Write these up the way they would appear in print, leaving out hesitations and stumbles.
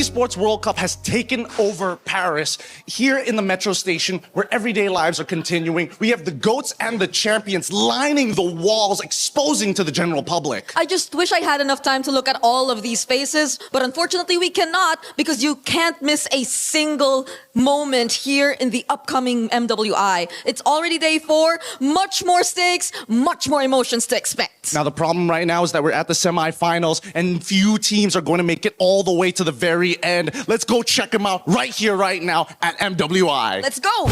Esports World Cup has taken over Paris. Here in the metro station, where everyday lives are continuing, we have the GOATs and the champions lining the walls, exposing to the general public. I just wish I had enough time to look at all of these faces, but unfortunately we cannot, because you can't miss a single moment here in the upcoming MWI. It's already day 4, much more stakes, much more emotions to expect. Now the problem right now is that we're at the semifinals and few teams are going to make it all the way to the very end. Let's go check them out right here, right now at MWI. Let's go!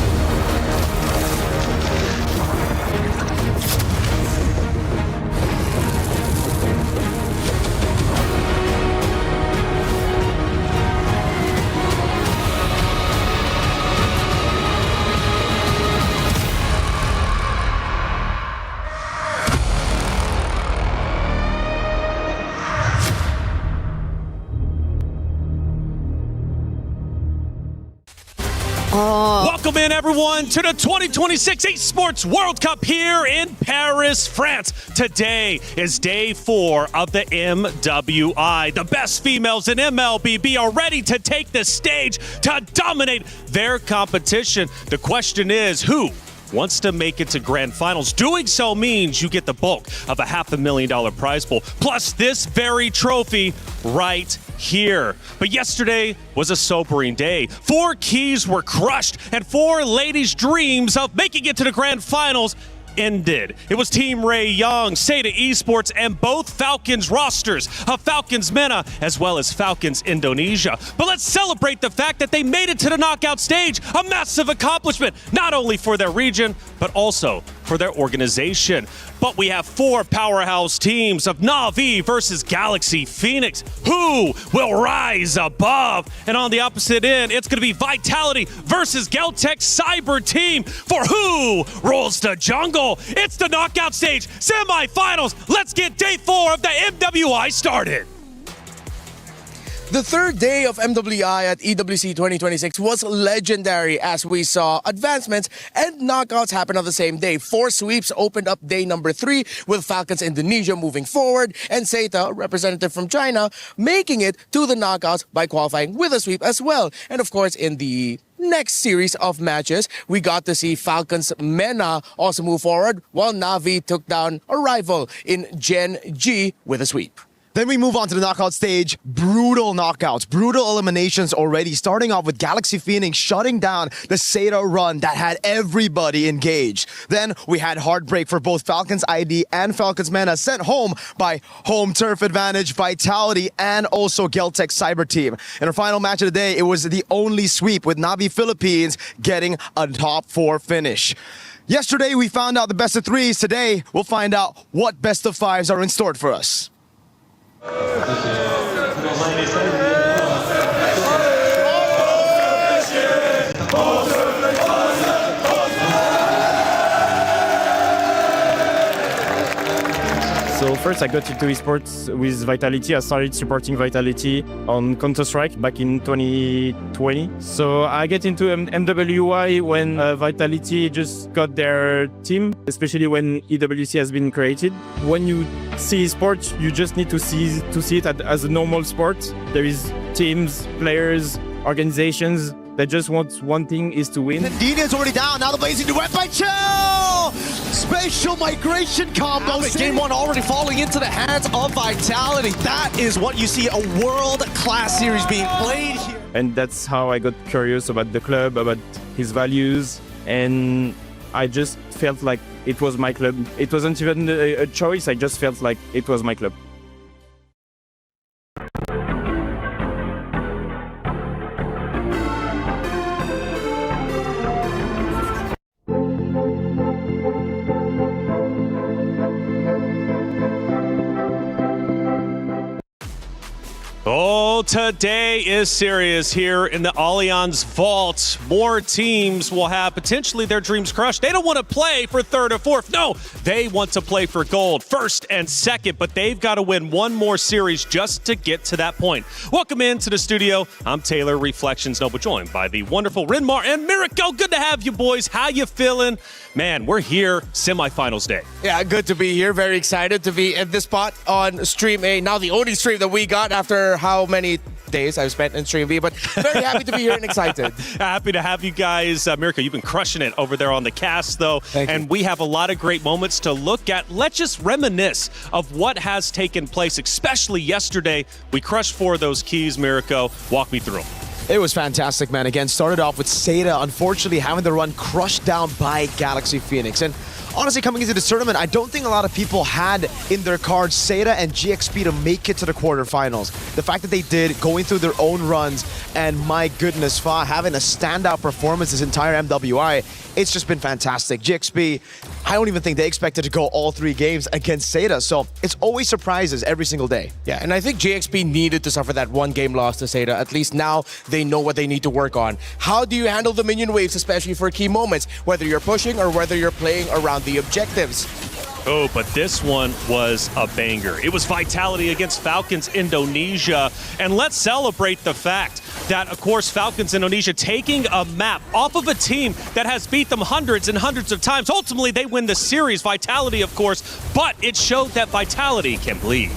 Welcome in, everyone, to the 2026 Esports World Cup here in Paris, France. Today is day 4 of the MWI. The best females in MLBB are ready to take the stage to dominate their competition. The question is, who wants to make it to Grand Finals? Doing so means you get the bulk of a $500,000 prize pool, plus this very trophy right here. But yesterday was a sobering day. 4 keys were crushed, and 4 ladies' dreams of making it to the Grand Finals ended. It was Team Ray Young, Seda Esports, and both Falcons rosters of Falcons MENA as well as Falcons Indonesia. But let's celebrate the fact that they made it to the knockout stage, a massive accomplishment, not only for their region, but also for their organization. But we have 4 powerhouse teams of Na'Vi versus Galaxy Phoenix. Who will rise above? And on the opposite end, it's going to be Vitality versus Geltech Cyber Team for who rules the jungle. It's the knockout stage, semifinals. Let's get day 4 of the MWI started. The third day of MWI at EWC26 was legendary as we saw advancements and knockouts happen on the same day. 4 sweeps opened up day number 3 with Falcons Indonesia moving forward and Seita, a representative from China, making it to the knockouts by qualifying with a sweep as well. And of course, in the next series of matches, we got to see Falcons MENA also move forward while Na'Vi took down a rival in Gen G with a sweep. Then we move on to the knockout stage. Brutal knockouts, brutal eliminations already, starting off with Galaxy Phoenix shutting down the Seda run that had everybody engaged. Then we had heartbreak for both Falcons ID and Falcons MENA, sent home by home turf advantage, Vitality, and also Geltech Cyber Team. In our final match of the day, it was the only sweep with Na'Vi Philippines getting a top 4 finish. Yesterday, we found out the best of 3s. Today, we'll find out what best of 5s are in store for us. So first I got into esports with Vitality. I started supporting Vitality on Counter-Strike back in 2020. So I get into MWI when Vitality just got their team, especially when EWC has been created. When you see esports, you just need to see it as a normal sport. There is teams, players, organizations that just want one thing, is to win. Dina is already down. Now the blazing duet by Chill! Spatial migration combo. Game 1 already falling into the hands of Vitality. That is what you see, a world-class series being played here. And that's how I got curious about the club, about his values, and I just felt like it was my club. It wasn't even a choice, I just felt like it was my club. Oh, today is serious here in the Allianz Vault. More teams will have potentially their dreams crushed. They don't want to play for 3rd or 4th. No, they want to play for gold, 1st and 2nd, but they've got to win one more series just to get to that point. Welcome into the studio. I'm Taylor, Reflections Noble, joined by the wonderful Renmar and Miracle. Good to have you boys. How you feeling? Man, we're here, semifinals day. Yeah, good to be here. Very excited to be at this spot on Stream A. Now the only stream that we got after how many days I've spent in Stream V, but very happy to be here and excited. Happy to have you guys. Mirko, you've been crushing it over there on the cast, though. And we have a lot of great moments to look at. Let's just reminisce of what has taken place, especially yesterday. We crushed 4 of those keys, Mirko. Walk me through them. It was fantastic, man. Again, started off with Seda, unfortunately having the run crushed down by Galaxy Phoenix. And honestly, coming into this tournament, I don't think a lot of people had in their cards Seda and GXP to make it to the quarterfinals. The fact that they did, going through their own runs, and my goodness, Fa having a standout performance this entire MWI, it's just been fantastic. GXP, I don't even think they expected to go all 3 games against Seda, so it's always surprises every single day. Yeah, and I think GXP needed to suffer that 1-game loss to Seda. At least now they know what they need to work on. How do you handle the minion waves, especially for key moments, whether you're pushing or whether you're playing around the objectives? Oh, but this one was a banger. It was Vitality against Falcons Indonesia. And let's celebrate the fact that, of course, Falcons Indonesia taking a map off of a team that has beat them hundreds and hundreds of times. Ultimately, they win the series. Vitality, of course, but it showed that Vitality can bleed.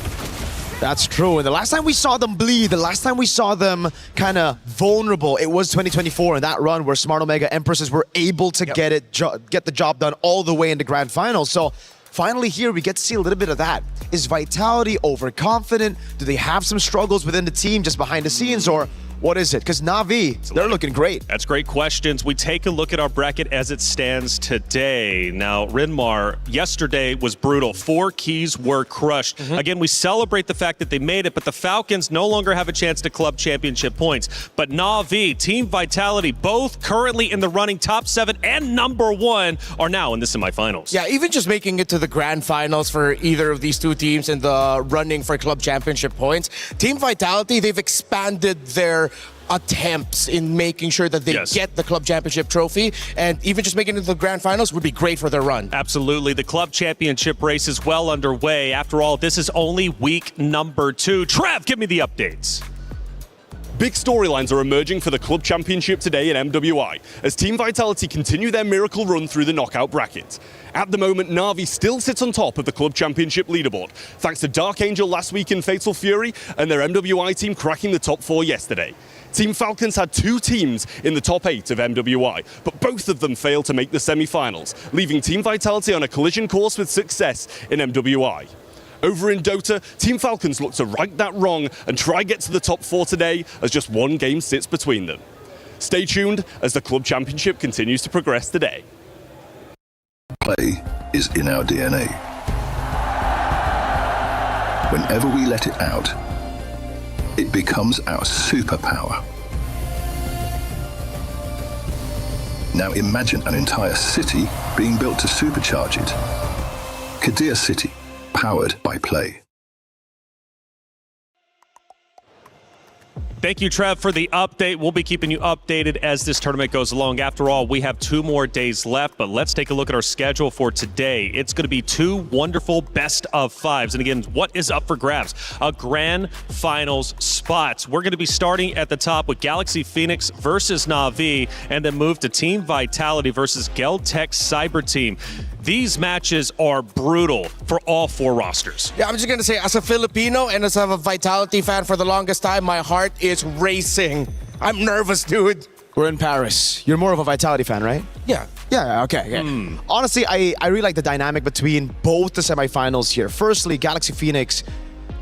That's true. And the last time we saw them bleed, the last time we saw them kind of vulnerable, it was 2024 in that run where Smart Omega Empresses were able to get the job done all the way into Grand Finals. So finally here, we get to see a little bit of that. Is Vitality overconfident? Do they have some struggles within the team just behind the scenes, or what is it? Because Na'Vi, they're looking great. That's great questions. We take a look at our bracket as it stands today. Now, Rinmar, yesterday was brutal. 4 keys were crushed. Again, we celebrate the fact that they made it, but the Falcons no longer have a chance to club championship points. But Na'Vi, Team Vitality, both currently in the running top 7 and number 1 are now in the semifinals. Yeah, even just making it to the Grand Finals for either of these 2 teams in the running for club championship points. Team Vitality, they've expanded their attempts in making sure that they get the club championship trophy, and even just making it to the Grand Finals would be great for their run. Absolutely. The club championship race is well underway. After all, this is only week number 2. Trev, give me the updates. Big storylines are emerging for the club championship today in MWI as Team Vitality continue their miracle run through the knockout bracket. At the moment, Na'Vi still sits on top of the club championship leaderboard, thanks to Dark Angel last week in Fatal Fury and their MWI team cracking the top 4 yesterday. Team Falcons had 2 teams in the top 8 of MWI, but both of them failed to make the semi-finals, leaving Team Vitality on a collision course with success in MWI. Over in Dota, Team Falcons look to right that wrong and try get to the top 4 today as just 1 game sits between them. Stay tuned as the club championship continues to progress today. Play is in our DNA. Whenever we let it out, it becomes our superpower. Now imagine an entire city being built to supercharge it. Kadir City, powered by Play. Thank you, Trev, for the update. We'll be keeping you updated as this tournament goes along. After all, we have 2 more days left, but let's take a look at our schedule for today. It's going to be 2 wonderful best of 5s. And again, what is up for grabs? A Grand Finals spots. We're going to be starting at the top with Galaxy Phoenix versus Na'Vi, and then move to Team Vitality versus Geltech Cyber Team. These matches are brutal for all 4 rosters. Yeah, I'm just going to say, as a Filipino and as a Vitality fan for the longest time, my heart is racing. I'm nervous, dude. We're in Paris. You're more of a Vitality fan, right? Yeah. Yeah, okay. Honestly, I really like the dynamic between both the semifinals here. Firstly, Galaxy Phoenix,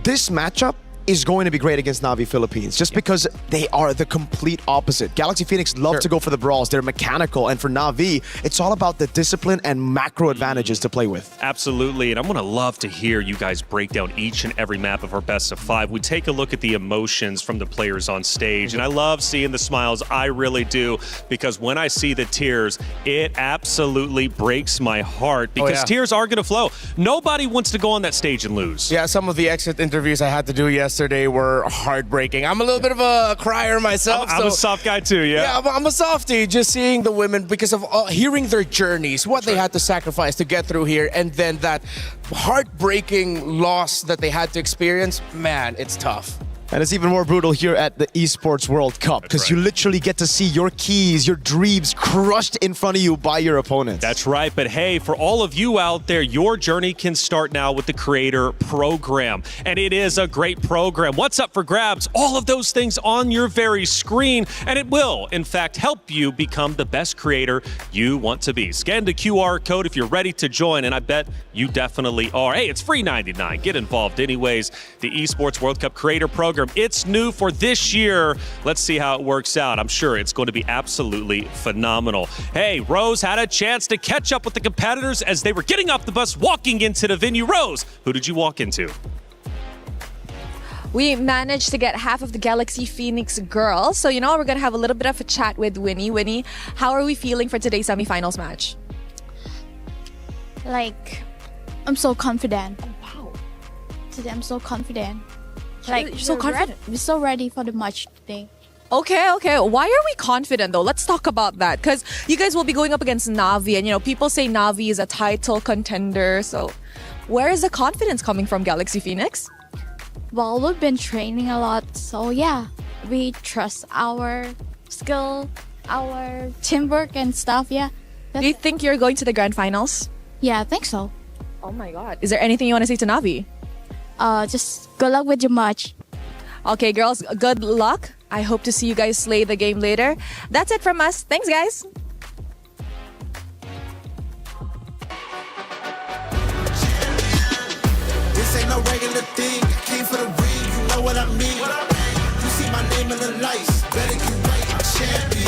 this matchup is going to be great against Na'Vi Philippines just because they are the complete opposite. Galaxy Phoenix love to go for the brawls. They're mechanical, and for Na'Vi, it's all about the discipline and macro advantages to play with. Absolutely, and I'm going to love to hear you guys break down each and every map of our best of 5. We take a look at the emotions from the players on stage, and I love seeing the smiles. I really do, because when I see the tears, it absolutely breaks my heart, because tears are going to flow. Nobody wants to go on that stage and lose. Yeah, some of the exit interviews I had to do yesterday were heartbreaking. I'm a little bit of a crier myself. I'm a soft guy too, Yeah, I'm a softie, just seeing the women because of hearing their journeys, what they had to sacrifice to get through here, and then that heartbreaking loss that they had to experience. Man, it's tough. And it's even more brutal here at the Esports World Cup because you literally get to see your keys, your dreams crushed in front of you by your opponents. That's right. But hey, for all of you out there, your journey can start now with the Creator Program. And it is a great program. What's up for grabs? All of those things on your very screen. And it will, in fact, help you become the best creator you want to be. Scan the QR code if you're ready to join. And I bet you definitely are. Hey, it's free 99. Get involved anyways. The Esports World Cup Creator Program. It's new for this year. Let's see how it works out. I'm sure it's going to be absolutely phenomenal. Hey, Rose had a chance to catch up with the competitors as they were getting off the bus, walking into the venue. Rose, who did you walk into? We managed to get half of the Galaxy Phoenix girls. So, we're going to have a little bit of a chat with Winnie. Winnie, how are we feeling for today's semifinals match? Like, I'm so confident. Wow. Today I'm so confident. Like, you're so confident. We're so ready for the match today. Okay. Why are we confident though? Let's talk about that because you guys will be going up against Na'Vi, and people say Na'Vi is a title contender. So, where is the confidence coming from, Galaxy Phoenix? Well, we've been training a lot, so yeah, we trust our skill, our teamwork and stuff. Yeah. Do you think you're going to the Grand Finals? Yeah, I think so. Oh my God! Is there anything you want to say to Na'Vi? Just good luck with your match. Okay, girls, good luck. I hope to see you guys slay the game later. That's it from us. Thanks, guys. This ain't no regular thing. I came for the ring, you know what I mean. You see my name in the lights, better get right, I'm champion.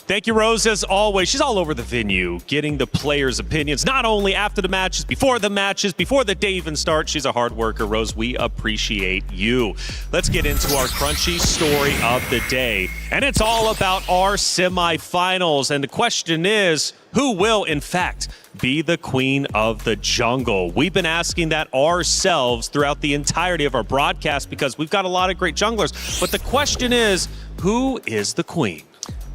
Thank you, Rose, as always. She's all over the venue, getting the players' opinions, not only after the matches, before the day even starts. She's a hard worker, Rose. We appreciate you. Let's get into our crunchy story of the day. And it's all about our semifinals. And the question is, who will, in fact, be the queen of the jungle? We've been asking that ourselves throughout the entirety of our broadcast because we've got a lot of great junglers. But the question is, who is the queen?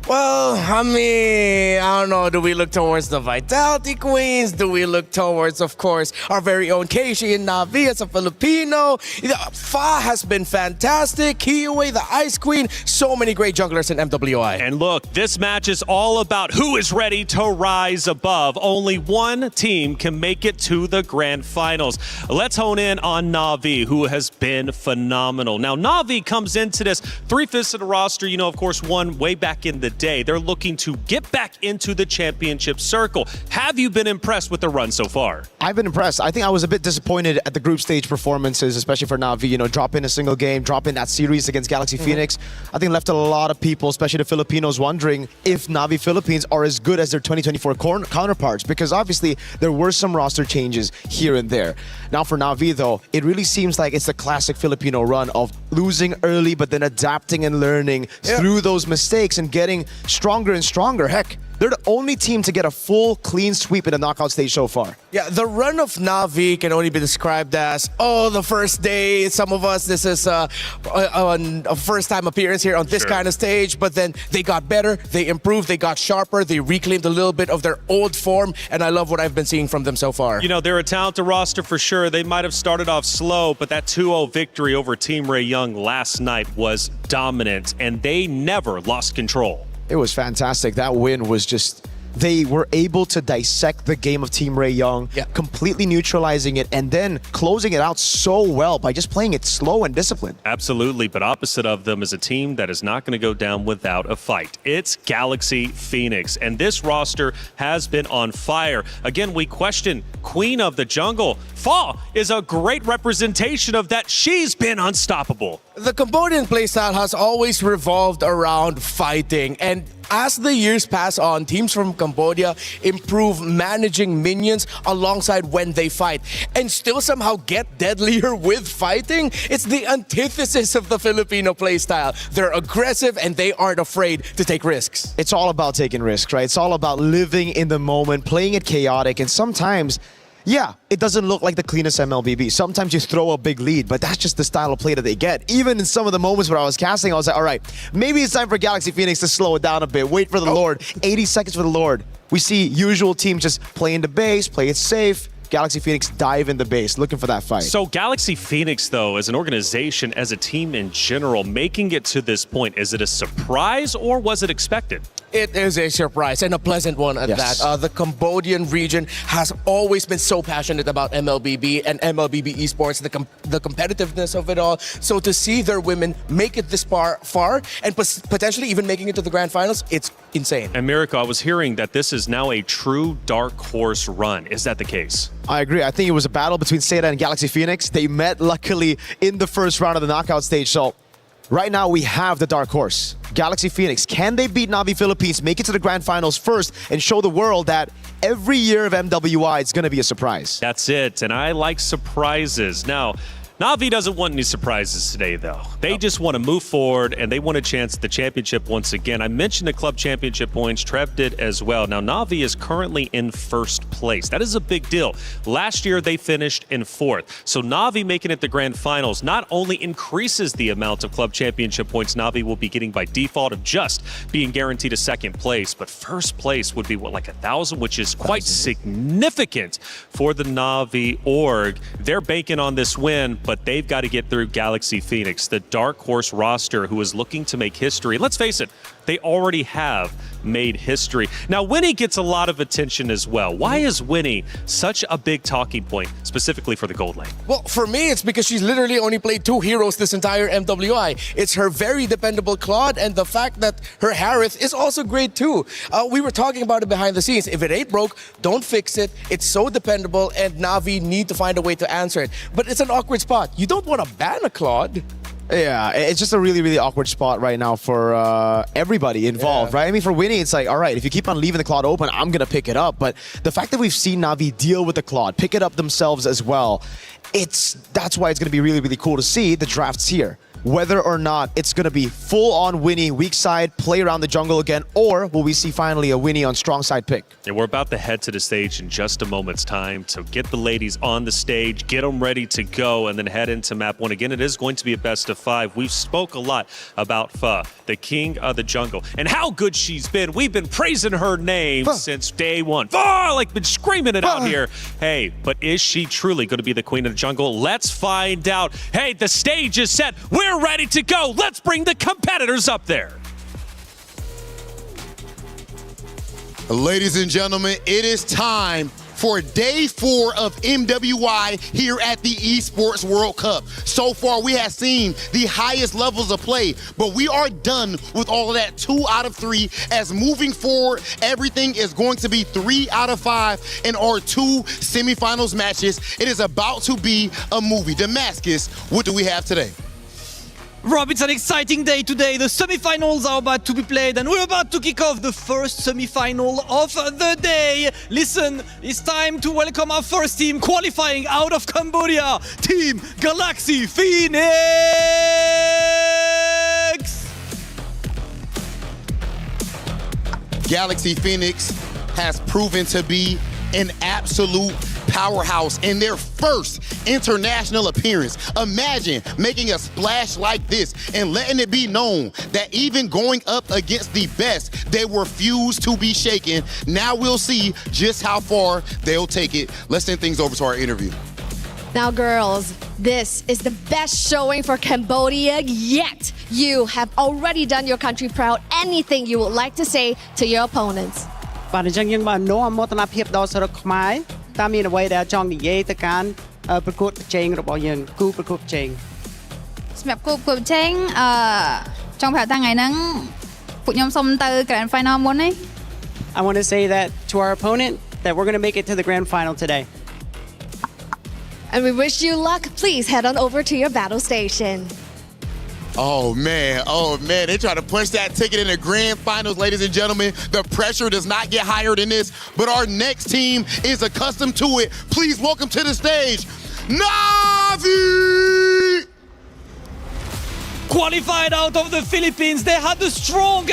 Well, I mean, I don't know. Do we look towards the Vitality Queens? Do we look towards, of course, our very own Keishi and Na'Vi as a Filipino? Fa has been fantastic. Kiyue, the Ice Queen. So many great junglers in MWI. And look, this match is all about who is ready to rise above. Only one team can make it to the Grand Finals. Let's hone in on Na'Vi, who has been phenomenal. Now, Na'Vi comes into this 3/5 of the roster, of course, won way back in the day. They're looking to get back into the championship circle. Have you been impressed with the run so far? I've been impressed. I think I was a bit disappointed at the group stage performances, especially for Na'Vi. Dropping a single game, dropping that series against Galaxy Phoenix. I think left a lot of people, especially the Filipinos, wondering if Na'Vi Philippines are as good as their 2024 counterparts, because obviously there were some roster changes here and there. Now for Na'Vi though, it really seems like it's the classic Filipino run of losing early but then adapting and learning through those mistakes and getting stronger and stronger. Heck, they're the only team to get a full clean sweep in the knockout stage so far. Yeah, the run of Na'Vi can only be described as, the first day. Some of us, this is a first-time appearance here on this kind of stage, but then they got better, they improved, they got sharper, they reclaimed a little bit of their old form, and I love what I've been seeing from them so far. They're a talented roster for sure. They might have started off slow, but that 2-0 victory over Team Ray Young last night was dominant, and they never lost control. It was fantastic. That win was just... They were able to dissect the game of Team Ray Young, completely neutralizing it, and then closing it out so well by just playing it slow and disciplined. Absolutely, but opposite of them is a team that is not going to go down without a fight. It's Galaxy Phoenix, and this roster has been on fire. Again, we question Queen of the Jungle. Fa is a great representation of that. She's been unstoppable. The Cambodian playstyle has always revolved around fighting, and as the years pass on, teams from Cambodia improve managing minions alongside when they fight and still somehow get deadlier with fighting. It's the antithesis of the Filipino playstyle. They're aggressive and they aren't afraid to take risks. It's all about taking risks, right? It's all about living in the moment, playing it chaotic, and sometimes Yeah, it doesn't look like the cleanest MLBB. Sometimes you throw a big lead, but that's just the style of play that they get. Even in some of the moments where I was casting, I was like, all right, maybe it's time for Galaxy Phoenix to slow it down a bit. Wait for the Lord. 80 seconds for the Lord. We see usual teams just play in the base, play it safe. Galaxy Phoenix dive in the base, looking for that fight. So Galaxy Phoenix, though, as an organization, as a team in general, making it to this point, is it a surprise or was it expected? It is a surprise and a pleasant one at Yes. that. The Cambodian region has always been so passionate about MLBB and MLBB Esports, the competitiveness of it all. So to see their women make it this far and potentially even making it to the Grand Finals, it's insane. And Miracle, I was hearing that this is now a true dark horse run. Is that the case? I agree. I think it was a battle between Seda and Galaxy Phoenix. They met, luckily, in the first round of the knockout stage. So right now, we have the dark horse. Galaxy Phoenix. Can they beat Navi Philippines, make it to the Grand Finals first, and show the world that every year of MWI, it's going to be a surprise? That's it. And I like surprises. Now, Navi doesn't want any surprises today, though. They just want to move forward, and they want a chance at the championship once again. I mentioned the club championship points. Trev did as well. Now, Navi is currently in first place. That is a big deal. Last year, they finished in fourth. So Navi making it the Grand Finals not only increases the amount of club championship points Navi will be getting by default of just being guaranteed a second place, but first place would be, what, like 1,000, which is quite significant for the Navi org. They're banking on this win, but they've got to get through Galaxy Phoenix, the dark horse roster who is looking to make history. Let's face it, they already have made history. Now, Winnie gets a lot of attention as well. Why is Winnie such a big talking point, specifically for the Gold Lane? Well, for me, it's because she's literally only played 2 heroes this entire MWI. It's her very dependable Claude and the fact that her Harith is also great too. We were talking about it behind the scenes. If it ain't broke, don't fix it. It's so dependable and Navi need to find a way to answer it. But it's an awkward spot. You don't want to ban a Claude. Yeah, it's just a really, really awkward spot right now for everybody involved, right? I mean, for Winnie, it's like, all right, if you keep on leaving the Claude open, I'm going to pick it up. But the fact that we've seen Navi deal with the Claude, pick it up themselves as well, that's why it's going to be really, really cool to see the drafts here. Whether or not it's going to be full-on Winnie, weak side, play around the jungle again, or will we see finally a Winnie on strong side pick? And we're about to head to the stage in just a moment's time to get the ladies on the stage, get them ready to go, and then head into map 1. Again, it is going to be a best of 5. We've spoke a lot about Pha, the king of the jungle, and how good she's been. We've been praising her name since day one. Pha, like been screaming it out here. Hey, but is she truly going to be the queen of the jungle? Let's find out. Hey, the stage is set. We're ready to go. Let's bring the competitors up there. Ladies and gentlemen, it is time for day 4 of MWI here at the Esports World Cup. So far, we have seen the highest levels of play, but we are done with all of that 2 out of 3, as moving forward, everything is going to be 3 out of 5 in our 2 semifinals matches. It is about to be a movie. Damascus, what do we have today? Rob, it's an exciting day today. The semi-finals are about to be played and we're about to kick off the first semi-final of the day. Listen, it's time to welcome our first team qualifying out of Cambodia, Team Galaxy Phoenix! Galaxy Phoenix has proven to be an absolute powerhouse in their first international appearance. Imagine making a splash like this and letting it be known that even going up against the best, they refuse to be shaken. Now we'll see just how far they'll take it. Let's send things over to our interview. Now, girls, this is the best showing for Cambodia yet. You have already done your country proud. Anything you would like to say to your opponents? បាទអញ្ចឹងយើងបាននោមមោទនភាពដល់សរុបខ្មែរតាមមានអ្វីដែលចង់និយាយទៅកាន់ប្រកួតប្រជែងរបស់យើងគូប្រកួតប្រជែង សម្រាប់គូប្រកួតប្រជែងចង់ប្រាប់ថាថ្ងៃហ្នឹងពួកខ្ញុំសុំទៅ Grand Final មុនទេ I want to say that to our opponent that we're going to make it to the grand final today. And we wish you luck. Please head on over to your battle station. Oh man, they try to punch that ticket in the grand finals, ladies and gentlemen. The pressure does not get higher than this, but our next team is accustomed to it. Please welcome to the stage, Navi! qualified out of the Philippines. They had a strong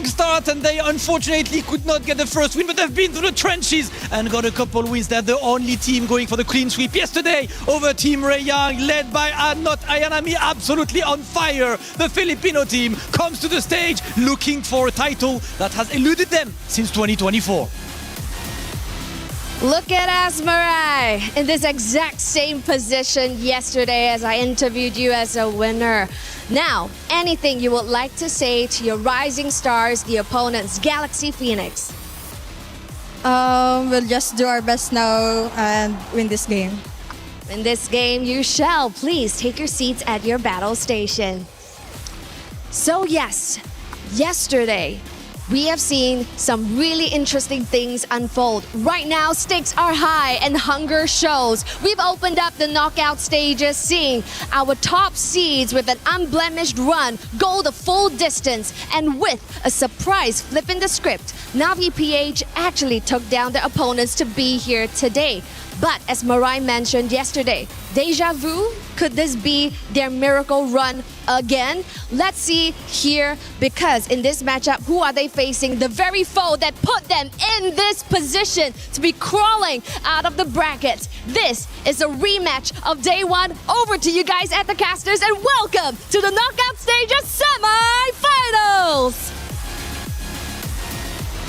start, and they unfortunately could not get the first win, but they've been through the trenches and got a couple wins. They're the only team going for the clean sweep yesterday over Team Ray Young, led by Not Ayanami, absolutely on fire. The Filipino team comes to the stage looking for a title that has eluded them since 2024. Look at Asmarai in this exact same position yesterday as I interviewed you as a winner. Now, anything you would like to say to your rising stars, the opponents, Galaxy Phoenix? We'll just do our best now and win this game. In this game, you shall. Please take your seats at your battle station. So yes, yesterday, we have seen some really interesting things unfold. Right now, stakes are high and hunger shows. We've opened up the knockout stages, seeing our top seeds with an unblemished run go the full distance. And with a surprise flip in the script, Navi PH actually took down their opponents to be here today. But as Marai mentioned yesterday, deja vu? Could this be their miracle run again? Let's see here, because in this matchup, who are they facing? The very foe that put them in this position to be crawling out of the brackets. This is a rematch of day one. Over to you guys at the casters, and welcome to the knockout stages semi-finals.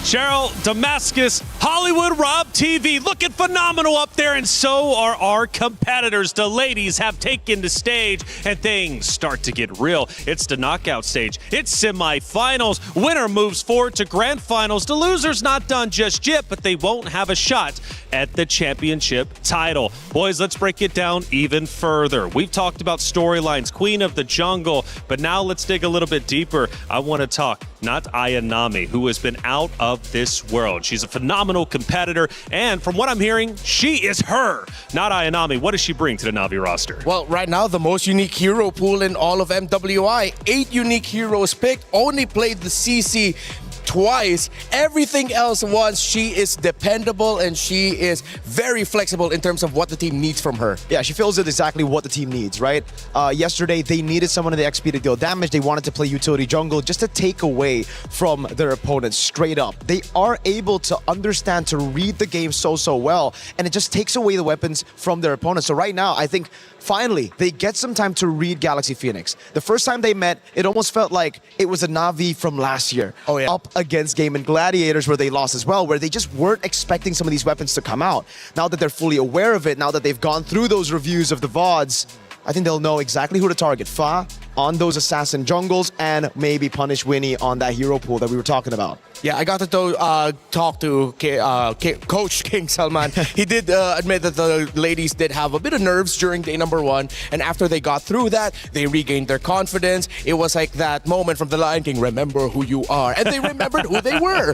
Cheryl, Damascus, Hollywood Rob TV looking phenomenal up there, and so are our competitors. The ladies have taken the stage, and things start to get real. It's the knockout stage. It's semifinals. Winner moves forward to grand finals. The loser's not done just yet, but they won't have a shot at the championship title. Boys, let's break it down even further. We've talked about storylines, Queen of the Jungle, but now let's dig a little bit deeper. I want to talk Not Ayanami, who has been out of this world. She's a phenomenal competitor, and from what I'm hearing, she is her. Not Ayanami, what does she bring to the Navi roster? Well, right now, the most unique hero pool in all of MWI. 8 unique heroes picked, only played the CC twice. Everything else once. She is dependable, and she is very flexible in terms of what the team needs from her. Yeah, she fills in exactly what the team needs, right? Yesterday, they needed someone in the XP to deal damage. They wanted to play utility jungle just to take away from their opponents straight up. They are able to understand, to read the game so well, and it just takes away the weapons from their opponents. So right now, I think finally, they get some time to read Galaxy Phoenix. The first time they met, it almost felt like it was a Navi from last year. Oh, yeah. Up against Game and Gladiators, where they lost as well, where they just weren't expecting some of these weapons to come out. Now that they're fully aware of it, now that they've gone through those reviews of the VODs, I think they'll know exactly who to target. Fa on those assassin jungles, and maybe punish Winnie on that hero pool that we were talking about. Yeah, I got to talk to Coach King Salman. He did admit that the ladies did have a bit of nerves during day number 1, and after they got through that, they regained their confidence. It was like that moment from The Lion King, remember who you are, and they remembered who they were.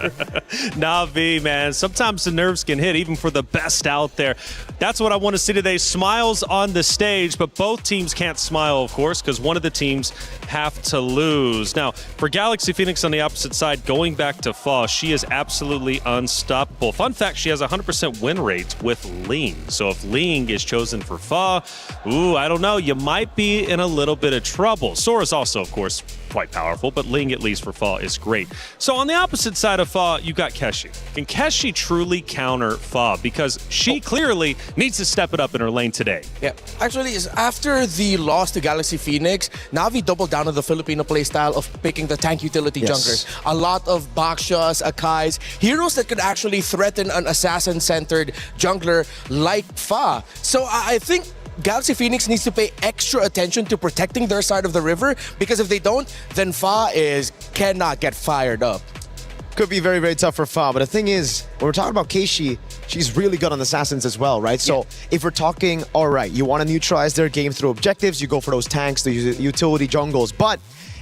Navi, man, sometimes the nerves can hit even for the best out there. That's what I want to see today. Smiles on the stage, but both teams can't smile, of course, because one of the teams have to lose. Now, for Galaxy Phoenix on the opposite side, going back to Fa, she is absolutely unstoppable. Fun fact, she has a 100% win rate with Ling. So if Ling is chosen for Fa, I don't know, you might be in a little bit of trouble. Sora's also, of course, quite powerful, but Ling, at least for Fa, is great. So on the opposite side of Fa, you got Keshi. Can Keshi truly counter Fa? Because she clearly needs to step it up in her lane today. Yeah, actually, after the loss to Galaxy Phoenix, Navi doubled down on the Filipino playstyle of picking the tank utility junglers. A lot of Bakshas, Akais, heroes that could actually threaten an assassin-centered jungler like Fa. So I think Galaxy Phoenix needs to pay extra attention to protecting their side of the river, because if they don't, then Fa cannot get fired up. Could be very tough for Fa, but the thing is, when we're talking about Keishi, she's really good on assassins as well, right? So if we're talking, all right, you want to neutralize their game through objectives, you go for those tanks, the utility jungles. But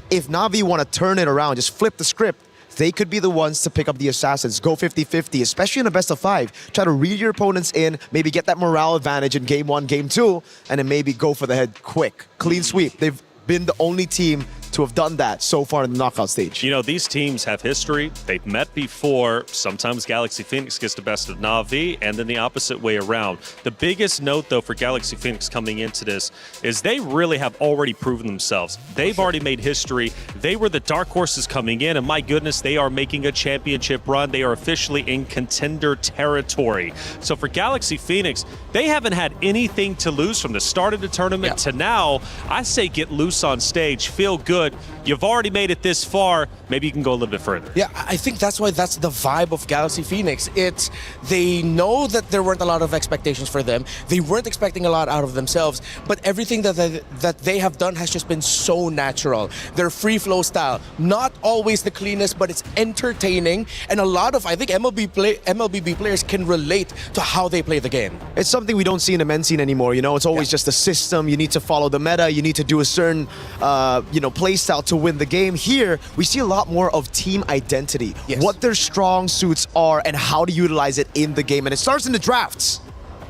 if Navi want to turn it around, just flip the script, they could be the ones to pick up the assassins, go 50-50, especially in a best of 5. Try to read your opponents in, maybe get that morale advantage in game 1, game 2, and then maybe go for the head quick. Clean sweep. They've been the only team to have done that so far in the knockout stage. You know, these teams have history. They've met before. Sometimes Galaxy Phoenix gets the best of Na'Vi, and then the opposite way around. The biggest note, though, for Galaxy Phoenix coming into this is they really have already proven themselves. They've already made history. They were the dark horses coming in, and my goodness, they are making a championship run. They are officially in contender territory. So for Galaxy Phoenix, they haven't had anything to lose from the start of the tournament to now. I say get loose on stage, feel good. You've already made it this far. Maybe you can go a little bit further. Yeah, I think that's why that's the vibe of Galaxy Phoenix. It's they know that there weren't a lot of expectations for them. They weren't expecting a lot out of themselves, but everything that they have done has just been so natural. Their free flow style, not always the cleanest, but it's entertaining, and a lot of, I think, MLBB players can relate to how they play the game. It's something we don't see in the men's scene anymore. You know, it's always just a system. You need to follow the meta. You need to do a certain, play style to win the game. Here, we see a lot more of team identity, what their strong suits are, and how to utilize it in the game. And it starts in the drafts.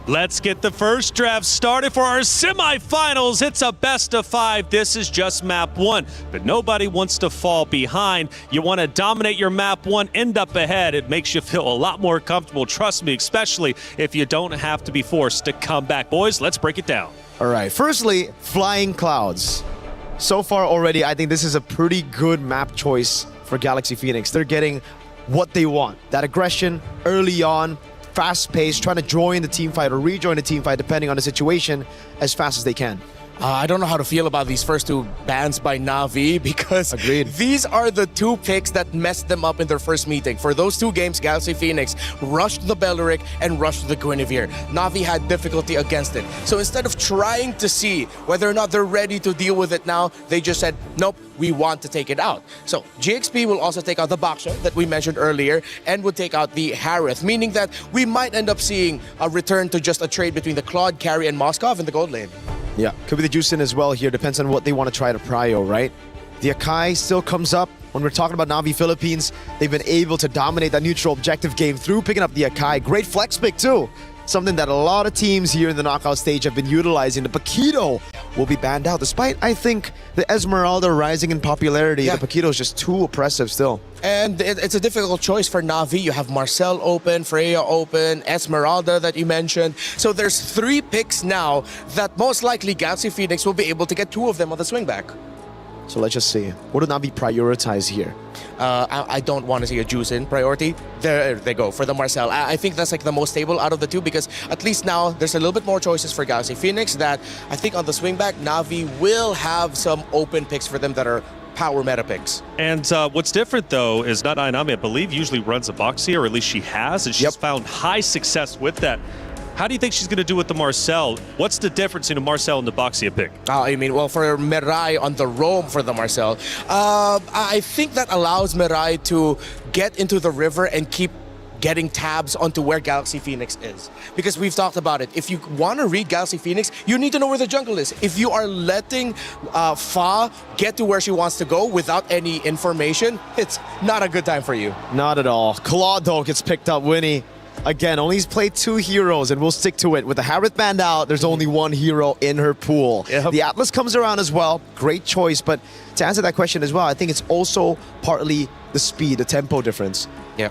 Let's get the first draft started for our semifinals. It's a best of 5. This is just map 1, but nobody wants to fall behind. You want to dominate your map 1, end up ahead. It makes you feel a lot more comfortable, trust me, especially if you don't have to be forced to come back. Boys, let's break it down. All right, firstly, Flying Clouds. So far already, I think this is a pretty good map choice for Galaxy Phoenix. They're getting what they want. That aggression early on, fast-paced, trying to join the team fight or rejoin the team fight depending on the situation as fast as they can. I don't know how to feel about these first 2 bans by Na'Vi because these are the 2 picks that messed them up in their first meeting. For those 2 games, Galaxy Phoenix rushed the Belleric and rushed the Guinevere. Na'Vi had difficulty against it. So instead of trying to see whether or not they're ready to deal with it now, they just said, nope, we want to take it out. So GXP will also take out the Baksha that we mentioned earlier and would take out the Harith, meaning that we might end up seeing a return to just a trade between the Claude, Carry, and Moskov in the gold lane. Yeah, could be the Juicin as well here. Depends on what they want to try to prio, right? The Akai still comes up. When we're talking about Na'Vi Philippines, they've been able to dominate that neutral objective game through picking up the Akai. Great flex pick too. Something that a lot of teams here in the knockout stage have been utilizing. The Paquito will be banned out, despite, I think, the Esmeralda rising in popularity. The Paquito is just too oppressive still. And it's a difficult choice for Na'Vi. You have Marcel open, Freya open, Esmeralda that you mentioned. So there's 3 picks now that most likely Galaxy Phoenix will be able to get 2 of them on the swing back. So let's just see. What do Na'Vi prioritize here? I don't want to see a juice in priority. There they go for the Marcel. I think that's like the most stable out of the 2 because at least now there's a little bit more choices for Galaxy Phoenix that I think on the swing back, Na'Vi will have some open picks for them that are power meta picks. And what's different, though, is not Ainami, I believe, usually runs a Boxy, or at least she has, and she's found high success with that. How do you think she's going to do with the Marcel? What's the difference in a Marcel and the Boxia pick? Well, for Mirai on the roam for the Marcel, I think that allows Mirai to get into the river and keep getting tabs onto where Galaxy Phoenix is. Because we've talked about it. If you want to read Galaxy Phoenix, you need to know where the jungle is. If you are letting Fa get to where she wants to go without any information, it's not a good time for you. Not at all. Claude, though, gets picked up, Winnie. Again, only he's played 2 heroes, and we'll stick to it. With the Harith banned out, there's only 1 hero in her pool. The Atlas comes around as well. Great choice, but to answer that question as well, I think it's also partly the speed, the tempo difference.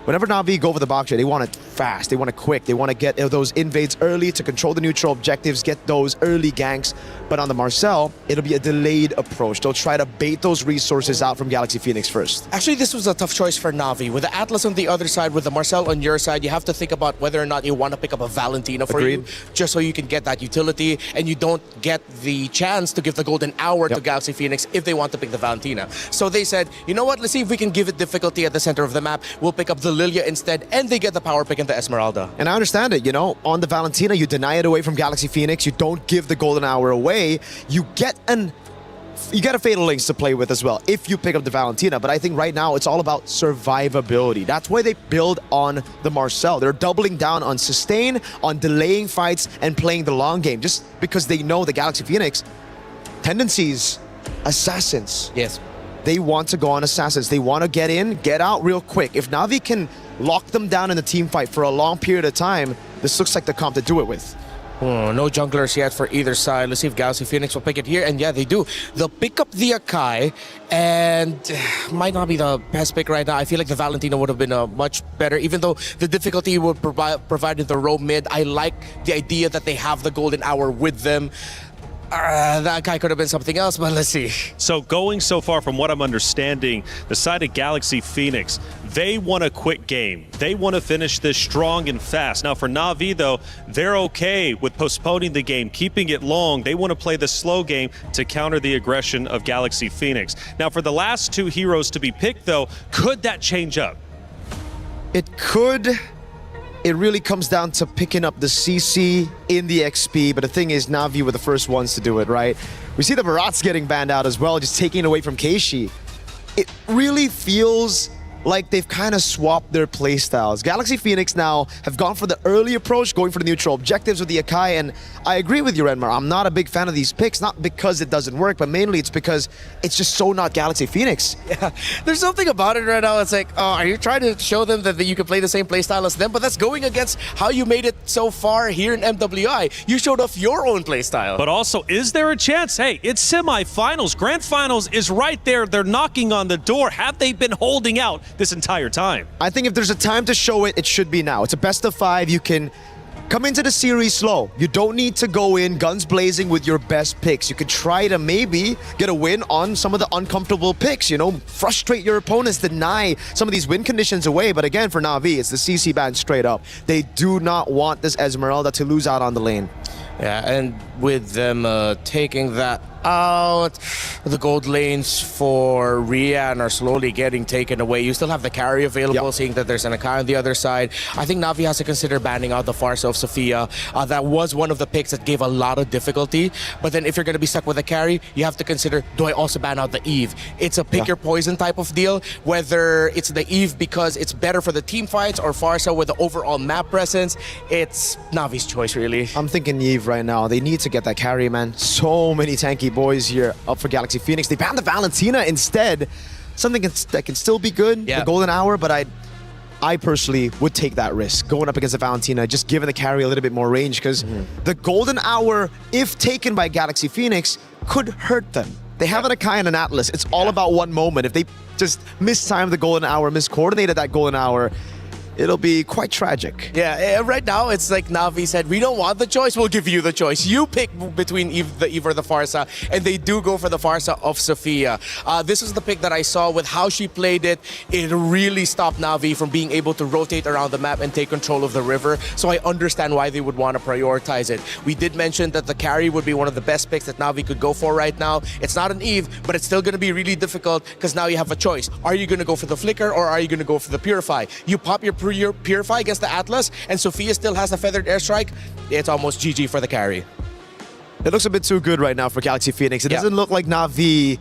Whenever Na'Vi go for the Baksha, they want it fast, they want it quick, they want to get those invades early to control the neutral objectives, get those early ganks. But on the Marcel, it'll be a delayed approach. They'll try to bait those resources out from Galaxy Phoenix first. Actually, this was a tough choice for Na'Vi. With the Atlas on the other side, with the Marcel on your side, you have to think about whether or not you want to pick up a Valentina for you, just so you can get that utility, and you don't get the chance to give the golden hour to Galaxy Phoenix if they want to pick the Valentina. So they said, you know what, let's see if we can give it difficulty at the center of the map. We'll pick up the Lilia instead, and they get the power pick in the Esmeralda. And I understand it, you know, on the Valentina, you deny it away from Galaxy Phoenix, you don't give the golden hour away, you get a Fatal Links to play with as well if you pick up the Valentina. But I think right now it's all about survivability. That's why they build on the Marcel. They're doubling down on sustain, on delaying fights, and playing the long game, just because they know the Galaxy Phoenix tendencies, assassins. Yes. They want to go on assassins. They want to get in, get out real quick. If Na'Vi can lock them down in the team fight for a long period of time, this looks like the comp to do it with. Oh, no junglers yet for either side. Let's see if Galaxy Phoenix will pick it here. And yeah, they do. They'll pick up the Akai, and might not be the best pick right now. I feel like the Valentina would have been much better, even though the difficulty would provided the roam mid. I like the idea that they have the golden hour with them. That guy could have been something else, but let's see. So going so far, from what I'm understanding, the side of Galaxy Phoenix, they want a quick game. They want to finish this strong and fast. Now for Na'Vi though, they're okay with postponing the game, keeping it long. They want to play the slow game to counter the aggression of Galaxy Phoenix. Now for the last two heroes to be picked though, could that change up? It could. It really comes down to picking up the CC in the XP, but the thing is, Na'Vi were the first ones to do it, right? We see the Barats getting banned out as well, just taking it away from Keishi. It really feels like they've kind of swapped their playstyles. Galaxy Phoenix now have gone for the early approach, going for the neutral objectives with the Akai, and I agree with you, Renmar. I'm not a big fan of these picks, not because it doesn't work, but mainly it's because it's just so not Galaxy Phoenix. Yeah, there's something about it right now. It's like, are you trying to show them that you can play the same playstyle as them? But that's going against how you made it so far here in MWI. You showed off your own playstyle. But also, is there a chance? Hey, it's semifinals. Grand Finals is right there. They're knocking on the door. Have they been holding out this entire time? I think if there's a time to show it, it should be now. It's a best of 5. You can come into the series slow. You don't need to go in guns blazing with your best picks. You could try to maybe get a win on some of the uncomfortable picks, you know, frustrate your opponents, deny some of these win conditions away. But again, for Na'Vi, it's the CC ban straight up. They do not want this Esmeralda to lose out on the lane. Yeah, and with them taking that out, the gold lanes for Rian are slowly getting taken away. You still have the carry available, seeing that there's an Akai on the other side. I think Na'Vi has to consider banning out the Farsa of Sophia. That was one of the picks that gave a lot of difficulty. But then if you're going to be stuck with a carry, you have to consider, do I also ban out the Eve? It's a pick your poison type of deal, whether it's the Eve because it's better for the team fights or Farsa with the overall map presence. It's Na'Vi's choice, really. I'm thinking Eve right now. They need to get that carry, man. So many tanky boys here up for Galaxy Phoenix. They banned the Valentina instead. Something that can still be good, the golden hour, but I personally would take that risk going up against the Valentina, just giving the carry a little bit more range, because the golden hour, if taken by Galaxy Phoenix, could hurt them. They have an Akai and an Atlas. It's all about one moment. If they just mistimed the golden hour, miscoordinated that golden hour, it'll be quite tragic. Yeah, right now it's like Na'Vi said, we don't want the choice, we'll give you the choice. You pick between the Eve or the Farsa, and they do go for the Farsa of Sophia. This is the pick that I saw with how she played it. It really stopped Na'Vi from being able to rotate around the map and take control of the river, so I understand why they would want to prioritize it. We did mention that the carry would be one of the best picks that Na'Vi could go for right now. It's not an Eve, but it's still going to be really difficult because now you have a choice. Are you going to go for the Flicker or are you going to go for the Purify? You pop your Purify against the Atlas, and Sophia still has a Feathered Airstrike. It's almost GG for the carry. It looks a bit too good right now for Galaxy Phoenix. It doesn't look like Na'Vi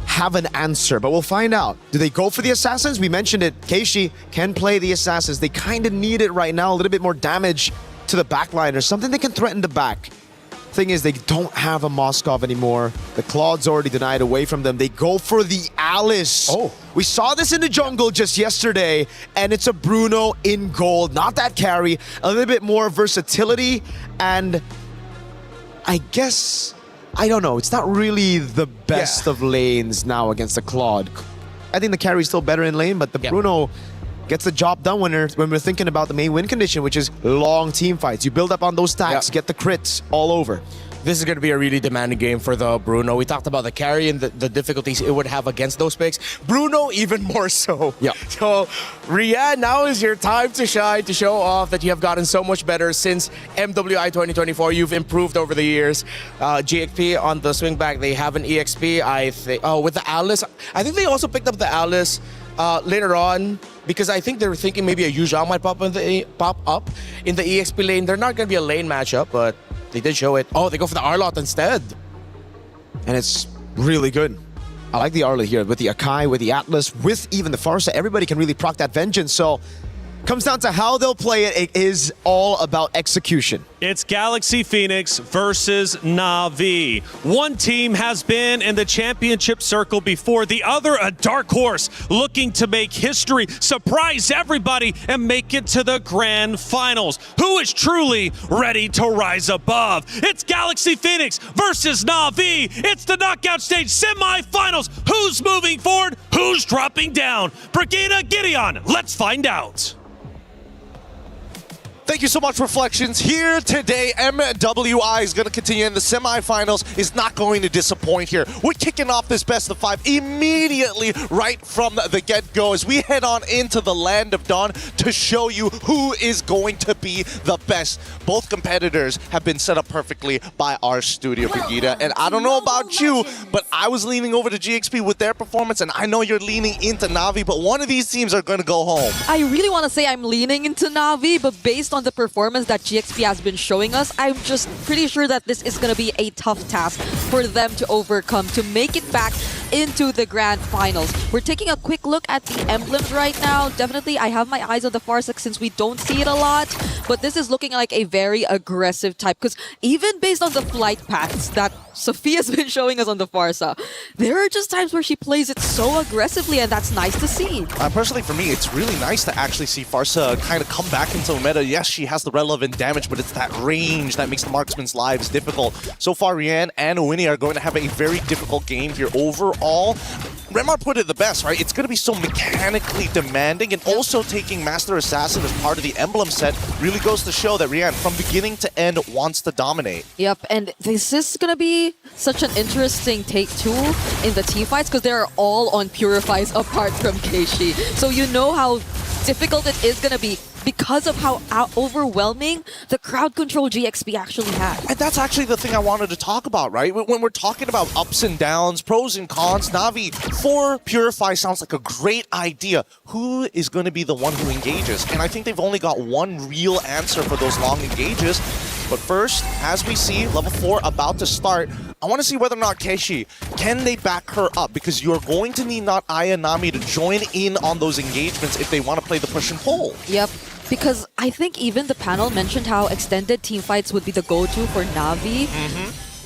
have an answer, but we'll find out. Do they go for the Assassins? We mentioned it. Keishi can play the Assassins. They kind of need it right now. A little bit more damage to the backline or something they can threaten the back. Thing is, they don't have a Moskov anymore. The Claude's already denied away from them. They go for the Alice. Oh, we saw this in the jungle just yesterday, and it's a Bruno in gold. Not that carry, a little bit more versatility, and I guess, I don't know, it's not really the best of lanes now against the Claude. I think the carry is still better in lane, but the Bruno gets the job done when we're thinking about the main win condition, which is long team fights. You build up on those stacks, get the crits all over. This is going to be a really demanding game for the Bruno. We talked about the carry and the difficulties it would have against those picks. Bruno, even more so. Yeah. So, Rian, now is your time to shine, to show off that you have gotten so much better since MWI 2024. You've improved over the years. GXP on the swing back, they have an EXP, I think. Oh, with the Alice. I think they also picked up the Alice later on, because I think they were thinking maybe a Yu Zhao might pop up in the EXP lane. They're not going to be a lane matchup, but they did show it. Oh, they go for the Arlot instead. And it's really good. I like the Arlot here with the Akai, with the Atlas, with even the Farsa. Everybody can really proc that Vengeance. So comes down to how they'll play it. It is all about execution. It's Galaxy Phoenix versus Na'Vi. One team has been in the championship circle before, the other a dark horse looking to make history, surprise everybody, and make it to the Grand Finals. Who is truly ready to rise above? It's Galaxy Phoenix versus Na'Vi. It's the knockout stage semifinals. Who's moving forward? Who's dropping down? Brigida Gideon, let's find out. Thank you so much, Reflections. Here today, MWI is going to continue in the semifinals, is not going to disappoint here. We're kicking off this best of 5 immediately right from the get-go as we head on into the Land of Dawn to show you who is going to be the best. Both competitors have been set up perfectly by our studio, Brigida. And I don't know about you, but I was leaning over to GXP with their performance, and I know you're leaning into Na'Vi, but one of these teams are going to go home. I really want to say I'm leaning into Na'Vi, but based on the performance that GXP has been showing us, I'm just pretty sure that this is going to be a tough task for them to overcome to make it back into the Grand Finals. We're taking a quick look at the emblems right now. Definitely, I have my eyes on the Farsec since we don't see it a lot, but this is looking like a very aggressive type because even based on the flight paths that Sophia's been showing us on the Farsa, there are just times where she plays it so aggressively, and that's nice to see. Personally, for me, it's really nice to actually see Farsa kind of come back into the meta. Yes, she has the relevant damage, but it's that range that makes the marksman's lives difficult. So far, Rian and Winnie are going to have a very difficult game here overall. Remar put it the best, right? It's going to be so mechanically demanding, and also taking Master Assassin as part of the emblem set really goes to show that Rian, from beginning to end, wants to dominate. Yep, and this is going to be such an interesting take too in the team fights because they're all on Purifies apart from Keishi. So you know how difficult it is going to be because of how overwhelming the crowd control GXP actually had. And that's actually the thing I wanted to talk about, right? When we're talking about ups and downs, pros and cons, Na'Vi for Purify sounds like a great idea. Who is going to be the one who engages? And I think they've only got one real answer for those long engages. But first, as we see, level 4 about to start, I want to see whether or not Keishi, can they back her up? Because you're going to need not Aya Nami to join in on those engagements if they want to play the push and pull. Yep. Because I think even the panel mentioned how extended team fights would be the go-to for Na'Vi.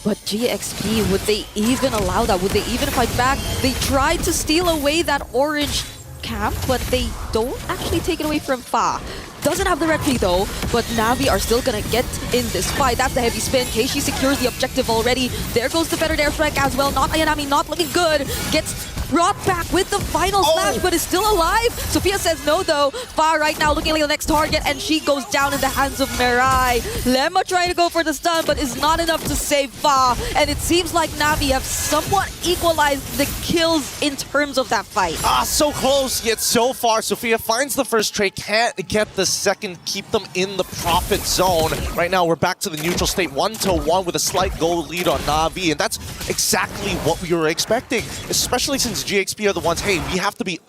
But GXP, would they even allow that? Would they even fight back? They tried to steal away that orange camp, but they don't actually take it away from Fa. Doesn't have the red tree though, but Na'Vi are still gonna get in this fight. That's the heavy spin. Keishi secures the objective already. There goes the better airstrike as well. Not Ayanami, not looking good. Gets brought back with the final smash, but is still alive. Sophia says no though. Fa right now looking like the next target, and she goes down in the hands of Mirai. Lemma trying to go for the stun, but is not enough to save Fa. And it seems like Na'Vi have somewhat equalized the kills in terms of that fight. So close, yet so far. Sophia finds the first trade, can't get the second, keep them in the profit zone. Right now, we're back to the neutral state, 1-1 with a slight goal lead on Na'Vi, and that's exactly what we were expecting, especially since GXP are the ones, hey, we have to be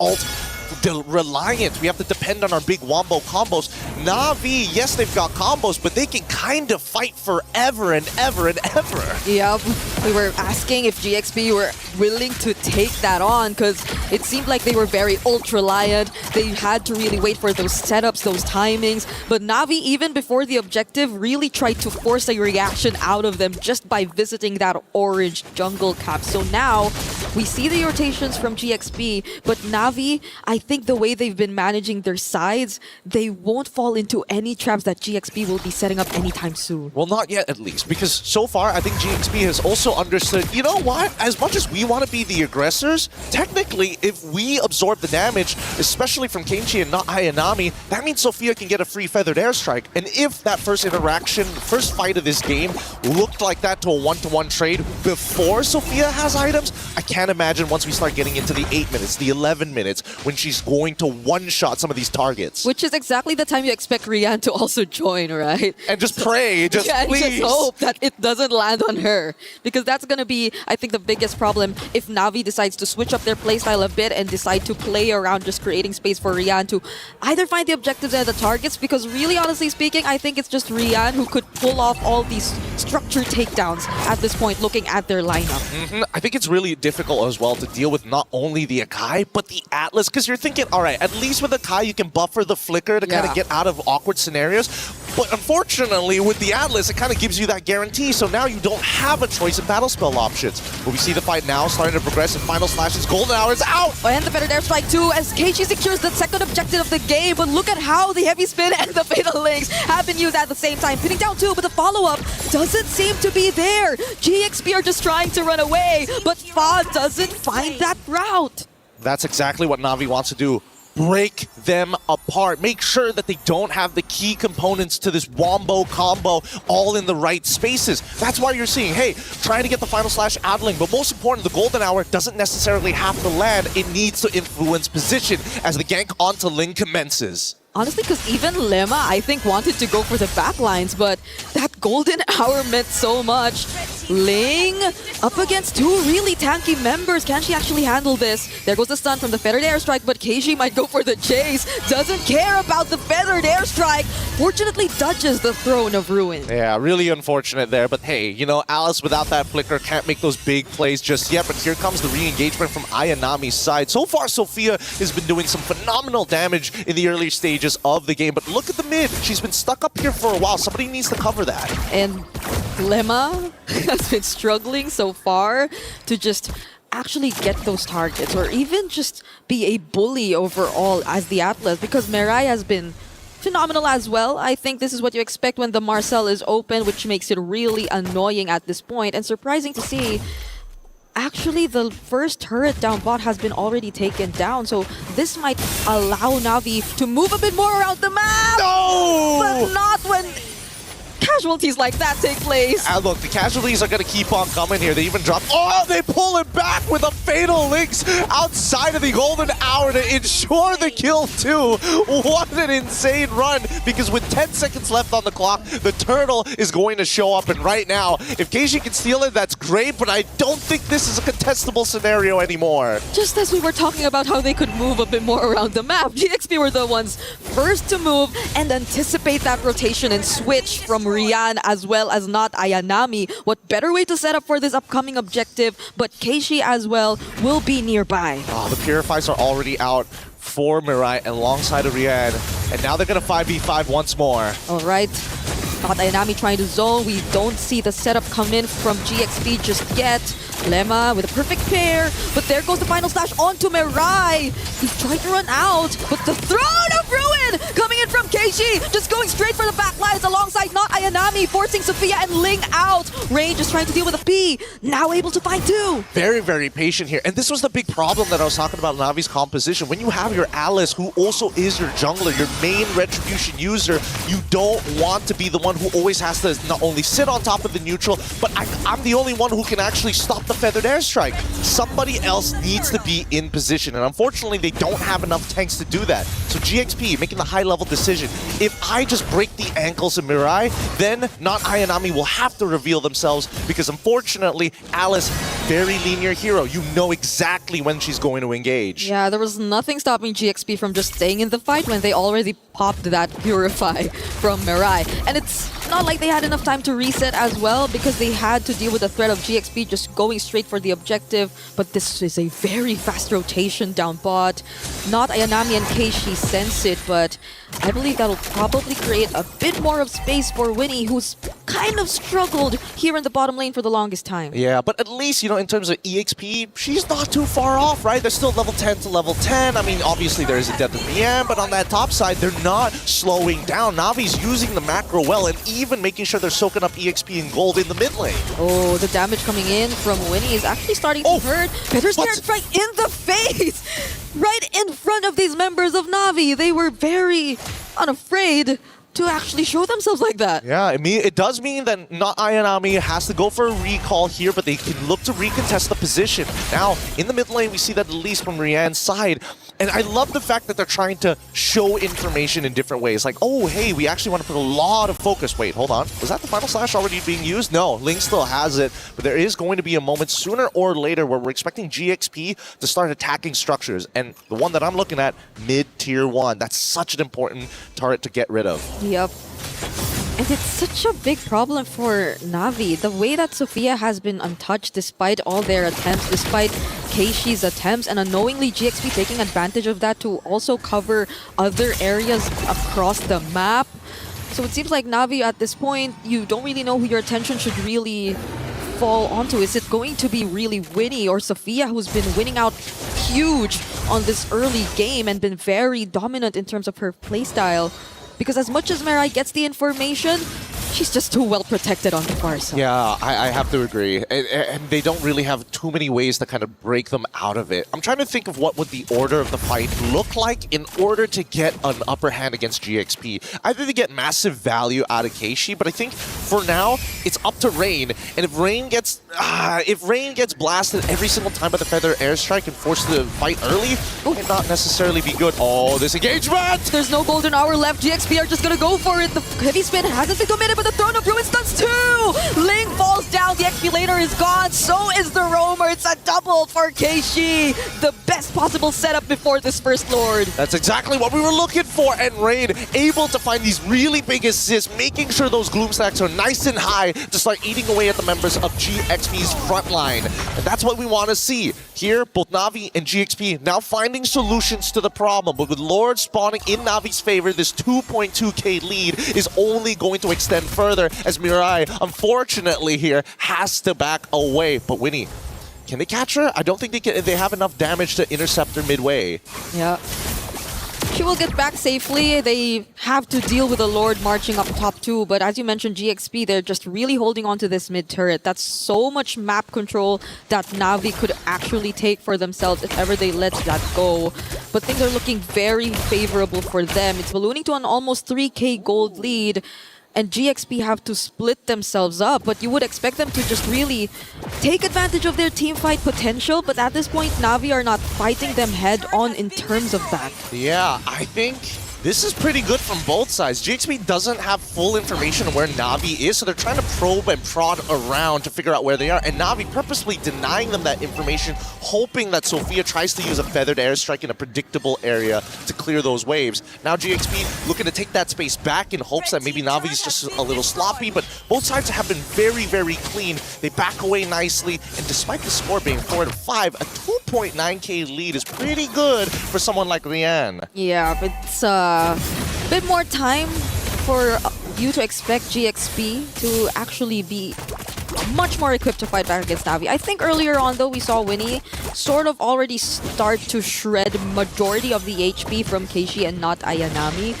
reliant. We have to depend on our big wombo combos. Na'Vi, yes, they've got combos, but they can kind of fight forever and ever and ever. Yep. We were asking if GXP were willing to take that on because it seemed like they were very ultra-reliant. They had to really wait for those setups, those timings. But Na'Vi, even before the objective, really tried to force a reaction out of them just by visiting that orange jungle cap. So now we see the rotations from GXP, but Na'Vi, I think the way they've been managing their sides, they won't fall into any traps that GXP will be setting up anytime soon. Well, not yet at least, because so far I think GXP has also understood, you know what, as much as we want to be the aggressors, technically if we absorb the damage, especially from Keishi and not Ayanami, that means Sophia can get a free feathered airstrike. And if that first interaction, first fight of this game looked like that to a 1-to-1 trade before Sophia has items, I can't imagine once we start getting into the 8 minutes, the 11 minutes, when she's going to one-shot some of these targets. Which is exactly the time you expect Rian to also join, right? And just pray, just please. Just hope that it doesn't land on her. Because that's going to be, I think, the biggest problem if Na'Vi decides to switch up their playstyle a bit and decide to play around just creating space for Rian to either find the objectives and the targets, because really, honestly speaking, I think it's just Rian who could pull off all these structured takedowns at this point, looking at their lineup. I think it's really difficult as well to deal with not only the Akai, but the Atlas, because you're thinking, all right, at least with Akai, you can buffer the flicker to kind of get out of of awkward scenarios. But unfortunately, with the Atlas, it kind of gives you that guarantee. So now you don't have a choice of battle spell options. But we see the fight now starting to progress, and Final Slash's golden hour is out. And the Feathered Airstrike too, as Keiichi secures the second objective of the game. But look at how the Heavy Spin and the Fatal Links have been used at the same time. Pinning down two, but the follow-up doesn't seem to be there. GXP are just trying to run away, but Fa doesn't find that route. That's exactly what Na'Vi wants to do. Break them apart. Make sure that they don't have the key components to this wombo combo all in the right spaces. That's why you're seeing, hey, trying to get the Final Slash idling, but most important, the Golden Hour doesn't necessarily have to land. It needs to influence position as the gank onto Ling commences. Honestly, because even Lemma, I think, wanted to go for the backlines, but that golden hour meant so much. Ling up against two really tanky members. Can she actually handle this? There goes the stun from the Feathered Airstrike, but Keiichi might go for the chase. Doesn't care about the Feathered Airstrike. Fortunately, dodges the Throne of Ruin. Yeah, really unfortunate there, but hey, you know, Alice without that flicker can't make those big plays just yet, but here comes the re-engagement from Ayanami's side. So far, Sophia has been doing some phenomenal damage in the early stages of the game, but look at the mid. She's been stuck up here for a while. Somebody needs to cover that. And Lemma has been struggling so far to just actually get those targets or even just be a bully overall as the Atlas, because Mirai has been phenomenal as well. I think this is what you expect when the Marcel is open, which makes it really annoying at this point, and surprising to see. Actually, the first turret down bot has been already taken down, so this might allow Na'Vi to move a bit more around the map! No! But not when casualties like that take place. And look, the casualties are going to keep on coming here. They even drop... Oh, they pull it back with a Fatal Links outside of the Golden Hour to ensure the kill too. What an insane run, because with 10 seconds left on the clock, the Turtle is going to show up. And right now, if Keiichi can steal it, that's great, but I don't think this is a contestable scenario anymore. Just as we were talking about how they could move a bit more around the map, GXP were the ones first to move and anticipate that rotation and switch from Rian as well as not Ayanami. What better way to set up for this upcoming objective, but Keiichi as well will be nearby. Oh, the Purifies are already out for Mirai alongside of Rian, and now they're going to 5v5 once more. All right. Not Ayanami trying to zone. We don't see the setup come in from GXP just yet. Lemma with a perfect pair, but there goes the Final Slash onto Mirai. He's trying to run out, but the Throne of Ruin coming in from Keiichi, just going straight for the backlines alongside not Ayanami, forcing Sophia and Ling out. Rain just trying to deal with a P, now able to find two. Very, very patient here, and this was the big problem that I was talking about Navi's composition. When you have your Alice, who also is your jungler, your main retribution user, you don't want to be the one who always has to not only sit on top of the neutral, but I'm the only one who can actually stop the Feathered Airstrike. Somebody else needs to be in position, and unfortunately they don't have enough tanks to do that. So GXP making the high-level decision. If I just break the ankles of Mirai, then not Ayanami will have to reveal themselves, because unfortunately Alice, very linear hero. You know exactly when she's going to engage. Yeah, there was nothing stopping GXP from just staying in the fight when they already popped that Purify from Mirai. And it's not like they had enough time to reset as well, because they had to deal with the threat of GXP just going straight for the objective. But this is a very fast rotation down bot. Not Ayanami and Keiichi sense it, but I believe that'll probably create a bit more of space for Winnie, who's kind of struggled here in the bottom lane for the longest time. Yeah, but at least, you know, in terms of EXP, she's not too far off, right? They're still level 10 to level 10. I mean, obviously there is a death of PM, but on that top side, they're not slowing down. Navi's using the macro well, and even making sure they're soaking up EXP and gold in the mid lane. Oh, the damage coming in from Winnie is actually starting to hurt. Feather's right in the face! Right in front of these members of Na'Vi. They were very unafraid to actually show themselves like that. Yeah, it does mean that not Ayanami has to go for a recall here, but they can look to recontest the position. Now, in the mid lane, we see that at least from Rian's side. And I love the fact that they're trying to show information in different ways. Like, oh, hey, we actually want to put a lot of focus. Wait, hold on. Was that the Final Slash already being used? No, Ling still has it. But there is going to be a moment sooner or later where we're expecting GXP to start attacking structures. And the one that I'm looking at, mid-tier 1. That's such an important turret to get rid of. Yep. And it's such a big problem for Na'Vi. The way that Sophia has been untouched despite all their attempts, despite Keishi's attempts, and unknowingly GXP taking advantage of that to also cover other areas across the map. So it seems like Na'Vi at this point, you don't really know who your attention should really fall onto. Is it going to be really Winnie or Sophia, who's been winning out huge on this early game and been very dominant in terms of her playstyle? Because as much as Mirai gets the information, she's just too well protected on the far side. Yeah, I have to agree. And they don't really have too many ways to kind of break them out of it. I'm trying to think of what would the order of the fight look like in order to get an upper hand against GXP. Either they get massive value out of Keishi, but I think for now, it's up to Rain. And if Rain gets blasted every single time by the Feather Airstrike and forced to fight early, it might not necessarily be good. Oh, this engagement! There's no golden hour left. GXP are just gonna go for it. The heavy spin hasn't been committed, but the Throne of Ruins does too! Ling falls down, the XP laner is gone, so is the Roamer. It's a double for Keishi. The best possible setup before this First Lord. That's exactly what we were looking for, and Rain able to find these really big assists, making sure those Gloom stacks are nice and high to start eating away at the members of GXP's front line. And that's what we want to see. Here, both Na'Vi and GXP now finding solutions to the problem, but with Lord spawning in Navi's favor, this 2.2k lead is only going to extend further as Mirai, unfortunately here, has to back away. But Winnie, can they catch her? I don't think they have enough damage to intercept her midway. Yeah. She will get back safely. They have to deal with the Lord marching up top too, but as you mentioned, GXP, they're just really holding on to this mid turret. That's so much map control that Na'Vi could actually take for themselves if ever they let that go. But things are looking very favorable for them. It's ballooning to an almost 3k gold lead, and GXP have to split themselves up, but you would expect them to just really take advantage of their team fight potential, but at this point, Na'Vi are not fighting them head-on in terms of that. Yeah, I think this is pretty good from both sides. GXP doesn't have full information on where Na'Vi is, so they're trying to probe and prod around to figure out where they are, and Na'Vi purposely denying them that information, hoping that Sophia tries to use a feathered airstrike in a predictable area to clear those waves. Now GXP looking to take that space back in hopes that maybe Na'Vi's just a little sloppy, but both sides have been very, very clean. They back away nicely, and despite the score being 4-5, a 2.9k lead is pretty good for someone like Rian. Yeah, but it's a bit more time for you to expect GXP to actually be much more equipped to fight back against Na'Vi. I think earlier on, though, we saw Winnie sort of already start to shred majority of the HP from Keishi and not Ayanami.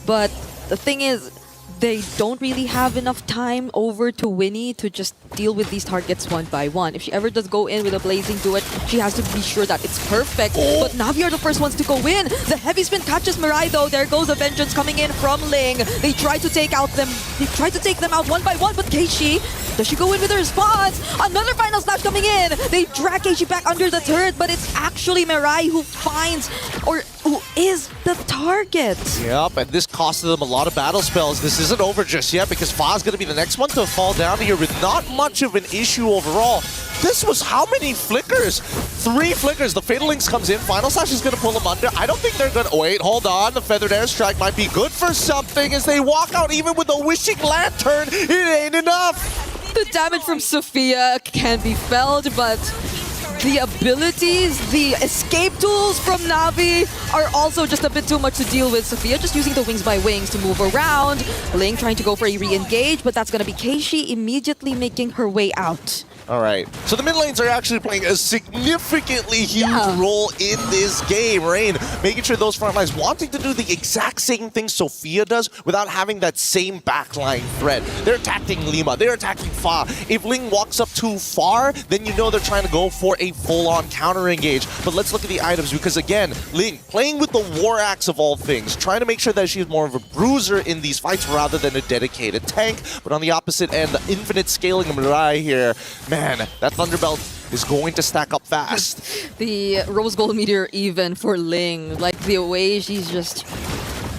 But the thing is, they don't really have enough time over to Winnie to just deal with these targets one by one. If she ever does go in with a Blazing Duet, she has to be sure that it's perfect. But Na'Vi are the first ones to go in. The heavy spin catches Mirai though. There goes a Vengeance coming in from Ling. They try to take them out one by one, but Keishi, does she go in with a response? Another final slash coming in. They drag Keishi back under the turret, but it's actually Mirai who finds, or who is the target. Yep, and this costed them a lot of battle spells. This isn't over just yet because Fa's going to be the next one to fall down here with not much of an issue overall. This was how many flickers? 3 flickers. The Fatal Links comes in. Final Slash is going to pull him under. I don't think they're going to... Wait, hold on. The Feathered Airstrike might be good for something as they walk out even with the Wishing Lantern. It ain't enough. The damage from Sophia can be felt, but the abilities, the escape tools from Na'Vi are also just a bit too much to deal with. Sophia just using the Wings by Wings to move around. Ling trying to go for a re-engage, but that's going to be Keishi immediately making her way out. All right, so the mid lanes are actually playing a significantly huge role in this game. Rain making sure those front lines wanting to do the exact same thing Sophia does without having that same backline threat. They're attacking Lima, they're attacking Fa. If Ling walks up too far, then you know they're trying to go for a full-on counter engage. But let's look at the items because again, Ling playing with the War Axe of all things, trying to make sure that she's more of a bruiser in these fights rather than a dedicated tank. But on the opposite end, the infinite scaling of Mirai here, man, that Thunderbelt is going to stack up fast. The Rose Gold Meteor even for Ling, like the way she's just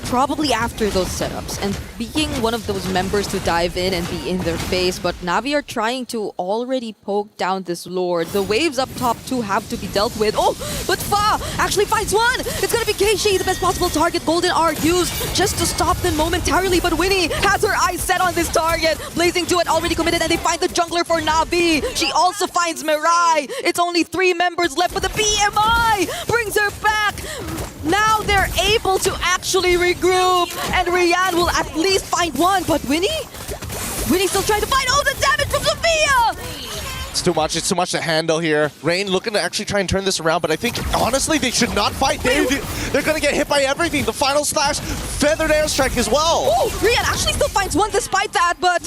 probably after those setups and being one of those members to dive in and be in their face, but Na'Vi are trying to already poke down this Lord. The waves up top too have to be dealt with. Oh, but Fa actually finds one! It's gonna be Keishi, the best possible target. Golden R used just to stop them momentarily, but Winnie has her eyes set on this target. Blazing Duet already committed, and they find the jungler for Na'Vi. She also finds Mirai. It's only 3 members left, but the BMI brings her back. Now they're able to actually regroup, and Rian will at least find one. But Winnie's still trying to find. Oh, the damage from Sophia! It's too much. It's too much to handle here. Rain looking to actually try and turn this around, but I think, honestly, they should not fight. They're going to get hit by everything. The final slash, feathered airstrike as well. Oh, Rian actually still finds one despite that, but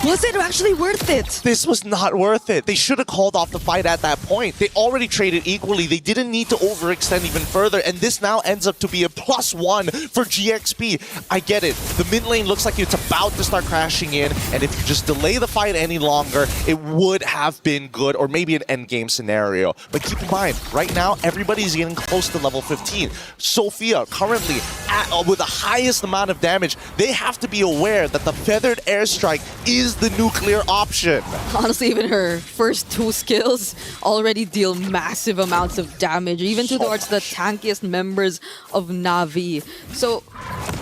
was it actually worth it? This was not worth it. They should have called off the fight at that point. They already traded equally. They didn't need to overextend even further, and this now ends up to be a +1 for GXP. I get it. The mid lane looks like it's about to start crashing in, and if you just delay the fight any longer, it would have been good, or maybe an endgame scenario. But keep in mind, right now, everybody's getting close to level 15. Sophia, currently, with the highest amount of damage, they have to be aware that the feathered airstrike is the nuclear option. Honestly, even her first 2 skills already deal massive amounts of damage, even towards the tankiest members of Na'Vi. So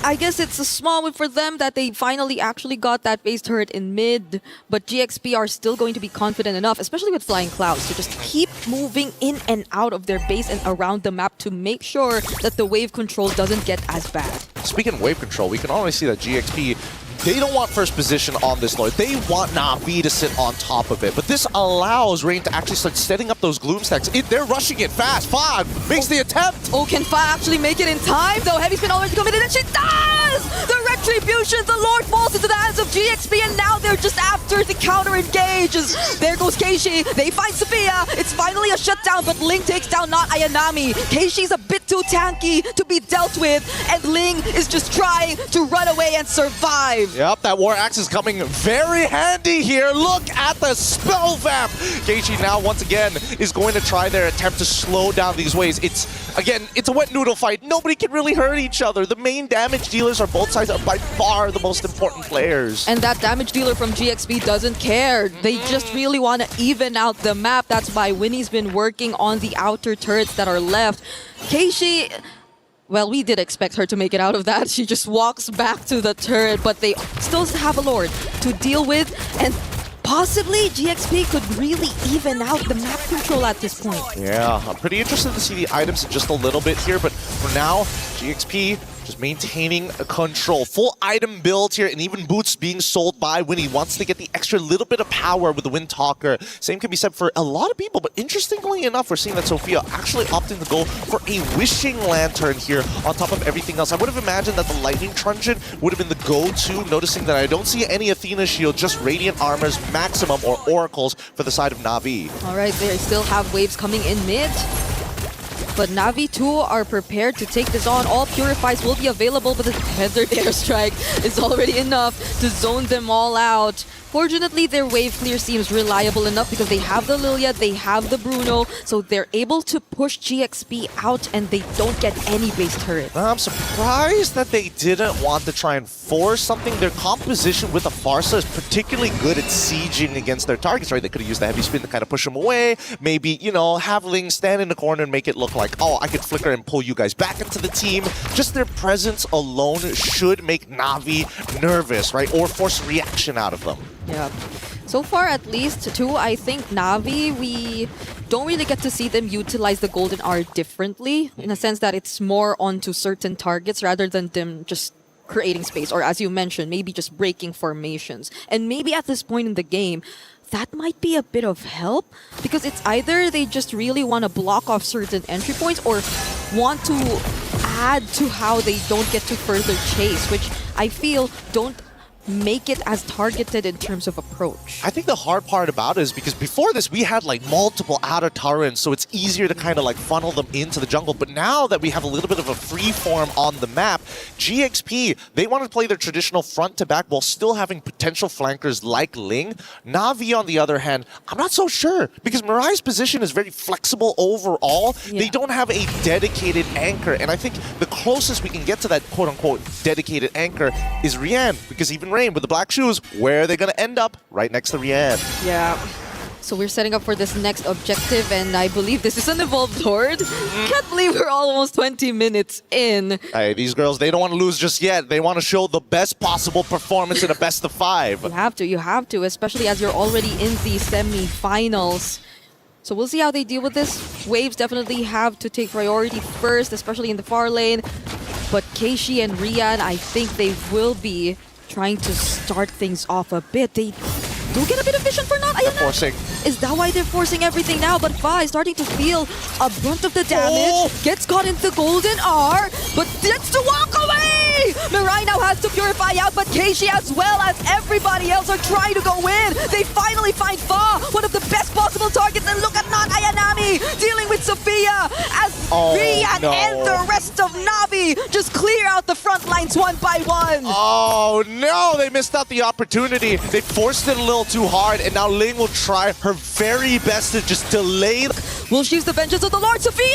I guess it's a small win for them that they finally actually got that base turret in mid, but GXP are still going to be confident enough, especially with Flying Clouds, to just keep moving in and out of their base and around the map to make sure that the wave control doesn't get as bad. Speaking of wave control, we can already see that GXP, they don't want first position on this Lord. They want Na'Vi to sit on top of it. But this allows Rain to actually start setting up those Gloom stacks. They're rushing it fast. Fog makes the attempt. Oh, can Fa actually make it in time, though? Heavy Spin already committed, and she does! The Retribution, the Lord falls into the hands of GXP, and now they're just after the counter engages. There goes Keishi. They find Sophia. It's finally a shutdown, but Ling takes down not Ayanami. Keishi's a bit too tanky to be dealt with, and Ling is just trying to run away and survive. Yep, that War Axe is coming very handy here. Look at the spell vamp. Keishi now, once again, is going to try their attempt to slow down these waves. It's a wet noodle fight. Nobody can really hurt each other. The main damage dealers on both sides are by far the most important players. And that damage dealer from GXP doesn't care. They just really want to even out the map. That's why Winnie's been working on the outer turrets that are left. Keishi, well, we did expect her to make it out of that. She just walks back to the turret, but they still have a Lord to deal with, and possibly GXP could really even out the map control at this point. Yeah, I'm pretty interested to see the items in just a little bit here, but for now, GXP just maintaining control. Full item build here, and even boots being sold by Winnie. Wants to get the extra little bit of power with the Wind Talker. Same can be said for a lot of people, but interestingly enough, we're seeing that Sophia actually opting to go for a Wishing Lantern here on top of everything else. I would have imagined that the Lightning Truncheon would have been the go-to, noticing that I don't see any Athena Shield, just Radiant Armors maximum or Oracles for the side of Na'Vi. All right, they still have waves coming in mid. But Na'Vi too are prepared to take this on. All Purifies will be available, but the Feathered Airstrike is already enough to zone them all out. Fortunately, their wave clear seems reliable enough because they have the Lilia, they have the Bruno, so they're able to push GXP out and they don't get any base turret. I'm surprised that they didn't want to try and force something. Their composition with a Farsa is particularly good at sieging against their targets, right? They could have used the heavy spin to kind of push them away. Maybe, you know, have Ling stand in the corner and make it look like, oh, I could flicker and pull you guys back into the team. Just their presence alone should make Na'Vi nervous, right? Or force a reaction out of them. Yeah. So far, at least, too, I think Na'Vi, we don't really get to see them utilize the Golden Hour differently, in a sense that it's more onto certain targets rather than them just creating space, or as you mentioned, maybe just breaking formations. And maybe at this point in the game, that might be a bit of help, because it's either they just really want to block off certain entry points or want to add to how they don't get to further chase, which I feel don't make it as targeted in terms of approach. I think the hard part about it is because before this we had like multiple outer turrets, so it's easier to kind of like funnel them into the jungle. But now that we have a little bit of a free form on the map, GXP, they want to play their traditional front to back while still having potential flankers like Ling. Na'Vi, on the other hand, I'm not so sure, because Mirai's position is very flexible overall. Yeah. They don't have a dedicated anchor, and I think the closest we can get to that quote-unquote dedicated anchor is Rian, because even Rain with the black shoes, where are they going to end up? Right next to Rian. Yeah. So we're setting up for this next objective, and I believe this is an evolved horde. Can't believe we're almost 20 minutes in. Hey, these girls, they don't want to lose just yet. They want to show the best possible performance in a best of 5. You have to, especially as you're already in the semi-finals. So we'll see how they deal with this. Waves definitely have to take priority first, especially in the far lane. But Keishi and Rian, I think they will be trying to start things off a bit. They do get a bit of vision for not. They're forcing. Is that why they're forcing everything now? But Fa is starting to feel a brunt of the damage. Gets caught into Golden R, but gets to walk away! Mirai now has to purify out, but Keishi as well as everybody else are trying to go in. They finally find Fa, one of the best possible targets. And look at not Ayanami dealing with Sophia as Rian and the rest of Na'Vi just clear out the front lines one by one. Oh no, they missed out the opportunity. They forced it a little too hard, and now Ling will try her very best to just delay. Will she use the vengeance of the Lord? Sophia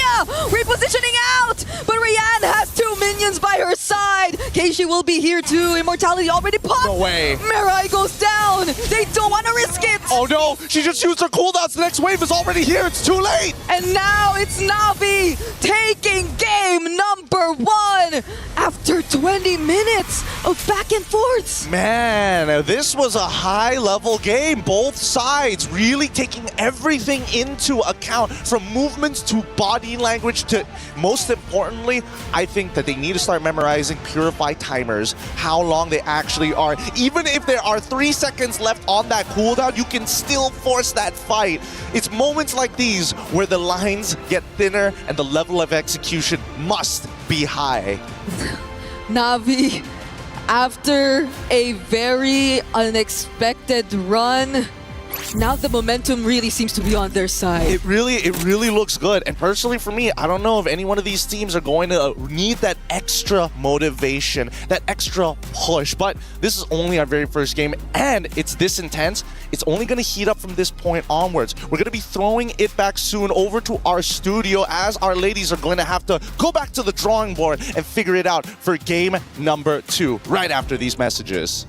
repositioning out, but Rian has 2 minions by her side. Keishi will be here too. Immortality already popped. No way. Mirai goes down. They don't want to risk it. Oh no, she just used her cooldowns. The next wave is already here. It's too late. And now it's Na'Vi taking game number 1 after 20 minutes of back and forths. Man, this was a high-level game. Both sides really taking everything into account, from movements to body language to, most importantly, I think that they need to start memorizing Purify timers, how long they actually are. Even if there are 3 seconds left on that cooldown, you can still force that fight. It's moments like these where the lines get thinner and the level of execution must be high. Na'Vi, after a very unexpected run, now the momentum really seems to be on their side. It really looks good. And personally for me, I don't know if any one of these teams are going to need that extra motivation, that extra push. But this is only our very first game, and it's this intense. It's only going to heat up from this point onwards. We're going to be throwing it back soon over to our studio, as our ladies are going to have to go back to the drawing board and figure it out for game number 2 right after these messages.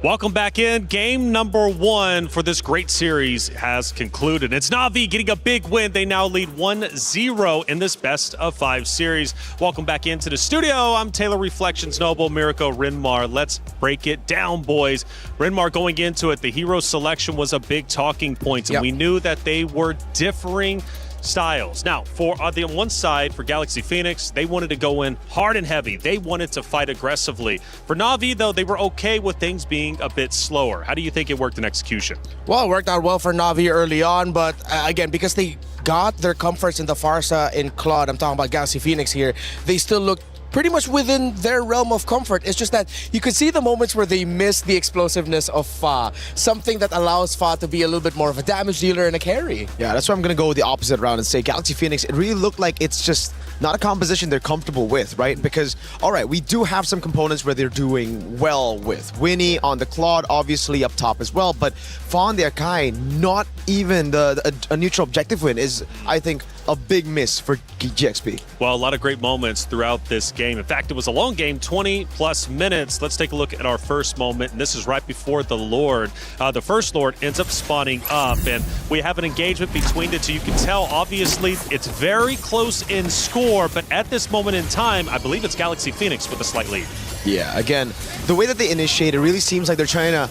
Welcome back in. Game number 1 for this great series has concluded. It's Na'Vi getting a big win. They now lead 1-0 in this best of 5 series. Welcome back into the studio. I'm Taylor Reflections Noble, Mirko Rinmar. Let's break it down, boys. Rinmar, going into it, the hero selection was a big talking point, and we knew that they were differing styles. Now, for on the one side, for Galaxy Phoenix, they wanted to go in hard and heavy. They wanted to fight aggressively. For Na'Vi, though, they were okay with things being a bit slower. How do you think it worked in execution? Well, it worked out well for Na'Vi early on, but again, because they got their comforts in the Farsa in Claude, I'm talking about Galaxy Phoenix here, they still looked pretty much within their realm of comfort. It's just that you could see the moments where they miss the explosiveness of Fa, something that allows Fa to be a little bit more of a damage dealer and a carry. Yeah, that's why I'm going to go with the opposite round and say Galaxy Phoenix, it really looked like it's just not a composition they're comfortable with, right? Because, all right, we do have some components where they're doing well with. Winnie on the Claude, obviously up top as well, but Fa on the Akai, not even a neutral objective win is, I think, a big miss for GXP. Well, a lot of great moments throughout this game. In fact, it was a long game, 20-plus minutes. Let's take a look at our first moment, and this is right before the Lord. The first Lord ends up spawning up, and we have an engagement between the two. You can tell, obviously, it's very close in score, but at this moment in time, I believe it's Galaxy Phoenix with a slight lead. Yeah, again, the way that they initiate, it really seems like they're trying to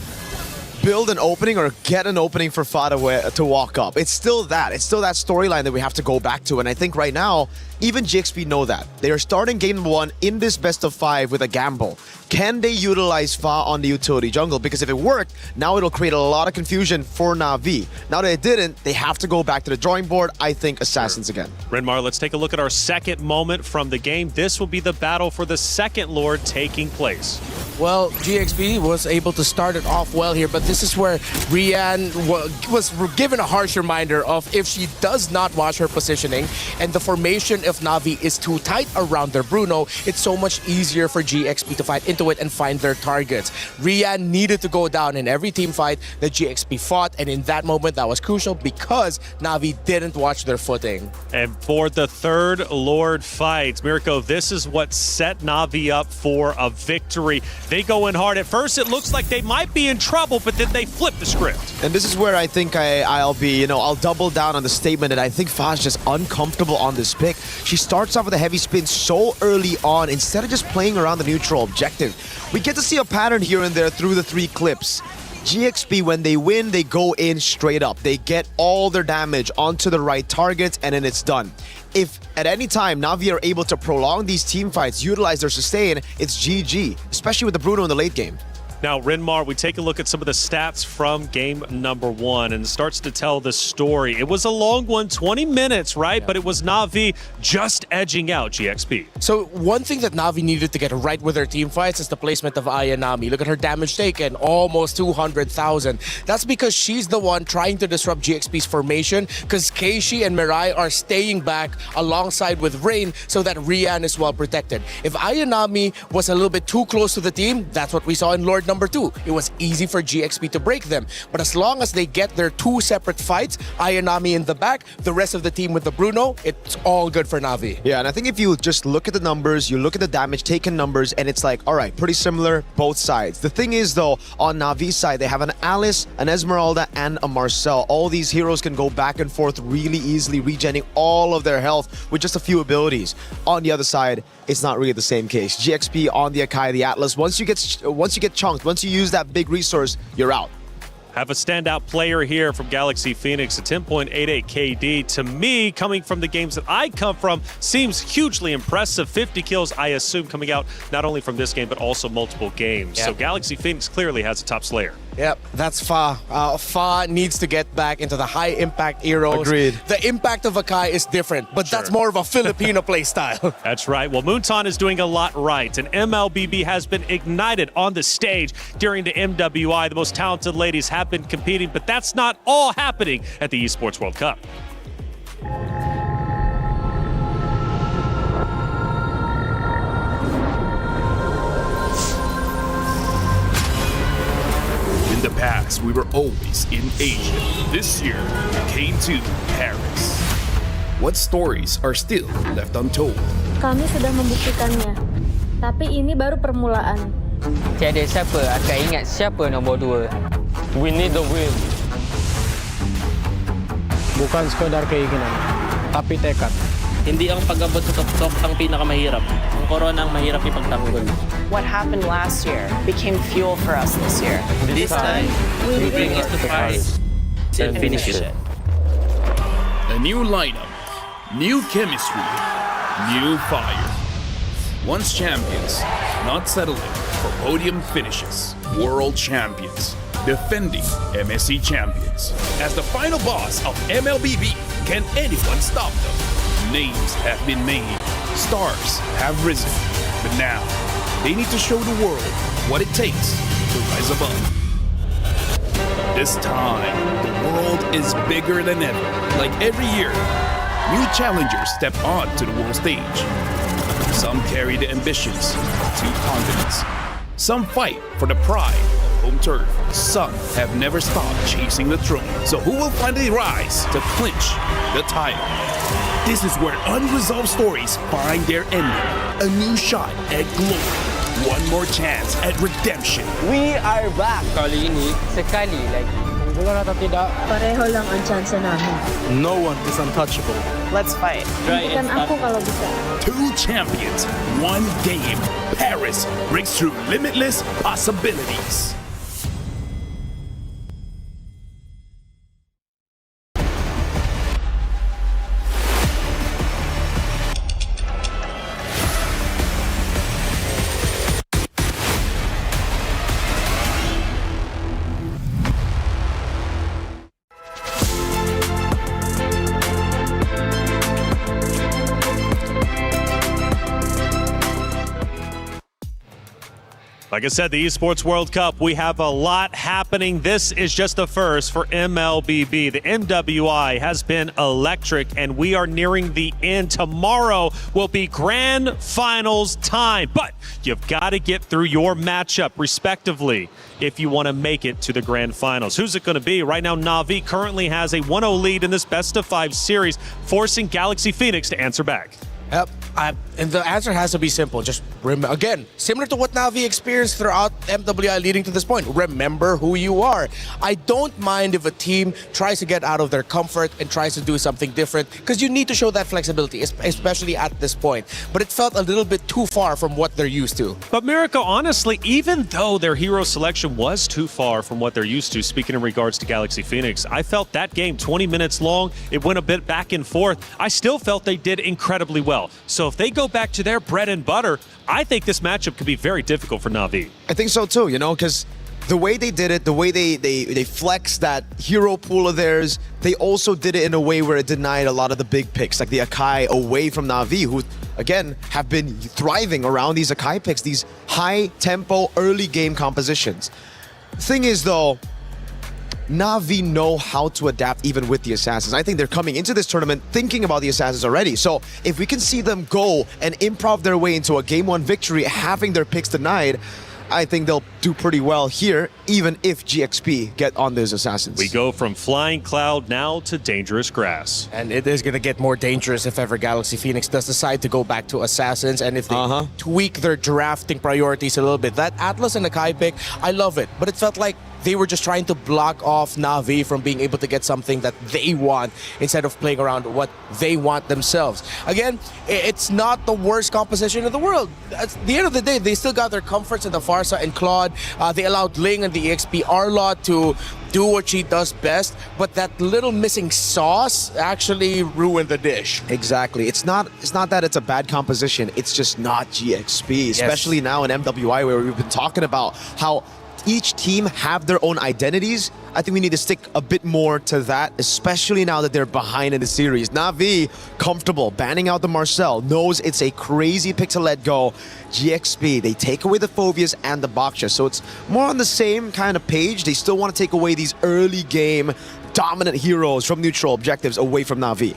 build an opening or get an opening for Fa to walk up. It's still that. It's still that storyline that we have to go back to. And I think right now, Even GXP know that. They are starting game 1 in this best of 5 with a gamble. Can they utilize Fa on the utility jungle? Because if it worked, now it'll create a lot of confusion for Na'Vi. Now that it didn't, they have to go back to the drawing board. I think Assassins again. Renmar, let's take a look at our second moment from the game. This will be the battle for the second Lord taking place. Well, GXP was able to start it off well here, but this is where Rian was given a harsh reminder of if she does not watch her positioning and the formation of Na'Vi is too tight around their Bruno, it's so much easier for GXP to fight into it and find their targets. Rian needed to go down in every team fight that GXP fought, and in that moment that was crucial because Na'Vi didn't watch their footing. And for the third Lord fight, Mirko, this is what set Na'Vi up for a victory. They go in hard. At first, it looks like they might be in trouble, but then they flip the script. And this is where I think I'll be, I'll double down on the statement that I think Fa's just uncomfortable on this pick. She starts off with a heavy spin so early on instead of just playing around the neutral objective. We get to see a pattern here and there through the 3 clips. GXP, when they win, they go in straight up. They get all their damage onto the right targets, and then it's done. If at any time Na'Vi are able to prolong these team fights, utilize their sustain, it's GG, especially with the Bruno in the late game. Now, Renmar, we take a look at some of the stats from game number 1, and it starts to tell the story. It was a long one, 20 minutes, right? Yeah. But it was Na'Vi just edging out GXP. So one thing that Na'Vi needed to get right with their team fights is the placement of Ayanami. Look at her damage taken, almost 200,000. That's because she's the one trying to disrupt GXP's formation, because Keishi and Mirai are staying back alongside with Rain so that Rian is well protected. If Ayanami was a little bit too close to the team, that's what we saw in Lord number 2. It was easy for GXP to break them. But as long as they get their 2 separate fights, Ayanami in the back, the rest of the team with the Bruno, it's all good for Na'Vi. Yeah, and I think if you just look at the numbers, you look at the damage taken numbers, and it's like, all right, pretty similar, both sides. The thing is, though, on Na'Vi's side, they have an Alice, an Esmeralda, and a Marcel. All these heroes can go back and forth really easily, regenerating all of their health with just a few abilities. On the other side, it's not really the same case. GXP on the Akai, the Atlas, once you get chunked, once you use that big resource, you're out. Have a standout player here from Galaxy Phoenix, a 10.88 KD. To me, coming from the games that I come from, seems hugely impressive. 50 kills, I assume, coming out not only from this game, but also multiple games. Yep. So Galaxy Phoenix clearly has a top slayer. Yep, that's Fa. Fa needs to get back into the high-impact heroes. Agreed. The impact of Akai is different, but that's more of a Filipino play style. That's right. Well, Moonton is doing a lot right, and MLBB has been ignited on the stage during the MWI. The most talented ladies have been competing, but that's not all happening at the Esports World Cup. In the past, we were always in Asia. This year, we came to Paris. What stories are still left untold? Kami sudah membuktikannya, tapi ini baru permulaan. Tiada siapa akan ingat siapa nombor 2. We need the win. Bukan sekadar keinginan, tapi tekad. Hindi ang pag-abot sa tuktok ang pinakamahirap. Ang korona ang mahirap ipagtanggol. What happened last year became fuel for us this year. This time, we bring it to Paris and finish it. A new lineup, new chemistry, new fire. Once champions, not settling for podium finishes. World champions, defending MSC champions. As the final boss of MLBB, can anyone stop them? Names have been made, stars have risen, but now they need to show the world what it takes to rise above. This time, the world is bigger than ever. Like every year, new challengers step on to the world stage. Some carry the ambitions of 2 continents. Some fight for the pride of home turf. Some have never stopped chasing the throne. So who will finally rise to clinch the title? This is where unresolved stories find their ending. A new shot at glory. One more chance at redemption. We are back. Kali ini, sekali lagi. Benar atau tidak? Pareho lang ang tsansa namin. No one is untouchable. Let's fight. Buktikan ako kalau bisa. 2 champions, 1 game. Paris breaks through limitless possibilities. Like I said, the Esports World Cup, we have a lot happening. This is just the first for MLBB. The MWI has been electric, and we are nearing the end. Tomorrow will be Grand Finals time, but you've got to get through your matchup respectively if you want to make it to the Grand Finals. Who's it going to be? Right now, Na'Vi currently has a 1-0 lead in this best-of-5 series, forcing Galaxy Phoenix to answer back. Yep. And the answer has to be simple. Just again, similar to what Na'Vi experienced throughout MWI leading to this point. Remember who you are. I don't mind if a team tries to get out of their comfort and tries to do something different, because you need to show that flexibility, especially at this point. But it felt a little bit too far from what they're used to. But Miracle, honestly, even though their hero selection was too far from what they're used to, speaking in regards to Galaxy Phoenix, I felt that game 20 minutes long. It went a bit back and forth. I still felt they did incredibly well. So if they go back to their bread and butter, I think this matchup could be very difficult for Na'Vi. I think so too, you know, because the way they did it, the way they flexed that hero pool of theirs, they also did it in a way where it denied a lot of the big picks, like the Akai away from Na'Vi, who, again, have been thriving around these Akai picks, these high-tempo, early-game compositions. Thing is, though, Na'Vi know how to adapt even with the Assassins. I think they're coming into this tournament thinking about the Assassins already. So if we can see them go and improv their way into a Game 1 victory, having their picks denied, I think they'll do pretty well here, even if GXP get on those Assassins. We go from Flying Cloud now to Dangerous Grass. And it is going to get more dangerous if ever Galaxy Phoenix does decide to go back to Assassins, and if they tweak their drafting priorities a little bit. That Atlas and Akai pick, I love it, but it felt like they were just trying to block off Na'Vi from being able to get something that they want instead of playing around what they want themselves. Again, it's not the worst composition in the world. At the end of the day, they still got their comforts in the Farsa and Claude. They allowed Ling and the EXP Arlot to do what she does best, but that little missing sauce actually ruined the dish. Exactly. It's not that it's a bad composition. It's just not GXP, especially now in MWI, where we've been talking about how each team have their own identities. I think we need to stick a bit more to that, especially now that they're behind in the series. Na'Vi, comfortable, banning out the Marcel, knows it's a crazy pick to let go. GXP, they take away the Phobias and the Baksha, so it's more on the same kind of page. They still want to take away these early game dominant heroes from neutral objectives away from Na'Vi.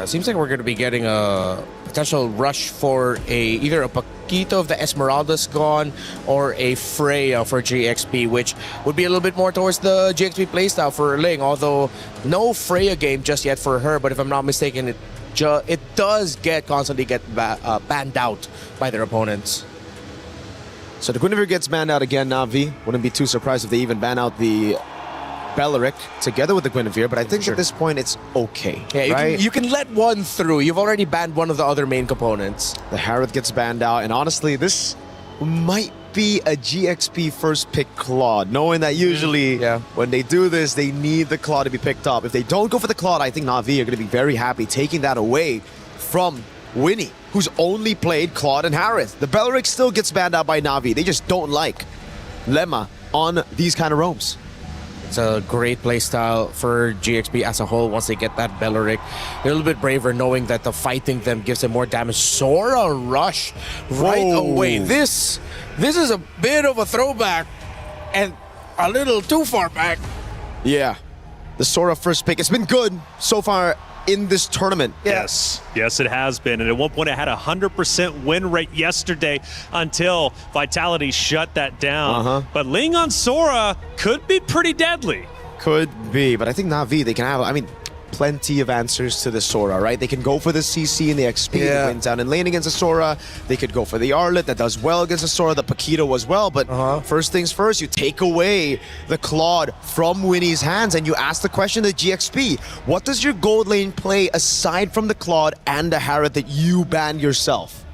Seems like we're going to be getting a potential rush for either a Paquito of the Esmeraldas gone or a Freya for GXP, which would be a little bit more towards the GXP playstyle for Ling, although no Freya game just yet for her, but if I'm not mistaken, it does constantly get banned out by their opponents. So the Guinevere gets banned out again, Na'Vi. Wouldn't be too surprised if they even ban out the Belleric together with the Guinevere, but I think at this point it's okay. Yeah, right? you can let one through. You've already banned one of the other main components. The Harith gets banned out, and honestly, this might be a GXP first pick Claude, knowing that usually when they do this, they need the Claude to be picked up. If they don't go for the Claude, I think Na'Vi are going to be very happy taking that away from Winnie, who's only played Claude and Harith. The Belleric still gets banned out by Na'Vi. They just don't like Lemma on these kind of roams. It's a great playstyle for GXP as a whole once they get that Belleric. They're a little bit braver knowing that the fighting them gives them more damage. Sora Rush right away. This is a bit of a throwback and a little too far back. Yeah, the Sora first pick. It's been good so far in this tournament. Yes, it has been. And at one point, it had a 100% win rate yesterday until Vitality shut that down. But Ling on Sora could be pretty deadly. Could be, but I think Na'Vi, they can have, plenty of answers to the Sora, right? They can go for the CC and the XP that wins down in lane against the Sora. They could go for the Arlet that does well against the Sora, the Paquito as well. But first things first, you take away the Claude from Winnie's hands and you ask the question to GXP, what does your gold lane play aside from the Claude and the Harith that you banned yourself?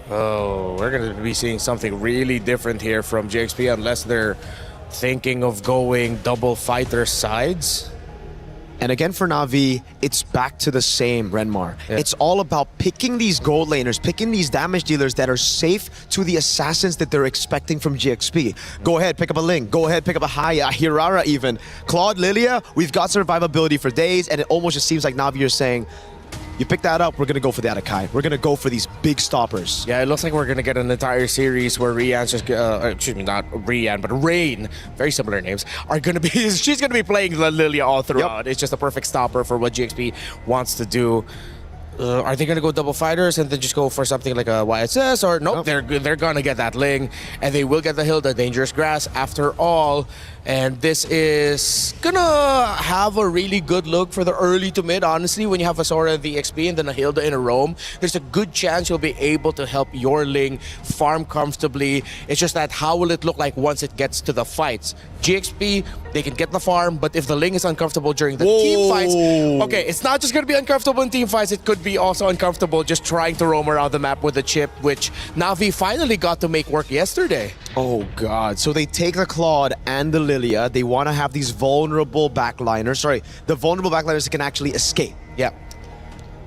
Oh, we're going to be seeing something really different here from GXP unless they're thinking of going double fighter sides. And again, for Na'Vi, it's back to the same, Renmar. It's all about picking these gold laners, picking these damage dealers that are safe to the assassins that they're expecting from GXP. Go ahead, pick up a Ling. Go ahead, pick up a Haya, a Hirara even. Claude, Lilia, we've got survivability for days, and it almost just seems like Na'Vi are saying, You pick that up, we're going to go for the Atakai. We're going to go for these big stoppers. Yeah, it looks like we're going to get an entire series where Rian's just, excuse me, not Rian, but Rain, very similar names, are going to be, she's going to be playing the Lilia all throughout. Yep. It's just a perfect stopper for what GXP wants to do. Are they going to go double fighters and then just go for something like a YSS? Or nope, they're going to get that Ling, and they will get the Hilda, Dangerous Grass after all. And this is going to have a really good look for the early to mid. Honestly, when you have a Sora in the XP and then a Hilda in a roam, there's a good chance you'll be able to help your Ling farm comfortably. It's just that how will it look like once it gets to the fights? GXP, they can get the farm, but if the Ling is uncomfortable during the team fights, okay, it's not just going to be uncomfortable in team fights, it could be also uncomfortable just trying to roam around the map with the chip, which Na'Vi finally got to make work yesterday. Oh god, so they take the Claude and the Lilia, they want to have these vulnerable backliners, the vulnerable backliners that can actually escape. Yeah.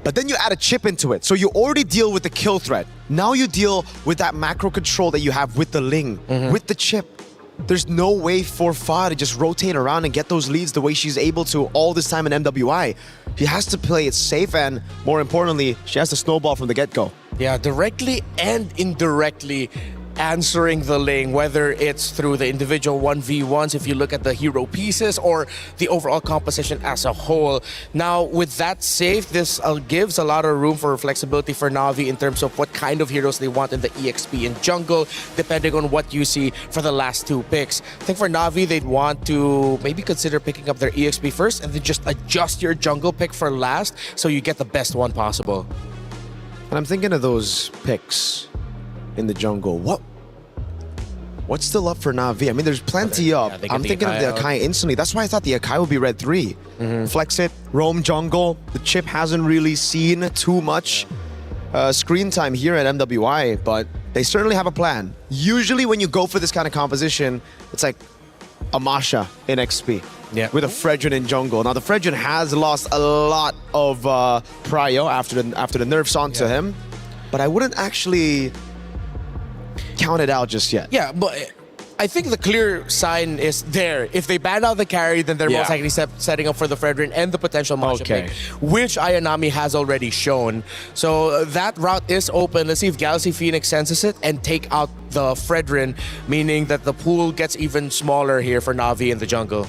But then you add a chip into it, so you already deal with the kill threat. Now you deal with that macro control that you have with the Ling, with the chip. There's no way for Fa to just rotate around and get those leads the way she's able to all this time in MWI. She has to play it safe, and more importantly, she has to snowball from the get-go. Yeah, directly and indirectly answering the Ling, whether it's through the individual 1v1s, if you look at the hero pieces, or the overall composition as a whole. Now, with that safe, this gives a lot of room for flexibility for Na'Vi in terms of what kind of heroes they want in the EXP and jungle, depending on what you see for the last two picks. I think for Na'Vi, they'd want to maybe consider picking up their EXP first and then just adjust your jungle pick for last so you get the best one possible. And I'm thinking of those picks in the jungle. What's still up for Na'Vi? I mean, there's plenty up. I'm thinking of the Akai instantly. That's why I thought the Akai would be red 3. Flex it, roam jungle. The chip hasn't really seen too much screen time here at MWI, but they certainly have a plan. Usually when you go for this kind of composition, it's like a Masha in XP. Yeah. With a Fredrin in jungle. Now the Fredrin has lost a lot of prio after the nerfs onto him, but I wouldn't actually count it out just yet. Yeah, but I think the clear sign is there. If they ban out the carry, then they're most likely setting up for the Fredrin and the potential Masha pick, which Ayanami has already shown. So that route is open. Let's see if Galaxy Phoenix senses it and take out the Fredrin, meaning that the pool gets even smaller here for Na'Vi in the jungle.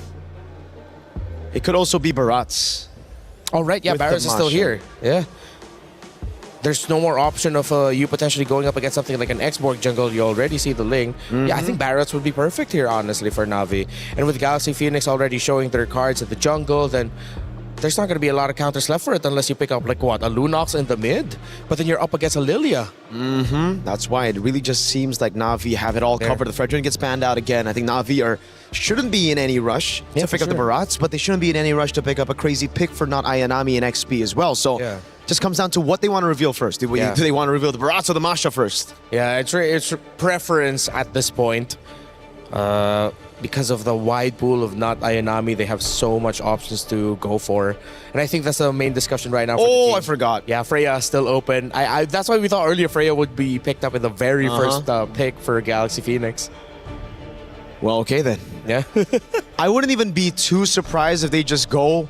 It could also be Barats. Oh, right. Yeah, Barats is still here. Yeah. There's no more option of you potentially going up against something like an Expo jungle. You already see the Ling. Yeah, I think Barats would be perfect here, honestly, for Na'Vi. And with Galaxy Phoenix already showing their cards at the jungle, then there's not going to be a lot of counters left for it unless you pick up, like, what, a Lunox in the mid? But then you're up against a Lilia. That's why it really just seems like Na'Vi have it all covered. The Fredrin gets banned out again. I think Na'Vi shouldn't be in any rush to pick up the Barats, but they shouldn't be in any rush to pick up a crazy pick for not Ayanami and XP as well. So just comes down to what they want to reveal first. Do they want to reveal the Barats or the Masha first? Yeah, it's preference at this point. Because of the wide pool of not Ayanami, they have so much options to go for. And I think that's the main discussion right now for the team. I forgot. Yeah, Freya is still open. That's why we thought earlier Freya would be picked up in the very first pick for Galaxy Phoenix. Well, okay then. Yeah. I wouldn't even be too surprised if they just go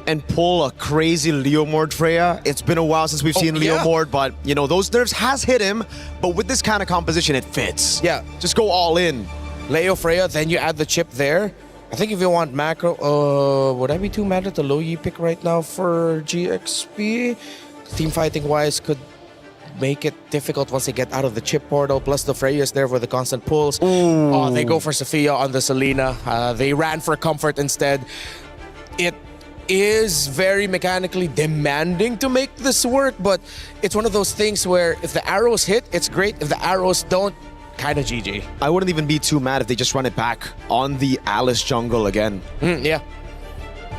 and pull a crazy Leomord Freya. It's been a while since we've seen Leomord, but, you know, those nerfs has hit him. But with this kind of composition, it fits. Yeah. Just go all in. Leo Freya, then you add the chip there. I think if you want macro, would I be too mad at the low Yi pick right now for GXP? Team fighting wise could make it difficult once they get out of the chip portal. Plus the Freya is there for the constant pulls. Oh, they go for Sophia on the Selena. They ran for comfort instead. It is very mechanically demanding to make this work, but it's one of those things where if the arrows hit, it's great. If the arrows don't, kind of GG. I wouldn't even be too mad if they just run it back on the Alice jungle again. Yeah.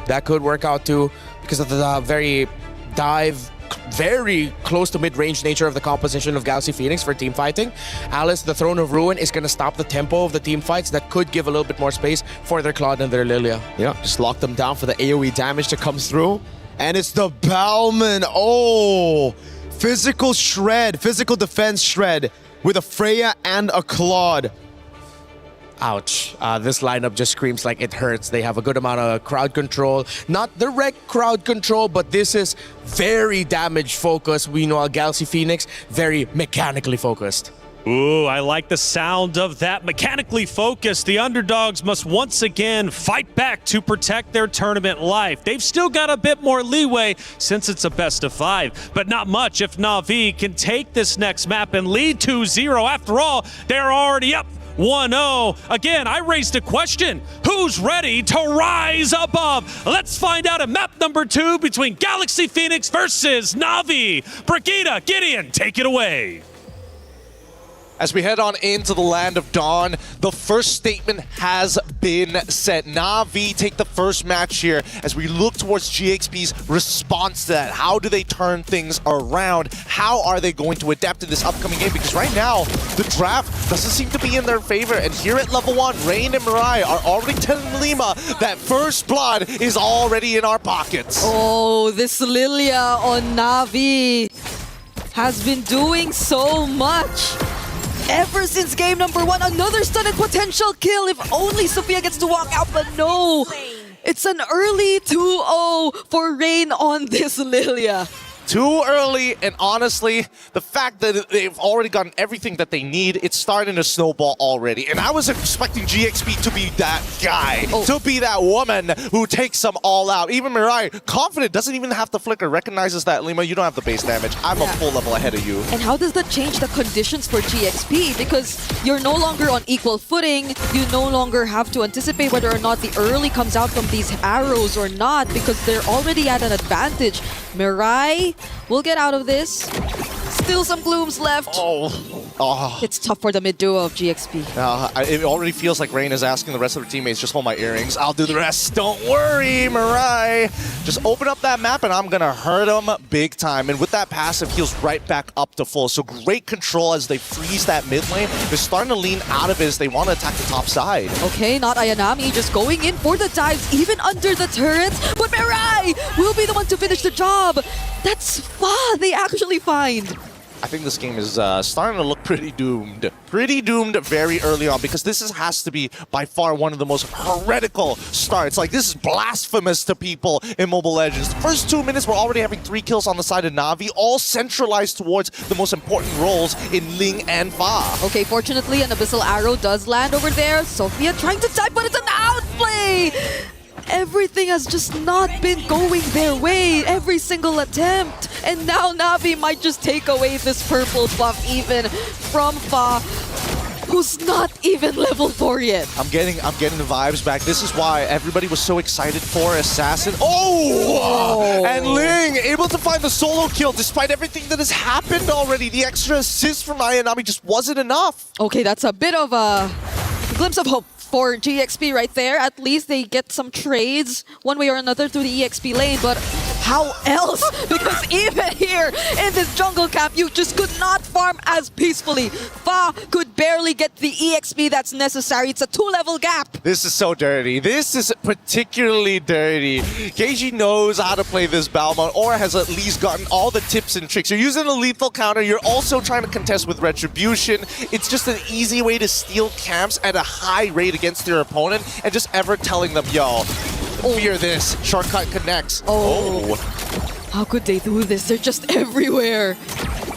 That could work out too because of the very close to mid-range nature of the composition of Galaxy Phoenix for team fighting. Alice, the Throne of Ruin, is going to stop the tempo of the team fights. That could give a little bit more space for their Claude and their Lilia. Yeah, just lock them down for the AoE damage to come through. And it's the Balman. Oh, physical shred, physical defense shred with a Freya and a Claude. ouch. This lineup just screams like it hurts. They have a good amount of crowd control. Not direct crowd control, but this is very damage focused. We know Galaxy Phoenix, very mechanically focused. Ooh, I like the sound of that. Mechanically focused, the underdogs must once again fight back to protect their tournament life. They've still got a bit more leeway since it's a best of 5, but not much if Na'Vi can take this next map and lead 2-0. After all, they're already up 1-0. Again, I raised a question. Who's ready to rise above? Let's find out at map number 2 between Galaxy Phoenix versus Na'Vi. Brigitte, Gideon, take it away. As we head on into the Land of Dawn, the first statement has been set. Na'Vi take the first match here as we look towards GXP's response to that. How do they turn things around? How are they going to adapt to this upcoming game? Because right now, the draft doesn't seem to be in their favor. And here at level 1, Rain and Mirai are already telling Lima that first blood is already in our pockets. Oh, this Lilia on Na'Vi has been doing so much. Ever since game number 1, another stunned potential kill if only Sophia gets to walk out, but no. It's an early 2-0 for Rain on this Lilia. Too early, and honestly, the fact that they've already gotten everything that they need, it's starting to snowball already. And I was expecting GXP to be that guy, to be that woman who takes them all out. Even Mirai, confident, doesn't even have to flicker, recognizes that, Lima, you don't have the base damage. I'm a full level ahead of you. And how does that change the conditions for GXP? Because you're no longer on equal footing, you no longer have to anticipate whether or not the early comes out from these arrows or not, because they're already at an advantage. Mirai will get out of this. Still some glooms left. It's tough for the mid duo of GXP. It already feels like Rain is asking the rest of their teammates, just hold my earrings, I'll do the rest. Don't worry, Mirai. Just open up that map and I'm gonna hurt them big time. And with that passive, heals right back up to full. So great control as they freeze that mid lane. They're starting to lean out of it as they want to attack the top side. Okay, not Ayanami, just going in for the dives, even under the turrets. But Mirai will be the one to finish the job. That's Fa they actually find. I think this game is starting to look pretty doomed. Pretty doomed very early on, because this has to be by far one of the most heretical starts. Like, this is blasphemous to people in Mobile Legends. The first 2 minutes, we're already having 3 kills on the side of Na'Vi, all centralized towards the most important roles in Ling and Fa. Okay, fortunately, an Abyssal Arrow does land over there. Sophia trying to dive, but it's an outplay! Everything has just not been going their way, every single attempt. And now Na'Vi might just take away this purple buff even from Fa, who's not even level 4 yet. I'm getting the vibes back. This is why everybody was so excited for Assassin. And Ling able to find the solo kill despite everything that has happened already. The extra assist from Ayanami just wasn't enough. Okay, that's a bit of a glimpse of hope for GXP right there. At least they get some trades one way or another through the EXP lane, but how else? Because even here in this jungle camp, you just could not farm as peacefully. Fa could barely get the EXP that's necessary. It's a 2-level gap. This is so dirty. This is particularly dirty. Keiji knows how to play this Balmond, or has at least gotten all the tips and tricks. You're using a lethal counter. You're also trying to contest with Retribution. It's just an easy way to steal camps at a high rate against your opponent, and just ever telling them, yo, fear this. Shortcut connects. How could they do this? They're just everywhere.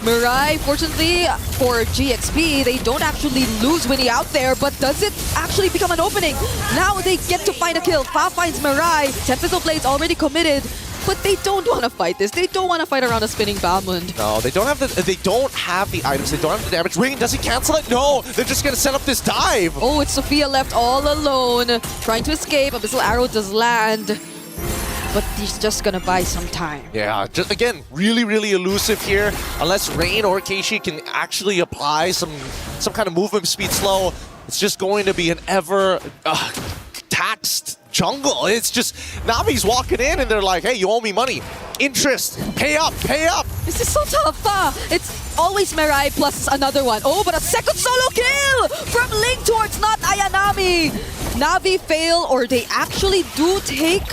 Mirai, fortunately for GXP, they don't actually lose Winnie out there, but does it actually become an opening? Now they get to find a kill. Fa finds Mirai. Tempest Blade's already committed. But they don't want to fight this. They don't want to fight around a spinning Balmond. No, they don't have the items. They don't have the damage. Rain, does he cancel it? No, they're just gonna set up this dive. Oh, it's Sophia left all alone, trying to escape. Abyssal Arrow does land, but he's just gonna buy some time. Yeah, just again, really, really elusive here. Unless Rain or Keishi can actually apply some kind of movement speed slow, it's just going to be an ever taxed jungle. It's just Na'Vi's walking in and they're like, hey, you owe me money. Interest. Pay up. Pay up. This is so tough. It's always Mirai plus another one. Oh, but a second solo kill from Ling towards not Ayanami. Na'Vi fail, or they actually do take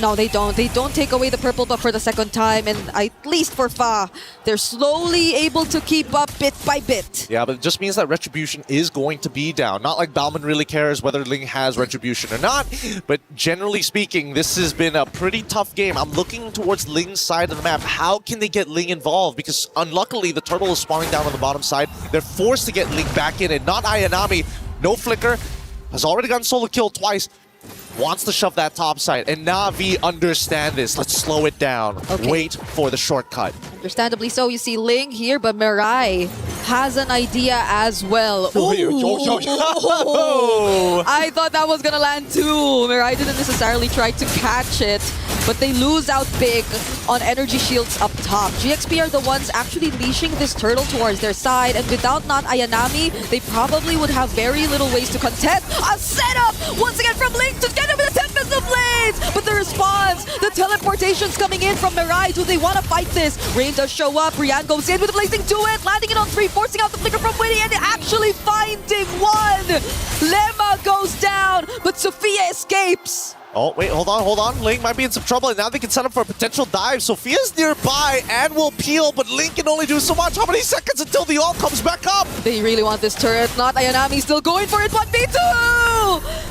No, they don't. They don't take away the purple buff for the second time, and at least for Fa, they're slowly able to keep up bit by bit. Yeah, but it just means that Retribution is going to be down. Not like Bauman really cares whether Ling has Retribution or not, but generally speaking, this has been a pretty tough game. I'm looking towards Ling's side of the map. How can they get Ling involved? Because unluckily, the turtle is spawning down on the bottom side. They're forced to get Ling back in, and not Ayanami. No flicker. Has already gotten solo kill twice. Wants to shove that top side, and Na'Vi understand this. Let's slow it down. Okay. Wait for the shortcut. Understandably so, you see Ling here, but Mirai has an idea as well. Ooh. I thought that was gonna land too. Mirai didn't necessarily try to catch it, but they lose out big on energy shields up top. GXP are the ones actually leashing this turtle towards their side, and without not Ayanami, they probably would have very little ways to contest. A setup once again from Ling to get him with the Tempest of Blades, but the response, the teleportation's coming in from Mirai. Do they want to fight this? Rain does show up. Rian goes in with the blazing to it, landing it on 3, forcing out the flicker from Winnie, and actually finding one. Lemma goes down, but Sophia escapes. Oh, wait, hold on. Ling might be in some trouble, and now they can set up for a potential dive. Sophia's nearby and will peel, but Ling can only do so much. How many seconds until the ult comes back up? They really want this turret. Not Ayanami still going for it. 1v2!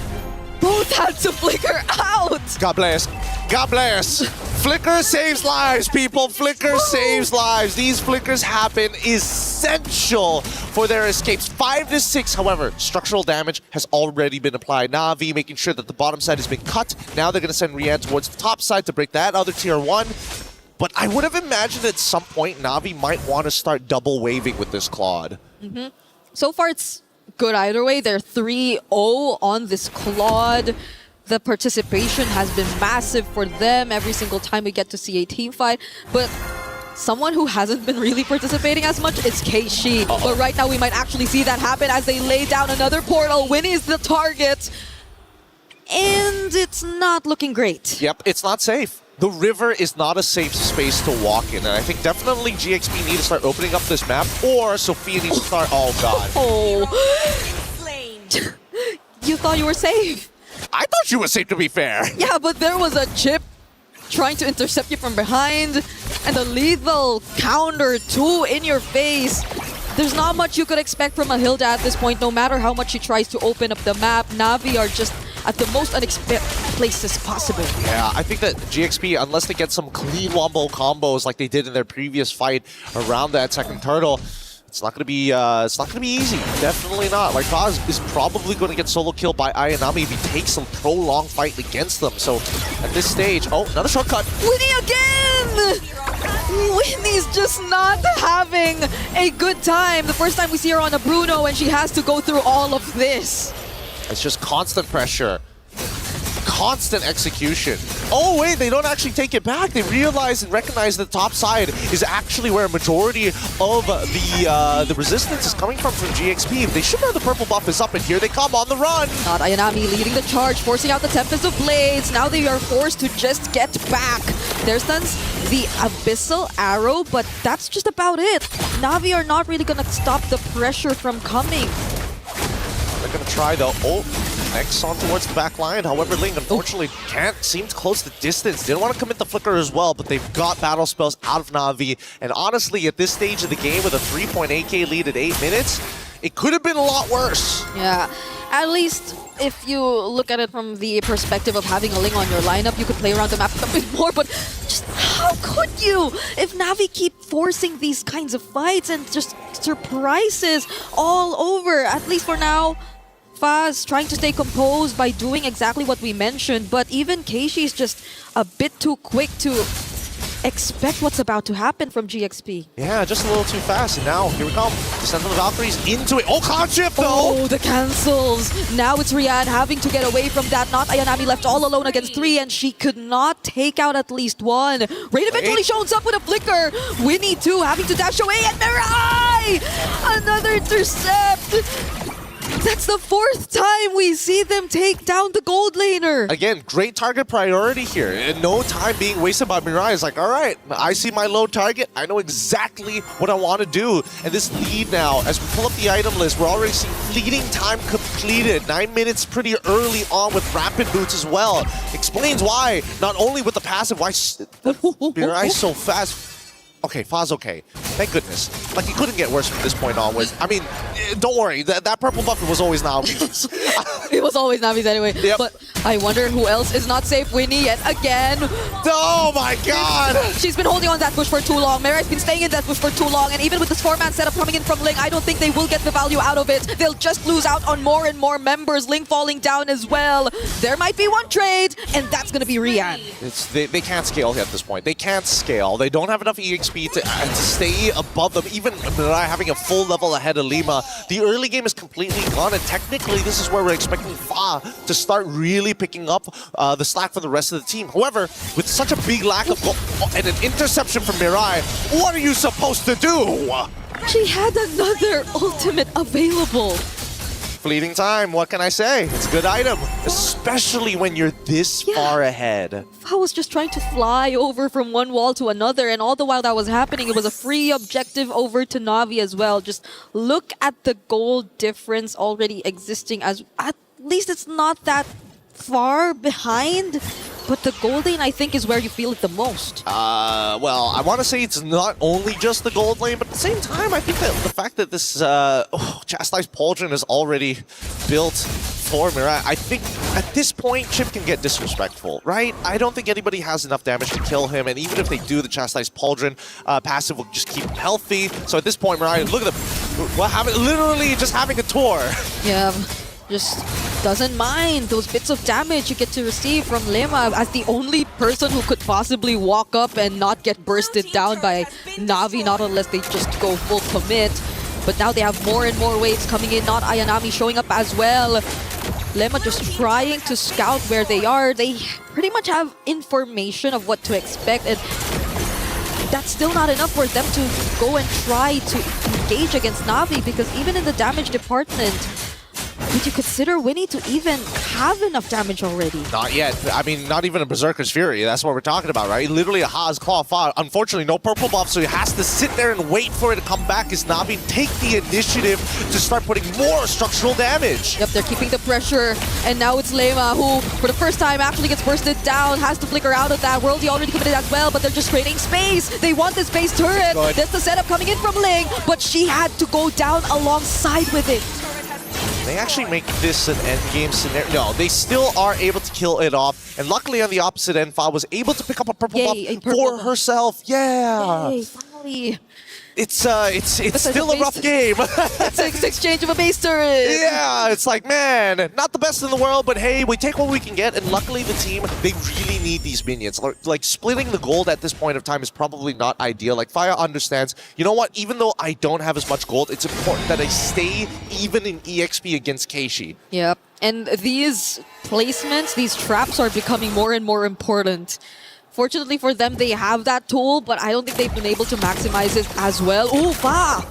Both had to flicker out. God bless. God bless. Flicker saves lives, people. Flicker saves lives. These flickers happen essential for their escapes. 5 to 6, however, structural damage has already been applied. Na'Vi making sure that the bottom side has been cut. Now they're going to send Rian towards the top side to break that other tier 1. But I would have imagined at some point Na'Vi might want to start double waving with this Claude. So far, it's good either way. They're 3-0 on this Claude. The participation has been massive for them every single time we get to see a team fight. But someone who hasn't been really participating as much is Keishi. But right now we might actually see that happen as they lay down another portal. Winnie is the target. And it's not looking great. Yep, it's not safe. The river is not a safe space to walk in, and I think definitely GXP need to start opening up this map, or Sophia needs to start... Oh, God. Oh. You thought you were safe. I thought you were safe, to be fair. Yeah, but there was a chip trying to intercept you from behind, and a lethal counter too in your face. There's not much you could expect from a Hilda at this point, no matter how much she tries to open up the map. Na'Vi are just at the most unexpected places possible. Yeah, I think that GXP, unless they get some clean wombo combos like they did in their previous fight around that second turtle, it's not gonna be easy. Definitely not. Like, Kaz is probably going to get solo killed by Ayanami if he takes a prolonged fight against them. So at this stage, oh, another shortcut. Winnie again! Winnie's just not having a good time. The first time we see her on a Bruno, and she has to go through all of this. It's just constant pressure. Constant execution. Oh wait, they don't actually take it back. They realize and recognize that the top side is actually where a majority of the resistance is coming from GXP. They should know the purple buff is up, and here they come on the run. Not Ayanami leading the charge, forcing out the Tempest of Blades. Now they are forced to just get back. There's the Abyssal Arrow, but that's just about it. Na'Vi are not really gonna stop the pressure from coming. They're gonna try though. Oh, next on towards the back line. However, Ling unfortunately can't seem to close the distance. Didn't want to commit the flicker as well, but they've got battle spells out of Na'Vi. And honestly, at this stage of the game with a 3.8k lead at 8 minutes, it could have been a lot worse. Yeah, at least if you look at it from the perspective of having a Ling on your lineup, you could play around the map a bit more, but just how could you? If Na'Vi keep forcing these kinds of fights and just surprises all over, at least for now, Faz trying to stay composed by doing exactly what we mentioned, but even Keishi is just a bit too quick to expect what's about to happen from GXP. Yeah, just a little too fast, and now here we come. Descent of the Valkyries into it. Oh, cloud shift though! Oh, the cancels! Now it's Rian having to get away from that. Not Ayanami left all alone against 3, and she could not take out at least one. Rain eventually shows up with a flicker. Winnie too having to dash away, and Mirai! Another intercept! That's the 4th time we see them take down the gold laner. Again, great target priority here. And no time being wasted by Mirai. It's like, all right, I see my low target. I know exactly what I want to do. And this lead now, as we pull up the item list, we're already seeing fleeting time depleted. 9 minutes pretty early on with rapid boots as well. Explains why, not only with the passive, why Mirai so fast. Okay, Fa's okay. Thank goodness. Like, he couldn't get worse from this point onwards. I mean, don't worry. That purple buffer was always Navi's. It was always Navi's anyway. Yep. But I wonder who else is not safe. Winnie yet again. Oh my god! She's been holding on that bush for too long. Mirai's been staying in that bush for too long. And even with this 4-man setup coming in from Ling, I don't think they will get the value out of it. They'll just lose out on more and more members. Ling falling down as well. There might be one trade, and that's going to be Rian. They can't scale at this point. They can't scale. They don't have enough EXP to stay above them. Even Mirai having a full level ahead of Lima. The early game is completely gone, and technically this is where we're expecting Fa to start really picking up the slack for the rest of the team. However, with such a big lack of and an interception from Mirai, what are you supposed to do? She had another ultimate available. Fleeting time, what can I say? It's a good item, especially when you're this far ahead. I was just trying to fly over from one wall to another, and all the while that was happening, it was a free objective over to Na'Vi as well. Just look at the goal difference already existing, as at least it's not that far behind. But the gold lane, I think, is where you feel it the most. Well, I want to say it's not only just the gold lane, but at the same time, I think that the fact that this Chastised Pauldron is already built for Mirai, I think at this point, Chip can get disrespectful, right? I don't think anybody has enough damage to kill him, and even if they do, the Chastised Pauldron passive will just keep him healthy. So at this point, Mirai, look at them, literally just having a tour. Yeah. Just doesn't mind those bits of damage you get to receive from Lima as the only person who could possibly walk up and not get bursted down by Na'Vi, not unless they just go full commit. But now they have more and more waves coming in, not Ayanami showing up as well. Lima just trying to scout where they are. They pretty much have information of what to expect, and that's still not enough for them to go and try to engage against Na'Vi, because even in the damage department, would you consider Winnie to even have enough damage already? Not yet. I mean, not even a Berserker's Fury. That's what we're talking about, right? Literally a Ha's Claw Fa. Unfortunately, no purple buff, so he has to sit there and wait for it to come back as Na'Vi take the initiative to start putting more structural damage. Yep, they're keeping the pressure. And now it's Lema who, for the first time, actually gets bursted down, has to flicker out of that. Worldy already committed as well, but they're just trading space. They want this base turret. Good. That's the setup coming in from Ling, but she had to go down alongside with it. They actually make this an endgame scenario. No, they still are able to kill it off. And luckily on the opposite end, Fa was able to pick up a purple buff for herself. Yeah. Yay, finally. It's still a rough game. It's an exchange of a base turret. Yeah, it's like, man, not the best in the world, but hey, we take what we can get. And luckily the team, they really need these minions. Like splitting the gold at this point of time is probably not ideal. Like Fire understands, you know what, even though I don't have as much gold, it's important that I stay even in EXP against Keishi. Yep, and these placements, these traps are becoming more and more important. Fortunately for them, they have that tool, but I don't think they've been able to maximize it as well. Ooh, Fa!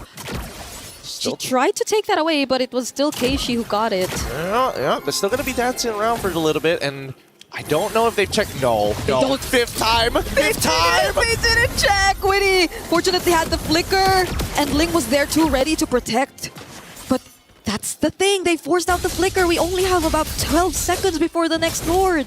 She tried to take that away, but it was still Keishi who got it. Yeah, they're still going to be dancing around for a little bit, and I don't know if they've checked. No. Fifth time. They didn't check, Winnie! Fortunately, had the flicker, and Ling was there too, ready to protect. But that's the thing, they forced out the flicker. We only have about 12 seconds before the next Lord.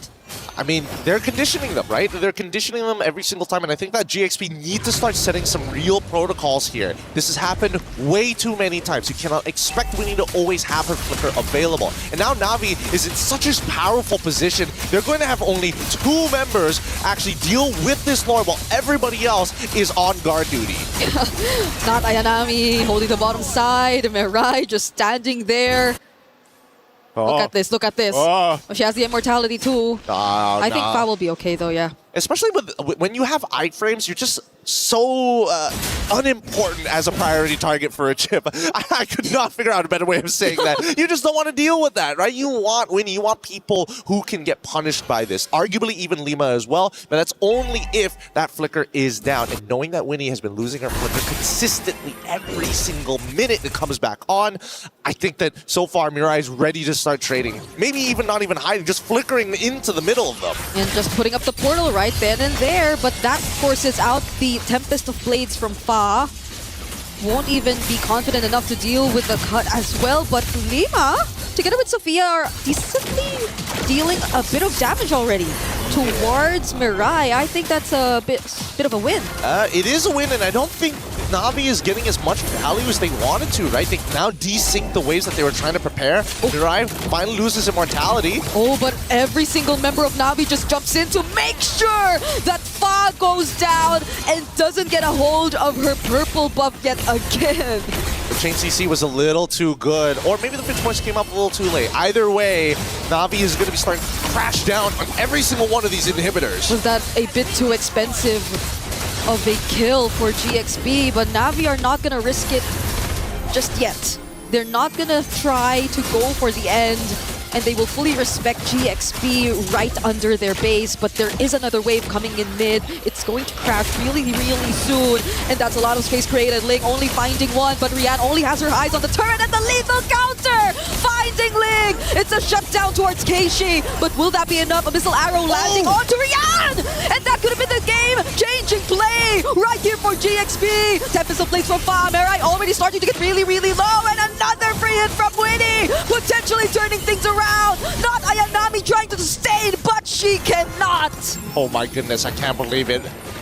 I mean, they're conditioning them, right? They're conditioning them every single time, and I think that GXP need to start setting some real protocols here. This has happened way too many times. You cannot expect Winnie to always have her flicker available. And now Na'Vi is in such a powerful position, they're going to have only 2 members actually deal with this Lord while everybody else is on guard duty. Not Ayanami holding the bottom side, Mirai just standing there. Look at this, look at this. Oh, she has the immortality too. I think Fa will be okay though, yeah. Especially when you have iframes, you're just so unimportant as a priority target for a chip. I could not figure out a better way of saying that. You just don't want to deal with that, right? You want Winnie, you want people who can get punished by this. Arguably even Lima as well, but that's only if that flicker is down. And knowing that Winnie has been losing her flicker consistently every single minute it comes back on, I think that so far Mirai is ready to start trading. Maybe even not even hiding, just flickering into the middle of them. And just putting up the portal right then and there, but that forces out the Tempest of Blades from Fa. Won't even be confident enough to deal with the cut as well, but Lima together with Sophia, are decently dealing a bit of damage already towards Mirai. I think that's a bit of a win. It is a win, and I don't think Na'Vi is getting as much value as they wanted to, right? They now desync the waves that they were trying to prepare. Mirai finally loses immortality. Oh, but every single member of Na'Vi just jumps in to make sure that Fa goes down and doesn't get a hold of her purple buff yet again. The chain CC was a little too good, or maybe the pinch points came up a little too late. Either way, Na'Vi is going to be starting to crash down on every single one of these inhibitors. Was that a bit too expensive of a kill for GXP? But Na'Vi are not going to risk it just yet. They're not going to try to go for the end, and they will fully respect GXP right under their base, but there is another wave coming in mid. It's going to crash really, really soon, and that's a lot of space created. Ling only finding one, but Rian only has her eyes on the turret, and the lethal counter! Finding Ling! It's a shutdown towards Keishi, but will that be enough? A missile arrow landing onto Rian! And that could have been the game-changing play right here for GXP! Tempest of Blades from Fa. Mirai already starting to get really, really low, and another free hit from Winnie! Potentially turning things around. Not Ayanami trying to sustain, but she cannot. Oh my goodness, I can't believe it.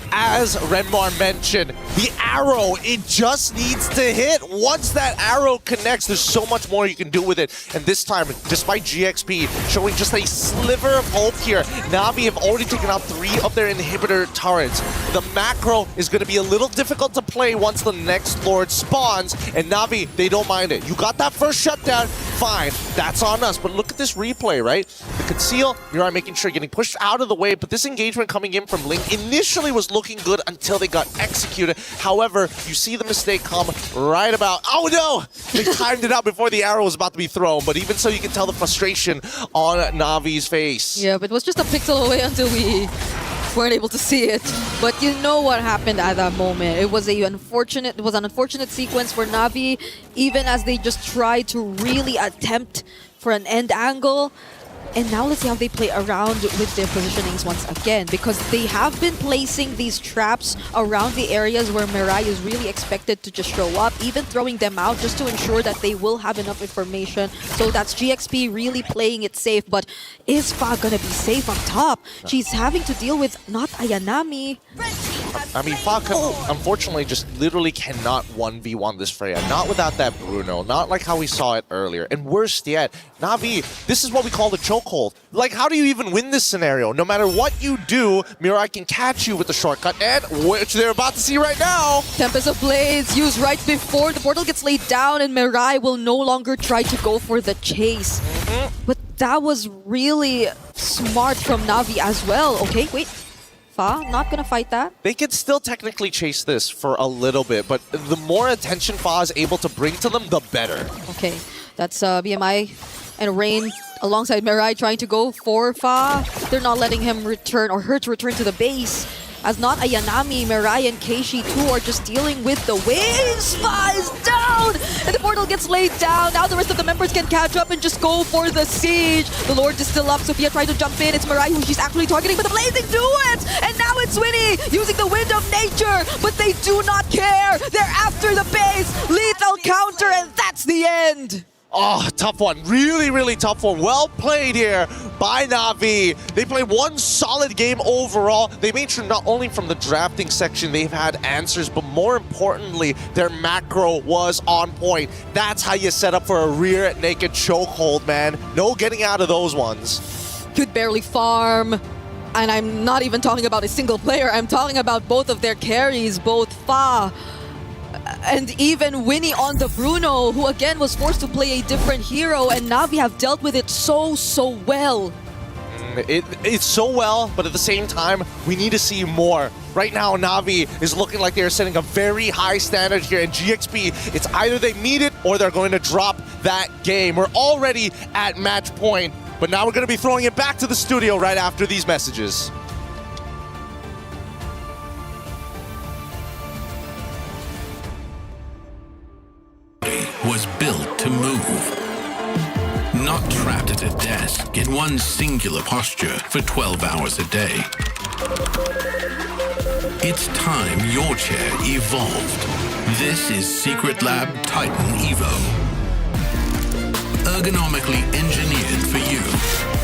As Renmar mentioned, the arrow, it just needs to hit. Once that arrow connects, there's so much more you can do with it. And this time, despite GXP showing just a sliver of hope here, Na'Vi have already taken out 3 of their inhibitor turrets. The macro is going to be a little difficult to play once the next Lord spawns, and Na'Vi, they don't mind it. You got that first shutdown, fine, that's on us. But look at this replay, right? The conceal, Mirai making sure getting pushed out of the way, but this engagement coming in from Ling initially was looking good until they got executed. However, you see the mistake come right about... Oh no! They timed it out before the arrow was about to be thrown, but even so, you can tell the frustration on Na'Vi's face. Yeah, but it was just a pixel away until we weren't able to see it. But you know what happened at that moment. It was an unfortunate sequence for Na'Vi, even as they just tried to really attempt for an end angle. And now let's see how they play around with their positionings once again, because they have been placing these traps around the areas where Mirai is really expected to just show up, even throwing them out just to ensure that they will have enough information. So that's GXP really playing it safe, but is Fa gonna be safe on top? She's having to deal with not Ayanami. I mean, Fa, unfortunately, just literally cannot 1v1 this Freya. Not without that Bruno. Not like how we saw it earlier. And worst yet, Na'Vi, this is what we call the chokehold. Like, how do you even win this scenario? No matter what you do, Mirai can catch you with the shortcut, and which they're about to see right now. Tempest of Blades used right before the portal gets laid down, and Mirai will no longer try to go for the chase. But that was really smart from Na'Vi as well. Okay, wait. Fa, not gonna fight that. They can still technically chase this for a little bit, but the more attention Fa is able to bring to them, the better. Okay, that's BMI and Rain alongside Mirai trying to go for Fa. They're not letting him return or her to return to the base. As not Ayanami, Mirai, and Keishi too are just dealing with the waves. Fa is down! And the portal gets laid down. Now the rest of the members can catch up and just go for the siege. The Lord is still up. Sophia tried to jump in. It's Mirai who she's actually targeting, but the Blazing do it! And now it's Winnie using the Wind of Nature, but they do not care. They're after the base. Lethal counter, and that's the end. Oh, tough one. Really, really tough one. Well played here by Na'Vi. They played one solid game overall. They made sure not only from the drafting section they've had answers, but more importantly, their macro was on point. That's how you set up for a rear naked chokehold, man. No getting out of those ones. Could barely farm. And I'm not even talking about a single player. I'm talking about both of their carries, both Fa and even Winnie on the Bruno, who again was forced to play a different hero, and Na'Vi have dealt with it so well. It's so well, but at the same time, we need to see more. Right now, Na'Vi is looking like they're setting a very high standard here, and GXP, it's either they meet it or they're going to drop that game. We're already at match point, but now we're going to be throwing it back to the studio right after these messages. Was built to move. Not trapped at a desk in one singular posture for 12 hours a day. It's time your chair evolved. This is Secret Lab Titan Evo. ergonomically engineered for you.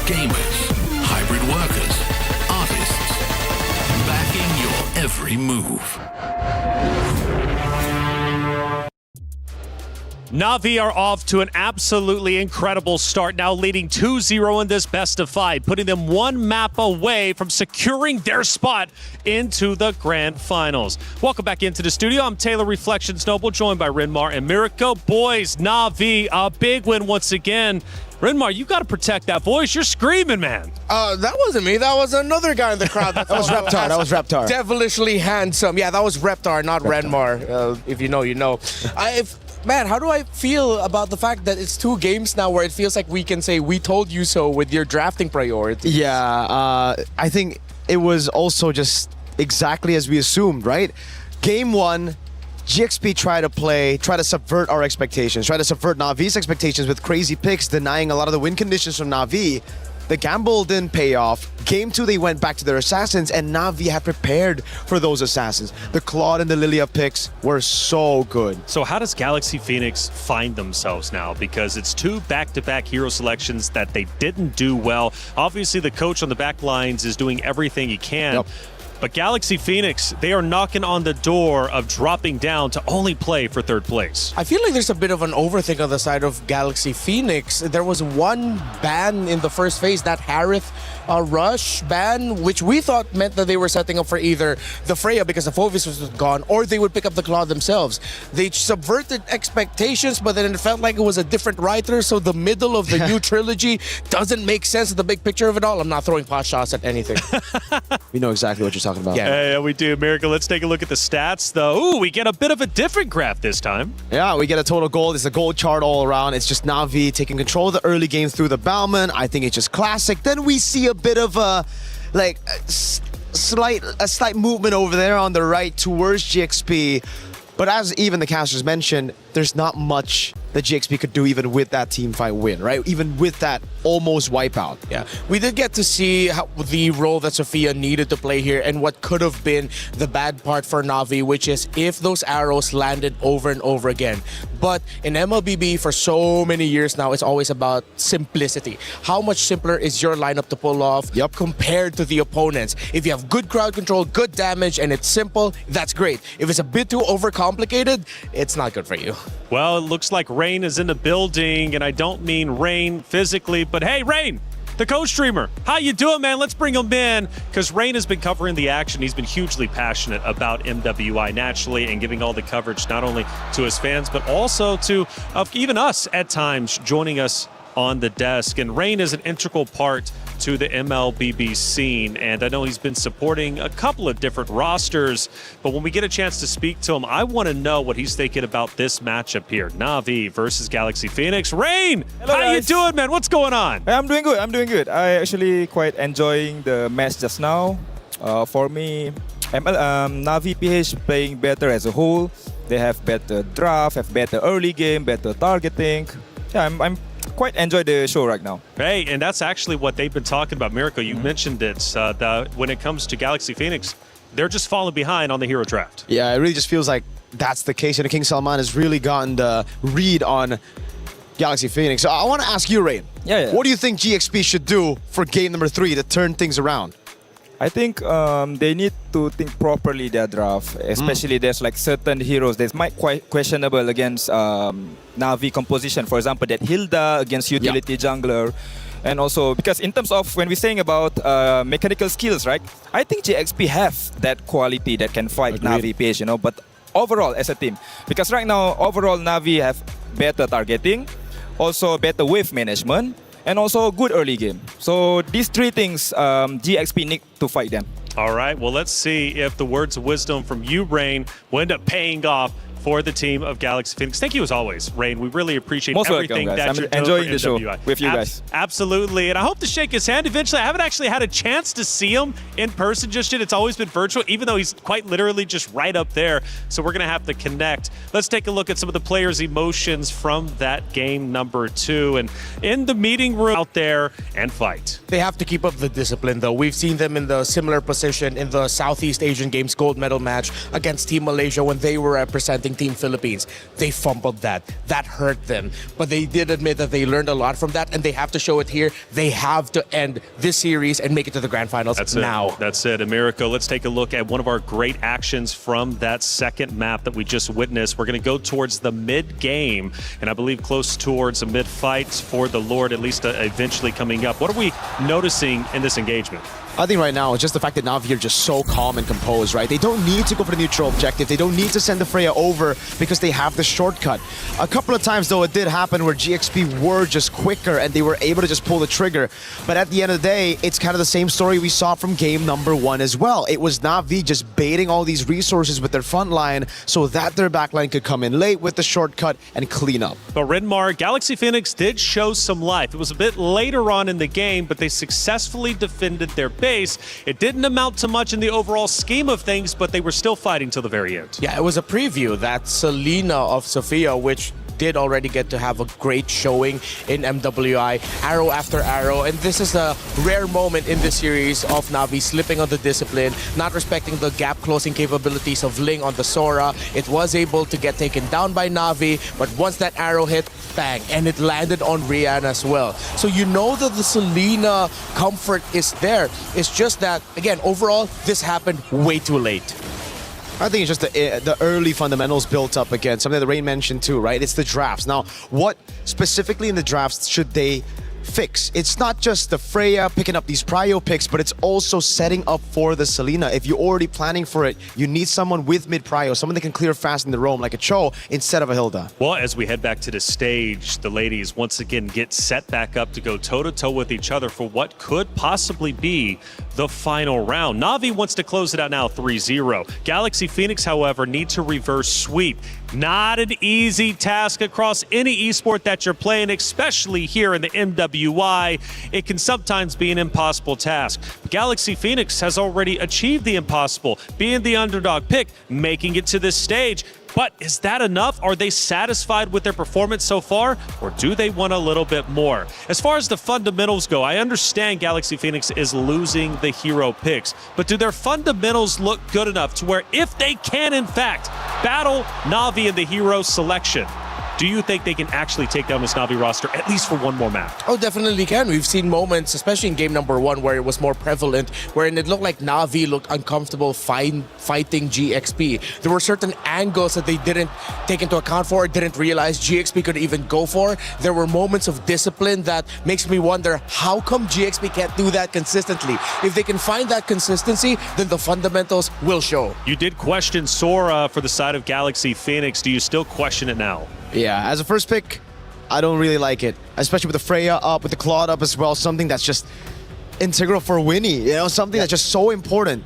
Gamers, hybrid workers, artists, backing your every move. Na'Vi are off to an absolutely incredible start, now leading 2-0 in this best of 5, putting them one map away from securing their spot into the Grand Finals. Welcome back into the studio. I'm Taylor Reflections Noble, joined by Rinmar and Mirko. Boys, Na'Vi, a big win once again. Rinmar, you got to protect that voice. You're screaming, man. That wasn't me. That was another guy in the crowd. That was Reptar. That was Reptar. Devilishly handsome. Yeah, that was Reptar, not Renmar. If you know, you know. Man, how do I feel about the fact that it's 2 games now where it feels like we can say we told you so with your drafting priorities? Yeah, I think it was also just exactly as we assumed, right? Game 1, GXP tried to subvert our expectations, try to subvert Na'Vi's expectations with crazy picks, denying a lot of the win conditions from Na'Vi. The gamble didn't pay off. Game 2, they went back to their assassins, and Na'Vi had prepared for those assassins. The Claude and the Lilia picks were so good. So how does Galaxy Phoenix find themselves now? Because it's 2 back-to-back hero selections that they didn't do well. Obviously, the coach on the back lines is doing everything he can. Yep. But Galaxy Phoenix, they are knocking on the door of dropping down to only play for 3rd place. I feel like there's a bit of an overthink on the side of Galaxy Phoenix. There was one ban in the first phase, that Harith rush ban, which we thought meant that they were setting up for either the Freya because the Phovis was gone, or they would pick up the Claw themselves. They subverted expectations, but then it felt like it was a different writer, so the middle of the new trilogy doesn't make sense in the big picture of it all. I'm not throwing pot shots at anything. We know exactly what you're talking about. Yeah, we do. Miracle, let's take a look at the stats, though. Ooh, we get a bit of a different graph this time. Yeah, we get a total gold. It's a gold chart all around. It's just Na'Vi taking control of the early game through the Bauman. I think it's just classic. Then we see a bit of a, slight movement over there on the right towards GXP. But as even the casters mentioned, there's not much that GXP could do even with that team fight win, right? Even with that almost wipeout. Yeah, we did get to see the role that Sophia needed to play here and what could have been the bad part for Na'Vi, which is if those arrows landed over and over again. But in MLBB for so many years now, it's always about simplicity. How much simpler is your lineup to pull off compared to the opponents? If you have good crowd control, good damage, and it's simple, that's great. If it's a bit too overcomplicated, it's not good for you. Well, it looks like Rain is in the building, and I don't mean Rain physically, but hey, Rain, the co-streamer, how you doing, man? Let's bring him in, because Rain has been covering the action. He's been hugely passionate about MWI naturally and giving all the coverage not only to his fans, but also to even us at times, joining us on the desk. And Rain is an integral part to the MLBB scene, and I know he's been supporting a couple of different rosters, but when we get a chance to speak to him, I want to know what he's thinking about this matchup here. Na'Vi versus Galaxy Phoenix. Rain, hello, how guys. you doing, man? What's going on? I'm doing good. I actually quite enjoying the match just now. For me, Na'Vi PH playing better as a whole. They have better draft, have better early game, better targeting. Yeah, I'm quite enjoy the show right now. Hey, and that's actually what they've been talking about. Miracle, you mentioned it. When it comes to Galaxy Phoenix, they're just falling behind on the hero draft. Yeah, it really just feels like that's the case. And King Salman has really gotten the read on Galaxy Phoenix. So I want to ask you, Rain. Yeah. What do you think GXP should do for game number 3 to turn things around? I think they need to think properly their draft, especially there's like certain heroes that might quite questionable against Na'Vi composition. For example, that Hilda against utility jungler. And also, because in terms of when we're saying about mechanical skills, right? I think GXP have that quality that can fight Na'Vi PH, you know. But overall, as a team, because right now, overall, Na'Vi have better targeting, also better wave management, and also good early game. So these 3 things, GXP need to fight them. All right, well, let's see if the words of wisdom from you, Rain, will end up paying off for the team of Galaxy Phoenix. Thank you as always, Rain. We really appreciate everything welcome, that I'm you're doing enjoying for the show MWI. with you guys. Absolutely, and I hope to shake his hand eventually. I haven't actually had a chance to see him in person just yet. It's always been virtual, even though he's quite literally just right up there. So we're going to have to connect. Let's take a look at some of the players' emotions from that game number 2. And in the meeting room out there and fight. They have to keep up the discipline, though. We've seen them in the similar position in the Southeast Asian Games gold medal match against Team Malaysia when they were representing representing Team Philippines. They fumbled that. That hurt them. But they did admit that they learned a lot from that, and they have to show it here. They have to end this series and make it to the Grand Finals now. That's it. America, let's take a look at one of our great actions from that second map that we just witnessed. We're going to go towards the mid-game, and I believe close towards a mid-fight for the Lord, at least eventually coming up. What are we noticing in this engagement? I think right now it's just the fact that Na'Vi are just so calm and composed, right? They don't need to go for the neutral objective. They don't need to send the Freya over because they have the shortcut. A couple of times, though, it did happen where GXP were just quicker and they were able to just pull the trigger. But at the end of the day, it's kind of the same story we saw from game number 1 as well. It was Na'Vi just baiting all these resources with their front line so that their backline could come in late with the shortcut and clean up. But Renmar, Galaxy Phoenix did show some life. It was a bit later on in the game, but they successfully defended their base. It didn't amount to much in the overall scheme of things, but they were still fighting till the very end. Yeah, it was a preview. That Selena of Sophia, which did already get to have a great showing in MWI, arrow after arrow, and this is a rare moment in this series of Na'Vi slipping on the discipline, not respecting the gap closing capabilities of Ling on the Sora. It was able to get taken down by Na'Vi, but once that arrow hit, bang, and it landed on Rian as well. So you know that the Selena comfort is there. It's just that, again, overall, this happened way too late. I think it's just the early fundamentals built up again. Something that Rain mentioned too, right? It's the drafts. Now, what specifically in the drafts should they fix? It's not just the Freya picking up these prio picks, but it's also setting up for the Selena. If you're already planning for it, you need someone with mid prio, someone that can clear fast in the roam like a Cho instead of a Hilda. Well, as we head back to the stage, the ladies once again get set back up to go toe-to-toe with each other for what could possibly be the final round. Na'Vi wants to close it out now 3-0. Galaxy Phoenix, however, need to reverse sweep. Not an easy task across any esport that you're playing, especially here in the MWI. It can sometimes be an impossible task. Galaxy Phoenix has already achieved the impossible, being the underdog pick, making it to this stage. But is that enough? Are they satisfied with their performance so far? Or do they want a little bit more? As far as the fundamentals go, I understand Galaxy Phoenix is losing the hero picks. But do their fundamentals look good enough to where if they can, in fact, battle Na'Vi in the hero selection, do you think they can actually take down this Na'Vi roster at least for one more map? Oh, definitely can. We've seen moments, especially in game number 1, where it was more prevalent, wherein it looked like Na'Vi looked uncomfortable fighting GXP. There were certain angles that they didn't take into account for, didn't realize GXP could even go for. There were moments of discipline that makes me wonder, how come GXP can't do that consistently? If they can find that consistency, then the fundamentals will show. You did question Sora for the side of Galaxy Phoenix. Do you still question it now? Yeah, as a first pick, I don't really like it. Especially with the Freya up, with the Claude up as well. Something that's just integral for Winnie. You know, something that's just so important.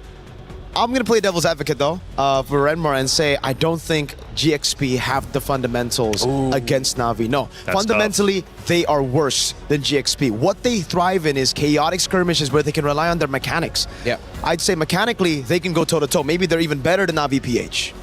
I'm going to play devil's advocate, though, for Renmar and say I don't think GXP have the fundamentals against Na'Vi. No, That's fundamentally, they are worse than GXP. What they thrive in is chaotic skirmishes where they can rely on their mechanics. Yeah, I'd say mechanically, they can go toe-to-toe. Maybe they're even better than Na'Vi PH.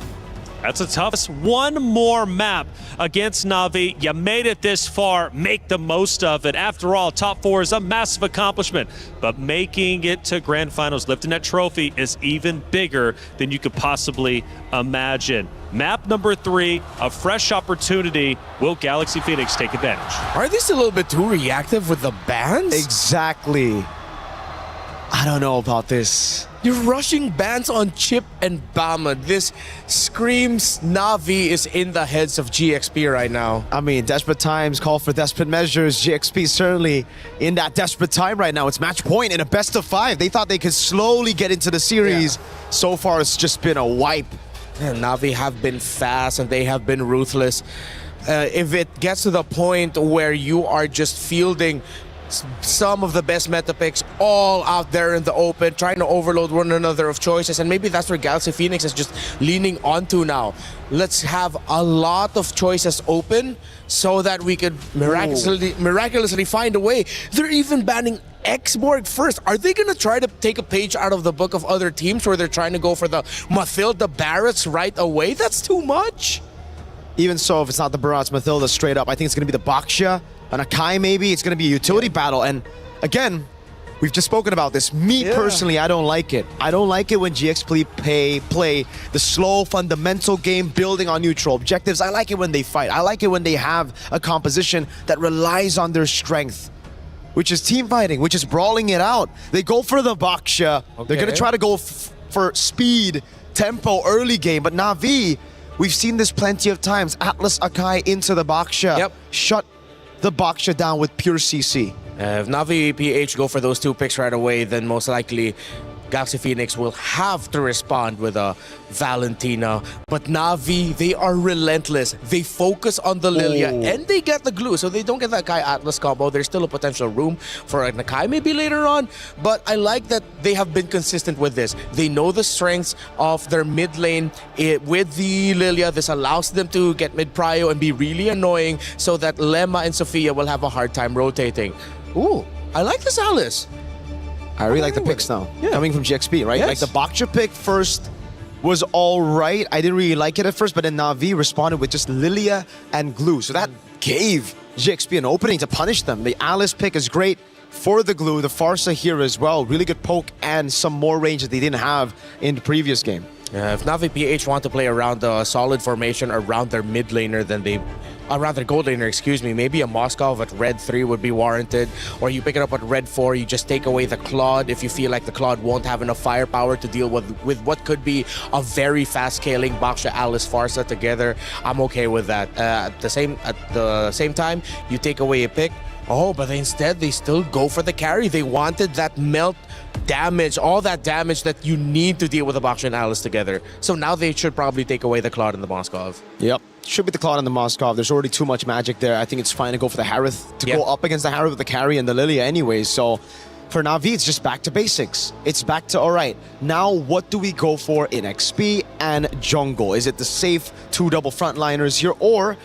That's a tough one more map against Na'Vi. You made it this far. Make the most of it. After all, top 4 is a massive accomplishment. But making it to Grand Finals, lifting that trophy, is even bigger than you could possibly imagine. Map number 3, a fresh opportunity. Will Galaxy Phoenix take advantage? Are they still a little bit too reactive with the bans? Exactly. I don't know about this. You're rushing bans on Chip and Bama. This screams Na'Vi is in the heads of GXP right now. I mean, desperate times call for desperate measures. GXP certainly in that desperate time right now. It's match point in a best of 5. They thought they could slowly get into the series. Yeah. So far, it's just been a wipe. And Na'Vi have been fast and they have been ruthless. If it gets to the point where you are just fielding some of the best meta picks all out there in the open, trying to overload one another of choices, and maybe that's where Galaxy Phoenix is just leaning onto now. Let's have a lot of choices open so that we could miraculously find a way. They're even banning Xborg first. Are they going to try to take a page out of the book of other teams where they're trying to go for the Mathilda Barretts right away? That's too much. Even so, if it's not the Barretts, Mathilda straight up, I think it's going to be the Baksha, an Akai maybe. It's going to be a utility battle. And again, We've just spoken about this. Me personally, I don't like it. I don't like it when GXP play the slow, fundamental game, building on neutral objectives. I like it when they fight. I like it when they have a composition that relies on their strength, which is team fighting, which is brawling it out. They go for the Baksha. They're going to try to go for speed, tempo, early game. But Na'Vi, we've seen this plenty of times. Atlas Akai into the Baksha. Shut the Baksha down with pure CC. If Na'Vi PH go for those 2 picks right away, then most likely Galaxy Phoenix will have to respond with a Valentina. But Na'Vi, they are relentless. They focus on the Lilia and they get the glue. So they don't get that Kai Atlas combo. There's still a potential room for an Akai maybe later on. But I like that they have been consistent with this. They know the strengths of their mid lane with the Lilia. This allows them to get mid prio and be really annoying so that Lemma and Sophia will have a hard time rotating. Ooh, I like this Alice. I really like the picks now. Coming from GXP, right? Like the Baksha pick first was all right. I didn't really like it at first, but then Na'Vi responded with just Lilia and Glue. So that gave GXP an opening to punish them. The Alice pick is great for the Glue. The Farsa here as well. Really good poke and some more range that they didn't have in the previous game. If Na'Vi PH want to play around a solid formation around their mid laner, then they... around their gold laner, excuse me, maybe a Moskov at red 3 would be warranted, or you pick it up at red 4, you just take away the Claude if you feel like the Claude won't have enough firepower to deal with what could be a very fast scaling Baksha Alice Farsa together. I'm okay with that. At the same time, you take away a pick. But instead they still go for the carry. They wanted that melt damage, all that damage that you need to deal with the Baksha and Alice together. So now they should probably take away the Claude and the Moskov. Yep. Should be the Claude and the Moskov. There's already too much magic there. I think it's fine to go for the Harith, to go up against the Harith with the carry and the Lilia anyways. So for Na'Vi, it's just back to basics. It's back to, all right, now what do we go for in XP and jungle? Is it the safe 2 double frontliners here, or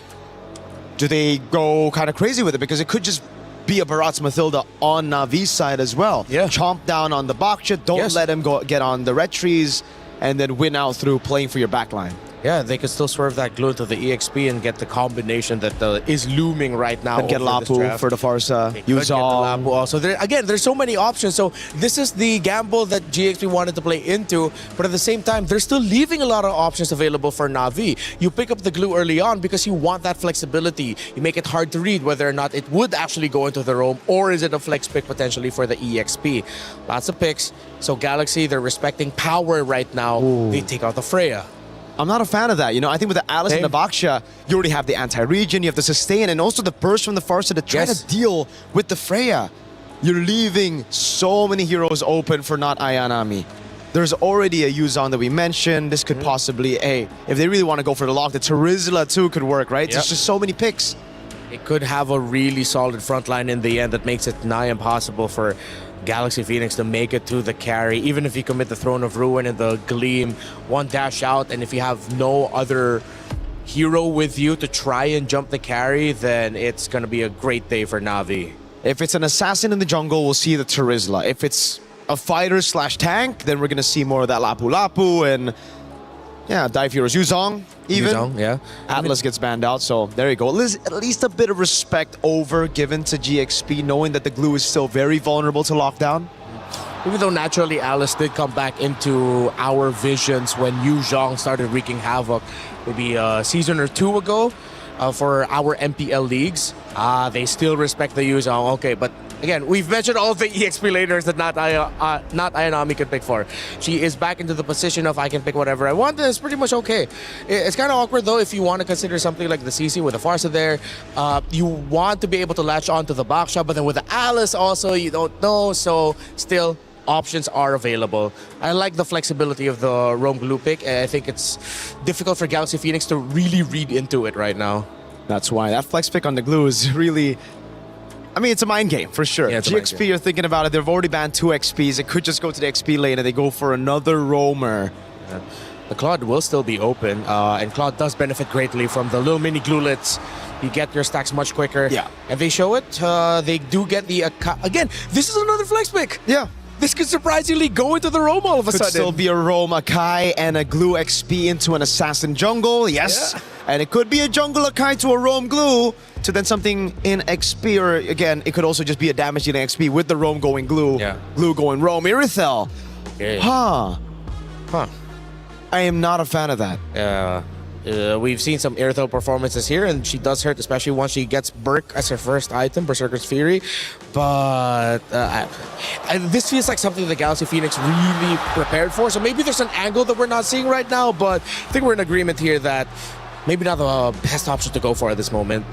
do they go kind of crazy with it? Because it could just be a Baratz Mathilda on Na'Vi's side as well. Chomp down on the Baksha, don't let him get on the red trees, and then win out through playing for your backline. Yeah, they could still swerve that glue to the EXP and get the combination that is looming right now. And get Lapu for the Farsa. Use Lapu also. There's so many options. So this is the gamble that GXP wanted to play into, but at the same time, they're still leaving a lot of options available for Na'Vi. You pick up the glue early on because you want that flexibility. You make it hard to read whether or not it would actually go into the roam, or is it a flex pick potentially for the EXP. Lots of picks. So Galaxy, they're respecting power right now. They take out the Freya. I'm not a fan of that. You know, I think with the Alice and the Baksha, you already have the anti-regen, you have the sustain, and also the burst from the Farsa to try to deal with the Freya. You're leaving so many heroes open for not Ayanami. There's already a Yuzong that we mentioned. This could possibly, if they really want to go for the lock, the Terizla too could work, right? There's just so many picks. It could have a really solid front line in the end that makes it nigh impossible for Galaxy Phoenix to make it to the carry. Even if you commit the Throne of Ruin and the Gleam, one dash out, and if you have no other hero with you to try and jump the carry, then it's going to be a great day for Na'Vi. If it's an assassin in the jungle, we'll see the Terizla. If it's a fighter / tank, then we're going to see more of that Lapu Lapu and dive heroes. Yuzong, even. Yuzong, Atlas gets banned out, so there you go. At least a bit of respect given to GXP, knowing that the glue is still very vulnerable to lockdown. Even though naturally Alice did come back into our visions when Yuzong started wreaking havoc maybe a season or 2 ago for our MPL leagues. They still respect the Yuzong. Okay, but again, we've mentioned all the EXP laners that not Ayanami could pick for. She is back into the position of I can pick whatever I want, and it's pretty much okay. It's kind of awkward though if you want to consider something like the CC with the Farsa there. You want to be able to latch on to the Baksha, but then with the Alice also, you don't know, so still options are available. I like the flexibility of the Roam Glue pick. I think it's difficult for Galaxy Phoenix to really read into it right now. That's why that flex pick on the glue is really... I mean, it's a mind game, for sure. GXP, you're thinking about it, they've already banned 2 XPs. It could just go to the XP lane and they go for another roamer. The Claude will still be open, and Claude does benefit greatly from the little mini glulets. You get your stacks much quicker. And they show it. They do get the... again, this is another flex pick. This could surprisingly go into the roam all of a sudden. Could still be a roam Akai and a glue XP into an assassin jungle. And it could be a jungle Akai to a Roam Glue to then something in XP, or again, it could also just be a damage in XP with the Roam going Glue, Glue going Roam. Irithel. Huh. I am not a fan of that. We've seen some Irithel performances here, and she does hurt, especially once she gets Berk as her first item, Berserker's Fury. But this feels like something the Galaxy Phoenix really prepared for. So maybe there's an angle that we're not seeing right now, but I think we're in agreement here that maybe not the best option to go for at this moment.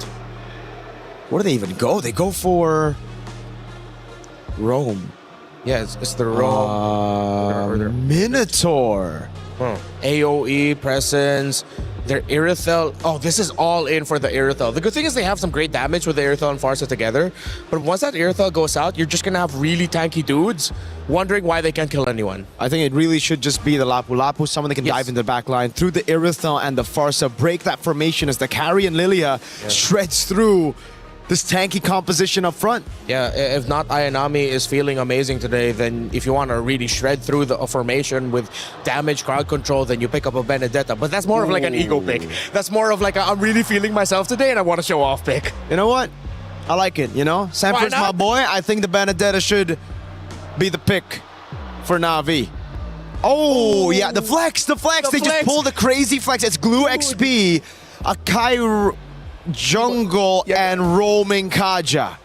Where do they even go? They go for Roam. Yeah, it's the Roam. Minotaur. AoE presence. Their Irithel. Oh, this is all in for the Irithel. The good thing is they have some great damage with the Irithel and Farsa together. But once that Irithel goes out, you're just going to have really tanky dudes wondering why they can't kill anyone. I think it really should just be the Lapu Lapu, someone that can dive into the back line through the Irithel and the Farsa, break that formation as the carry and Lilia shreds through this tanky composition up front. Yeah, if not Ayanami is feeling amazing today, then if you want to really shred through the formation with damage, crowd control, then you pick up a Benedetta. But that's more of like an ego pick. That's more of like I'm really feeling myself today and I want to show off pick. You know what? I like it, you know? Sanford's my boy. I think the Benedetta should be the pick for Na'Vi. Oh, yeah, the flex. They just pulled the crazy flex. It's Glue XP, Akai Jungle, and Roaming Kaja.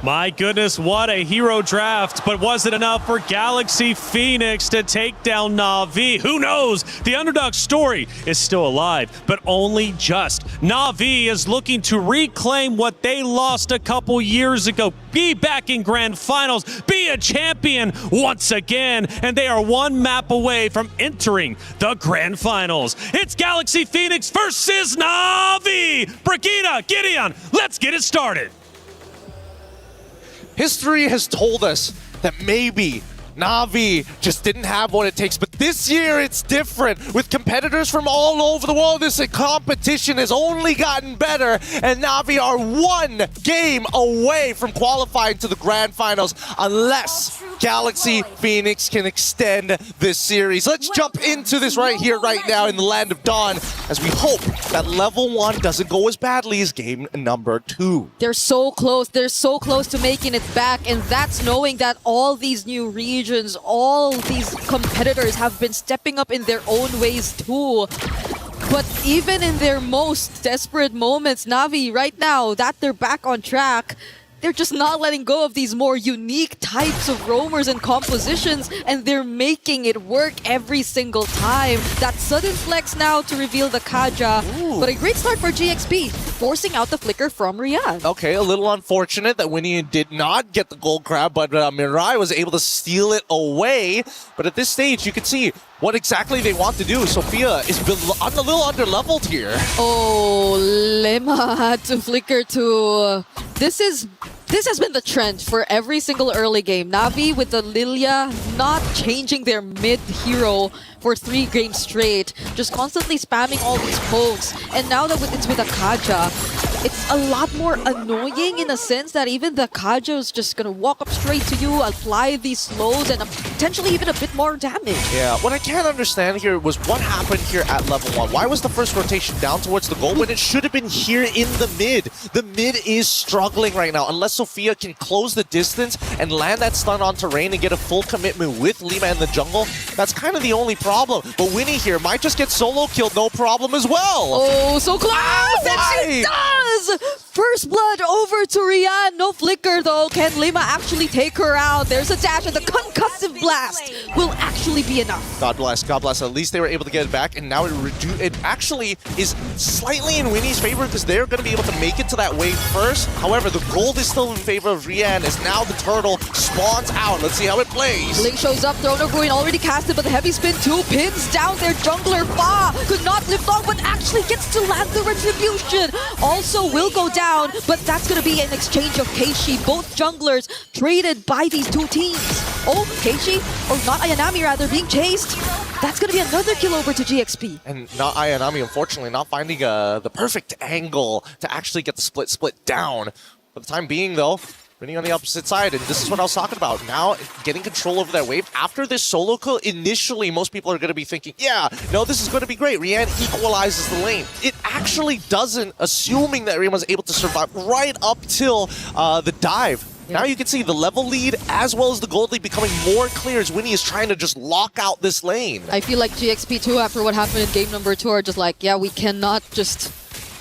My goodness, what a hero draft, but was it enough for Galaxy Phoenix to take down Na'Vi? Who knows? The underdog story is still alive, but only just. Na'Vi is looking to reclaim what they lost a couple years ago, be back in Grand Finals, be a champion once again, and they are one map away from entering the Grand Finals. It's Galaxy Phoenix versus Na'Vi! Brigida, Gideon, let's get it started. History has told us that maybe Na'Vi just didn't have what it takes, but this year it's different. With competitors from all over the world, this competition has only gotten better, and Na'Vi are one game away from qualifying to the Grand Finals unless Galaxy Phoenix can extend this series. Let's jump into this right here, right now in the Land of Dawn, as we hope that level 1 doesn't go as badly as game number 2. They're so close. They're so close to making it back, and that's knowing that all these new regions, all these competitors have been stepping up in their own ways too. But even in their most desperate moments, Na'Vi right now that they're back on track, they're just not letting go of these more unique types of roamers and compositions, and they're making it work every single time. That sudden flex now to reveal the Kaja, but a great start for GXP, forcing out the flicker from Riyadh. Okay, a little unfortunate that Winnie did not get the gold crab, but Mirai was able to steal it away. But at this stage, you can see what exactly they want to do. Sophia is a little under-leveled here. Oh, Lema to flicker to... This has been the trend for every single early game. Na'Vi with the Lilia not changing their mid-hero for 3 games straight, just constantly spamming all these pokes. And now that it's with a Kaja, it's a lot more annoying in a sense that even the Kaja is just gonna walk up straight to you, apply these slows, and potentially even a bit more damage. Yeah, what I can't understand here was what happened here at level 1. Why was the first rotation down towards the goal when it should have been here in the mid? The mid is struggling right now. Unless Sophia can close the distance and land that stun on terrain and get a full commitment with Lima in the jungle, that's kind of the only problem. But Winnie here might just get solo killed, no problem as well. Oh, so close! And she does! First blood over to Riyadh. No flicker though. Can Lima actually take her out? There's a dash and the concussive blast will actually be enough. God bless, God bless. At least they were able to get it back, and now it actually is slightly in Winnie's favor because they're going to be able to make it to that wave first. However, the gold is still in favor of Riyadh as now the turtle spawns out. Let's see how it plays. Link shows up, Throne of Ruin already casted, but the heavy spin 2 pins down their jungler. Fa could not live long, but actually gets to land the retribution. Also will go down, but that's going to be an exchange of Keishi. Both junglers traded by these two teams. Oh, Keishi, or not Ayanami rather, being chased. That's going to be another kill over to GXP. And not Ayanami, unfortunately, not finding the perfect angle to actually get the split down. For the time being, though, Winning on the opposite side, and this is what I was talking about. Now, getting control over that wave. After this solo kill, initially, most people are going to be thinking, yeah, no, this is going to be great. Rian equalizes the lane. It actually doesn't, assuming that Rian was able to survive right up till the dive. Now you can see the level lead as well as the gold lead becoming more clear as Winnie is trying to just lock out this lane. I feel like GXP too, after what happened in game number 2, are just like, yeah, we cannot just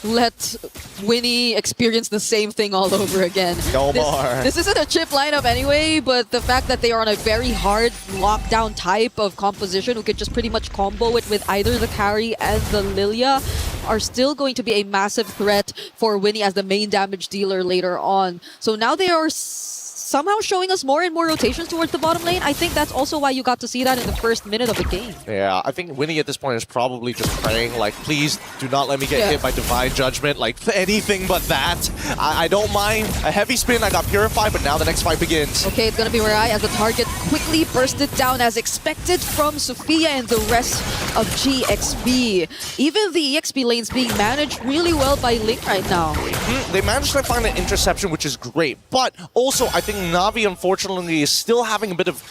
let Winnie experience the same thing all over again. No more. This isn't a chip lineup anyway, but the fact that they are on a very hard lockdown type of composition who could just pretty much combo it with either the carry and the Lilia are still going to be a massive threat for Winnie as the main damage dealer later on. So now they are somehow showing us more and more rotations towards the bottom lane. I think that's also why you got to see that in the first minute of the game. Yeah, I think Winnie at this point is probably just praying, like, please do not let me get hit by Divine Judgment, like anything but that. I don't mind a heavy spin, I got Purified, but now the next fight begins. Okay, it's gonna be Versailles as the target quickly bursted down as expected from Sophia and the rest of GXP. Even the EXP lanes being managed really well by Link right now. They managed to find an interception, which is great, but also I think Na'Vi, unfortunately, is still having a bit of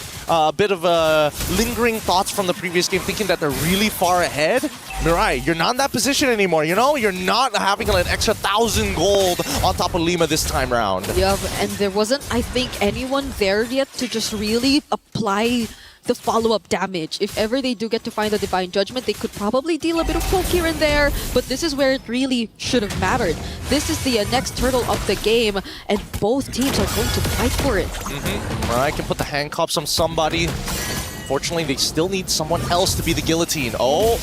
lingering thoughts from the previous game, thinking that they're really far ahead. Mirai, you're not in that position anymore, you know? You're not having an extra 1,000 gold on top of Lima this time round. Yeah, and there wasn't, I think, anyone there yet to just really apply the follow-up damage. If ever they do get to find a Divine Judgment, they could probably deal a bit of poke here and there, but this is where it really should have mattered. This is the next turtle of the game, and both teams are going to fight for it. Mirai can put the handcuffs on somebody. Unfortunately, they still need someone else to be the guillotine. Oh!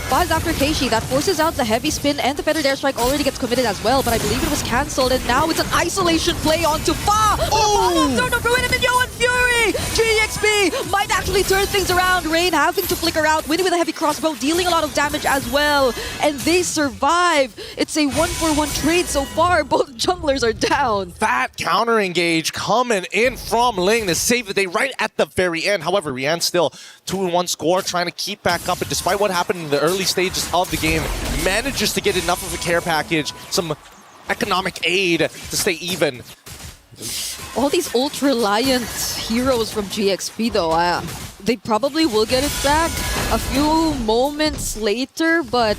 Faz after Keishi, that forces out the heavy spin, and the feathered airstrike already gets committed as well, but I believe it was cancelled, and now it's an isolation play onto Fa! Oh! Turn of Ruin and Yo and Fury! GXP might actually turn things around. Rain having to flicker out, Winnie with a heavy crossbow, dealing a lot of damage as well, and they survive. It's a 1-for-1 trade so far. Both junglers are down. That counter engage coming in from Ling to save the day right at the very end. However, Rian still 2-1 score, trying to keep back up, and despite what happened in the early stages of the game, manages to get enough of a care package, some economic aid to stay even. All these ult-reliant heroes from GXP though, they probably will get it back a few moments later, but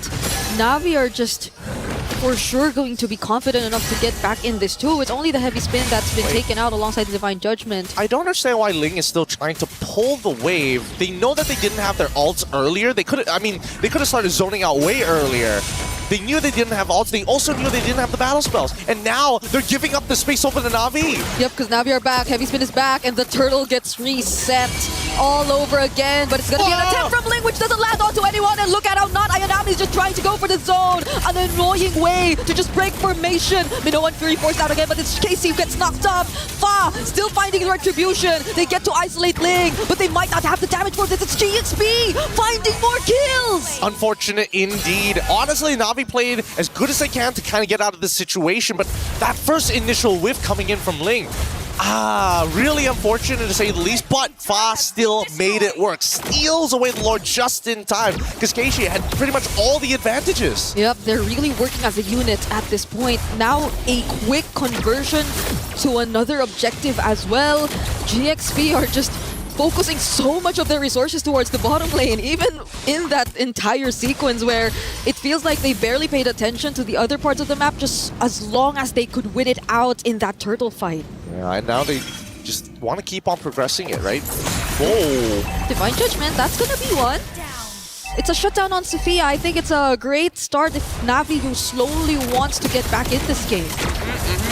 Na'Vi are just for sure going to be confident enough to get back in this too. It's only the heavy spin that's been taken out alongside the Divine Judgment. I don't understand why Ling is still trying to pull the wave. They know that they didn't have their ults earlier. They could have started zoning out way earlier. They knew they didn't have ults. They also knew they didn't have the battle spells. And now they're giving up the space over to Na'Vi. Yep, because Na'Vi are back. Heavy spin is back, and the turtle gets reset all over again. But it's going to be an attempt from Ling, which doesn't land onto anyone. And look at how not Ayanami is just trying to go for the zone. An annoying way to just break formation. Minnow and Fury forced out again, but it's Casey who gets knocked off. Fa still finding the retribution. They get to isolate Ling, but they might not have the damage for this. It's GXP finding more kills. Unfortunate indeed. Honestly, Na'Vi played as good as they can to kind of get out of this situation, but that first initial whiff coming in from Ling, really unfortunate to say the least, but Fa still made it work. Steals away the Lord just in time, because Keishi had pretty much all the advantages. Yep, they're really working as a unit at this point. Now a quick conversion to another objective as well. GXP are just focusing so much of their resources towards the bottom lane, even in that entire sequence where it feels like they barely paid attention to the other parts of the map, just as long as they could win it out in that turtle fight. Yeah, and now they just want to keep on progressing it, right? Whoa! Divine Judgment, that's gonna be one. It's a shutdown on Sophia. I think it's a great start if Na'Vi, who slowly wants to get back in this game.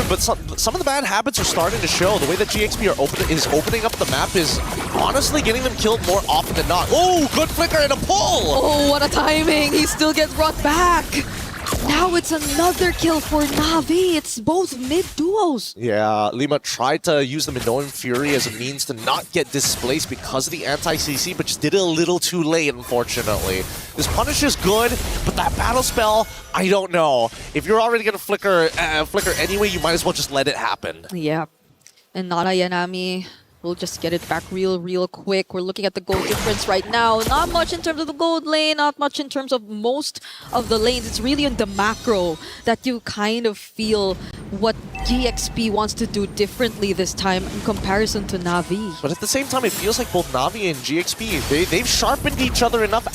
But some of the bad habits are starting to show. The way that GXP is opening up the map is honestly getting them killed more often than not. Oh, good flicker and a pull! Oh, what a timing! He still gets brought back! Now it's another kill for Na'Vi. It's both mid-duos. Yeah, Lima tried to use the Minnow and Fury as a means to not get displaced because of the anti-CC, but just did it a little too late, unfortunately. This punish is good, but that battle spell, I don't know. If you're already going to flicker anyway, you might as well just let it happen. Yeah. And Nara Yanami will just get it back real quick. We're looking at the gold difference right now. Not much in terms of the gold lane, not much in terms of most of the lanes. It's really in the macro that you kind of feel what GXP wants to do differently this time in comparison to Na'Vi. But at the same time, it feels like both Na'Vi and GXP, they've sharpened each other enough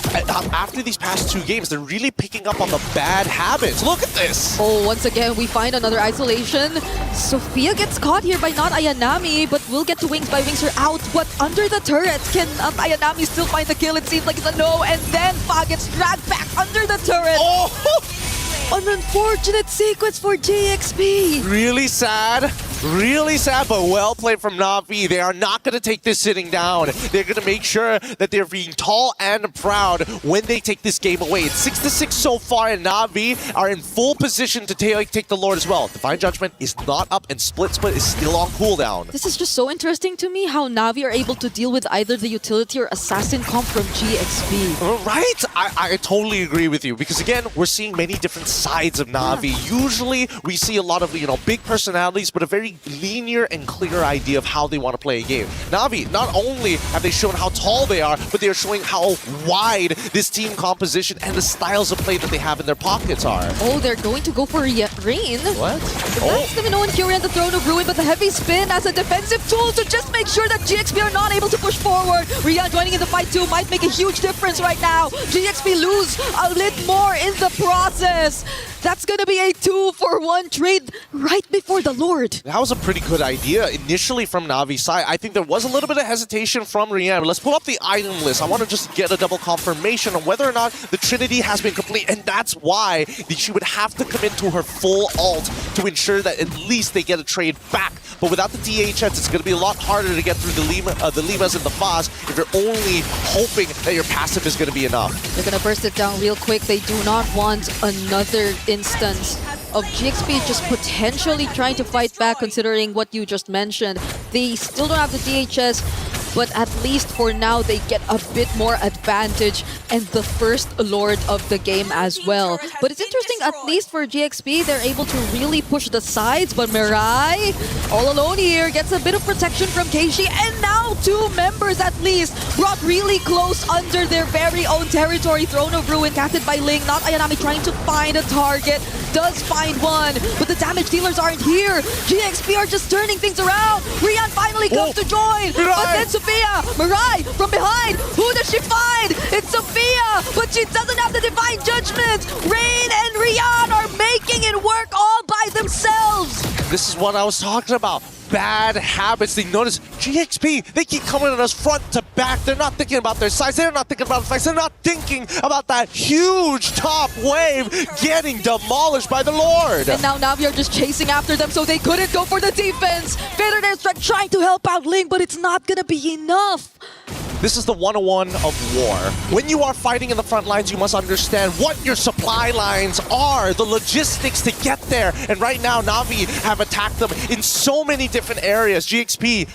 after these past 2 games. They're really picking up on the bad habits. Look at this! Oh, once again, we find another isolation. Sophia gets caught here by not Ayanami, but will get to Wings by Wings her out. But under the turret, can Ayanami still find the kill? It seems like it's a no, and then Fa gets dragged back under the turret. Oh! An unfortunate sequence for GXP. Really sad, but well played from Na'Vi. They are not going to take this sitting down. They're going to make sure that they're being tall and proud when they take this game away. It's 6-6 so far, and Na'Vi are in full position to take the Lord as well. Divine Judgment is not up, and Split is still on cooldown. This is just so interesting to me how Na'Vi are able to deal with either the utility or assassin comp from GXP. Right? I totally agree with you, because again, we're seeing many different sides of Na'Vi. Usually, we see a lot of, big personalities, but a very linear and clear idea of how they want to play a game. Na'Vi, not only have they shown how tall they are, but they are showing how wide this team composition and the styles of play that they have in their pockets are. Oh, they're going to go for Rain. What? That's the Minoan Fury on the Throne of Ruin, but the heavy spin as a defensive tool to just make sure that GXP are not able to push forward. Rian joining in the fight too might make a huge difference right now. GXP lose a little more in the process. That's going to be a 2-for-1 trade right before the Lord. That was a pretty good idea initially from Na'Vi's side. I think there was a little bit of hesitation from Rian. Let's pull up the item list. I want to just get a double confirmation on whether or not the Trinity has been complete, and that's why she would have to commit to her full ult to ensure that at least they get a trade back. But without the DHS, it's going to be a lot harder to get through the Limas and the Faz if you're only hoping that your passive is going to be enough. They're going to burst it down real quick. They do not want another instance of GXP just potentially trying to fight back, considering what you just mentioned. They still don't have the DHS, but at least for now they get a bit more advantage and the first Lord of the game as well. But it's interesting, at least for GXP, they're able to really push the sides, but Mirai, all alone here, gets a bit of protection from Keishi, and now 2 members at least brought really close under their very own territory. Throne of Ruin casted by Ling, not Ayanami trying to find a target, does find one, but the damage dealers aren't here. GXP are just turning things around. Rian finally comes to join, but then Sophia, Mirai from behind, who does she find? It's Sophia, but she doesn't have the Divine Judgment. Rain and Rian are making it work all by themselves. This is what I was talking about. Bad habits. They notice GXP, they keep coming at us front to back. They're not thinking about their size. They're not thinking about the fights. They're not thinking about that huge top wave getting demolished by the Lord. And now Na'Vi are just chasing after them, so they couldn't go for the defense. Federer's trying to help out Ling, but it's not gonna be enough. This is the 101 of war. When you are fighting in the front lines, you must understand what your supply lines are, the logistics to get there. And right now, Na'Vi have attacked them in so many different areas. GXP,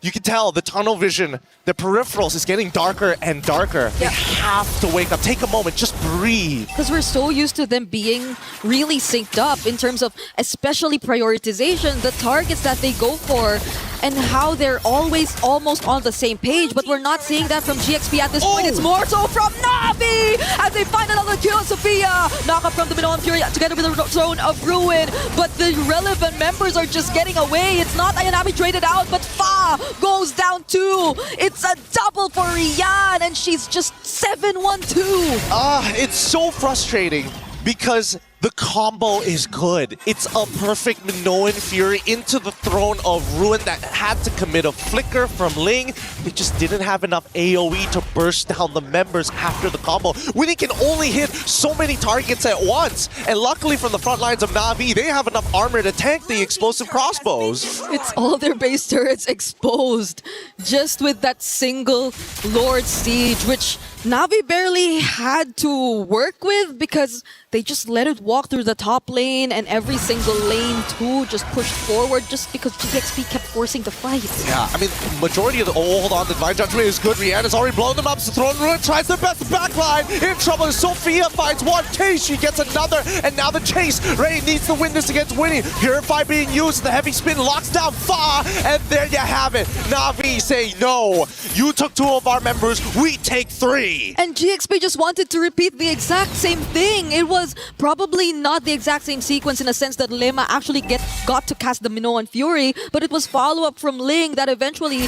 you can tell the tunnel vision, the peripherals is getting darker and darker. They have to wake up. Take a moment, just breathe. Because we're so used to them being really synced up in terms of especially prioritization, the targets that they go for, and how they're always almost on the same page, but we're not seeing that from GXP at this point. It's more so from Na'Vi as they find another kill. Sophia, knock up from the Minoan Fury together with the Throne of Ruin, but the relevant members are just getting away. It's not Ayanami traded out, but Fa goes down too. It's a double for Rian, and she's just 7-1-2. It's so frustrating because the combo is good. It's a perfect Minoan Fury into the Throne of Ruin that had to commit a flicker from Ling. They just didn't have enough AoE to burst down the members after the combo. Winnie can only hit so many targets at once. And luckily from the front lines of Na'Vi, they have enough armor to tank the explosive crossbows. It's all their base turrets exposed just with that single Lord Siege, which Na'Vi barely had to work with because they just let it walk through the top lane, and every single lane too just pushed forward just because GXP kept forcing the fight. Yeah, I mean, majority of the... Oh, hold on, the Divine Judgment is good. Rihanna has already blown them up. So Throne Ruin tries their best backline. In trouble as Sophia finds one. She gets another, and now the chase. Ray needs to win this against Winnie. Purify being used. The heavy spin locks down Fa, and there you have it. Na'Vi say, no, you took 2 of our members. We take 3. Fury! And GXP just wanted to repeat the exact same thing. It was probably not the exact same sequence in a sense that Lema actually got to cast the Minoan Fury, but it was follow-up from Ling that eventually,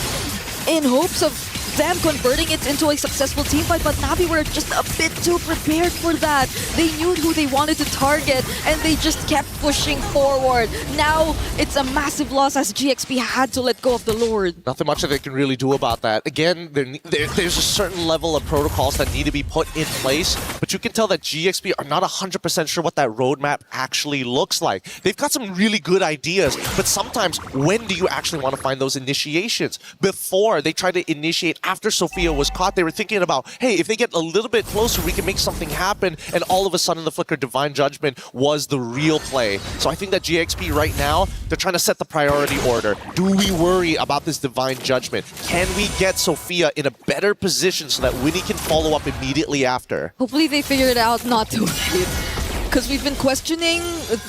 in hopes of them converting it into a successful team fight, but Navi were just a bit too prepared for that. They knew who they wanted to target, and they just kept pushing forward. Now, it's a massive loss as GXP had to let go of the Lord. Nothing much that they can really do about that. Again, there's a certain level of protocols that need to be put in place, but you can tell that GXP are not 100% sure what that roadmap actually looks like. They've got some really good ideas, but sometimes when do you actually want to find those initiations? Before they try to initiate after Sophia was caught, they were thinking about, hey, if they get a little bit closer, we can make something happen, and all of a sudden the Flicker Divine Judgment was the real play. So I think that GXP right now, they're trying to set the priority order. Do we worry about this Divine Judgment? Can we get Sophia in a better position so that Winnie can follow up immediately after? Hopefully they figure it out not to wait. Because we've been questioning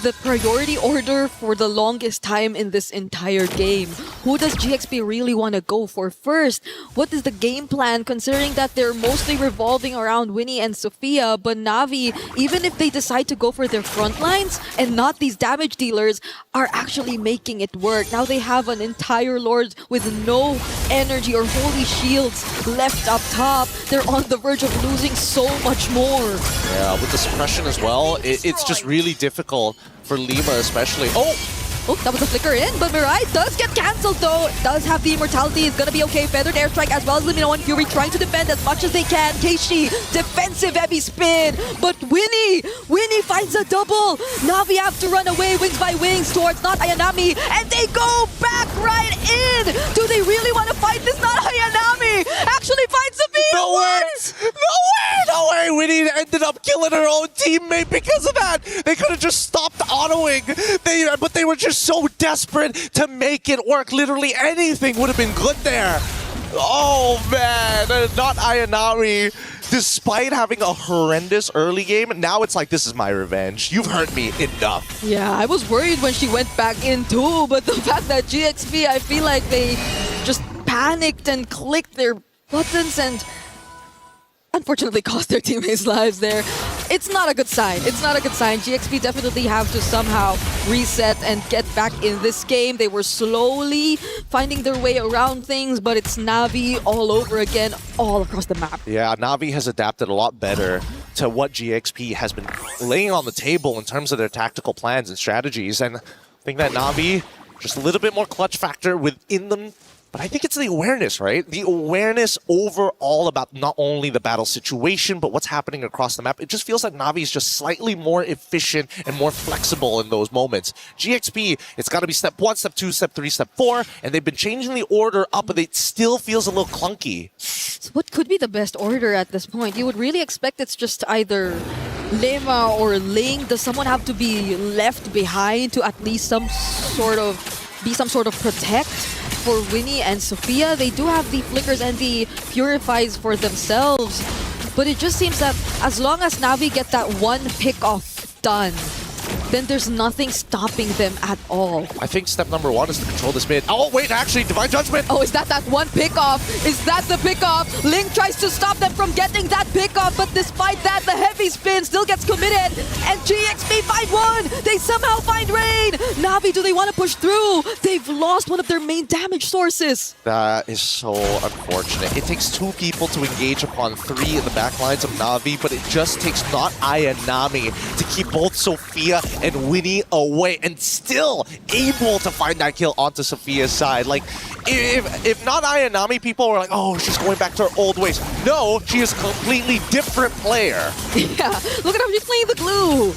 the priority order for the longest time in this entire game. Who does GXP really want to go for first? What is the game plan, considering that they're mostly revolving around Winnie and Sophia, but Navi, even if they decide to go for their front lines and not these damage dealers, are actually making it work. Now they have an entire Lord with no energy or holy shields left up top. They're on the verge of losing so much more. Yeah, with the suppression as well, it's just really difficult for Lima especially. Oh, that was a flicker in, but Mirai does get cancelled though. Does have the immortality, is gonna be okay. Feathered airstrike as well as Minoan Fury trying to defend as much as they can. Keishi, defensive heavy spin, but Winnie finds a double. Navi have to run away wings by wings towards not Ayanami, and they go back right in. Do they really want to fight this? Not Ayanami actually finds Sophia. No way! No way! Winnie ended up killing her own teammate because of that. They could have just stopped autoing. But they were just so desperate to make it work. Literally anything would have been good there. Oh man, not Ayanami. Despite having a horrendous early game, now it's like, this is my revenge. You've hurt me enough. Yeah, I was worried when she went back in too, but the fact that GXP, I feel like they just panicked and clicked their buttons and unfortunately cost their teammates' lives there. It's not a good sign. It's not a good sign. GXP definitely have to somehow reset and get back in this game. They were slowly finding their way around things, but it's Navi all over again, all across the map. Yeah, Navi has adapted a lot better to what GXP has been laying on the table in terms of their tactical plans and strategies. And I think that Navi, just a little bit more clutch factor within them. But I think it's the awareness, right? The awareness overall about not only the battle situation, but what's happening across the map. It just feels like Navi is just slightly more efficient and more flexible in those moments. GXP, it's got to be step 1, step 2, step 3, step 4, and they've been changing the order up, but it still feels a little clunky. So what could be the best order at this point? You would really expect it's just either Lema or Ling. Does someone have to be left behind to at least some sort of protect for Winnie and Sophia? They do have the flickers and the purifies for themselves, but it just seems that as long as Navi get that one pick-off done, then there's nothing stopping them at all. I think step number 1 is to control this mid. Oh, wait, actually, Divine Judgment! Oh, is that one pick-off? Is that the pick-off? Ling tries to stop them from getting that pick-off, but despite that, the heavy spin still gets committed, and GXP find one! They somehow find Rain! Navi, do they want to push through? They've lost one of their main damage sources. That is so unfortunate. It takes 2 people to engage upon 3 in the back lines of Navi, but it just takes not Ayanami to keep both Sophia and Winnie away, and still able to find that kill onto Sophia's side. Like, if not Ayanami, people were like, oh, she's going back to her old ways. No, she is a completely different player. Yeah, look at how she's playing the glue.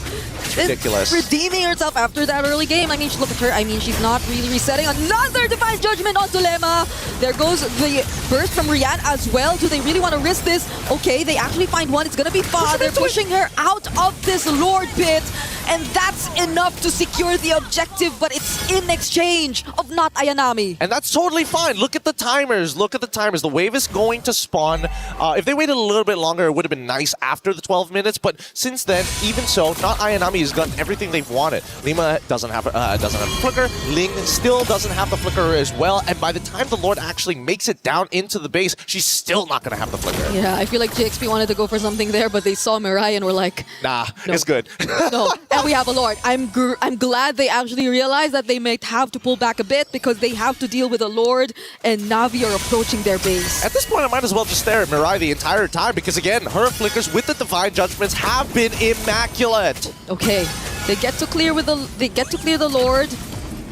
Ridiculous. Redeeming herself after that early game. I mean, look at her. I mean, she's not really resetting. Another Divine Judgment onto Lema. There goes the burst from Rian as well. Do they really want to risk this? Okay, they actually find one. It's going to be Fa. They're pushing her out of this Lord pit. And that's enough to secure the objective, but it's in exchange of not Ayanami. And that's totally fine. Look at the timers. Look at the timers. The wave is going to spawn. If they waited a little bit longer, it would have been nice after the 12 minutes. But since then, even so, not Ayanami has gotten everything they've wanted. Lima doesn't have a flicker. Ling still doesn't have the flicker as well. And by the time the Lord actually makes it down into the base, she's still not going to have the flicker. Yeah, I feel like GXP wanted to go for something there, but they saw Mirai and were like, nah, no. It's good. No, and we have a Lord. I'm glad they actually realized that they might have to pull back a bit because they have to deal with a Lord and Na'Vi are approaching their base. At this point, I might as well just stare at Mirai the entire time because, again, her flickers with the Divine Judgments have been immaculate. Okay, they get to clear the Lord.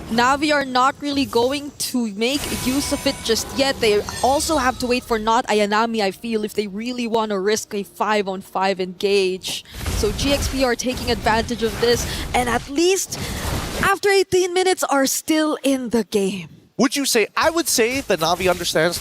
Na'Vi are not really going to make use of it just yet. They also have to wait for not Ayanami, I feel, if they really want to risk a 5-on-5 engage. So GXP are taking advantage of this, and at least after 18 minutes are still in the game. Would you say? I would say that Na'Vi understands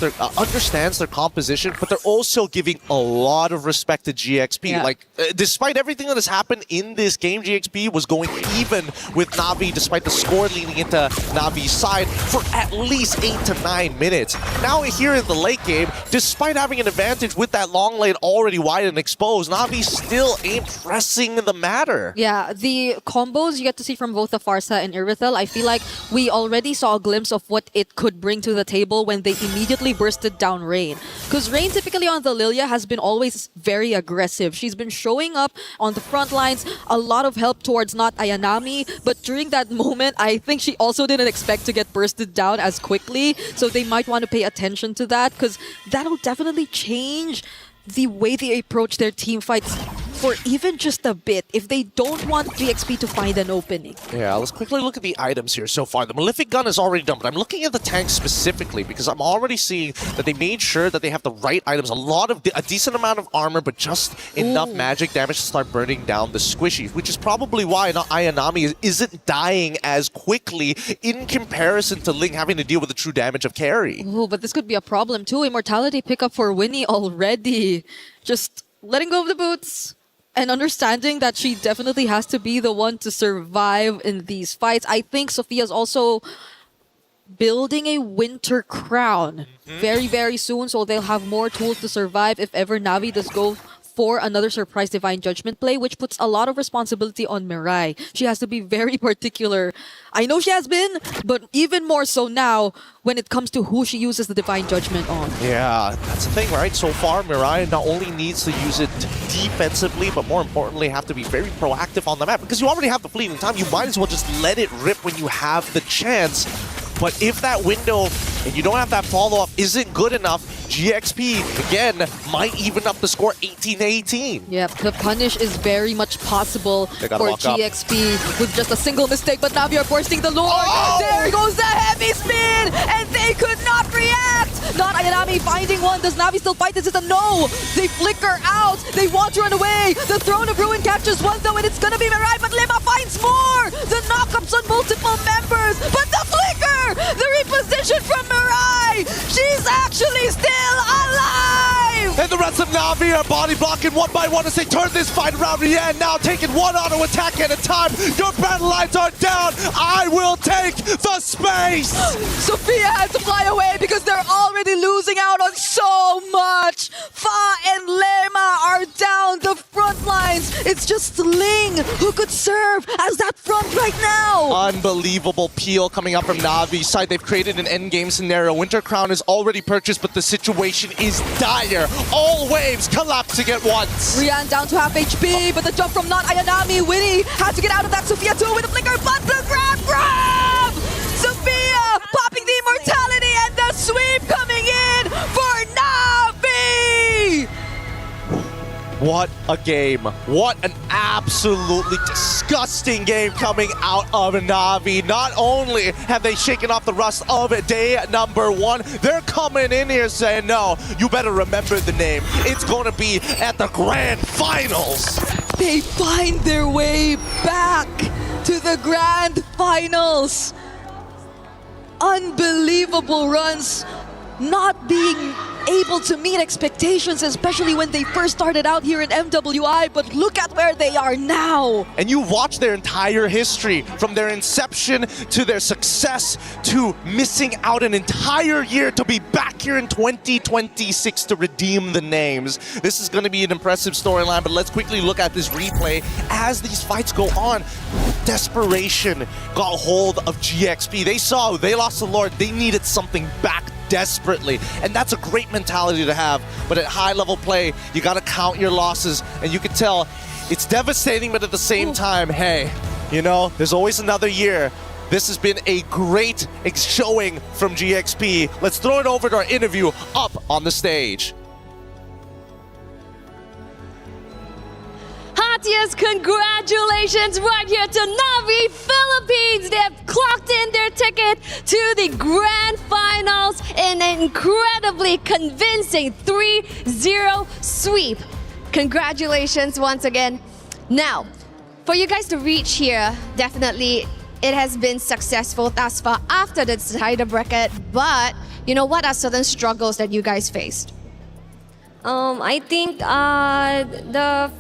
their composition, but they're also giving a lot of respect to GXP. Yeah. Like, despite everything that has happened in this game, GXP was going even with Na'Vi, despite the score leaning into Na'Vi's side for at least 8 to 9 minutes. Now here in the late game, despite having an advantage with that long lane already wide and exposed, Na'Vi still ain't pressing the matter. Yeah, the combos you get to see from both the Farsa and Irithel, I feel like we already saw a glimpse of what it could bring to the table when they immediately bursted down Rain. Because Rain typically on the Lilia has been always very aggressive. She's been showing up on the front lines, a lot of help towards not Ayanami, but during that moment, I think she also didn't expect to get bursted down as quickly, so they might want to pay attention to that, because that'll definitely change the way they approach their team fights for even just a bit if they don't want GXP to find an opening. Yeah, let's quickly look at the items here so far. The Malefic Gun is already done, but I'm looking at the tanks specifically because I'm already seeing that they made sure that they have the right items. A decent amount of armor, but just enough magic damage to start burning down the squishies, which is probably why Ayanami isn't dying as quickly in comparison to Ling having to deal with the true damage of carry. Oh, but this could be a problem too. Immortality pickup for Winnie already. Just letting go of the boots and understanding that she definitely has to be the one to survive in these fights. I think Sophia's also building a winter crown very, very soon, so they'll have more tools to survive if ever Na'Vi does go for another surprise Divine Judgment play, which puts a lot of responsibility on Mirai. She has to be very particular. I know she has been, but even more so now when it comes to who she uses the Divine Judgment on. Yeah, that's the thing, right? So far, Mirai not only needs to use it defensively, but more importantly, have to be very proactive on the map. Because you already have the fleeting time, you might as well just let it rip when you have the chance. But if that window, and you don't have that follow-up, isn't good enough, GXP, again, might even up the score 18-18. Yep, the punish is very much possible for GXP with just a single mistake, but Na'Vi are bursting the Lord. Oh! There goes the heavy spin, and they could not react! Not Ayanami finding one. Does Na'Vi still fight? This is a no! They flicker out! They want to run away! The Throne of Ruin captures one though, and it's gonna be Mirai, but Lima finds more! The knockups on multiple members, but the flicker! The reposition from Mirai! She's actually still alive! And the rest of Na'Vi are body blocking one by one as they turn this fight around in the end. Now taking one auto attack at a time. Your battle lines are down. I will take the space! Sophia had to fly away because they're already losing out on so much. Fa and Lema are down the front lines. It's just Ling who could serve as that front right now. Unbelievable peel coming up from Na'Vi's side. They've created an endgame scenario. Winter Crown is already purchased, but the situation is dire. All waves collapsing at once. Rian down to half HP, but the jump from not Ayanami. Winnie had to get out of that. Sophia too with a flicker, but the grab! Sophia popping the immortality and the sweep coming in for Na'Vi! What a game. What an absolutely disgusting game coming out of Na'Vi. Not only have they shaken off the rust of day number one, they're coming in here saying, no, you better remember the name. It's going to be at the Grand Finals. They find their way back to the Grand Finals. Unbelievable runs, not being able to meet expectations, especially when they first started out here in MWI, but look at where they are now. And you watch their entire history, from their inception to their success to missing out an entire year to be back here in 2026 to redeem the names. This is going to be an impressive storyline, but let's quickly look at this replay as these fights go on. Desperation got hold of GXP. They saw they lost the Lord. They needed something back desperately, and that's a great mentality to have. But at high level play, you got to count your losses, and you can tell it's devastating, but at the same time, hey, you know, there's always another year. This has been a great showing from GXP. Let's throw it over to our interview up on the stage. Hatias, congratulations right here to Navi Philippines. They have clocked in their ticket to the Grand Finals in an incredibly convincing 3-0 sweep. Congratulations once again. Now, for you guys to reach here, definitely it has been successful thus far after the decider bracket, but you know, what are certain struggles that you guys faced? I think the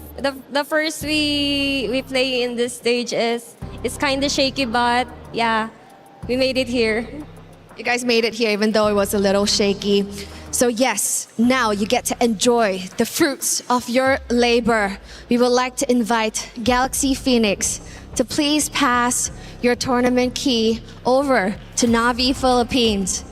first we play in this stage is kind of shaky, but yeah, we made it here. You guys made it here even though it was a little shaky. So yes, now you get to enjoy the fruits of your labor. We would like to invite Galaxy Phoenix to please pass your tournament key over to Navi Philippines.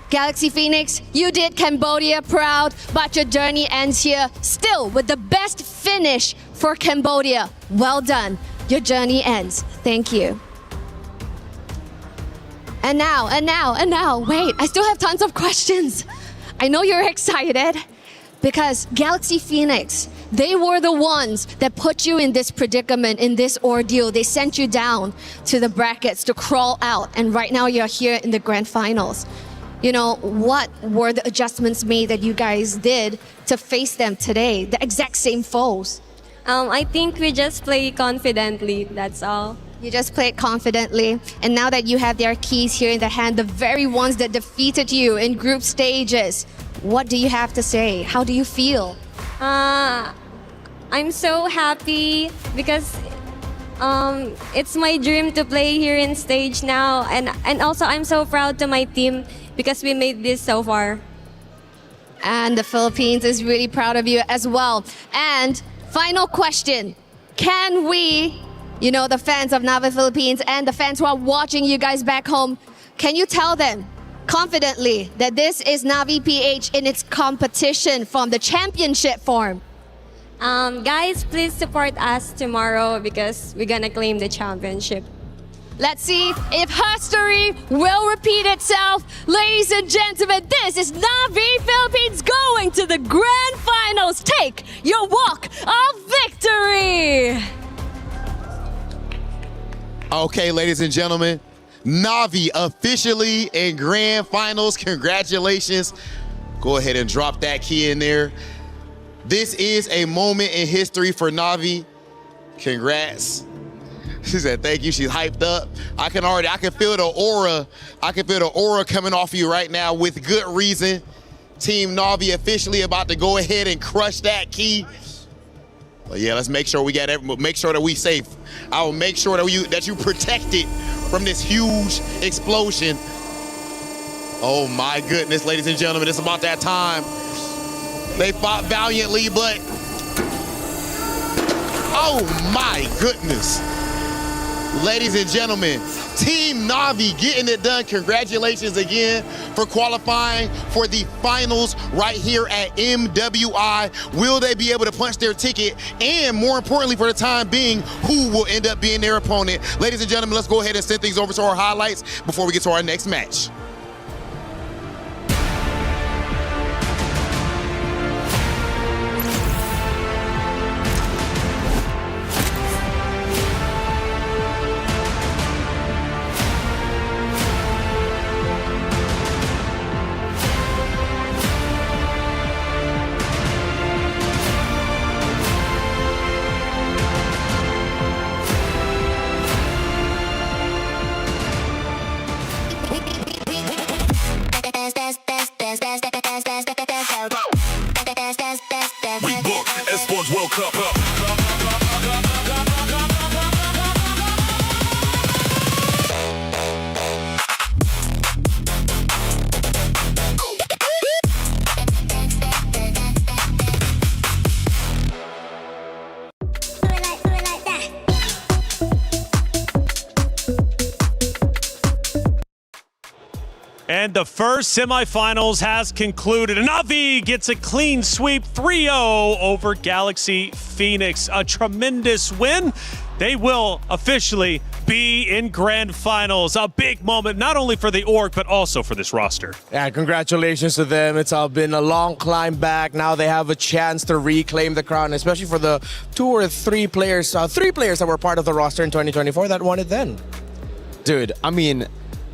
Galaxy Phoenix, you did Cambodia proud, but your journey ends here still with the best finish for Cambodia. Well done. Your journey ends. Thank you. And now, wait, I still have tons of questions. I know you're excited because Galaxy Phoenix, they were the ones that put you in this predicament, in this ordeal. They sent you down to the brackets to crawl out, and right now you're here in the Grand Finals. You know, what were the adjustments made that you guys did to face them today, the exact same foes? I think we just play confidently, that's all. You just played confidently, and now that you have their keys here in the hand, the very ones that defeated you in group stages, what do you have to say? How do you feel? I'm so happy because it's my dream to play here in stage now, and also I'm so proud to my team because we made this so far. And the Philippines is really proud of you as well. And final question, can we, you know, the fans of Navi Philippines and the fans who are watching you guys back home, can you tell them confidently that this is Navi PH in its competition from the championship form? Guys, please support us tomorrow because we're gonna claim the championship. Let's see if history will repeat itself. Ladies and gentlemen, this is Navi Philippines going to the Grand Finals. Take your walk of victory. Okay, ladies and gentlemen, Navi officially in Grand Finals. Congratulations. Go ahead and drop that key in there. This is a moment in history for Navi. Congrats. She said thank you. She's hyped up. I can feel the aura. I can feel the aura coming off of you right now with good reason. Team Navi officially about to go ahead and crush that key. But yeah, let's make sure make sure that we safe. I will make sure that you protected from this huge explosion. Oh my goodness, ladies and gentlemen, it's about that time. They fought valiantly, but oh my goodness. Ladies and gentlemen, Team Navi getting it done. Congratulations again for qualifying for the finals right here at MWI. Will they be able to punch their ticket? And more importantly, for the time being, who will end up being their opponent? Ladies and gentlemen, let's go ahead and send things over to our highlights before we get to our next match. And the first semifinals has concluded. Na'Vi gets a clean sweep 3-0 over Galaxy Phoenix. A tremendous win. They will officially be in Grand Finals. A big moment, not only for the org, but also for this roster. Yeah, congratulations to them. It's been a long climb back. Now they have a chance to reclaim the crown, especially for the three players that were part of the roster in 2024 that won it then. Dude, I mean,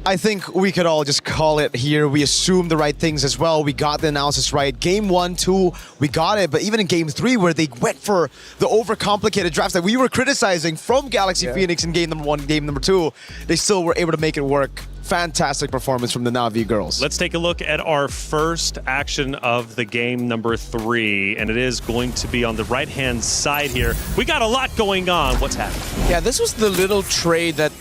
I think we could all just call it here. We assumed the right things as well. We got the analysis right. Game 1, 2, we got it. But even in Game 3, where they went for the overcomplicated drafts that we were criticizing from Galaxy Phoenix in Game number 1, Game number 2, they still were able to make it work. Fantastic performance from the Na'Vi girls. Let's take a look at our first action of the game number 3, and it is going to be on the right-hand side here. We got a lot going on. What's happening? Yeah, this was the little trade that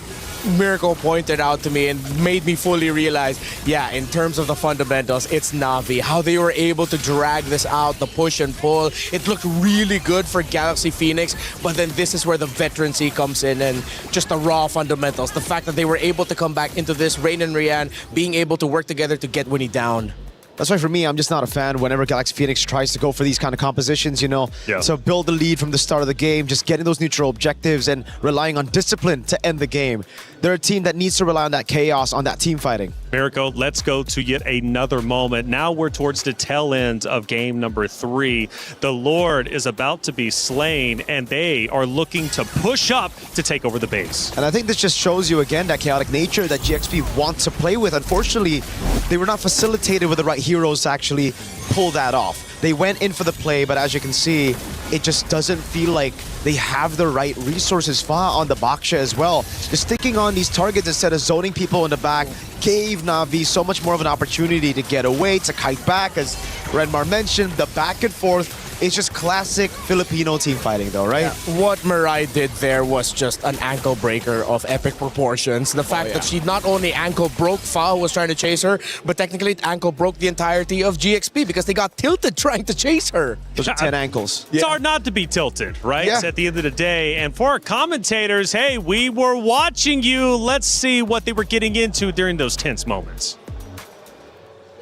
Miracle pointed out to me and made me fully realize, yeah, in terms of the fundamentals, it's Na'Vi. How they were able to drag this out, the push and pull. It looked really good for Galaxy Phoenix, but then this is where the veterancy comes in and just the raw fundamentals. The fact that they were able to come back into this, Rain and Rian being able to work together to get Winnie down. That's why for me, I'm just not a fan whenever Galaxy Phoenix tries to go for these kind of compositions, you know. Yeah. So build the lead from the start of the game, just getting those neutral objectives and relying on discipline to end the game. They're a team that needs to rely on that chaos, on that team fighting. Mirko, let's go to yet another moment. Now we're towards the tail end of game number 3. The Lord is about to be slain, and they are looking to push up to take over the base. And I think this just shows you again that chaotic nature that GXP wants to play with. Unfortunately, they were not facilitated with the right heroes to actually pull that off. They went in for the play, but as you can see, it just doesn't feel like they have the right resources. Fa on the Baksha as well. Just sticking on these targets instead of zoning people in the back gave Na'Vi so much more of an opportunity to get away, to kite back. As Renmar mentioned, the back and forth. It's just classic Filipino team fighting though, right? Yeah. What Mirai did there was just an ankle breaker of epic proportions. The fact that she not only ankle broke Fa, who was trying to chase her, but technically it ankle broke the entirety of GXP because they got tilted trying to chase her. Those are 10 ankles. It's hard not to be tilted, right? Yeah. At the end of the day. And for our commentators, hey, we were watching you. Let's see what they were getting into during those tense moments.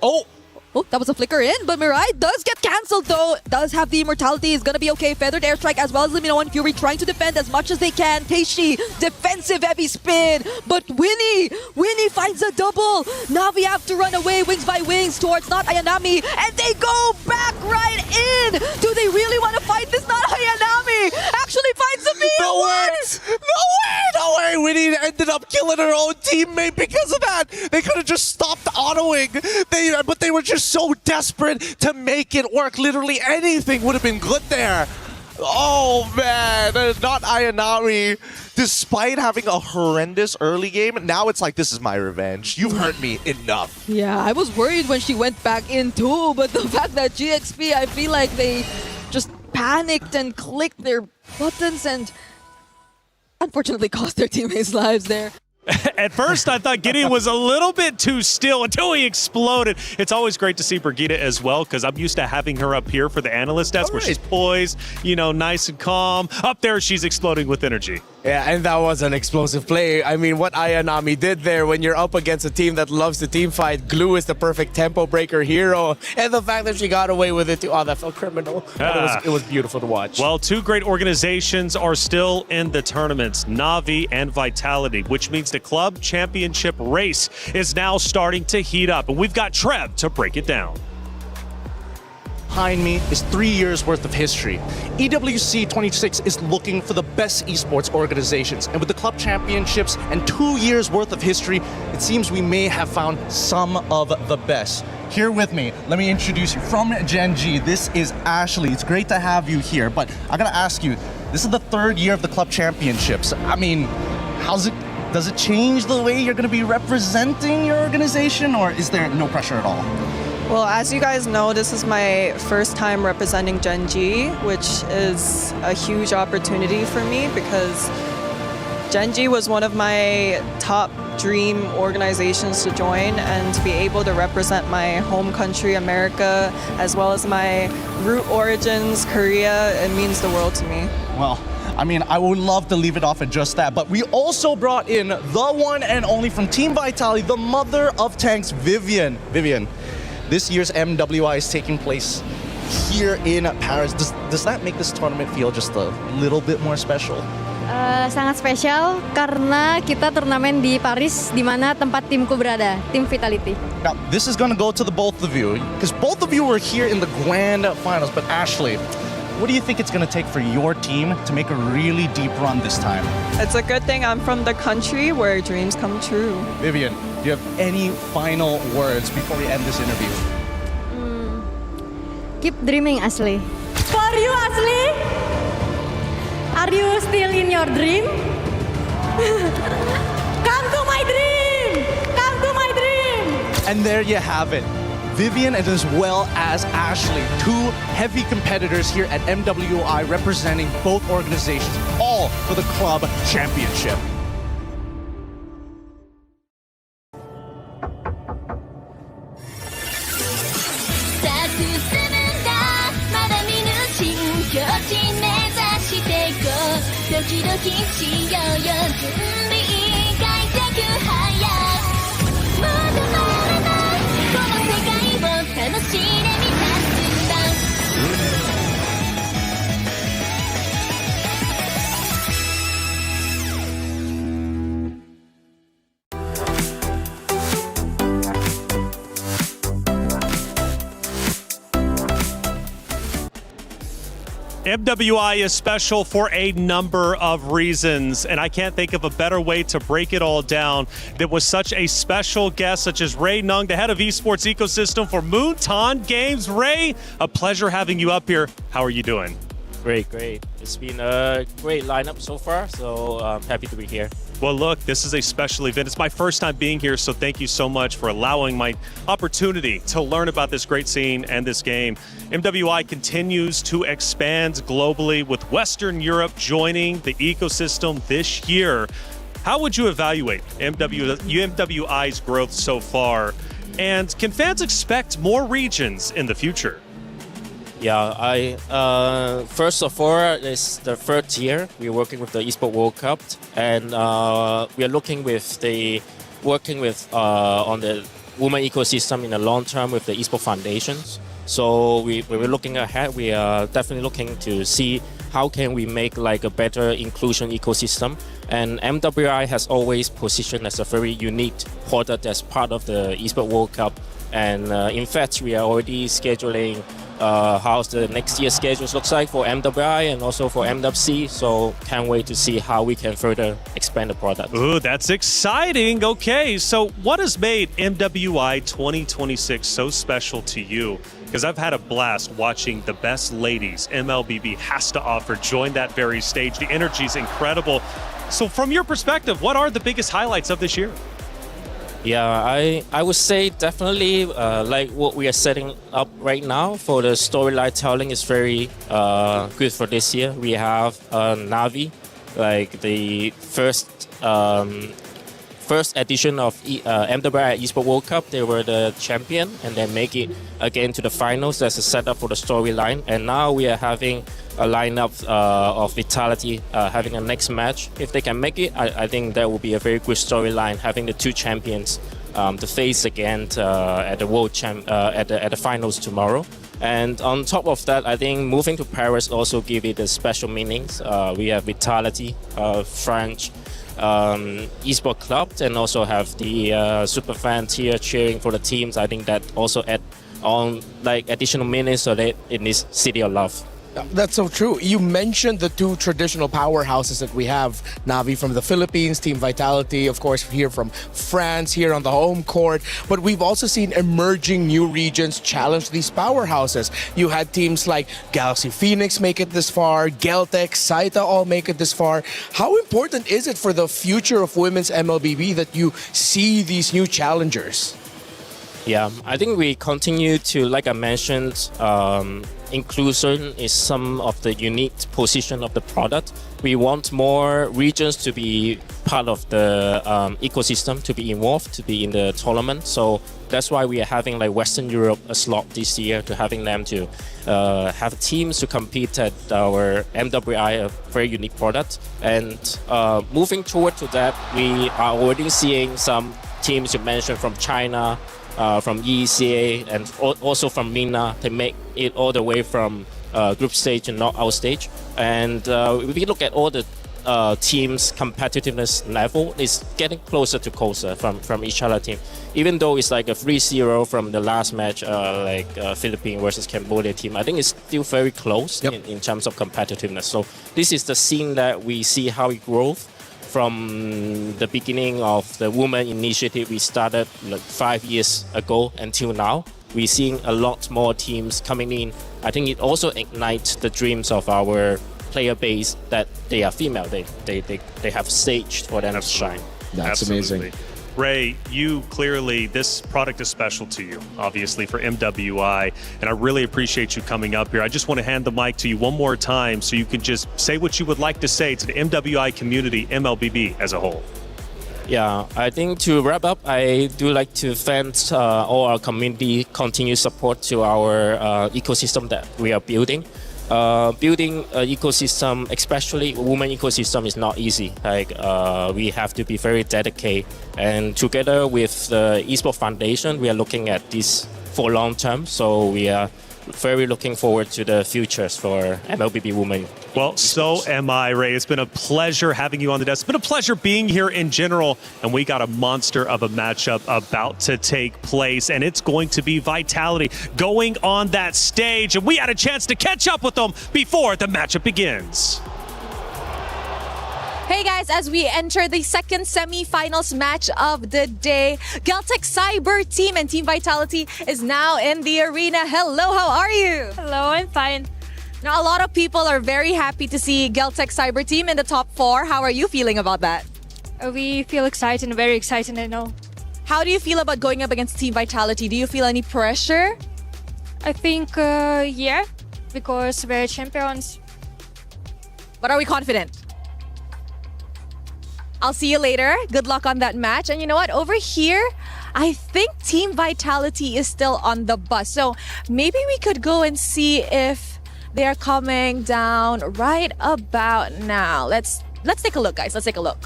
Oh, that was a flicker in, but Mirai does get cancelled though. Does have the immortality, is gonna be okay. Feathered airstrike as well as Limino and Fury trying to defend as much as they can. Teishi, defensive heavy spin, but Winnie finds a double. Na'Vi have to run away wings by wings towards not Ayanami, and they go back right in. Do they really want to fight this? Not Ayanami actually finds a meal. No way! Winnie ended up killing her own teammate because of that. They could have just stopped autoing. But they were just so desperate to make it work. Literally anything would have been good there. Oh man, not Ayanami. Despite having a horrendous early game, now it's like, this is my revenge. You've hurt me enough. Yeah, I was worried when she went back in too, but the fact that GXP, I feel like they just panicked and clicked their buttons and unfortunately cost their teammates' lives there. At first, I thought Gideon was a little bit too still until he exploded. It's always great to see Brigitte as well, because I'm used to having her up here for the analyst desk where she's poised, you know, nice and calm. Up there, she's exploding with energy. Yeah, and that was an explosive play. I mean, what Ayanami did there when you're up against a team that loves to team fight, Glue is the perfect tempo breaker hero. And the fact that she got away with it too, oh, that felt criminal. But it was beautiful to watch. Well, two great organizations are still in the tournaments, Na'Vi and Vitality, which means the club championship race is now starting to heat up. And we've got Trev to break it down. Behind me is 3 years worth of history. EWC26 is looking for the best esports organizations, and with the club championships and 2 years worth of history, it seems we may have found some of the best. Here with me, let me introduce you from Gen G. This is Ashley. It's great to have you here, but I gotta ask you, this is the 3rd year of the club championships. I mean, does it change the way you're gonna be representing your organization, or is there no pressure at all? Well, as you guys know, this is my first time representing Gen G, which is a huge opportunity for me because Gen G was one of my top dream organizations to join, and to be able to represent my home country, America, as well as my root origins, Korea, it means the world to me. Well, I mean, I would love to leave it off at just that, but we also brought in the one and only from Team Vitality, the mother of tanks, Vivian. Vivian, this year's MWI is taking place here in Paris. Does that make this tournament feel just a little bit more special? Sangat spesial karena kita turnamen di Paris, di mana tempat timku berada, tim Vitality. Now, this is going to go to the both of you, because both of you were here in the Grand Finals, but Ashley, what do you think it's going to take for your team to make a really deep run this time? It's a good thing I'm from the country where dreams come true. Vivian, do you have any final words before we end this interview? Keep dreaming, Ashley. For you, Ashley. Are you still in your dream? Come to my dream! Come to my dream! And there you have it. Vivian and as well as Ashley, two heavy competitors here at MWI representing both organizations, all for the club championship. MWI is special for a number of reasons, and I can't think of a better way to break it all down than with such a special guest such as Ray Nung, the head of esports ecosystem for Moonton Games. Ray, a pleasure having you up here. How are you doing? Great. It's been a great lineup so far, so I'm happy to be here. Well, look, this is a special event. It's my first time being here, so thank you so much for allowing my opportunity to learn about this great scene and this game. MWI continues to expand globally with Western Europe joining the ecosystem this year. How would you evaluate MWI's growth so far? And can fans expect more regions in the future? Yeah, first of all, it's the third year we're working with the Esports World Cup, and we are working on the women ecosystem in the long term with the Esports Foundations. So when we're looking ahead, we are definitely looking to see how can we make like a better inclusion ecosystem. And MWI has always positioned as a very unique product as part of the Esports World Cup. And in fact, we are already scheduling how the next year's schedules looks like for MWI and also for MWC. So can't wait to see how we can further expand the product. Ooh, that's exciting. Okay, so what has made MWI 2026 so special to you? Because I've had a blast watching the best ladies MLBB has to offer join that very stage. The energy is incredible. So from your perspective, what are the biggest highlights of this year? Yeah, I would say definitely like what we are setting up right now for the storyline telling is very good for this year. We have Navi, like the first edition of MWI Esports World Cup. They were the champion and then make it again to the finals. That's a setup for the storyline. And now we are having a lineup of Vitality having a next match. If they can make it, I think that will be a very good storyline, having the two champions to face again at the at the finals tomorrow. And on top of that, I think moving to Paris also give it a special meanings. We have Vitality, French esports club, and also have the super fans here cheering for the teams. I think that also add on like additional meanings so that in this city of love. That's so true. You mentioned the two traditional powerhouses that we have. Navi from the Philippines, Team Vitality, of course, here from France, here on the home court. But we've also seen emerging new regions challenge these powerhouses. You had teams like Galaxy Phoenix make it this far, Geltec, Saita all make it this far. How important is it for the future of women's MLBB that you see these new challengers? Yeah, I think we continue to, like I mentioned, inclusion is some of the unique position of the product. We want more regions to be part of the ecosystem, to be involved, to be in the tournament. So that's why we are having like Western Europe a slot this year, to having them to have teams to compete at our MWI, a very unique product. And moving toward to that, we are already seeing some teams you mentioned from China, from ECA, and also from MENA. They make it all the way from group stage and knockout stage. And if we look at all the teams' competitiveness level, is getting closer to closer from each other team. Even though it's like a 3-0 from the last match, like Philippines versus Cambodia team, I think it's still very close in terms of competitiveness. So this is the scene that we see how it grows from the beginning of the women initiative we started like 5 years ago until now. We're seeing a lot more teams coming in. I think it also ignites the dreams of our player base that they are female. They have stage for them to shine. That's Absolutely. amazing. Ray, you clearly, this product is special to you, obviously, for MWI, and I really appreciate you coming up here. I just want to hand the mic to you one more time so you can just say what you would like to say to the MWI community, MLBB as a whole. Yeah, I think to wrap up, I do like to thank all our community continued support to our ecosystem that we are building. Building an ecosystem, especially a women ecosystem, is not easy. Like we have to be very dedicated, and together with the Esports Foundation, we are looking at this for long term. So we are very looking forward to the futures for MLBB Women. Well, so am I, Ray. It's been a pleasure having you on the desk. It's been a pleasure being here in general. And we got a monster of a matchup about to take place. And it's going to be Vitality going on that stage. And we had a chance to catch up with them before the matchup begins. Hey guys, as we enter the second semi-finals match of the day, Galtech Cyber Team and Team Vitality is now in the arena. Hello, how are you? Hello, I'm fine. Now, a lot of people are very happy to see Galtech Cyber Team in the top 4. How are you feeling about that? We feel excited, very excited, I know. How do you feel about going up against Team Vitality? Do you feel any pressure? I think, yeah, because we're champions. But are we confident? I'll see you later. Good luck on that match. And you know what? Over here, I think Team Vitality is still on the bus. So maybe we could go and see if they're coming down right about now. Let's take a look, guys. Let's take a look.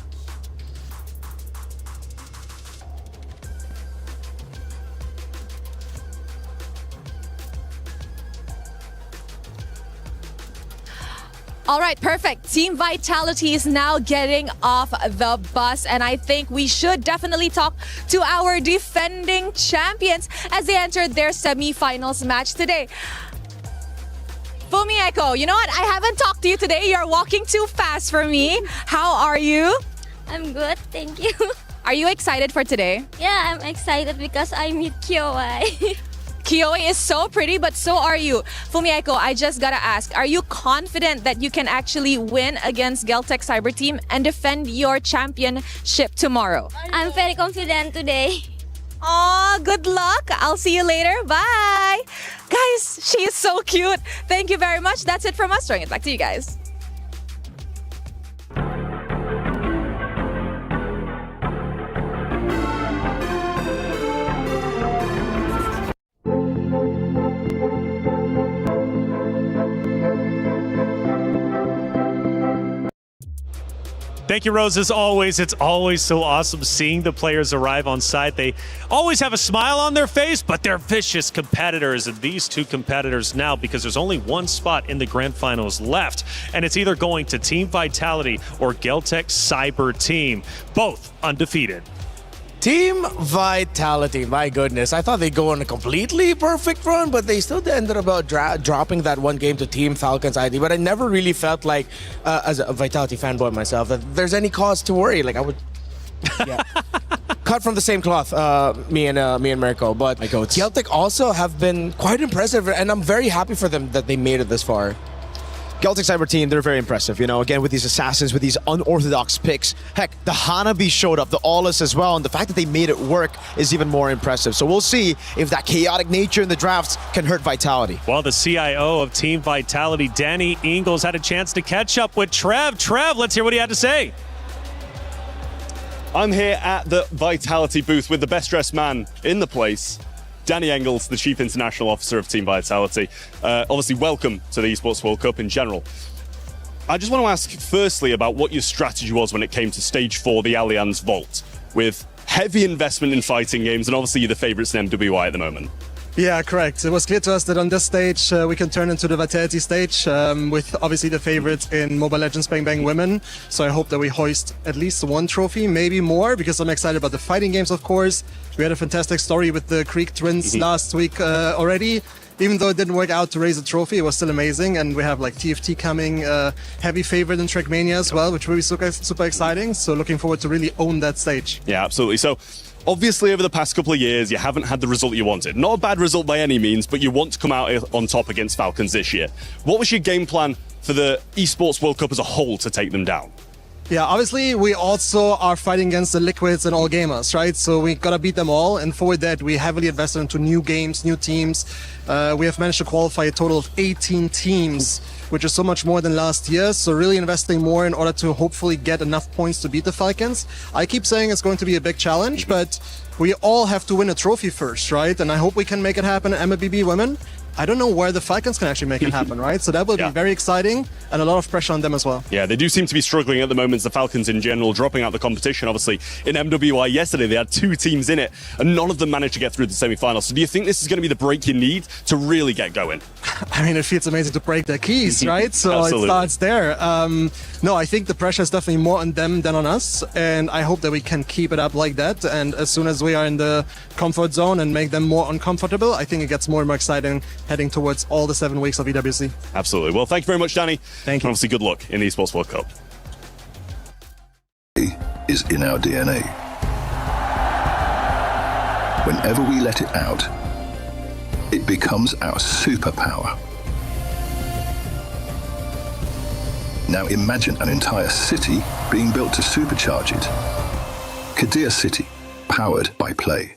All right, perfect. Team Vitality is now getting off the bus, and I think we should definitely talk to our defending champions as they entered their semi-finals match today. Fumi Echo, you know what? I haven't talked to you today. You're walking too fast for me. How are you? I'm good, thank you. Are you excited for today? Yeah, I'm excited because I meet Kyoai. Kyoe is so pretty, but so are you. Fumieko, I just gotta ask, are you confident that you can actually win against Galtech Cyber Team and defend your championship tomorrow? I'm very confident today. Aw, good luck. I'll see you later. Bye. Guys, she is so cute. Thank you very much. That's it from us. Throwing it back to you guys. Thank you, Rose. As always, it's always so awesome seeing the players arrive on site. They always have a smile on their face, but they're vicious competitors. And these two competitors now, because there's only one spot in the Grand Finals left, and it's either going to Team Vitality or Galtech Cyber Team, both undefeated. Team Vitality, my goodness. I thought they'd go on a completely perfect run, but they still ended up dropping that one game to Team Falcons ID. But I never really felt like, as a Vitality fanboy myself, that there's any cause to worry. Like, I would... Yeah. Cut from the same cloth, me and Mirko. But Galtech also have been quite impressive, and I'm very happy for them that they made it this far. Galtech Cyber Team, they're very impressive, you know, again, with these assassins, with these unorthodox picks. Heck, the Hanabi showed up, the Aulas as well, and the fact that they made it work is even more impressive. So we'll see if that chaotic nature in the drafts can hurt Vitality. Well, the CIO of Team Vitality, Danny Ingles, had a chance to catch up with Trev. Trev, let's hear what he had to say. I'm here at the Vitality booth with the best dressed man in the place, Danny Engels, the Chief International Officer of Team Vitality. Obviously, welcome to the Esports World Cup in general. I just want to ask firstly about what your strategy was when it came to Stage 4, the Allianz Vault, with heavy investment in fighting games, and obviously you're the favourites in MWI at the moment. Yeah, correct. It was clear to us that on this stage we can turn into the Vitality stage with obviously the favorites in Mobile Legends Bang Bang Women. So I hope that we hoist at least one trophy, maybe more, because I'm excited about the fighting games, of course. We had a fantastic story with the Creek twins last week already. Even though it didn't work out to raise a trophy, it was still amazing. And we have like TFT coming, heavy favorite in Trackmania as well, which will be super exciting. So looking forward to really own that stage. Yeah, absolutely. So obviously over the past couple of years, you haven't had the result you wanted. Not a bad result by any means, but you want to come out on top against Falcons this year. What was your game plan for the Esports World Cup as a whole to take them down? Yeah, obviously we also are fighting against the Liquids and all gamers, right? So we gotta beat them all, and for that we heavily invested into new games, new teams. We have managed to qualify a total of 18 teams, which is so much more than last year. So really investing more in order to hopefully get enough points to beat the Falcons. I keep saying it's going to be a big challenge, but we all have to win a trophy first, right? And I hope we can make it happen at MLBB Women. I don't know where the Falcons can actually make it happen, right? So that will be very exciting and a lot of pressure on them as well. Yeah, they do seem to be struggling at the moment, the Falcons in general, dropping out the competition. Obviously, in MWI yesterday, they had 2 teams in it, and none of them managed to get through the semi-finals. So do you think this is going to be the break you need to really get going? I mean, it feels amazing to break their keys, right? So it starts there. No, I think the pressure is definitely more on them than on us, and I hope that we can keep it up like that. And as soon as we are in the comfort zone and make them more uncomfortable, I think it gets more and more exciting heading towards all the 7 weeks of EWC. Absolutely. Well, thank you very much, Danny. Thank you. And obviously, good luck in the Esports World Cup. Is in our DNA. Whenever we let it out, it becomes our superpower. Now imagine an entire city being built to supercharge it. Kadir City, powered by Play.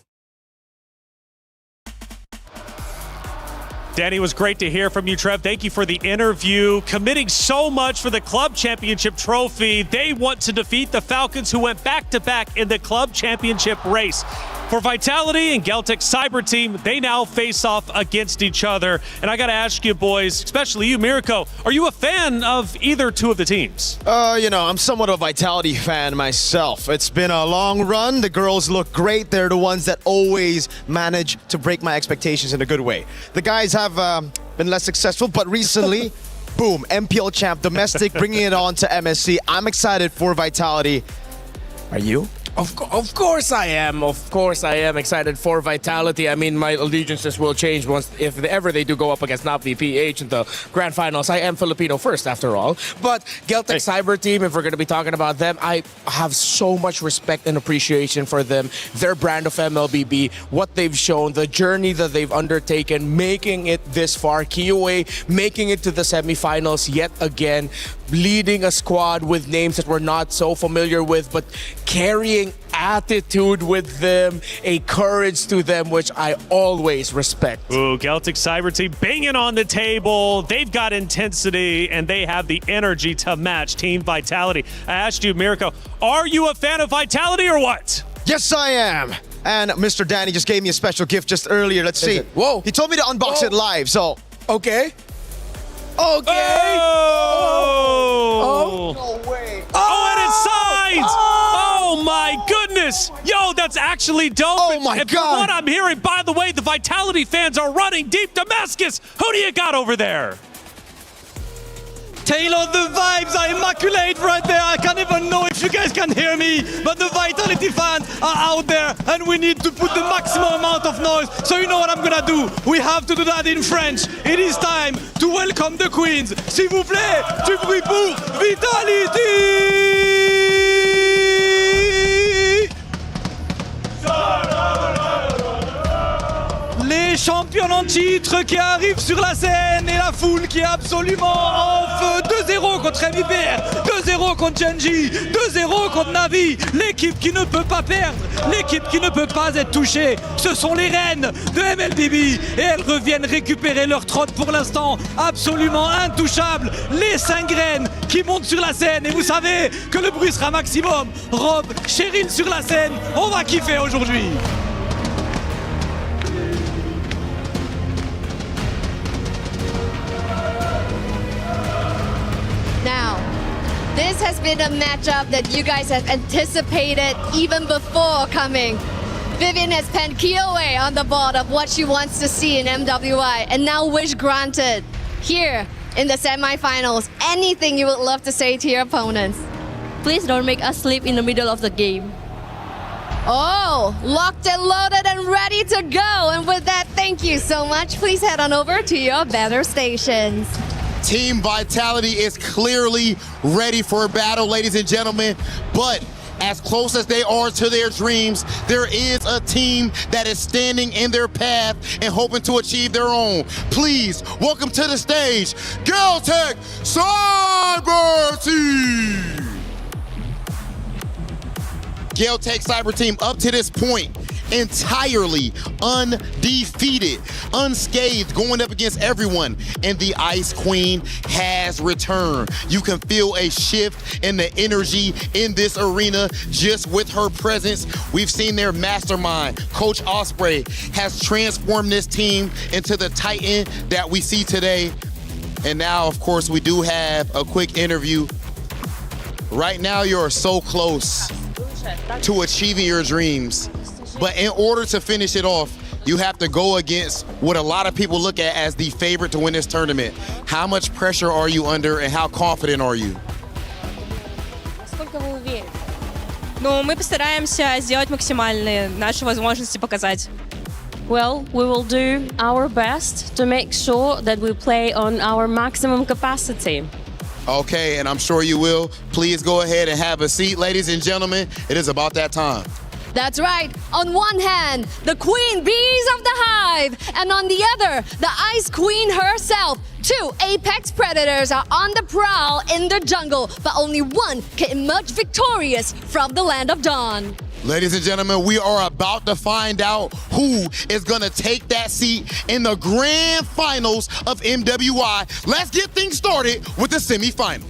Danny, it was great to hear from you, Trev. Thank you for the interview. Committing so much for the club championship trophy. They want to defeat the Falcons, who went back-to-back in the club championship race. For Vitality and Galtech Cyber Team, they now face off against each other. And I got to ask you, boys, especially you, Mirko, are you a fan of either two of the teams? You know, I'm somewhat a Vitality fan myself. It's been a long run. The girls look great. They're the ones that always manage to break my expectations in a good way. The guys have been less successful, but recently, boom, MPL champ, domestic, bringing it on to MSC. I'm excited for Vitality. Are you? Of course I am. Of course I am excited for Vitality. I mean, my allegiances will change once, if ever they do go up against NAV PH in the Grand Finals. I am Filipino first, after all. But Galtech Cyber Team, if we're going to be talking about them, I have so much respect and appreciation for them. Their brand of MLBB, what they've shown, the journey that they've undertaken, making it this far. KOA making it to the semifinals yet again, leading a squad with names that we're not so familiar with, but carrying attitude with them, a courage to them, which I always respect. Ooh, Galtech Cyber Team banging on the table. They've got intensity, and they have the energy to match Team Vitality. I asked you, Mirko, are you a fan of Vitality or what? Yes, I am. And Mr. Danny just gave me a special gift just earlier. Let's see. Whoa. He told me to unbox it live, so. Okay. Okay. Oh! No way. Oh, and it's signed! Oh my goodness! Yo, that's actually dope. Oh my and God! From what I'm hearing, by the way, the Vitality fans are running deep Damascus. Who do you got over there? Taylor, the vibes are immaculate right there. I can't even know if you guys can hear me, but the Vitality fans are out there, and we need to put the maximum amount of noise. So you know what I'm gonna do? We have to do that in French. It is time to welcome the queens. S'il vous plaît, du bruit pour Vitality! Les champions en titre qui arrivent sur la scène et la foule qui est absolument en feu. 2-0 contre MIBR, 2-0 1-0 contre Genji, 2-0 contre Navi. L'équipe qui ne peut pas perdre, l'équipe qui ne peut pas être touchée. Ce sont les reines de MLBB et elles reviennent récupérer leur trône pour l'instant absolument intouchable. Les 5 reines qui montent sur la scène et vous savez que le bruit sera maximum. Rob, Cheryl sur la scène, on va kiffer aujourd'hui. Now, this has been a matchup that you guys have anticipated even before coming. Vivian has penned Kioe on the board of what she wants to see in MWI, and now wish granted here in the semifinals. Anything you would love to say to your opponents? Please don't make us sleep in the middle of the game. Oh, locked and loaded and ready to go. And with that, thank you so much. Please head on over to your battle stations. Team Vitality is clearly ready for a battle, ladies and gentlemen, but as close as they are to their dreams, there is a team that is standing in their path and hoping to achieve their own. Please welcome to the stage, Galtech Cyber Team. Galtech Cyber Team up to this point entirely undefeated, unscathed, going up against everyone, and the Ice Queen has returned. You can feel a shift in the energy in this arena just with her presence. We've seen their mastermind, Coach Osprey, has transformed this team into the Titan that we see today. And now, of course, we do have a quick interview. Right now, you're so close to achieving your dreams. But in order to finish it off, you have to go against what a lot of people look at as the favorite to win this tournament. How much pressure are you under and how confident are you? Насколько вы уверены? Ну, мы постараемся сделать максимальные наши возможности показать. Well, we will do our best to make sure that we play on our maximum capacity. Okay, and I'm sure you will. Please go ahead and have a seat, ladies and gentlemen. It is about that time. That's right. On one hand, the queen bees of the hive, and on the other, the Ice Queen herself. 2 apex predators are on the prowl in the jungle, but only one can emerge victorious from the land of dawn. Ladies and gentlemen, we are about to find out who is going to take that seat in the Grand Finals of MWI. Let's get things started with the semifinal.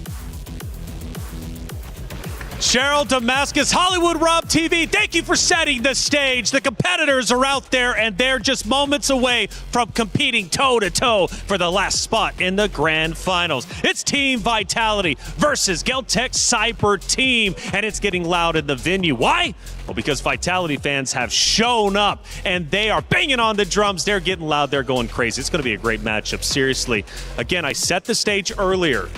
Cheryl Damascus, Hollywood Rob TV, thank you for setting the stage. The competitors are out there, and they're just moments away from competing toe-to-toe for the last spot in the Grand Finals. It's Team Vitality versus Galtech Cyber Team, and it's getting loud in the venue. Why? Well, because Vitality fans have shown up, and they are banging on the drums. They're getting loud. They're going crazy. It's going to be a great matchup, seriously. Again, I set the stage earlier.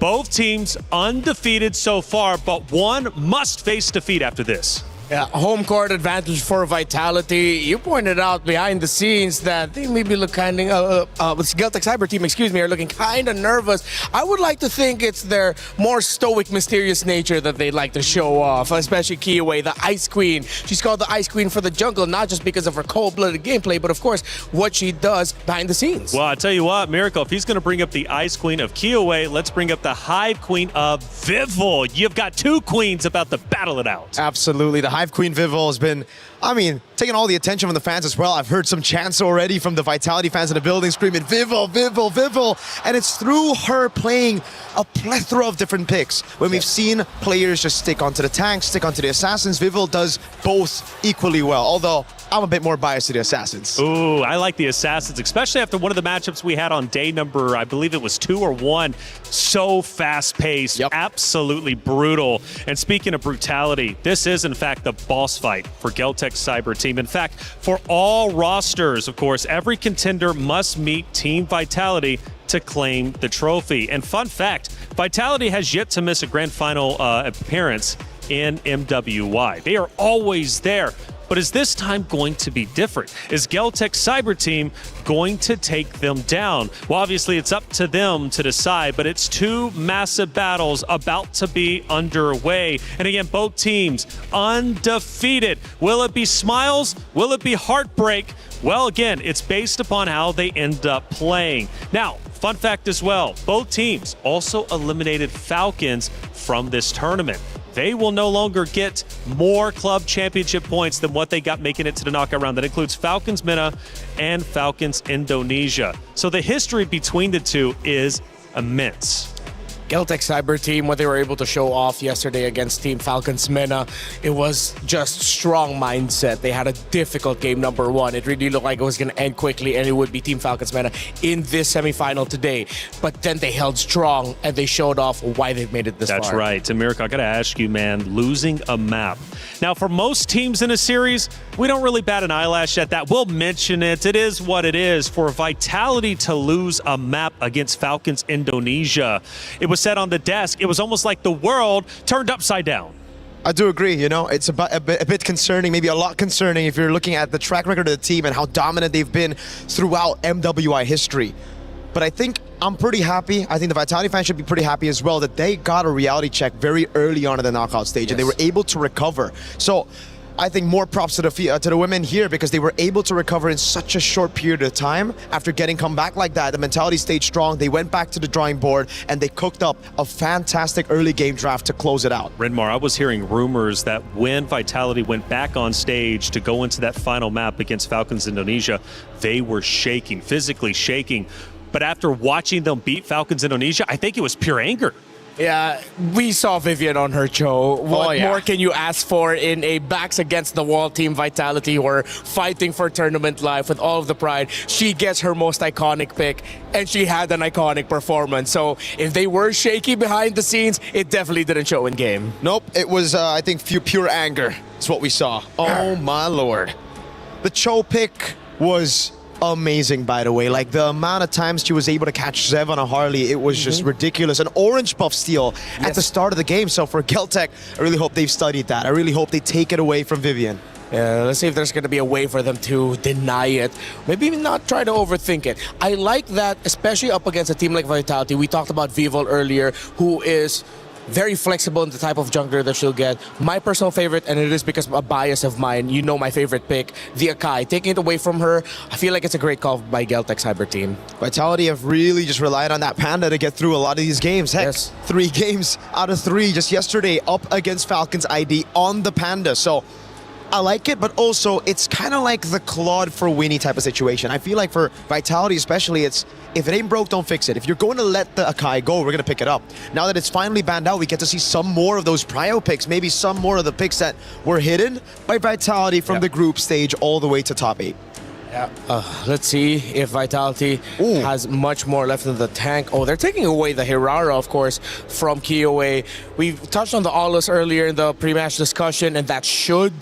Both teams undefeated so far, but one must face defeat after this. Yeah, home court advantage for Vitality. You pointed out behind the scenes that they maybe look kind of, Galtech Cyber Team, are looking kind of nervous. I would like to think it's their more stoic, mysterious nature that they like to show off, especially Kioe, the Ice Queen. She's called the Ice Queen for the jungle, not just because of her cold-blooded gameplay, but of course, what she does behind the scenes. Well, I tell you what, Miracle, if he's going to bring up the Ice Queen of Kioe, let's bring up the Hive Queen of Vivol. You've got 2 queens about to battle it out. Absolutely. The Hive Queen Vivol has been, taking all the attention from the fans as well. I've heard some chants already from the Vitality fans in the building screaming, Vivol, Vivol, Vivol. And it's through her playing a plethora of different picks. When we've seen players just stick onto the tanks, stick onto the assassins, Vivol does both equally well. Although I'm a bit more biased to the assassins. Ooh, I like the assassins, especially after one of the matchups we had on day number, I believe it was 2 or 1. So fast-paced, absolutely brutal. And speaking of brutality, this is in fact the boss fight for Galtech Cyber Team. In fact, for all rosters, of course, every contender must meet Team Vitality to claim the trophy. And fun fact, Vitality has yet to miss a grand final appearance in MWI. They are always there. But is this time going to be different? Is Galtech Cyber Team going to take them down? Well, obviously, it's up to them to decide, but it's 2 massive battles about to be underway. And again, both teams undefeated. Will it be smiles? Will it be heartbreak? Well, again, it's based upon how they end up playing. Now, Fun fact as well, both teams also eliminated Falcons from this tournament. They will no longer get more club championship points than what they got making it to the knockout round. That includes Falcons MENA and Falcons Indonesia. So the history between the two is immense. Geltec Cyber Team, what they were able to show off yesterday against Team Falcons MENA, it was just strong mindset. They had a difficult game, number one. It really looked like it was going to end quickly, and it would be Team Falcons MENA in this semifinal today. But then they held strong, and they showed off why they've made it this far. That's right. And Mirko, I got to ask you, man, losing a map. Now, for most teams in a series, we don't really bat an eyelash at that. We'll mention it. It is what it is. For Vitality to lose a map against Falcons Indonesia, it was said on the desk, it was almost like the world turned upside down. I do agree, you know, it's a bit concerning, maybe a lot concerning if you're looking at the track record of the team and how dominant they've been throughout MWI history. But I think I'm pretty happy. I think the Vitality fans should be pretty happy as well that they got a reality check very early on in the knockout stage, and they were able to recover. So I think more props to the women here because they were able to recover in such a short period of time after getting come back like that. The mentality stayed strong. They went back to the drawing board and they cooked up a fantastic early game draft to close it out. Renmar, I was hearing rumors that when Vitality went back on stage to go into that final map against Falcons Indonesia, they were shaking, physically shaking. But after watching them beat Falcons Indonesia, I think it was pure anger. Yeah, we saw Vivian on her show. What more can you ask for in a backs against the wall team Vitality who are fighting for tournament life with all of the pride? She gets her most iconic pick, and she had an iconic performance. So if they were shaky behind the scenes, it definitely didn't show in game. Nope, it was, I think, pure anger is what we saw. Oh my lord. The Cho pick was amazing, by the way. Like the amount of times she was able to catch Zev on a Harley, it was just ridiculous. An orange buff steal at the start of the game. So for Geltec, I really hope they've studied that. I really hope they take it away from Vivian. Yeah, let's see if there's going to be a way for them to deny it. Maybe not try to overthink it. I like that, especially up against a team like Vitality. We talked about Vivol earlier, who is very flexible in the type of jungler that she'll get. My personal favorite, and it is because of a bias of mine, you know my favorite pick, the Akai. Taking it away from her, I feel like it's a great call by Geltec Cyber Team. Vitality have really just relied on that Panda to get through a lot of these games. Heck, 3 games out of 3 just yesterday up against Falcons ID on the Panda. So I like it, but also it's kind of like the Claude for Winnie type of situation. I feel like for Vitality especially, it's if it ain't broke, don't fix it. If you're going to let the Akai go, we're going to pick it up. Now that it's finally banned out, we get to see some more of those prio picks, maybe some more of the picks that were hidden by Vitality from the group stage all the way to top 8. Yeah. Let's see if Vitality has much more left in the tank. Oh, they're taking away the Hirara, of course, from KOA. We touched on the Aulus earlier in the pre-match discussion, and that should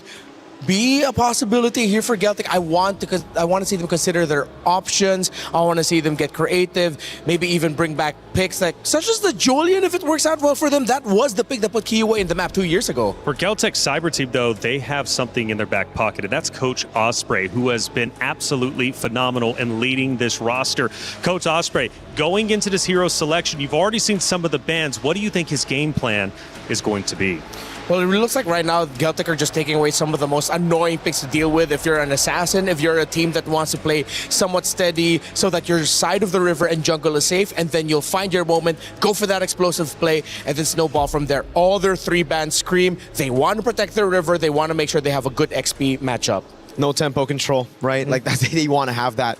be a possibility here for Geltec. I want to see them consider their options. I want to see them get creative, maybe even bring back picks like such as the Julian if it works out well for them. That was the pick that put Kiowa in the map 2 years ago. For Geltec Cyber Team, though, they have something in their back pocket, and that's Coach Osprey, who has been absolutely phenomenal in leading this roster. Coach Osprey, going into this hero selection, you've already seen some of the bans. What do you think his game plan is going to be? Well, it looks like right now Geltec are just taking away some of the most annoying picks to deal with. If you're an assassin, if you're a team that wants to play somewhat steady so that your side of the river and jungle is safe, and then you'll find your moment, go for that explosive play, and then snowball from there. All their 3 bans scream. They want to protect their river. They want to make sure they have a good XP matchup. No tempo control, right? Like that, they want to have that.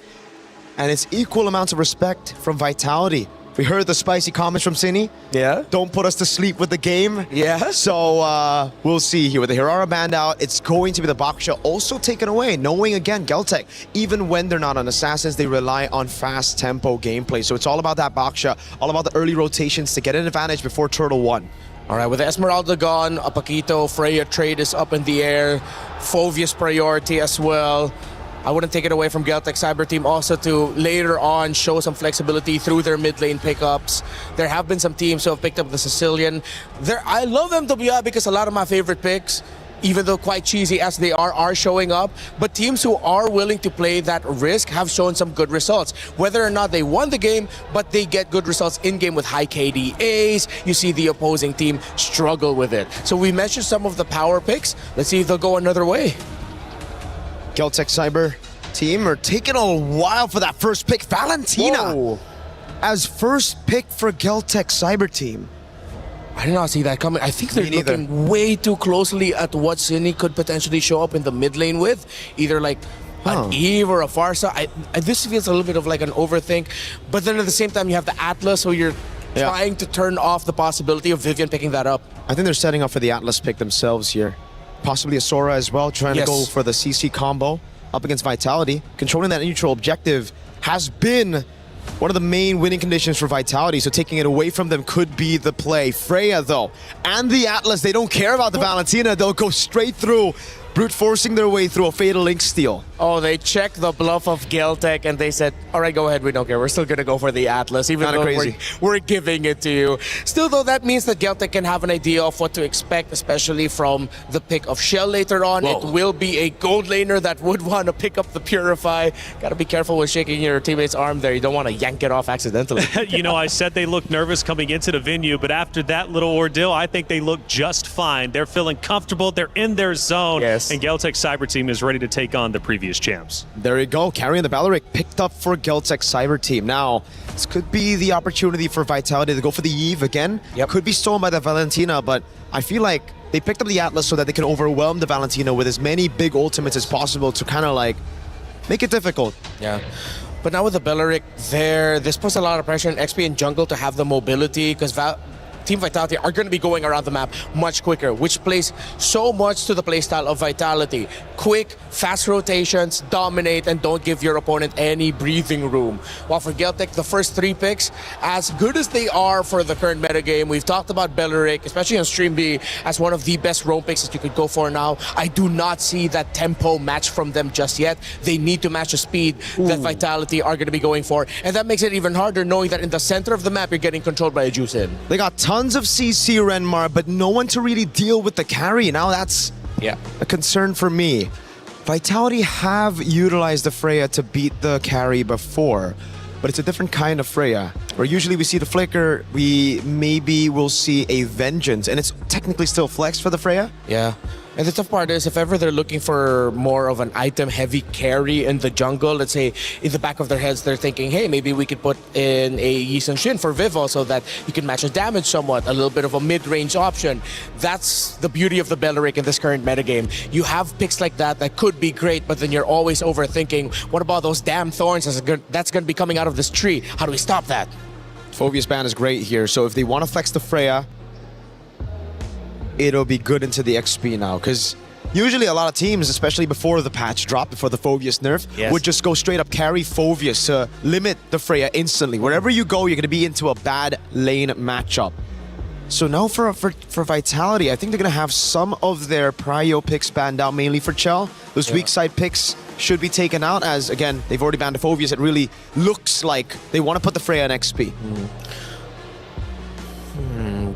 And it's equal amounts of respect from Vitality. We heard the spicy comments from Cine. Yeah. Don't put us to sleep with the game. Yeah. So we'll see here with the Hirara banned out. It's going to be the Bakusha also taken away. Knowing again, Geltec, even when they're not on assassins, they rely on fast tempo gameplay. So it's all about that Bakusha, all about the early rotations to get an advantage before Turtle 1. All right, with Esmeralda gone, Apakito, Freya trade is up in the air. Fovia's priority as well. I wouldn't take it away from Geltec Cyber Team also to later on show some flexibility through their mid lane pickups. There have been some teams who have picked up the Sicilian. I love MWI because a lot of my favorite picks, even though quite cheesy as they are showing up. But teams who are willing to play that risk have shown some good results. Whether or not they won the game, but they get good results in-game with high KDAs. You see the opposing team struggle with it. So we mentioned some of the power picks. Let's see if they'll go another way. Geltec Cyber Team are taking a while for that first pick. Valentina. Whoa. as first pick for Geltec Cyber Team. I did not see that coming. I think they're looking way too closely at what Cine could potentially show up in the mid lane with. Either like an Eve or a Farsa. This feels a little bit of like an overthink. But then at the same time, you have the Atlas, so you're trying to turn off the possibility of Vivian picking that up. I think they're setting up for the Atlas pick themselves here. Possibly a Sora as well, trying to go for the CC combo up against Vitality. Controlling that neutral objective has been one of the main winning conditions for Vitality, so taking it away from them could be the play. Freya, though, and the Atlas, they don't care about the Valentina. They'll go straight through, brute forcing their way through a Fatal Link steal. Oh, they checked the bluff of Geltec and they said, all right, go ahead, we don't care. We're still going to go for the Atlas, even though we're giving it to you. Still, though, that means that Geltec can have an idea of what to expect, especially from the pick of Shell later on. It will be a gold laner that would want to pick up the Purify. Got to be careful with shaking your teammate's arm there. You don't want to yank it off accidentally. You know, I said they looked nervous coming into the venue, but after that little ordeal, I think they look just fine. They're feeling comfortable. They're in their zone. Yes. And Geltec Cyber Team is ready to take on the previous champs. There you go. Carrying the Baloric picked up for Geltec Cyber Team. Now, this could be the opportunity for Vitality to go for the Eve again. Could be stolen by the Valentina, but I feel like they picked up the Atlas so that they can overwhelm the Valentina with as many big ultimates as possible to kind of like make it difficult. Yeah. But now with the Beleric there, this puts a lot of pressure on XP and jungle to have the mobility, because Team Vitality are going to be going around the map much quicker, which plays so much to the playstyle of Vitality. Quick, fast rotations, dominate, and don't give your opponent any breathing room. While for Geltec, the first 3 picks, as good as they are for the current metagame, we've talked about Beleric, especially on Stream B, as one of the best roam picks that you could go for now. I do not see that tempo match from them just yet. They need to match the speed that Vitality are going to be going for, and that makes it even harder knowing that in the center of the map, you're getting controlled by a Juicin. They got tons of CC Renmar, but no one to really deal with the carry. Now that's a concern for me. Vitality have utilized the Freya to beat the carry before, but it's a different kind of Freya. Where usually we see the Flicker, we maybe will see a Vengeance, and it's technically still flex for the Freya. Yeah. And the tough part is, if ever they're looking for more of an item-heavy carry in the jungle, let's say in the back of their heads, they're thinking, hey, maybe we could put in a Yi Sun-shin for Vivo so that you can match the damage somewhat, a little bit of a mid-range option. That's the beauty of the Beleric in this current metagame. You have picks like that that could be great, but then you're always overthinking, what about those damn thorns that's going to be coming out of this tree? How do we stop that? Phobius ban is great here, so if they want to flex the Freya, it'll be good into the XP now, because usually a lot of teams, especially before the patch drop, before the Phobius nerf, would just go straight up carry Phobius to limit the Freya instantly. Wherever you go, you're going to be into a bad lane matchup. So now for Vitality, I think they're going to have some of their prio picks banned out, mainly for Chell. Those weak side picks should be taken out, as, again, they've already banned the Phobius. It really looks like they want to put the Freya in XP.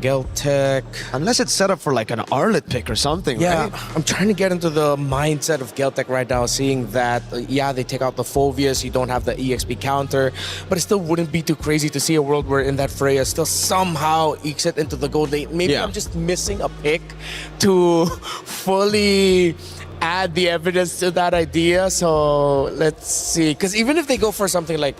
Geltec. Unless it's set up for like an Arlet pick or something, right? I'm trying to get into the mindset of Geltec right now, seeing that, they take out the Phobius, you don't have the EXP counter, but it still wouldn't be too crazy to see a world where in that Freya still somehow ekes it into the gold lane. Maybe I'm just missing a pick to fully add the evidence to that idea. So let's see. Because even if they go for something like,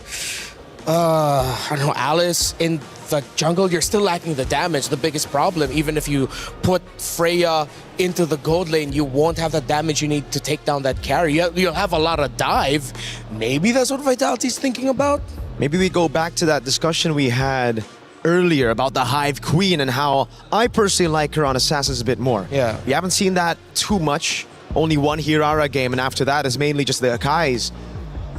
I don't know, Alice in the jungle, you're still lacking the damage. The biggest problem, even if you put Freya into the gold lane, you won't have the damage you need to take down that carry. You'll have a lot of dive. Maybe that's what Vitality's thinking about? Maybe we go back to that discussion we had earlier about the Hive Queen and how I personally like her on Assassins a bit more. Yeah. We haven't seen that too much. Only one Hirara game, and after that is mainly just the Akais.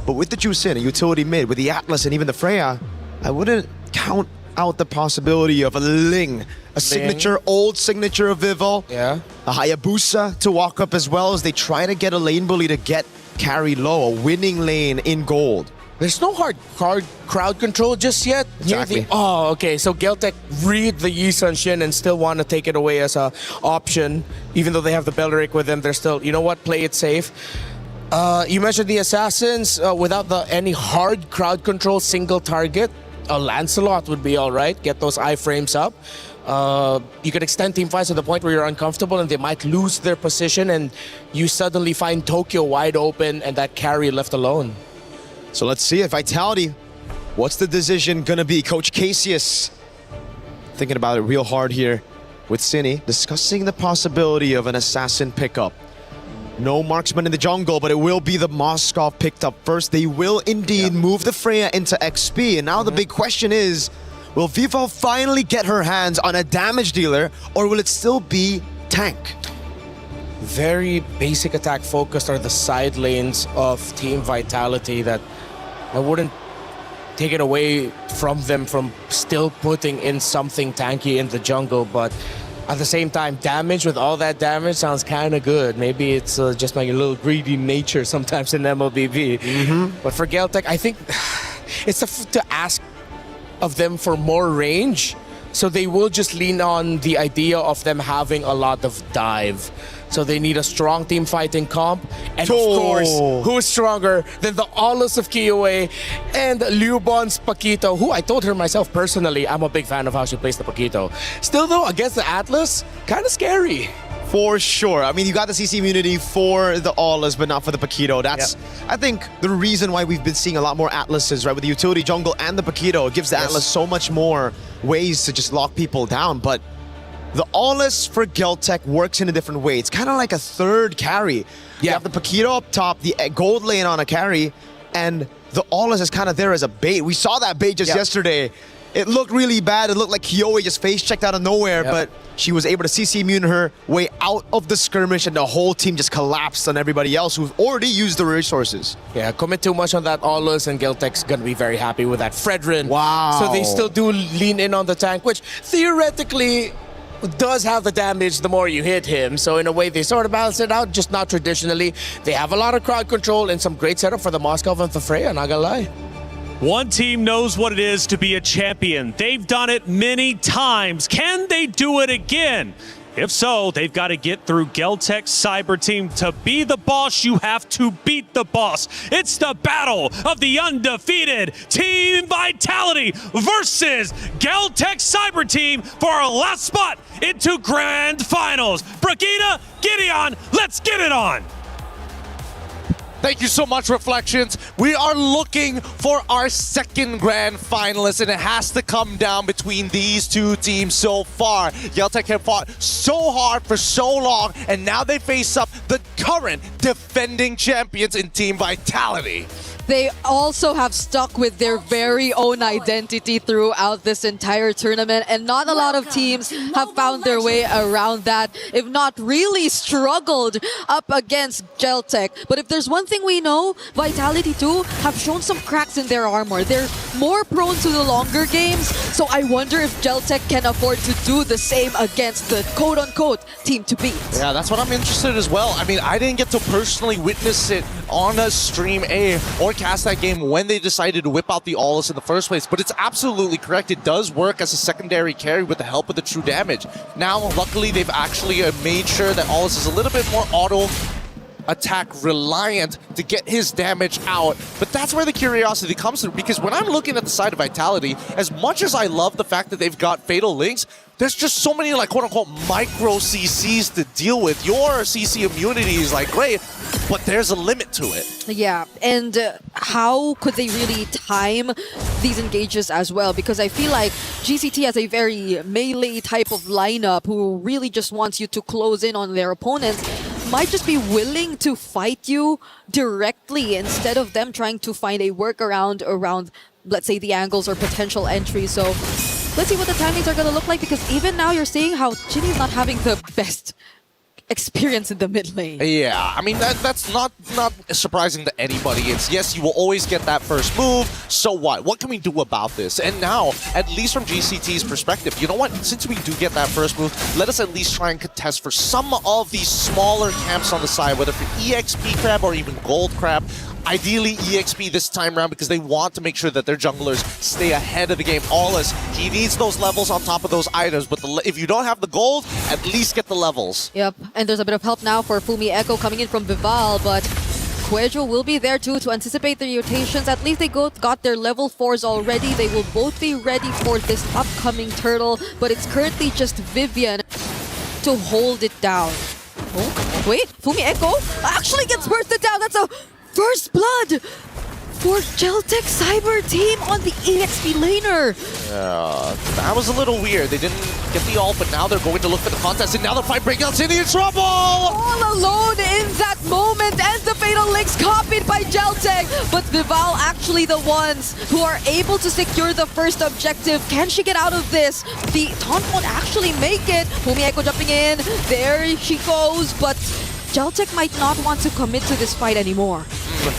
But with the Juicin, a utility mid, with the Atlas and even the Freya, I wouldn't count out the possibility of a Ling. A signature, old signature of Vivo. Yeah. A Hayabusa to walk up as well as they try to get a lane bully to get carry low, a winning lane in gold. There's no hard crowd control just yet. Exactly. Okay. So Geltec read the Yi Sun-shin and still want to take it away as an option. Even though they have the Beleric with them, they're still, you know what, play it safe. You mentioned the Assassins without any hard crowd control, single target. A Lancelot would be all right. Get those iframes up. You could extend team fights to the point where you're uncomfortable and they might lose their position and you suddenly find Tokyo wide open and that carry left alone. So let's see if Vitality What's the decision gonna be? Coach Casius thinking about it real hard here with Cine, discussing the possibility of an assassin pickup. No marksman in the jungle, but it will be the Moskov picked up first. They will indeed move the Freya into XP. And now the big question is, will Viva finally get her hands on a damage dealer, or will it still be tank? Very basic attack focused are the side lanes of Team Vitality that I wouldn't take it away from them from still putting in something tanky in the jungle, but at the same time, damage with all that damage sounds kind of good. Maybe it's just my little greedy nature sometimes in MLBB. But for Geltec, I think it's to ask of them for more range, so they will just lean on the idea of them having a lot of dive. So they need a strong team fighting comp, and of course, who is stronger than the Aulus of Kiowa and Liubon's Paquito, who I told her myself personally, I'm a big fan of how she plays the Paquito. Still though, against the Atlas, kind of scary. For sure. I mean, you got the CC immunity for the Aulus, but not for the Paquito. That's, I think, the reason why we've been seeing a lot more Atlases, right? With the utility jungle and the Paquito. It gives the Atlas so much more ways to just lock people down. But the Aulus for Geltec works in a different way. It's kind of like a third carry. You have the Paquito up top, the gold lane on a carry, and the Aulus is kind of there as a bait. We saw that bait just yesterday. It looked really bad. It looked like Kiowa just face checked out of nowhere, but she was able to CC immune her way out of the skirmish, and the whole team just collapsed on everybody else who've already used the resources. Yeah, commit too much on that Aulus, and Geltec's gonna be very happy with that Fredrin. Wow. So they still do lean in on the tank, which theoretically does have the damage the more you hit him. So in a way, they sort of balance it out, just not traditionally. They have a lot of crowd control and some great setup for the Moskov and the Freya, not gonna lie. One team knows what it is to be a champion. They've done it many times. Can they do it again? If so, they've got to get through Geltec's Cyber Team. To be the boss, you have to beat the boss. It's the battle of the undefeated Team Vitality versus Geltec Cyber Team for our last spot into Grand Finals. Brigitte, Gideon, let's get it on. Thank you so much, Reflections. We are looking for our second Grand Finalist, and it has to come down between these two teams so far. Geltec have fought so hard for so long, and now they face up the current defending champions in Team Vitality. They also have stuck with their very own identity throughout this entire tournament, and not a lot of teams have found their way around that, if not really struggled up against Geltec. But if there's one thing we know, Vitality too have shown some cracks in their armor. They're more prone to the longer games, so I wonder if Geltec can afford to do the same against the quote-unquote team to beat. Yeah, that's what I'm interested in as well. I mean, I didn't get to personally witness it on a stream or cast that game when they decided to whip out the Aulus in the first place, but it's absolutely correct. It does work as a secondary carry with the help of the true damage. Now, luckily, they've actually made sure that Aulus is a little bit more auto attack reliant to get his damage out, but that's where the curiosity comes through, because when I'm looking at the side of Vitality, as much as I love the fact that they've got Fatal Links, there's just so many, like, quote-unquote micro CCs to deal with. Your CC immunity is like great, but there's a limit to it. Yeah, and how could they really time these engages as well? Because I feel like GCT has a very melee type of lineup who really just wants you to close in on their opponents. Might just be willing to fight you directly instead of them trying to find a workaround around, let's say, the angles or potential entries. So let's see what the timings are going to look like, because even now you're seeing how Ginny's not having the best experience in the mid lane. Yeah, I mean, that's not surprising to anybody. It's, yes, you will always get that first move, so what? What can we do about this? And now, at least from GCT's perspective, you know what? Since we do get that first move, let us at least try and contest for some of these smaller camps on the side, whether for EXP Crab or even Gold Crab. Ideally EXP this time around, because they want to make sure that their junglers stay ahead of the game. Aulus, he needs those levels on top of those items, but if you don't have the gold, at least get the levels. Yep, and there's a bit of help now for Fumi Echo coming in from Vival, but Quedro will be there too to anticipate the rotations. At least they got their level 4s already. They will both be ready for this upcoming turtle, but it's currently just Vivian to hold it down. Oh, wait, Fumi Echo actually gets bursted down. That's a First blood for Geltec Cyber Team on the EXP laner. That was a little weird. They didn't get the ult, but now they're going to look for the contest, and now the fight breaks out. City in trouble! All alone in that moment, and the Fatal Links copied by Geltec. But Vival actually the ones who are able to secure the first objective. Can she get out of this? The taunt won't actually make it. Fumi Echo jumping in. There she goes, but Geltec might not want to commit to this fight anymore.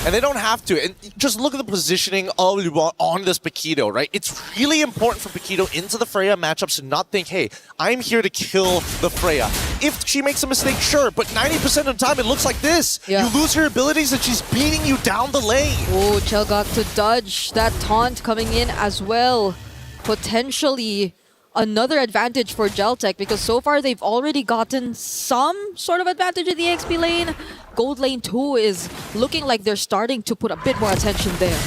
And they don't have to. And just look at the positioning of Lubon on this Paquito, right? It's really important for Paquito into the Freya matchups to not think, hey, I'm here to kill the Freya. If she makes a mistake, sure, but 90% of the time it looks like this. Yeah. You lose her abilities and she's beating you down the lane. Oh, Chell got to dodge that taunt coming in as well. Potentially another advantage for Geltec, because so far they've already gotten some sort of advantage in the XP lane. Gold lane 2 is looking like they're starting to put a bit more attention there.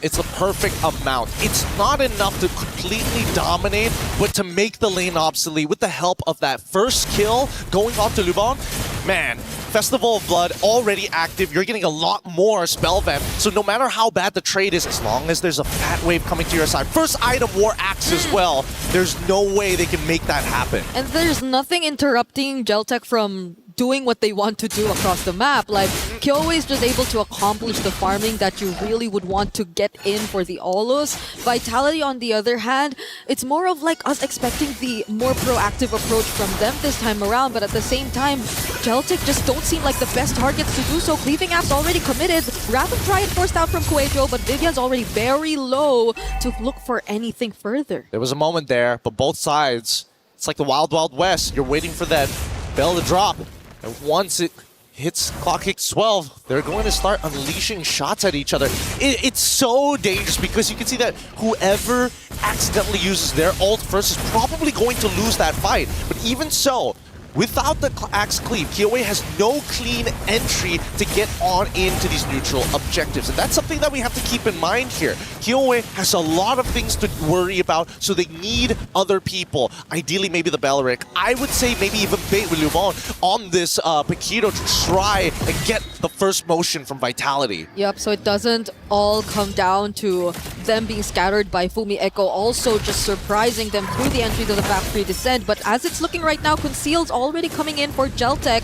It's the perfect amount. It's not enough to completely dominate, but to make the lane obsolete with the help of that first kill going off to Lubon. Man, Festival of Blood already active. You're getting a lot more spell vamp. So no matter how bad the trade is, as long as there's a fat wave coming to your side, first item War Axe as well, there's no way they can make that happen. And there's nothing interrupting Geltec from doing what they want to do across the map. Like, Kyoe is just able to accomplish the farming that you really would want to get in for the Olos. Vitality, on the other hand, it's more of like us expecting the more proactive approach from them this time around, but at the same time, Geltec just don't seem like the best targets to do so. Cleaving App's already committed. Rapid try and forced out from Kuejo, but Vivian's already very low to look for anything further. There was a moment there, but both sides, it's like the Wild Wild West. You're waiting for that bell to drop. And once it hits clock hits 12, they're going to start unleashing shots at each other. It's so dangerous because you can see that whoever accidentally uses their ult first is probably going to lose that fight. But even so, without the Axe Cleave, Kyoe has no clean entry to get on into these neutral objectives. And that's something that we have to keep in mind here. Kyoe has a lot of things to worry about, so they need other people. Ideally, maybe the Beleric. I would say maybe even bait with Lubon on this Paquito to try and get the first motion from Vitality. Yep, so it doesn't all come down to them being scattered by Fumi Echo, also just surprising them through the entry to the factory descent. But as it's looking right now, Conceal's already coming in for Geltec.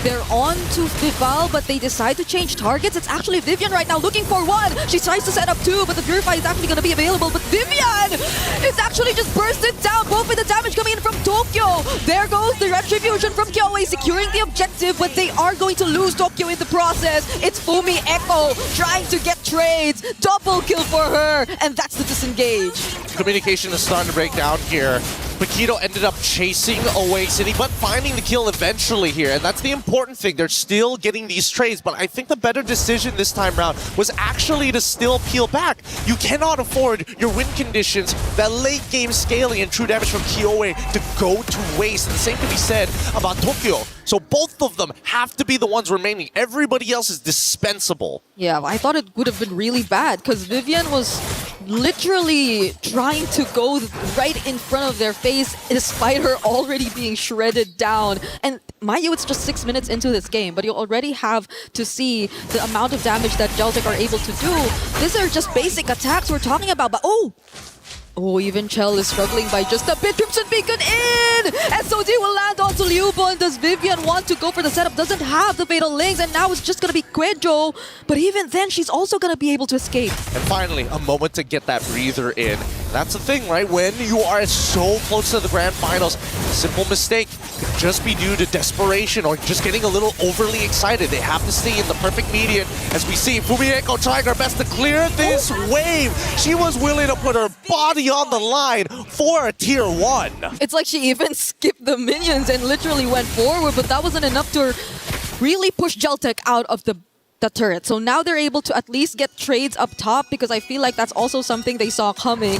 They're on to Vival, but they decide to change targets. It's actually Vivian right now looking for one. She tries to set up two, but the Purify is actually going to be available. But Vivian is actually just bursted down, both with the damage coming in from Tokyo. There goes the Retribution from Kyoe, securing the objective, but they are going to lose Tokyo in the process. It's Fumi Echo trying to get trades. Double kill for her, and that's the disengage. Communication is starting to break down here. Paquito ended up chasing away City, but finding the kill eventually here, and that's the important thing. They're still getting these trades, but I think the better decision this time around was actually to still peel back. You cannot afford your win conditions, that late game scaling and true damage from Kyoe to go to waste. And the same can be said about Tokyo. So both of them have to be the ones remaining. Everybody else is dispensable. Yeah, I thought it would have been really bad because Vivian was literally trying to go right in front of their face despite her already being shredded down. And mind you, it's just 6 minutes into this game, but you already have to see the amount of damage that Geltec are able to do. These are just basic attacks we're talking about, but oh, even Chell is struggling by just a bit. Crimson Beacon in! SOD will land onto Liubon. Does Vivian want to go for the setup? Doesn't have the Fatal Links, and now it's just going to be Kuejo. But even then, she's also going to be able to escape. And finally, a moment to get that breather in. That's the thing, right? When you are so close to the Grand Finals, a simple mistake could just be due to desperation or just getting a little overly excited. They have to stay in the perfect median. As we see, Fumi Echo trying her best to clear this wave. She was willing to put her body on the line for a tier 1. It's like she even skipped the minions and literally went forward, but that wasn't enough to really push Geltec out of the turret. So now they're able to at least get trades up top, because I feel like that's also something they saw coming.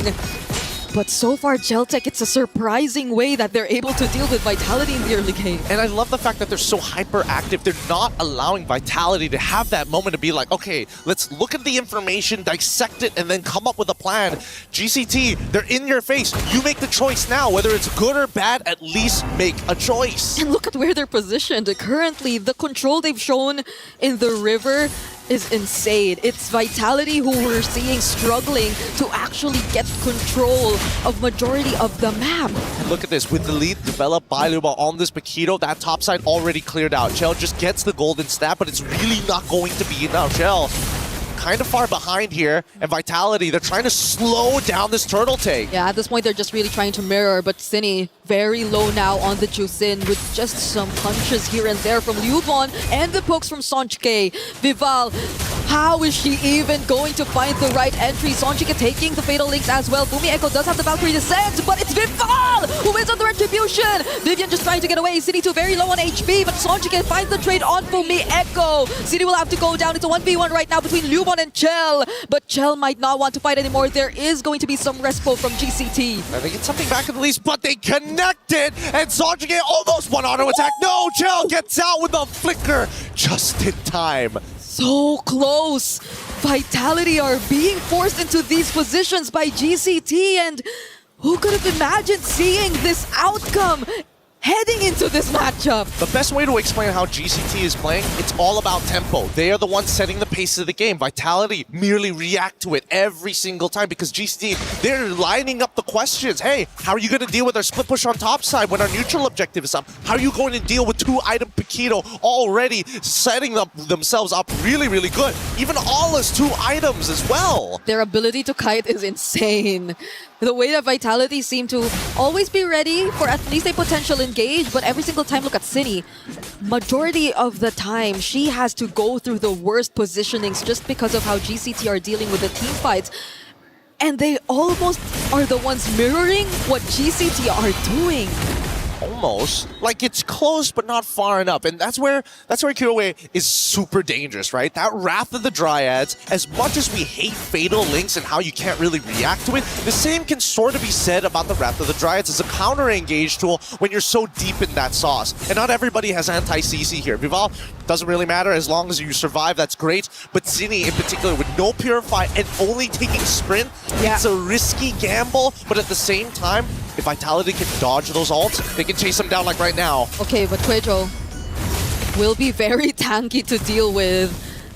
But so far, Geltec, it's a surprising way that they're able to deal with Vitality in the early game. And I love the fact that they're so hyperactive. They're not allowing Vitality to have that moment to be like, okay, let's look at the information, dissect it, and then come up with a plan. GCT, they're in your face. You make the choice now. Whether it's good or bad, at least make a choice. And look at where they're positioned. Currently, the control they've shown in the river is insane. It's Vitality who we're seeing struggling to actually get control of majority of the map. And look at this, with the lead developed by Luba on this Paquito, that top side already cleared out. Chell just gets the golden stat, but it's really not going to be enough. Chell kind of far behind here, and Vitality, they're trying to slow down this turtle take. Yeah, at this point, they're just really trying to mirror, but Cine very low now on the Jusin with just some punches here and there from Liubon and the pokes from Sonchike. Vival, how is she even going to find the right entry? Sonchike taking the Fatal Links as well. Fumi Echo does have the Valkyrie Descent, but it's Vival who wins on the Retribution. Vivian just trying to get away. Cine 2 very low on HP, but Sonchike finds the trade on Fumi Echo. Cine will have to go down. It's a 1v1 right now between Liubon and Chell, but Chell might not want to fight anymore. There is going to be some respo from GCT. They get something back at least, but they connected, and Sonchike almost one auto attack. No, Chell gets out with a flicker just in time. So close. Vitality are being forced into these positions by GCT, and who could have imagined seeing this outcome heading into this matchup? The best way to explain how GCT is playing, it's all about tempo. They are the ones setting the pace of the game. Vitality merely react to it every single time because GCT, they're lining up the questions. Hey, how are you going to deal with our split push on top side when our neutral objective is up? How are you going to deal with 2-item Paquito already setting themselves up really, really good? Even Alla's 2 items as well. Their ability to kite is insane. The way that Vitality seem to always be ready for at least a potential engage, but every single time, look at Cine. Majority of the time, she has to go through the worst positionings just because of how GCT are dealing with the team fights. And they almost are the ones mirroring what GCT are doing. Almost. Like, it's close, but not far enough. And that's where KOA is super dangerous, right? That Wrath of the Dryads, as much as we hate Fatal Links and how you can't really react to it, the same can sort of be said about the Wrath of the Dryads as a counter-engage tool when you're so deep in that sauce. And not everybody has anti-CC here. Vival, doesn't really matter. As long as you survive, that's great. But Cine, in particular, with no Purify and only taking Sprint, it's a risky gamble. But at the same time, if Vitality can dodge those ults, they can chase them down like right now. Okay, but Quejo will be very tanky to deal with.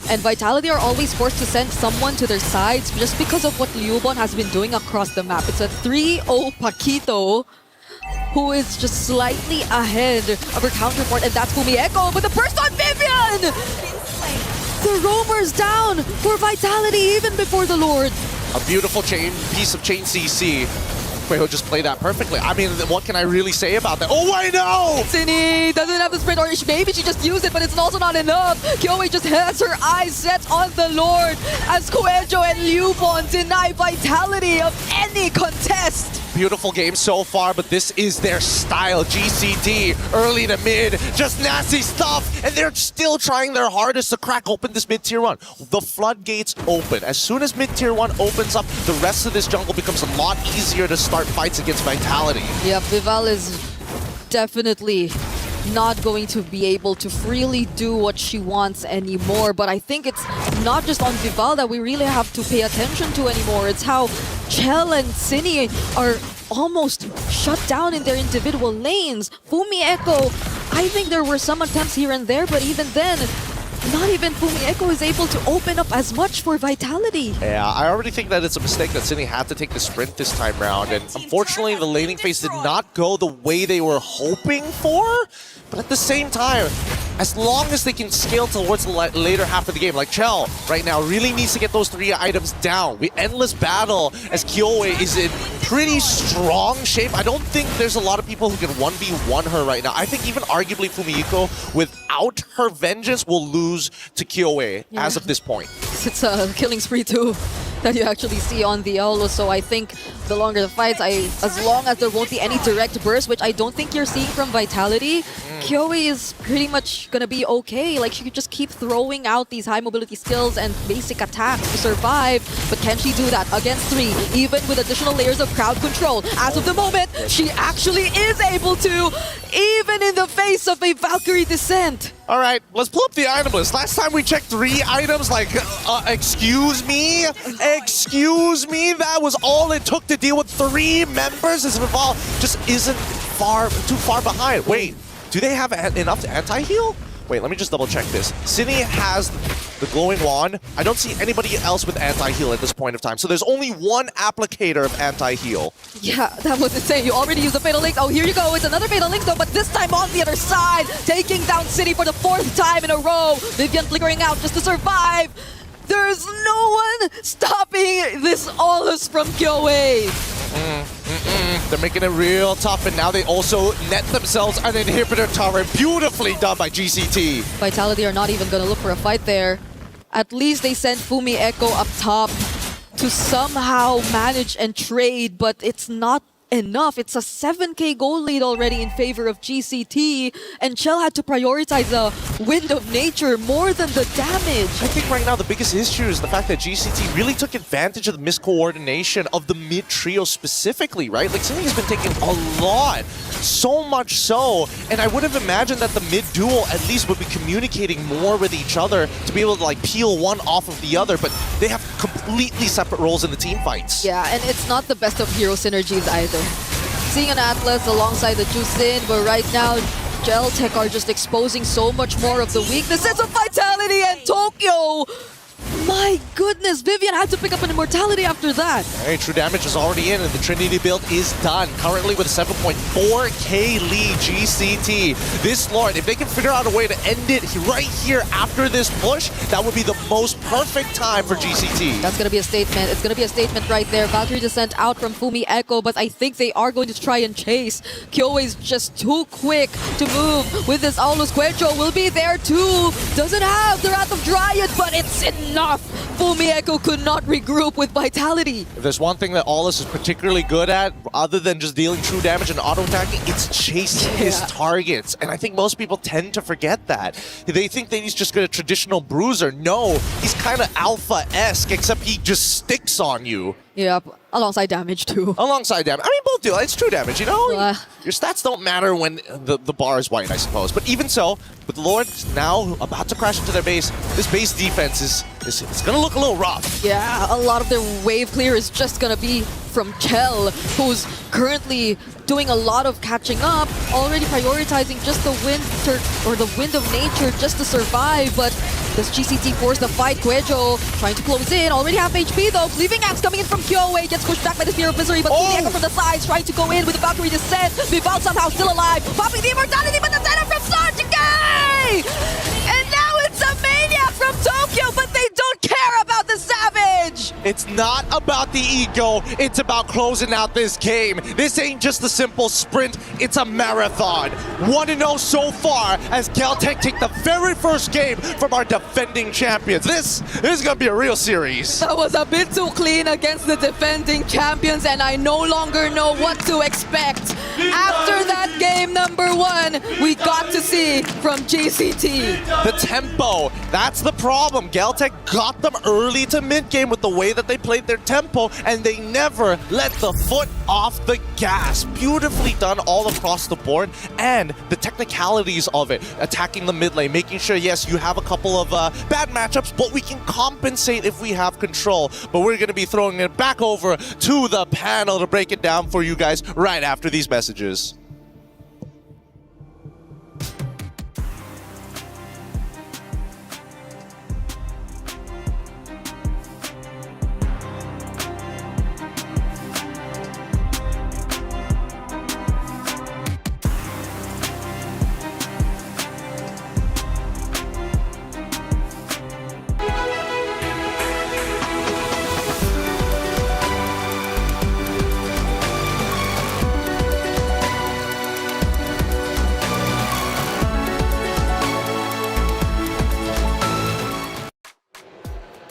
And Vitality are always forced to send someone to their sides just because of what Liubon has been doing across the map. It's a 3-0 Paquito who is just slightly ahead of her counterpart, and that's Fumi Echo with the burst on Vivian! The roamers down for Vitality even before the Lord. A beautiful piece of chain CC. Quejo just played that perfectly. I mean, what can I really say about that? Oh, I know! Cine doesn't have the sprint, or maybe she just used it, but it's also not enough. KOA just has her eyes set on the Lord as Quejo and Liubon deny Vitality of any contest. Beautiful game so far, but this is their style. GCT, early to mid, just nasty stuff, and they're still trying their hardest to crack open this mid-tier 1. The floodgates open. As soon as mid-tier 1 opens up, the rest of this jungle becomes a lot easier to start fights against Vitality. Yeah, Vival is definitely not going to be able to freely do what she wants anymore, but I think it's not just on Vival that we really have to pay attention to anymore. It's how Chell and Cine are almost shut down in their individual lanes. Fumi Echo, I think there were some attempts here and there, but even then, not even Fumi Echo is able to open up as much for Vitality. Yeah, I already think that it's a mistake that Cine had to take the sprint this time round, and unfortunately the laning phase did not go the way they were hoping for, but at the same time, as long as they can scale towards the later half of the game, like Chell right now really needs to get those 3 items down. We endless battle as KOA is in pretty strong shape. I don't think there's a lot of people who can 1v1 her right now. I think even arguably Fumiko, without her vengeance, will lose to KOA as of this point. It's a killing spree too that you actually see on the Elo, so I think the longer the fights, as long as there won't be any direct burst, which I don't think you're seeing from Vitality, KOA is pretty much gonna be okay. Like, she could just keep throwing out these high mobility skills and basic attacks to survive, but can she do that against 3, even with additional layers of crowd control? As of the moment, she actually is able to, even in the face of a Valkyrie Descent. All right, let's pull up the item list. Last time we checked 3 items, like, excuse me? Excuse me? That was all it took to deal with 3 members as Vival just isn't too far behind. Wait, do they have enough to anti-heal? Wait, let me just double check this. Cine has the glowing wand. I don't see anybody else with anti-heal at this point of time. So there's only one applicator of anti-heal. Yeah, that was insane. You already used a Fatal Link. Oh, here you go. It's another Fatal Link though, but this time on the other side, taking down City for the 4th time in a row. Vivian flickering out just to survive. There's no one stopping this Aulus from Kyoei. They're making it real tough, and now they also net themselves an inhibitor turret. Beautifully done by GCT. Vitality are not even gonna look for a fight there. At least they sent Fumi Echo up top to somehow manage and trade, but it's not enough. It's a 7k goal lead already in favor of GCT, and Chell had to prioritize the Wind of Nature more than the damage. I think right now the biggest issue is the fact that GCT really took advantage of the miscoordination of the mid trio specifically, right? Like, City has been taking a lot, so much so, and I would have imagined that the mid duo at least would be communicating more with each other to be able to like peel one off of the other, but they have completely separate roles in the team fights. Yeah, and it's not the best of hero synergies either. Seeing an Atlas alongside the Jusin, but right now Geltech are just exposing so much more of the weaknesses of Vitality and Tokyo. My goodness, Vivian had to pick up an Immortality after that. Hey, true damage is already in, and the Trinity build is done. Currently with a 7.4k lead, GCT. This Lord, if they can figure out a way to end it right here after this push, that would be the most perfect time for GCT. That's going to be a statement. It's going to be a statement right there. Valkyrie just sent out from Fumi Echo, but I think they are going to try and chase. Kyoei's just too quick to move with this Aulus. Quecho will be there too. Doesn't have the Wrath of Dryad, but it's enough. Fumi Echo could not regroup with Vitality. If there's one thing that Aulus is particularly good at, other than just dealing true damage and auto-attacking, it's chasing his targets. And I think most people tend to forget that. They think that he's just a traditional bruiser. No, he's kind of alpha-esque, except he just sticks on you. Yep, alongside damage too. Alongside damage. I mean, both do. It's true damage, you know? Your stats don't matter when the bar is white, I suppose. But even so, with Lord now about to crash into their base, this base defense is going to look a little rough. Yeah, a lot of their wave clear is just going to be from Chell, who's currently doing a lot of catching up, already prioritizing just the Wind of Nature just to survive. But does GCT force the fight? Quejo trying to close in, already half HP though. Leaving Axe coming in from Kyoei, gets pushed back by the Spear of Misery, but Fumi Echo from the sides trying to go in with the Valkyrie descent. Vival somehow still alive, popping the Immortality, but the setup from Sanjike! And now it's a Maniac from Tokyo, but they don't care about the Savage! It's not about the ego, it's about closing out this game. This ain't just a simple sprint, it's a marathon. 1-0 so far as Geltech take the very first game from our defending champions. This is gonna be a real series. That was a bit too clean against the defending champions, and I no longer know what to expect. After that game number 1, we got to see from GCT. The tempo, that's the problem. Geltech got them early to mid-game with the way that they played their tempo, and they never let the foot off the gas. Beautifully done all across the board, and the technicalities of it, attacking the mid lane, making sure, yes, you have a couple of bad matchups, but we can compensate if we have control. But we're going to be throwing it back over to the panel to break it down for you guys right after these messages.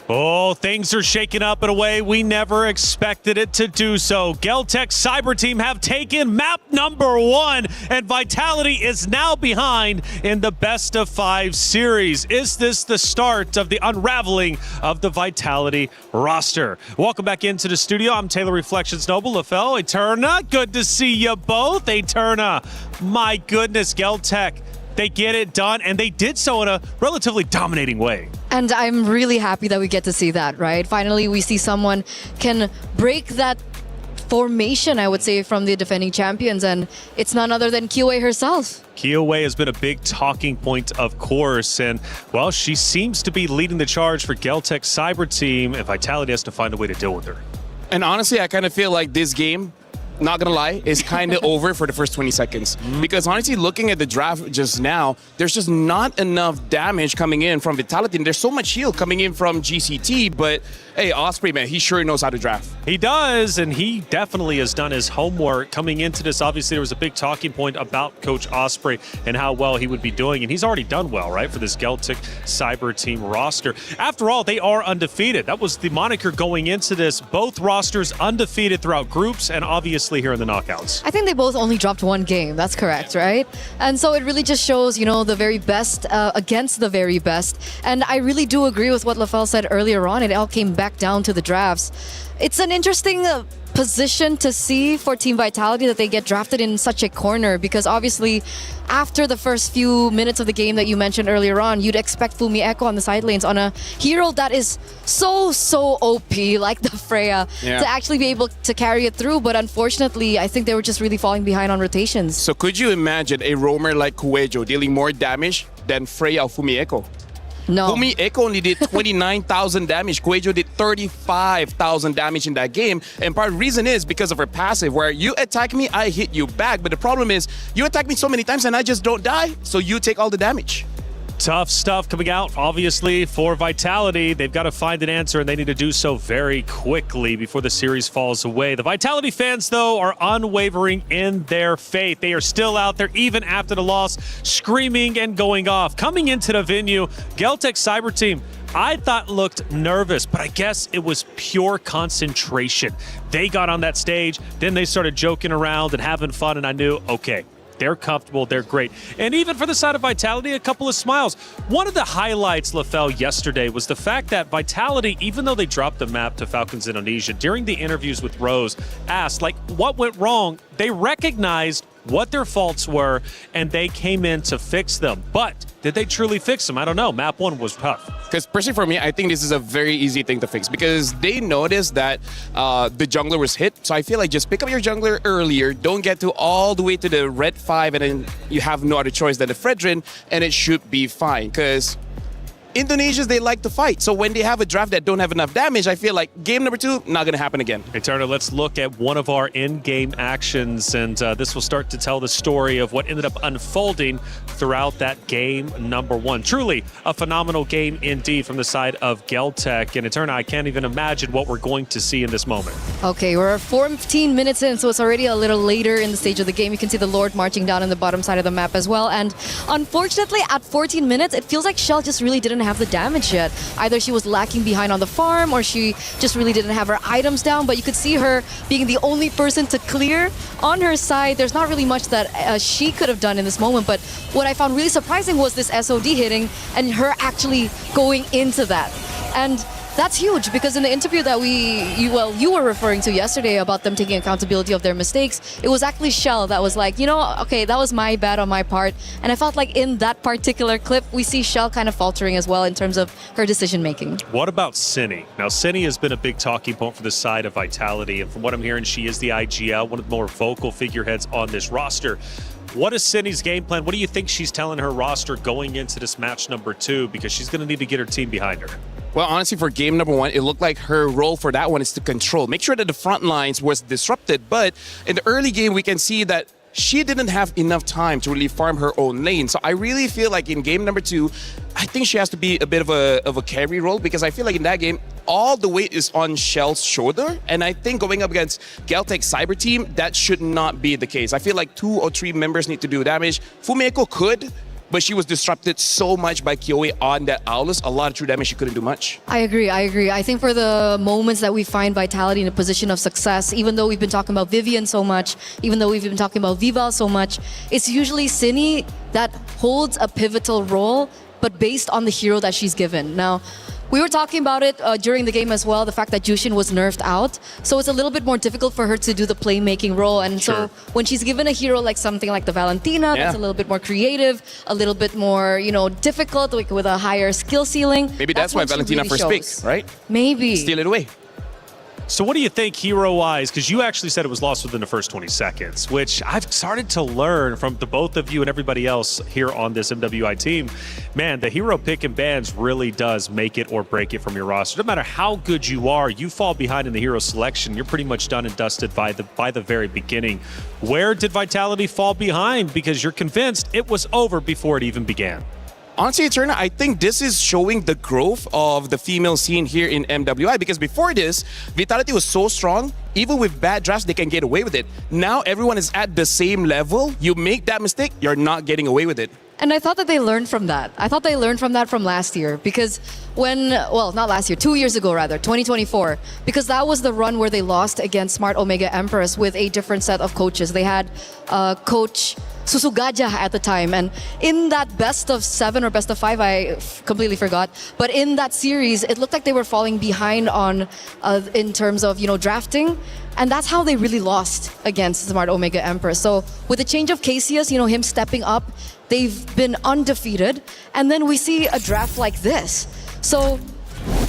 Oh, things are shaking up in a way we never expected it to do so. Geltech Cyber Team have taken map number 1, and Vitality is now behind in the best of 5 series. Is this the start of the unraveling of the Vitality roster? Welcome back into the studio. I'm Taylor Reflections Noble, LaFell, Eterna. Good to see you both. Eterna, my goodness, Geltech. They get it done, and they did so in a relatively dominating way. And I'm really happy that we get to see that, right? Finally, we see someone can break that formation, I would say, from the defending champions, and it's none other than Kiyoe herself. Kiyoe has been a big talking point, of course, and, well, she seems to be leading the charge for Geltec Cyber Team, and Vitality has to find a way to deal with her. And honestly, I kind of feel like this game, not gonna lie, is kind of over for the first 20 seconds. Because honestly, looking at the draft just now, there's just not enough damage coming in from Vitality, and there's so much heal coming in from GCT, but hey, Osprey, man, he sure knows how to draft. He does, and he definitely has done his homework coming into this. Obviously, there was a big talking point about Coach Osprey and how well he would be doing, and he's already done well, right, for this Geltec Cyber Team roster. After all, they are undefeated. That was the moniker going into this. Both rosters undefeated throughout groups and obviously here in the knockouts. I think they both only dropped one game. That's correct, right? And so it really just shows, you know, the very best against the very best. And I really do agree with what LaFell said earlier on. It all came back down to the drafts. It's an interesting position to see for Team Vitality that they get drafted in such a corner, because obviously after the first few minutes of the game that you mentioned earlier on, you'd expect Fumi Echo on the side lanes on a hero that is so OP like the Freya to actually be able to carry it through. But unfortunately, I think they were just really falling behind on rotations. So could you imagine a roamer like Kuejo dealing more damage than Freya or Fumi Echo? No. Fumi Echo only did 29,000 damage. Kuejo did 35,000 damage in that game. And part of the reason is because of her passive, where you attack me, I hit you back. But the problem is, you attack me so many times and I just don't die, so you take all the damage. Tough stuff coming out, obviously, for Vitality. They've got to find an answer, and they need to do so very quickly before the series falls away. The Vitality fans, though, are unwavering in their faith. They are still out there, even after the loss, screaming and going off. Coming into the venue, Geltec Cyber Team, I thought looked nervous, but I guess it was pure concentration. They got on that stage, then they started joking around and having fun, and I knew, okay, they're comfortable, they're great. And even for the side of Vitality, a couple of smiles. One of the highlights, LaFell, yesterday was the fact that Vitality, even though they dropped the map to Falcons Indonesia, during the interviews with Rose, asked, like, what went wrong? They recognized what their faults were, and they came in to fix them. But did they truly fix them? I don't know. Map 1 was tough. Because personally for me, I think this is a very easy thing to fix, because they noticed that the jungler was hit. So I feel like just pick up your jungler earlier, don't get to all the way to the red 5, and then you have no other choice than the Fredrin, and it should be fine. Because Indonesians, they like to fight. So when they have a draft that don't have enough damage, I feel like game number 2, not going to happen again. Hey, Turner, let's look at one of our in-game actions, and this will start to tell the story of what ended up unfolding throughout that game number 1. Truly a phenomenal game indeed from the side of Geltec. And Eterna, I can't even imagine what we're going to see in this moment. Okay, we're 14 minutes in, so it's already a little later in the stage of the game. You can see the Lord marching down on the bottom side of the map as well. And unfortunately, at 14 minutes, it feels like Shell just really didn't have the damage yet. Either she was lacking behind on the farm, or she just really didn't have her items down. But you could see her being the only person to clear on her side. There's not really much that she could have done in this moment. But what I found really surprising was this SOD hitting and her actually going into that. And that's huge, because in the interview that you were referring to yesterday about them taking accountability of their mistakes, it was actually Shell that was like, you know, okay, that was my bad on my part. And I felt like in that particular clip, we see Shell kind of faltering as well in terms of her decision making. What about Cini? Now, Cini has been a big talking point for the side of Vitality, and from what I'm hearing, she is the IGL, one of the more vocal figureheads on this roster. What is Cini's game plan? What do you think she's telling her roster going into this match number 2? Because she's going to need to get her team behind her. Well, honestly, for game number 1, it looked like her role for that one is to control. Make sure that the front lines was disrupted. But in the early game, we can see that she didn't have enough time to really farm her own lane. So I really feel like in game number 2, I think she has to be a bit of a carry role, because I feel like in that game, all the weight is on Shell's shoulder. And I think going up against Geltec Cyber Team, that should not be the case. I feel like 2 or 3 members need to do damage. Fumi Echo could, but she was disrupted so much by Kiyoe on that Aulus. A lot of true damage, she couldn't do much. I agree. I think for the moments that we find Vitality in a position of success, even though we've been talking about Vivian so much, even though we've been talking about Vival so much, it's usually Cini that holds a pivotal role, but based on the hero that she's given. Now, we were talking about it during the game as well, the fact that Jushin was nerfed out. So it's a little bit more difficult for her to do the playmaking role. And so when she's given a hero like something like the Valentina, that's a little bit more creative, a little bit more, you know, difficult, like with a higher skill ceiling. Maybe that's why Valentina really first picks, right? Maybe. Steal it away. So what do you think hero-wise? Because you actually said it was lost within the first 20 seconds, which I've started to learn from the both of you and everybody else here on this MWI team. Man, the hero pick and bans really does make it or break it from your roster. No matter how good you are, you fall behind in the hero selection, you're pretty much done and dusted by the very beginning. Where did Vitality fall behind? Because you're convinced it was over before it even began. Honestly, Eterna, I think this is showing the growth of the female scene here in MWI, because before this, Vitality was so strong, even with bad drafts, they can get away with it. Now everyone is at the same level. You make that mistake, you're not getting away with it. And I thought that they learned from that. I thought they learned from that from last year, because not last year, 2 years ago rather, 2024, because that was the run where they lost against Smart Omega Empress with a different set of coaches. They had Coach Susugaja at the time, and in that best of 7 or best of 5, I completely forgot, but in that series it looked like they were falling behind on in terms of drafting, and that's how they really lost against Smart Omega Empress. So with the change of Cassius, him stepping up, they've been undefeated, and then we see a draft like this. So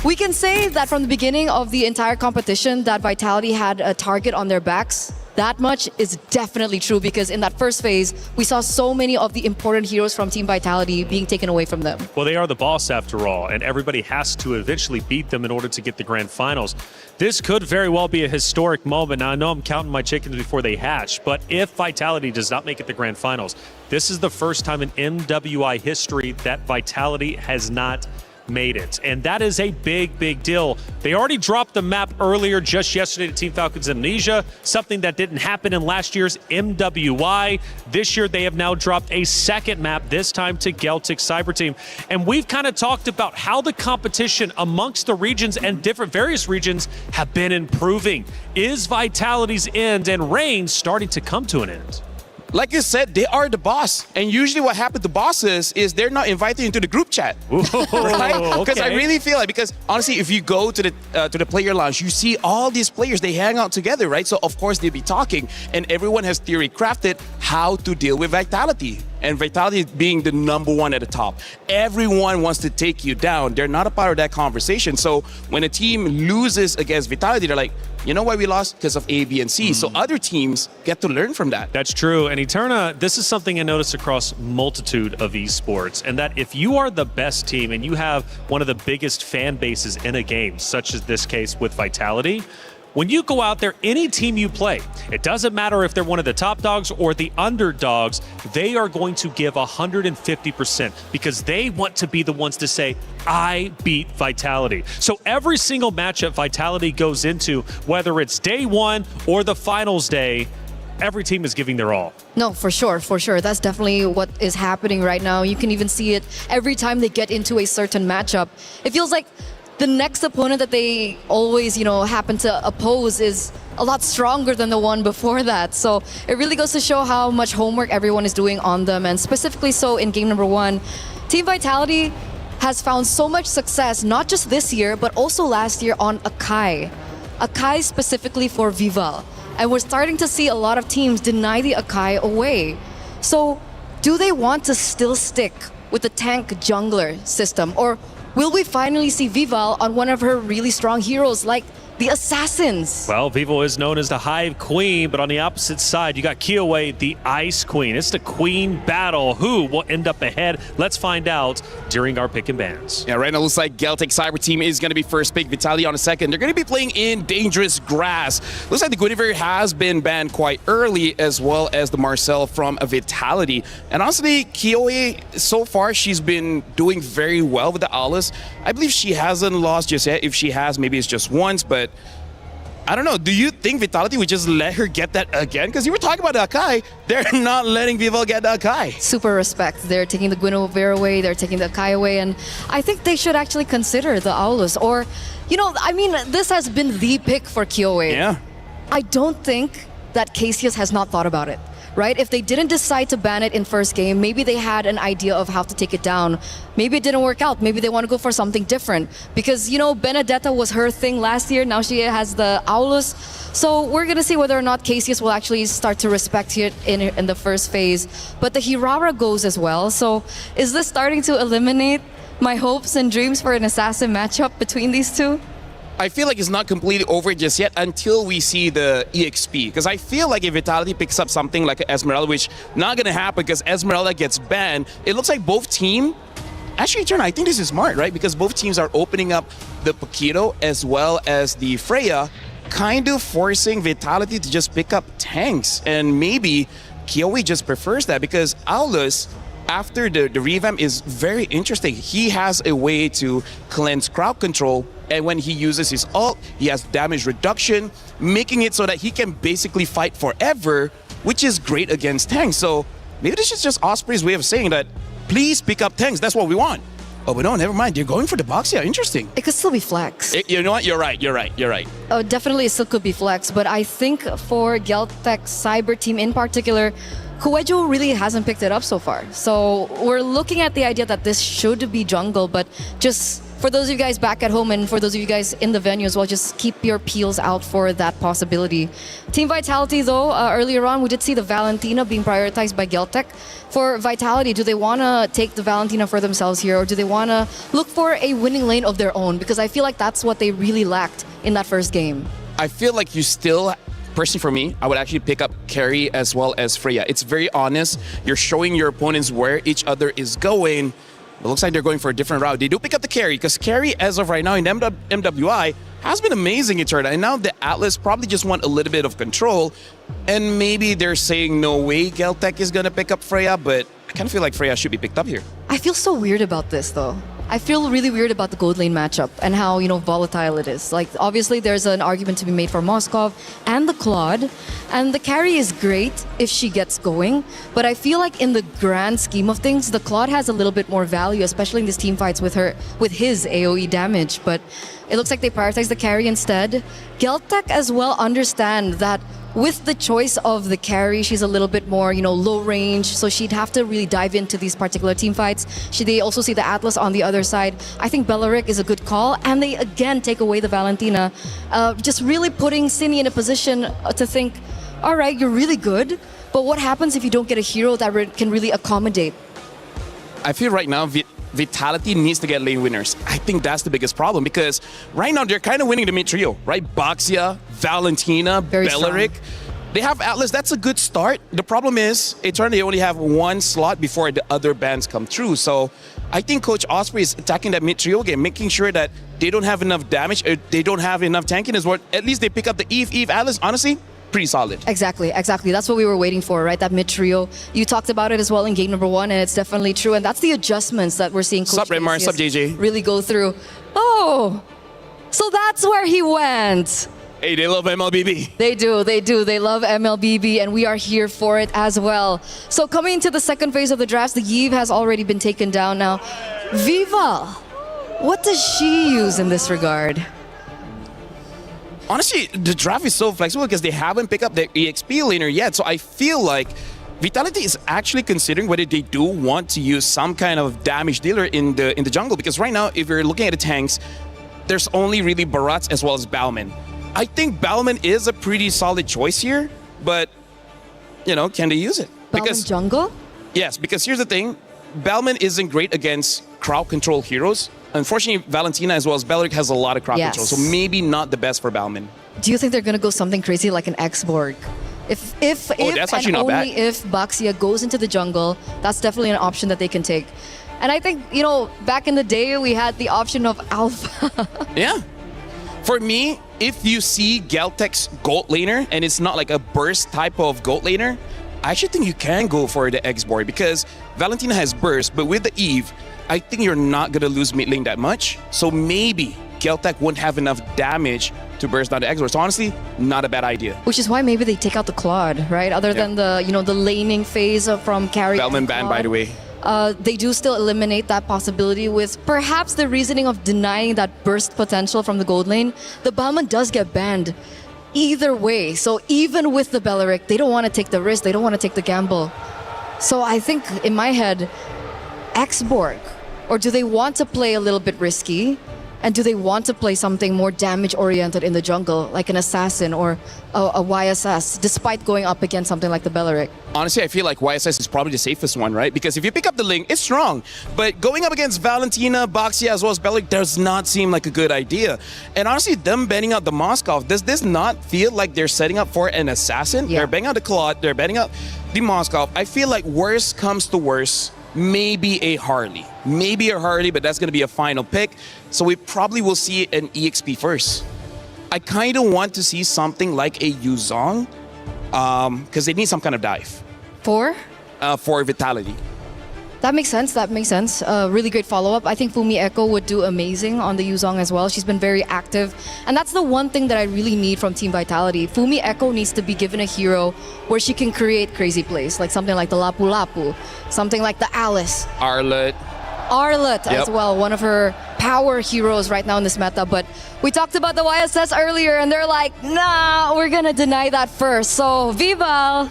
we can say that from the beginning of the entire competition that Vitality had a target on their backs. That much is definitely true, because in that first phase, we saw so many of the important heroes from Team Vitality being taken away from them. Well, they are the boss after all, and everybody has to eventually beat them in order to get the grand finals. This could very well be a historic moment. Now, I know I'm counting my chickens before they hatch, but if Vitality does not make it to the grand finals, this is the first time in MWI history that Vitality has not made it, and that is a big deal. They already dropped the map earlier just yesterday to Team Falcons Indonesia, something that didn't happen in last year's MWI. This year they have now dropped a second map, this time to Celtic Cyber Team, and we've kind of talked about how the competition amongst the regions and various regions have been improving. Is Vitality's end and reign starting to come to an end? Like you said, they are the boss. And usually what happens to bosses is they're not invited into the group chat. Right? Because I really feel like, because honestly, if you go to the player lounge, you see all these players, they hang out together, right? So of course they'll be talking, and everyone has theory crafted how to deal with Vitality. And Vitality being the #1 at the top. Everyone wants to take you down. They're not a part of that conversation. So when a team loses against Vitality, they're like, you know why we lost? Because of A, B, and C. So other teams get to learn from that. That's true. And Eterna, this is something I noticed across multitude of esports, and that if you are the best team and you have one of the biggest fan bases in a game, such as this case with Vitality, when you go out there, any team you play, it doesn't matter if they're one of the top dogs or the underdogs, they are going to give 150% because they want to be the ones to say, I beat Vitality. So every single matchup Vitality goes into, whether it's day 1 or the finals day, every team is giving their all. No, for sure. That's definitely what is happening right now. You can even see it every time they get into a certain matchup. It feels like the next opponent that they always, happen to oppose is a lot stronger than the one before that. So it really goes to show how much homework everyone is doing on them, and specifically so in game #1. Team Vitality has found so much success, not just this year, but also last year on Akai. Akai specifically for Vival. And we're starting to see a lot of teams deny the Akai away. So do they want to still stick with the tank jungler system, or will we finally see Vival on one of her really strong heroes like the Assassins? Well, Vivo is known as the Hive Queen, but on the opposite side, you got Kiowe, the Ice Queen. It's the Queen battle. Who will end up ahead? Let's find out during our pick and bans. Yeah, right now it looks like Celtic Cyber Team is going to be first pick, Vitality on a second. They're going to be playing in Dangerous Grass. Looks like the Guinevere has been banned quite early, as well as the Marcel from Vitality. And honestly, Kiowe, so far, she's been doing very well with the Aulus. I believe she hasn't lost just yet. If she has, maybe it's just once, but I don't know. Do you think Vitality would just let her get that again? Because you were talking about the Akai. They're not letting Vival get the Akai. Super respect. They're taking the Guinevere away. They're taking the Akai away. And I think they should actually consider the Aulus. Or, this has been the pick for Kiowe. Yeah. I don't think that Cassius has not thought about it. Right? If they didn't decide to ban it in first game, maybe they had an idea of how to take it down. Maybe it didn't work out. Maybe they want to go for something different. Because, Benedetta was her thing last year. Now she has the Aulus. So we're going to see whether or not Cassius will actually start to respect it in the first phase. But the Hirara goes as well. So is this starting to eliminate my hopes and dreams for an assassin matchup between these two? I feel like it's not completely over just yet until we see the EXP. Because I feel like if Vitality picks up something like Esmeralda, which not going to happen because Esmeralda gets banned, it looks like both team... Actually, Eternal, I think this is smart, right? Because both teams are opening up the Paquito as well as the Freya, kind of forcing Vitality to just pick up tanks. And maybe Kiyomi just prefers that because Aulus, after the revamp, is very interesting. He has a way to cleanse crowd control, and when he uses his ult, he has damage reduction, making it so that he can basically fight forever, which is great against tanks. So maybe this is just Osprey's way of saying that, please pick up tanks, that's what we want. Oh, but no, never mind, they're going for the Boxia, interesting. It could still be flex. You know what, you're right. Oh, definitely it still could be flex, but I think for Geltec Cyber Team in particular, Kuejo really hasn't picked it up so far. So we're looking at the idea that this should be jungle, but just for those of you guys back at home and for those of you guys in the venue as well, just keep your peels out for that possibility. Team Vitality though, earlier on we did see the Valentina being prioritized by Geltec. For Vitality, do they want to take the Valentina for themselves here, or do they want to look for a winning lane of their own? Because I feel like that's what they really lacked in that first game. I feel like you still... Personally, for me, I would actually pick up Carry as well as Freya. It's very honest. You're showing your opponents where each other is going. It looks like they're going for a different route. They do pick up the Carry, because Carry, as of right now in MWI, has been amazing in turn. And now the Atlas probably just want a little bit of control. And maybe they're saying no way Geltec is going to pick up Freya, but I kind of feel like Freya should be picked up here. I feel so weird about this though. I feel really weird about the gold lane matchup and how, volatile it is. Like, obviously, there's an argument to be made for Moskov and the Claude, and the carry is great if she gets going, but I feel like in the grand scheme of things, the Claude has a little bit more value, especially in these team fights with his AoE damage, but it looks like they prioritize the carry instead. Geltec as well understand that with the choice of the carry, she's a little bit more, low range, so she'd have to really dive into these particular team fights. They also see the Atlas on the other side. I think Beleric is a good call, and they again take away the Valentina, just really putting Cine in a position to think, all right, you're really good, but what happens if you don't get a hero that can really accommodate? I feel right now Vitality needs to get lane winners. I think that's the biggest problem, because right now they're kind of winning the mid trio, right? Boxia, Valentina, Beleric. They have Atlas, that's a good start. The problem is, they only have one slot before the other bans come through. So I think Coach Osprey is attacking that mid trio game, making sure that they don't have enough damage, they don't have enough tankiness, or at least they pick up the Eve Atlas. Honestly, pretty solid. Exactly. That's what we were waiting for, right? That mid trio. You talked about it as well in game number 1, and it's definitely true. And that's the adjustments that we're seeing Coach Sup, Remar, sup, JJ. really go through. Oh, so that's where he went. Hey, they love MLBB. They do. They love MLBB, and we are here for it as well. So coming into the second phase of the drafts, the Yves has already been taken down now. Viva, what does she use in this regard? Honestly, the draft is so flexible because they haven't picked up their EXP laner yet. So I feel like Vitality is actually considering whether they do want to use some kind of damage dealer in the jungle. Because right now, if you're looking at the tanks, there's only really Barats as well as Balman. I think Balman is a pretty solid choice here, but, can they use it? Balman jungle? Yes, because here's the thing. Balman isn't great against crowd control heroes. Unfortunately, Valentina as well as Beleric has a lot of crowd control, so maybe not the best for Balman. Do you think they're going to go something crazy like an X-Borg? If that's actually not bad. If Boxia goes into the jungle, that's definitely an option that they can take. And I think, back in the day, we had the option of Alpha. Yeah. For me, if you see Geltec's gold laner, and it's not like a burst type of gold laner, I actually think you can go for the X-Borg, because Valentina has burst, but with the Eve, I think you're not going to lose mid lane that much. So maybe Geltec won't have enough damage to burst down the Expo. So honestly, not a bad idea. Which is why maybe they take out the Claude, right? Other than the the laning phase from carry. Bellman banned, by the way. They do still eliminate that possibility with perhaps the reasoning of denying that burst potential from the gold lane. The Bellman does get banned either way. So even with the Beleric, they don't want to take the risk. They don't want to take the gamble. So I think in my head, X-Borg, or do they want to play a little bit risky And do they want to play something more damage-oriented in the jungle, like an assassin or a YSS, despite going up against something like the Belleric? Honestly, I feel like YSS is probably the safest one, right? Because if you pick up the Ling, it's strong. But going up against Valentina, Baxia, as well as Belleric does not seem like a good idea. And honestly, them betting out the Moskov, does this not feel like they're setting up for an assassin? Yeah. They're betting out the Claude, they're betting out the Moskov. I feel like worst comes to worst, maybe a Harley. Maybe a Harley, but that's going to be a final pick. So we probably will see an EXP first. I kind of want to see something like a Yuzong, because they need some kind of dive. For Vitality. That makes sense. That makes sense. Really great follow-up. I think Fumi Echo would do amazing on the Yuzong as well. She's been very active. And that's the one thing that I really need from Team Vitality. Fumi Echo needs to be given a hero where she can create crazy plays, like something like the Lapu Lapu, something like the Alice. Arlet As well, one of her power heroes right now in this meta. But we talked about the YSS earlier, and they're like, nah, we're gonna deny that first. So, Vival,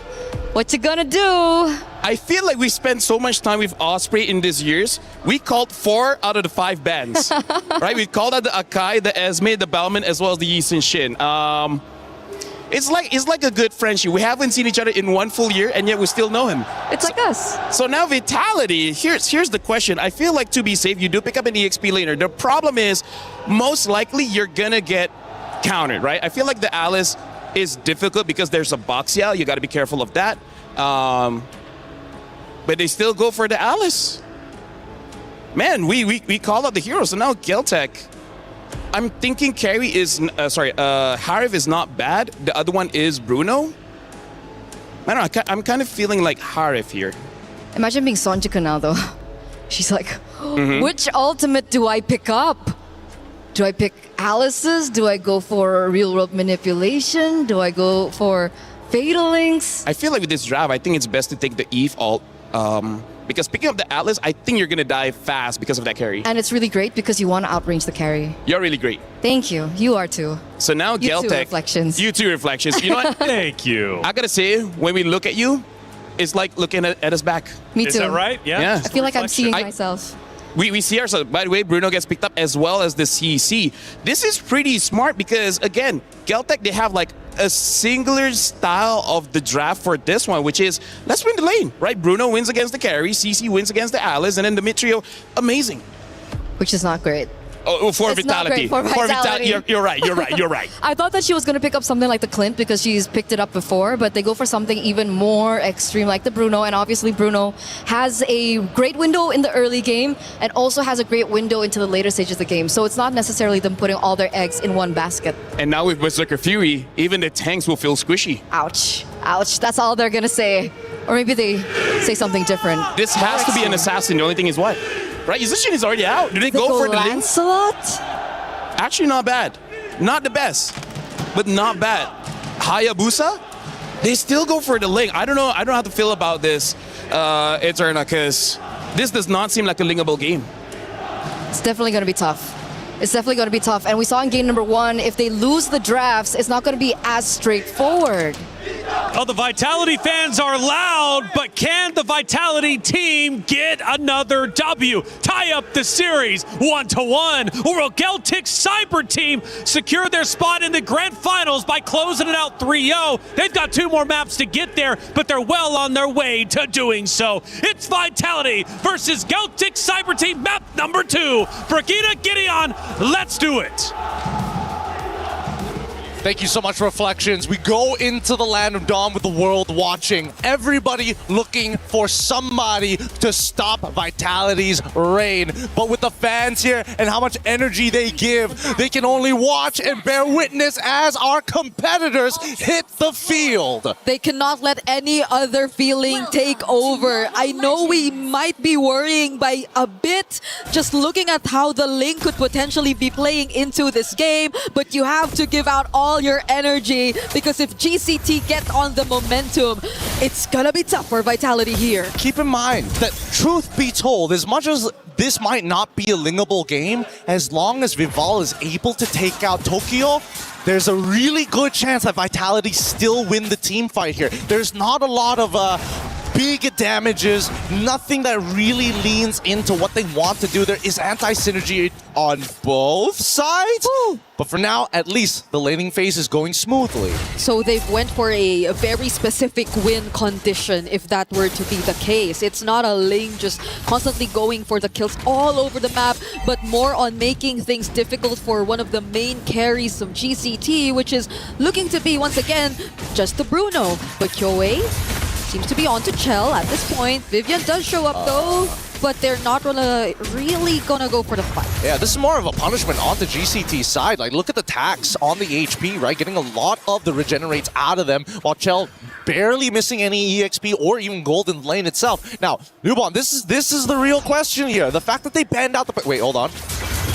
what you gonna do? I feel like we spent so much time with Osprey in these years. We called 4 out of the 5 bans, right? We called out the Akai, the Esme, the Bellman, as well as the Yi Sin Shin. It's like a good friendship. We haven't seen each other in 1 full year, and yet we still know him. It's like us. So now Vitality, here's the question. I feel like to be safe, you do pick up an EXP laner. The problem is, most likely you're gonna get countered, right? I feel like the Alice is difficult because there's a Baxia. You got to be careful of that. But they still go for the Alice. Man, we call out the heroes. So now Geltec. I'm thinking carry is Harif is not bad. The other one is Bruno. I don't know. I'm kind of feeling like Harif here. Imagine being Sonjika now, though. She's like, which ultimate do I pick up? Do I pick Alice's? Do I go for real-world manipulation? Do I go for Fatal Links? I feel like with this draft, I think it's best to take the Eve ult. Because picking up the Atlas, I think you're going to die fast because of that carry. And it's really great because you want to outrange the carry. You're really great. Thank you. You are too. So now You Geltec. too, Reflections. You too, Reflections. You know what? Thank you. I got to say, when we look at you, it's like looking at us back. Me too. Is that right? Yeah. I feel like I'm seeing myself. We see ourselves. By the way, Bruno gets picked up as well as the CC. This is pretty smart because, again, Geltec, they have like a singular style of the draft for this one, which is, let's win the lane, right? Bruno wins against the carry, CC wins against the Alice, and then the mid trio, amazing. Which is not great. Oh, for It's not Vitality. great for Vitality. You're right. I thought that she was going to pick up something like the Clint because she's picked it up before, but they go for something even more extreme like the Bruno, and obviously Bruno has a great window in the early game and also has a great window into the later stages of the game. So it's not necessarily them putting all their eggs in one basket. And now with Berserker Fury, even the tanks will feel squishy. Ouch. Ouch. That's all they're going to say. Or maybe they say something different. This has to be an assassin. The only thing is what? Right, Yuzushin is already out. Do they go for the link? Lancelot? Actually, not bad. Not the best, but not bad. Hayabusa? They still go for the link. I don't know. I don't know how to feel about this, Eterna, because this does not seem like a linkable game. It's definitely going to be tough. It's definitely going to be tough. And we saw in game number 1, if they lose the drafts, it's not going to be as straightforward. Oh, the Vitality fans are loud, but can the Vitality team get another W? Tie up the series 1-1. Or will Geltic Cyber team secure their spot in the Grand Finals by closing it out 3-0? They've got 2 more maps to get there, but they're well on their way to doing so. It's Vitality versus Geltic Cyber team, map number 2. Brigida Gideon, let's do it. Thank you so much, Reflections. We go into the land of Dawn with the world watching. Everybody looking for somebody to stop Vitality's reign. But with the fans here and how much energy they give, they can only watch and bear witness as our competitors hit the field. They cannot let any other feeling take over. I know we might be worrying by a bit just looking at how the Link could potentially be playing into this game, but you have to give out all your energy because if GCT gets on the momentum, it's gonna be tough for Vitality here. Keep in mind that, truth be told, as much as this might not be a linkable game, as long as Vival is able to take out Tokyo, there's a really good chance that Vitality still win the team fight here. There's not a lot of big damages, nothing that really leans into what they want to do. There is anti-synergy on both sides, but for now, at least, the laning phase is going smoothly. So they've went for a very specific win condition if that were to be the case. It's not a lane just constantly going for the kills all over the map, but more on making things difficult for one of the main carries of GCT, which is looking to be, once again, just the Bruno. But Kyoe seems to be on to Chell at this point. Vivian does show up though, but they're not really gonna go for the fight. Yeah, this is more of a punishment on the GCT side. Like, look at the tax on the HP, right? Getting a lot of the regenerates out of them, while Chell barely missing any EXP or even gold in the lane itself. Now, Newborn, this is the real question here. The fact that they banned out the... Wait, hold on.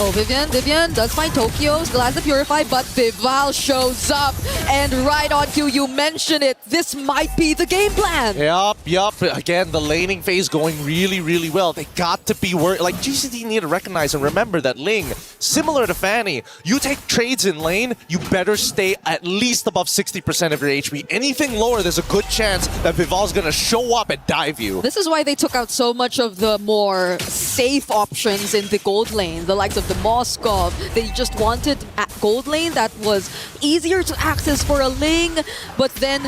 Oh, Vivian does find Tokyo, still has the Purify, but Vival shows up. And right on cue, you mentioned it. This might be the game plan. Yup. Again, the laning phase going really, really well. They got to be worried. Like, GCT need to recognize and remember that Ling, similar to Fanny, you take trades in lane, you better stay at least above 60% of your HP. Anything lower, there's a good chance that Vival's gonna show up and dive you. This is why they took out so much of the more safe options in the gold lane, the likes of the Moskov. They just wanted a gold lane that was easier to access for a Ling, but then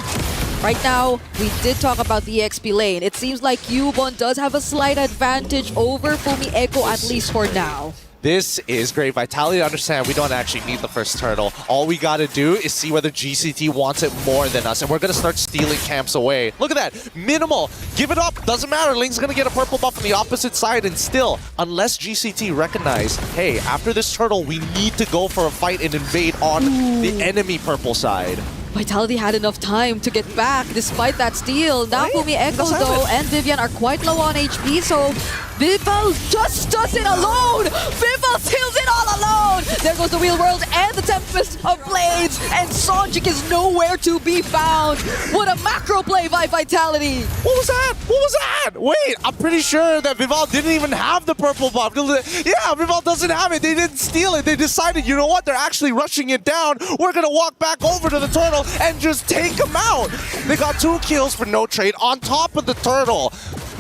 right now, we did talk about the XP lane. It seems like Yubon does have a slight advantage over Fumi Echo, at least for now. This is great. Vitality understand we don't actually need the first turtle. All we gotta do is see whether GCT wants it more than us, and we're gonna start stealing camps away. Look at that. Minimal. Give it up. Doesn't matter. Ling's gonna get a purple buff on the opposite side, and still, unless GCT recognize, hey, after this turtle, we need to go for a fight and invade on the enemy purple side. Vitality had enough time to get back despite that steal. Now Fumi Echo though and Vivian are quite low on HP, so Vival just does it alone! Vival steals it all alone! There goes the Real World and the Tempest of Blades, and Sonjik is nowhere to be found! What a macro play by Vitality! What was that? What was that? Wait, I'm pretty sure that Vival didn't even have the purple buff. Yeah, Vival doesn't have it. They didn't steal it. They decided, you know what? They're actually rushing it down. We're gonna walk back over to the turtle and just take him out. They got 2 kills for no trade on top of the turtle.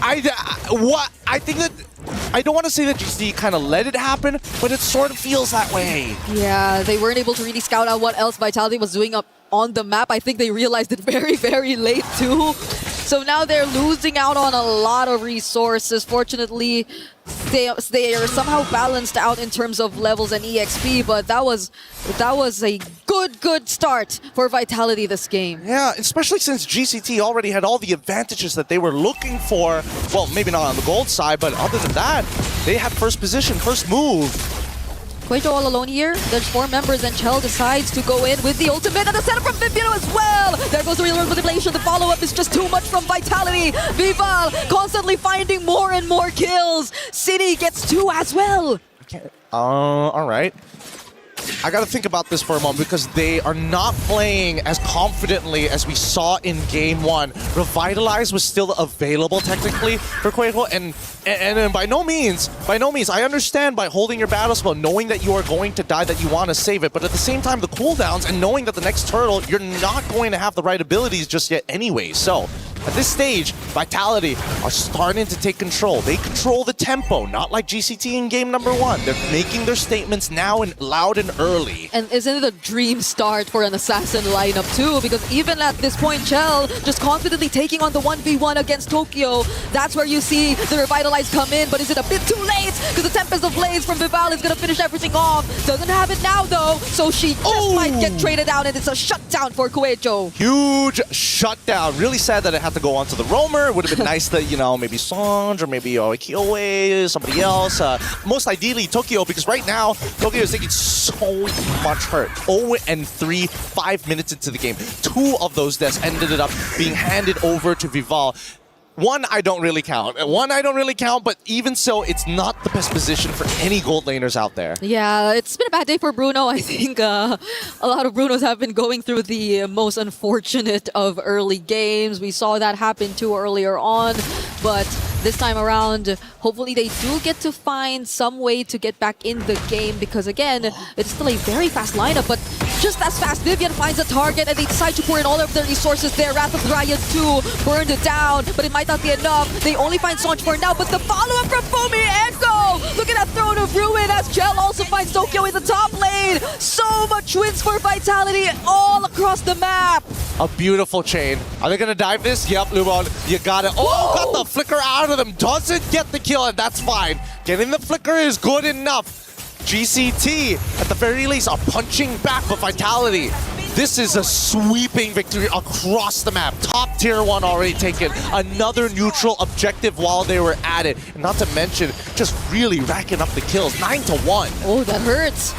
I think that I don't want to say that GC kind of let it happen, but it sort of feels that way. Yeah, they weren't able to really scout out what else Vitality was doing up on the map. I think they realized it very, very late too. So now they're losing out on a lot of resources. Fortunately, they are somehow balanced out in terms of levels and EXP, but that was a good start for Vitality this game. Yeah, especially since GCT already had all the advantages that they were looking for. Well, maybe not on the gold side, but other than that, they had first position, first move. Quajo all alone here. There's 4 members and Chell decides to go in with the ultimate and the setup from Vivino as well. There goes the Real World Manipulation. The follow-up is just too much from Vitality. Vival constantly finding more and more kills. City gets 2 as well. All right. I gotta think about this for a moment because they are not playing as confidently as we saw in Game 1. Revitalize was still available technically for Quajo, and by no means, I understand by holding your battle spell, knowing that you are going to die, that you want to save it, but at the same time, the cooldowns and knowing that the next turtle, you're not going to have the right abilities just yet anyway. So, at this stage, Vitality are starting to take control. They control the tempo, not like GCT in game number 1. They're making their statements now and loud and early. And isn't it a dream start for an assassin lineup too? Because even at this point, Chell just confidently taking on the 1v1 against Tokyo. That's where you see the Revitalize come in, but is it a bit too late? Because the Tempest of Blaze from Vival is going to finish everything off. Doesn't have it now though, so she just might get traded out, and it's a shutdown for Quajo. Huge shutdown. Really sad that it had to go on to the roamer. It would have been nice that, you know, maybe Sonj or maybe Kyoe, somebody else. Most ideally Tokyo, because right now Tokyo is taking so much hurt. 0-3, 5 minutes into the game. 2 of those deaths ended up being handed over to Vival. One I don't really count, but even so, it's not the best position for any gold laners out there. Yeah, it's been a bad day for Bruno. I think a lot of Brunos have been going through the most unfortunate of early games. We saw that happen too earlier on, but this time around, hopefully they do get to find some way to get back in the game, because again, it's still a very fast lineup, but just as fast. Vivian finds a target and they decide to pour in all of their resources there. Wrath of Ryan 2 burned it down, but it might not be enough. They only find Sonj for now, but the follow-up from Fumi Echo! Look at that Throne of Ruin as Gel also finds Tokyo in the top lane. So much wins for Vitality all across the map. A beautiful chain. Are they gonna dive this? Yep, Lubon, you got it. Oh, got the flicker out of them. Doesn't get the kill, and that's fine. Getting the flicker is good enough. GCT, at the very least, are punching back, but Vitality, this is a sweeping victory across the map. Top tier 1 already taken. Another neutral objective while they were at it. And not to mention, just really racking up the kills. 9-1. Oh, that hurts.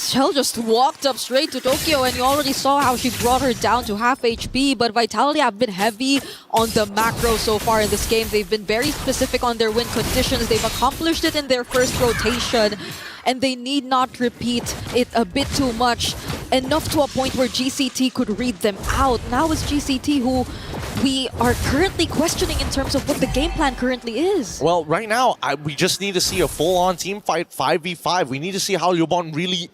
Shell just walked up straight to Tokyo, and you already saw how she brought her down to half HP, but Vitality have been heavy on the macro so far in this game. They've been very specific on their win conditions. They've accomplished it in their first rotation, and they need not repeat it a bit too much, enough to a point where GCT could read them out. Now it's GCT who we are currently questioning in terms of what the game plan currently is. Well, right now, we just need to see a full-on team fight 5v5. We need to see how Lubon really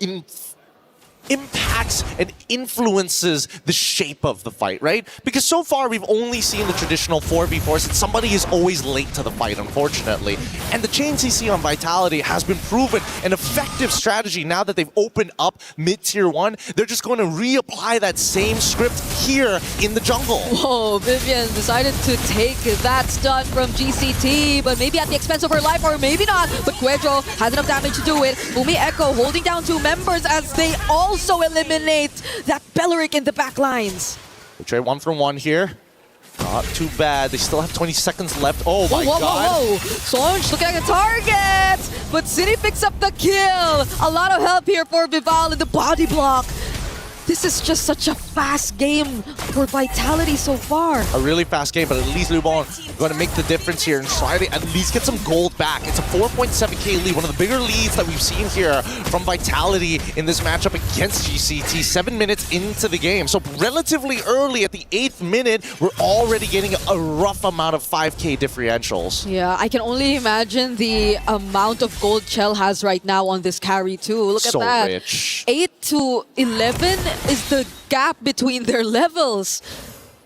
impacts and influences the shape of the fight, right? Because so far we've only seen the traditional 4v4s and somebody is always late to the fight, unfortunately. And the chain CC on Vitality has been proven an effective strategy now that they've opened up mid-tier 1. They're just going to reapply that same script here in the jungle. Whoa, Vivian decided to take that stun from GCT, but maybe at the expense of her life, or maybe not. But Quedro has enough damage to do it. Fumi Echo holding down 2 members as they also eliminate that Belleric in the back lines. We trade 1 from 1 here. Not too bad. They still have 20 seconds left. Oh my whoa, god. Whoa, whoa. Sonj looking at a target, but City picks up the kill. A lot of help here for Vival in the body block. This is just such a fast game for Vitality so far. A really fast game, but at least Lubon going to make the difference here and try to at least get some gold back. It's a 4.7k lead, one of the bigger leads that we've seen here from Vitality in this matchup against GCT. 7 minutes into the game. So relatively early at the 8th minute, we're already getting a rough amount of 5k differentials. Yeah, I can only imagine the amount of gold Chell has right now on this carry too. Look at that. So rich. 8 to 11 is the gap between their levels.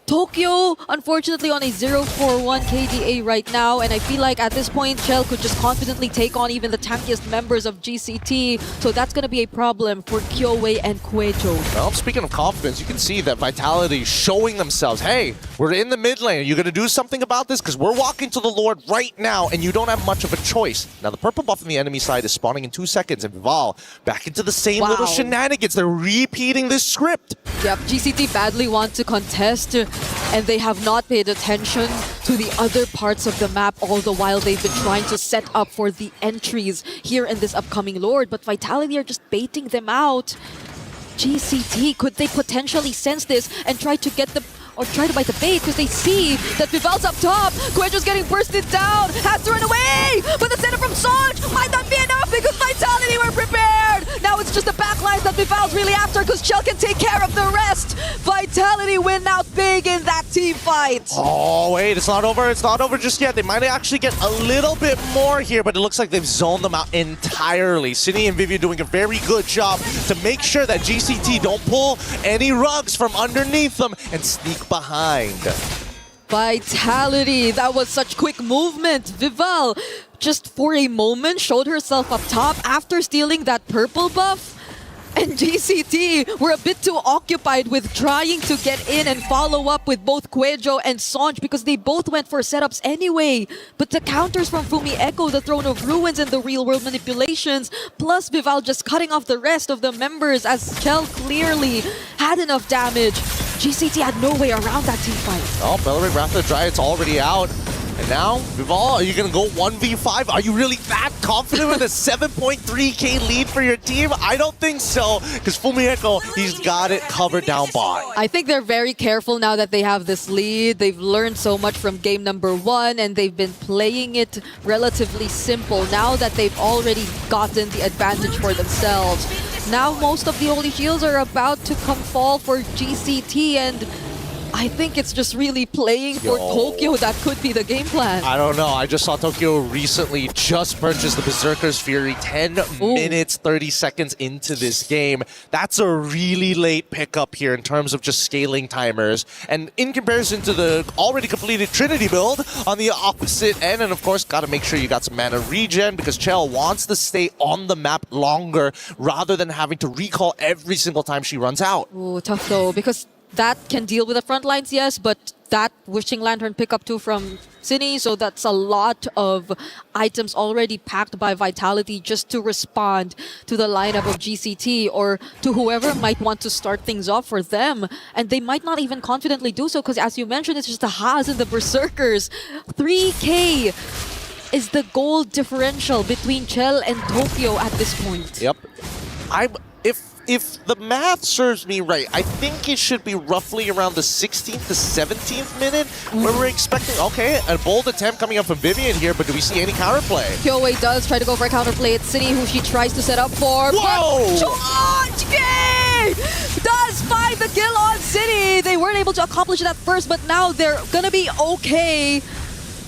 Tokyo, unfortunately, on a 0-4-1 KDA right now, and I feel like at this point, Chell could just confidently take on even the tankiest members of GCT, so that's going to be a problem for Kyoei and Quejo. Well, speaking of confidence, you can see that Vitality showing themselves, hey, we're in the mid lane. Are you going to do something about this? Because we're walking to the Lord right now, and you don't have much of a choice. Now, the purple buff on the enemy side is spawning in 2 seconds, and Vival back into the same little shenanigans. They're repeating this script. Yep, GCT badly want to contest, and they have not paid attention to the other parts of the map, all the while they've been trying to set up for the entries here in this upcoming Lord. But Vitality are just baiting them out. GCT, could they potentially sense this and try to get the or try to bite the bait because they see that Vival's up top. Quejo's getting bursted down, has to run away, but the setup from Sonj might not be enough because Vitality were prepared. Now it's just the backlines that Vival's really after because Chell can take care of the rest. Vitality win out big in that team fight. Oh, wait, it's not over. It's not over just yet. They might actually get a little bit more here, but it looks like they've zoned them out entirely. Cine and Vivi doing a very good job to make sure that GCT don't pull any rugs from underneath them and sneak behind. Vitality, that was such quick movement. Vival just for a moment showed herself up top after stealing that purple buff. And GCT were a bit too occupied with trying to get in and follow up with both Quejo and Sonj because they both went for setups anyway. But the counters from Fumi Echo, the Throne of Ruins, and the real-world manipulations, plus Vival just cutting off the rest of the members as Chell clearly had enough damage. GCT had no way around that team fight. Oh, Belleric Wrath of the Dryad's already out. And now, Vival, are you going to go 1v5? Are you really that confident with a 7.3k lead for your team? I don't think so, because Fumi Echo, he's got it covered down bot. I think they're very careful now that they have this lead. They've learned so much from game number 1, and they've been playing it relatively simple now that they've already gotten the advantage for themselves. Now most of the Holy Shields are about to come fall for GCT, and I think it's just really playing for Tokyo that could be the game plan. I don't know. I just saw Tokyo recently just purchase the Berserker's Fury 10 minutes, 30 seconds into this game. That's a really late pickup here in terms of just scaling timers. And in comparison to the already completed Trinity build on the opposite end, and of course, got to make sure you got some mana regen because Chell wants to stay on the map longer rather than having to recall every single time she runs out. Ooh, tough though, because that can deal with the front lines, yes, but that Wishing Lantern pickup too from Cine, so that's a lot of items already packed by Vitality just to respond to the lineup of GCT or to whoever might want to start things off for them. And they might not even confidently do so because, as you mentioned, it's just the Haas and the Berserkers. 3K is the goal differential between Chell and Tokyo at this point. Yep. If the math serves me right, I think it should be roughly around the 16th to 17th minute where we're expecting, okay, a bold attempt coming up from Vivian here, but do we see any counterplay? Kyoei does try to go for a counterplay. It's Cine who she tries to set up for. Whoa! Chonjki does find the kill on Cine. They weren't able to accomplish it at first, but now they're gonna be okay.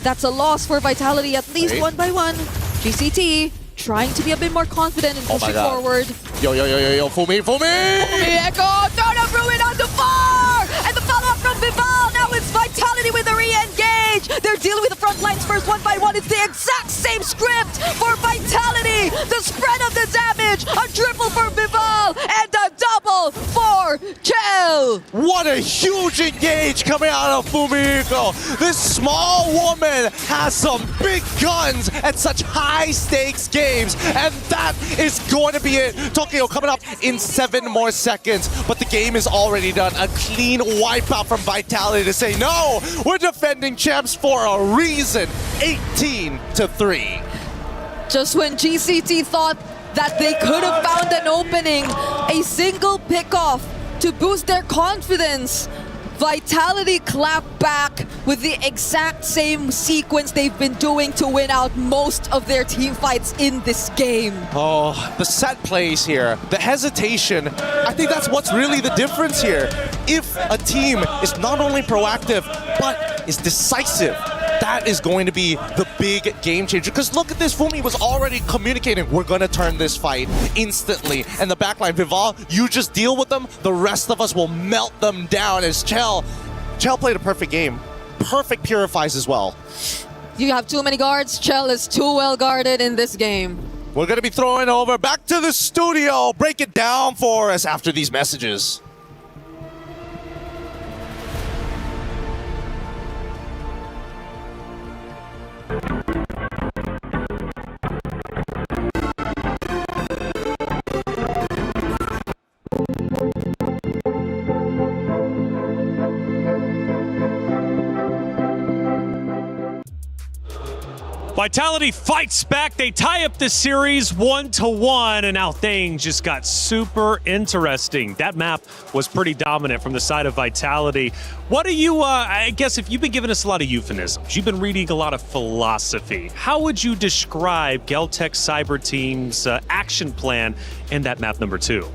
That's a loss for Vitality, at least one by one. GCT trying to be a bit more confident and pushing forward. Yo, Fumi! Fumi Echo, throw the Ruin on the far! And the follow-up from Vival, now it's Vitality with a re-engage! They're dealing with the front lines first, one by one. It's the exact same script for Vitality! The spread of the damage, a triple for Vival, and a double for Chell! What a huge engage coming out of Fumiko! This small woman has some big guns at such high-stakes games, and that is going to be it. Tokyo coming up in 7 more seconds, but the game is already done. A clean wipeout from Vitality to say, no, we're defending champs for a reason. 18-3. Just when GCT thought that they could have found an opening, a single pickoff to boost their confidence, Vitality clapped back with the exact same sequence they've been doing to win out most of their team fights in this game. Oh, the set plays here, the hesitation, I think that's what's really the difference here. If a team is not only proactive, but is decisive, that is going to be the big game changer. Because look at this, Fumi was already communicating, we're going to turn this fight instantly. And the backline, Vival, you just deal with them, the rest of us will melt them down. As Chell played a perfect game. Perfect purifies as well. You have too many guards, Chell is too well guarded in this game. We're going to be throwing over back to the studio. Break it down for us after these messages. Vitality fights back. They tie up the series 1-1, and now things just got super interesting. That map was pretty dominant from the side of Vitality. What do you, I guess if you've been giving us a lot of euphemisms, you've been reading a lot of philosophy, how would you describe Geltec Cyber Team's action plan in that map number 2?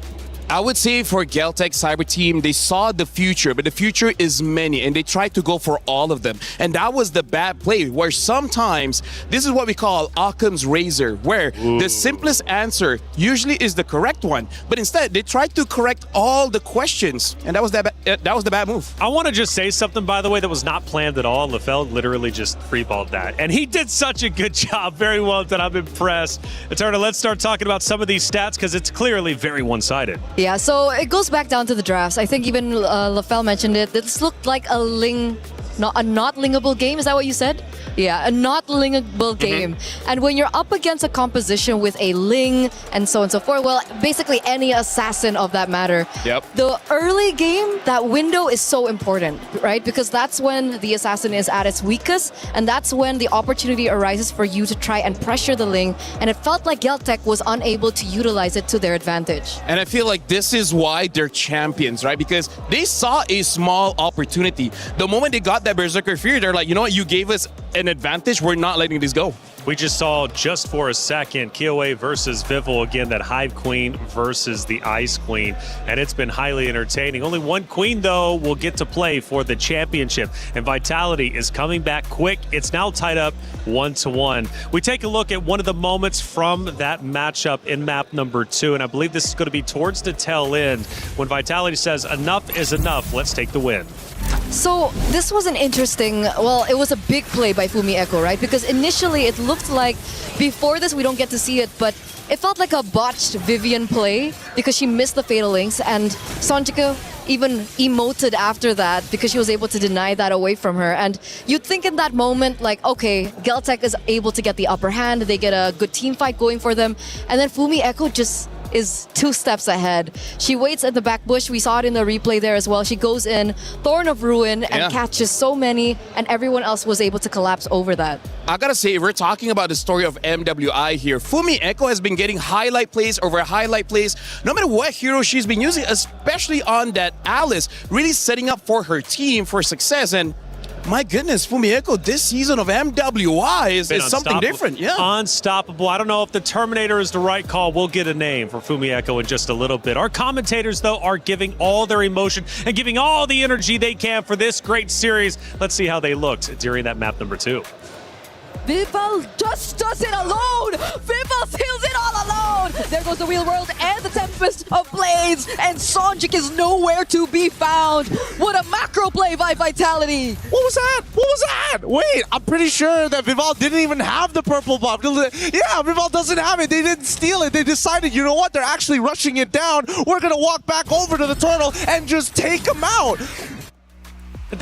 I would say for Geltec Cyber Team, they saw the future, but the future is many, and they tried to go for all of them. And that was the bad play, where sometimes, this is what we call Occam's razor, where the simplest answer usually is the correct one, but instead, they tried to correct all the questions, and that was the bad move. I want to just say something, by the way, that was not planned at all. LaFell literally just freeballed that, and he did such a good job. Very well done. I'm impressed. Eterna, let's start talking about some of these stats, because it's clearly very one-sided. Yeah, so it goes back down to the drafts. I think even LaFell mentioned it. This looked like a not lingable game. Is that what you said? Yeah, a not lingable game. And when you're up against a composition with a Ling and so on and so forth, well, basically any assassin of that matter. Yep. The early game, that window is so important, right? Because that's when the assassin is at its weakest, and that's when the opportunity arises for you to try and pressure the Ling. And it felt like Geltec was unable to utilize it to their advantage. And I feel like this is why they're champions, right? Because they saw a small opportunity. The moment they got that Berserker Fury, they're like, you know what, you gave us an advantage, we're not letting this go. We just saw just for a second KOA versus Vival again, that Hive Queen versus the Ice Queen, and it's been highly entertaining. Only one queen though will get to play for the championship, and Vitality is coming back quick. It's now tied up 1-1. We take a look at one of the moments from that matchup in map number 2, and I believe this is going to be towards the tail end when Vitality says enough is enough, let's take the win. So this was an interesting, well, it was a big play by Fumi Echo, right? Because initially it looked like, before this we don't get to see it, but it felt like a botched Vivian play because she missed the Fatal Links, and Sonjika even emoted after that because she was able to deny that away from her. And you'd think in that moment, like, okay, Geltec is able to get the upper hand, they get a good team fight going for them, and then Fumi Echo just is 2 steps ahead. She waits at the back bush. We saw it in the replay there as well. She goes in, Thorn of Ruin, and catches so many, and everyone else was able to collapse over that. I gotta say, if we're talking about the story of MWI here, Fumi Echo has been getting highlight plays over highlight plays, no matter what hero she's been using, especially on that Alice, really setting up for her team for success. And my goodness, Fumi Echo this season of MWI is something different. Yeah, unstoppable. I don't know if the Terminator is the right call. We'll get a name for Fumi Echo in just a little bit. Our commentators, though, are giving all their emotion and giving all the energy they can for this great series. Let's see how they looked during that map number 2. Vival just does it alone! Vival seals it all alone! There goes the Real World and the Tempest of Blades, and Sonjik is nowhere to be found! What a macro play by Vitality! What was that? What was that? Wait, I'm pretty sure that Vival didn't even have the purple buff. Yeah, Vival doesn't have it. They didn't steal it. They decided, you know what? They're actually rushing it down. We're going to walk back over to the turtle and just take him out.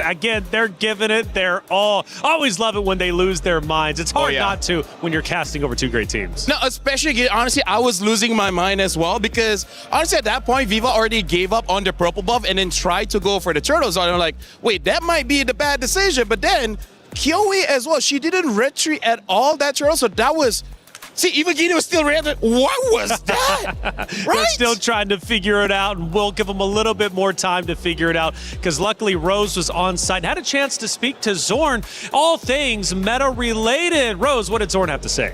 Again, they're giving it their all. Always love it when they lose their minds. It's hard not to when you're casting over 2 great teams. No, especially, honestly, I was losing my mind as well because, honestly, at that point, Viva already gave up on the purple buff and then tried to go for the turtles. So I'm like, wait, that might be the bad decision. But then, Kyoe as well, she didn't retreat at all that turtle. So that was... See, even Gina was still random. What was that? Right? They're still trying to figure it out, and we'll give them a little bit more time to figure it out because luckily Rose was on site and had a chance to speak to Zorn. All things meta-related. Rose, what did Zorn have to say?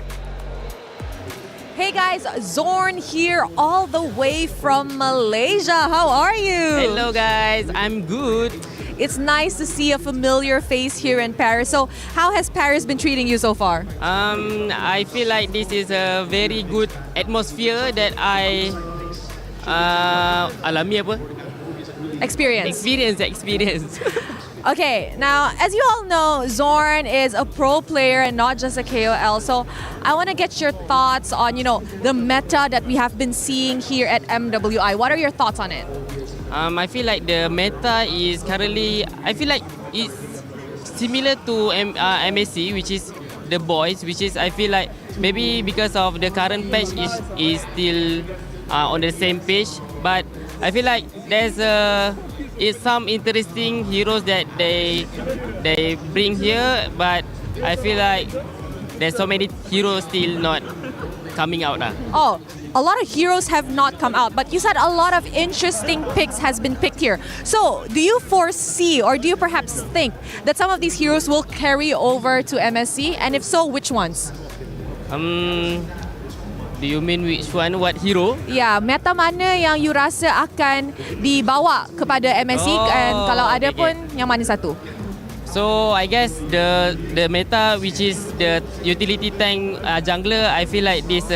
Hey guys, Zorn here all the way from Malaysia. How are you? Hello guys, I'm good. It's nice to see a familiar face here in Paris. So how has Paris been treating you so far? I feel like this is a very good atmosphere that I alami apa? Experience. Okay, now as you all know, Zorn is a pro player and not just a KOL. So I want to get your thoughts on, the meta that we have been seeing here at MWI. What are your thoughts on it? I feel like the meta is currently, I feel like it's similar to MSC, which is the boys, which is I feel like maybe because of the current patch is still on the same page, but I feel like there's some interesting heroes that they bring here, but I feel like there's so many heroes still not coming out. Oh, a lot of heroes have not come out, but you said a lot of interesting picks has been picked here. So do you foresee or do you perhaps think that some of these heroes will carry over to MSC? And if so, which ones? Do you mean which one? What hero? Ya, meta mana yang you rasa akan dibawa kepada MSC and kalau ada pun yang mana satu? So I guess the meta which is the utility tank jungler, I feel like this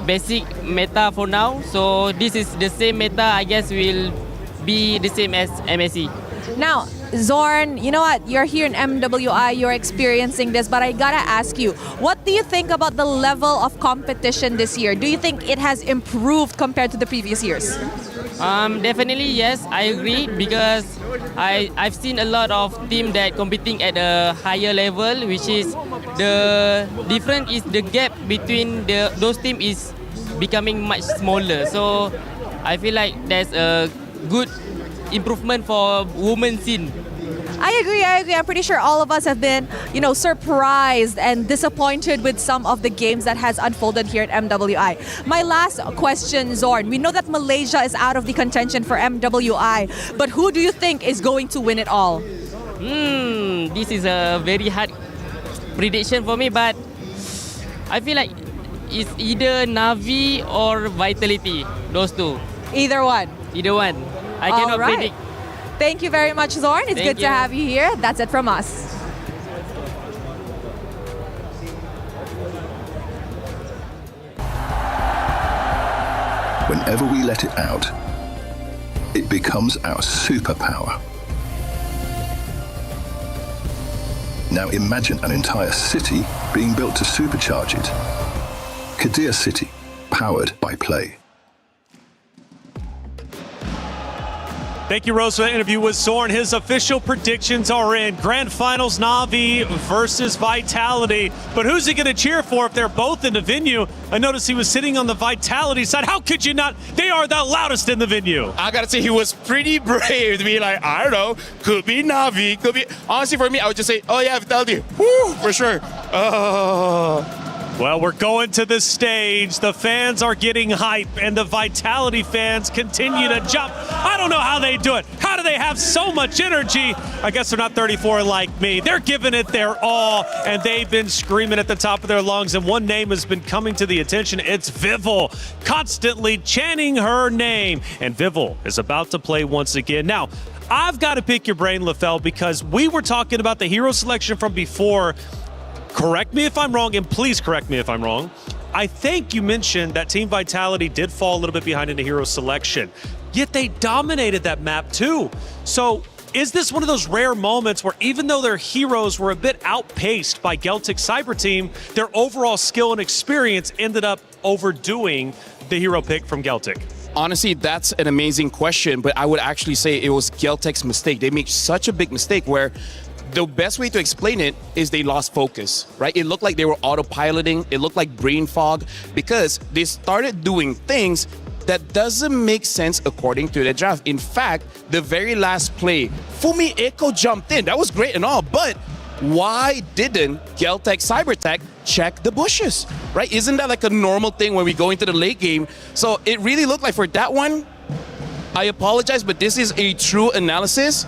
basic meta for now. So this is the same meta, I guess will be the same as MSC. Now, Zorn, you know what? You're here in MWI, you're experiencing this, but I gotta ask you, what do you think about the level of competition this year? Do you think it has improved compared to the previous years? Definitely yes, I agree because I've seen a lot of teams that competing at a higher level, which is the difference is the gap between those teams is becoming much smaller. So I feel like there's a good improvement for women's scene. I agree. I'm pretty sure all of us have been, surprised and disappointed with some of the games that has unfolded here at MWI. My last question, Zorn. We know that Malaysia is out of the contention for MWI, but who do you think is going to win it all? This is a very hard prediction for me, but I feel like it's either Navi or Vitality. Those two. Either one. Either one. I cannot All right. predict. Thank you very much, Zorn. It's Thank good you. to have you here. That's it from us. Whenever we let it out, it becomes our superpower. Now imagine an entire city being built to supercharge it. Kadir City, powered by play. Thank you, Rose, for that interview with Zorn. His official predictions are in. Grand Finals, Navi versus Vitality. But who's he going to cheer for if they're both in the venue? I noticed he was sitting on the Vitality side. How could you not? They are the loudest in the venue. I gotta say, he was pretty brave to be like, I don't know, could be Navi, could be. Honestly, for me, I would just say, oh yeah, Vitality, woo, for sure. Well, we're going to the stage. The fans are getting hype, and the Vitality fans continue to jump. I don't know how they do it. How do they have so much energy? I guess they're not 34 like me. They're giving it their all, and they've been screaming at the top of their lungs, and one name has been coming to the attention. It's Vival, constantly chanting her name, and Vival is about to play once again. Now, I've got to pick your brain, LaFell, because we were talking about the hero selection from before. Correct me if I'm wrong, and please correct me if I'm wrong. I think you mentioned that Team Vitality did fall a little bit behind in the hero selection, yet they dominated that map too. So is this one of those rare moments where even though their heroes were a bit outpaced by Geltic's Cyber Team, their overall skill and experience ended up overdoing the hero pick from Geltic? Honestly, that's an amazing question, but I would actually say it was Geltic's mistake. They made such a big mistake where the best way to explain it is they lost focus, right? It looked like they were autopiloting. It looked like brain fog because they started doing things that doesn't make sense according to the draft. In fact, the very last play, Fumi Echo jumped in. That was great and all, but why didn't Geltec Cybertech check the bushes, right? Isn't that like a normal thing when we go into the late game? So it really looked like for that one, I apologize, but this is a true analysis.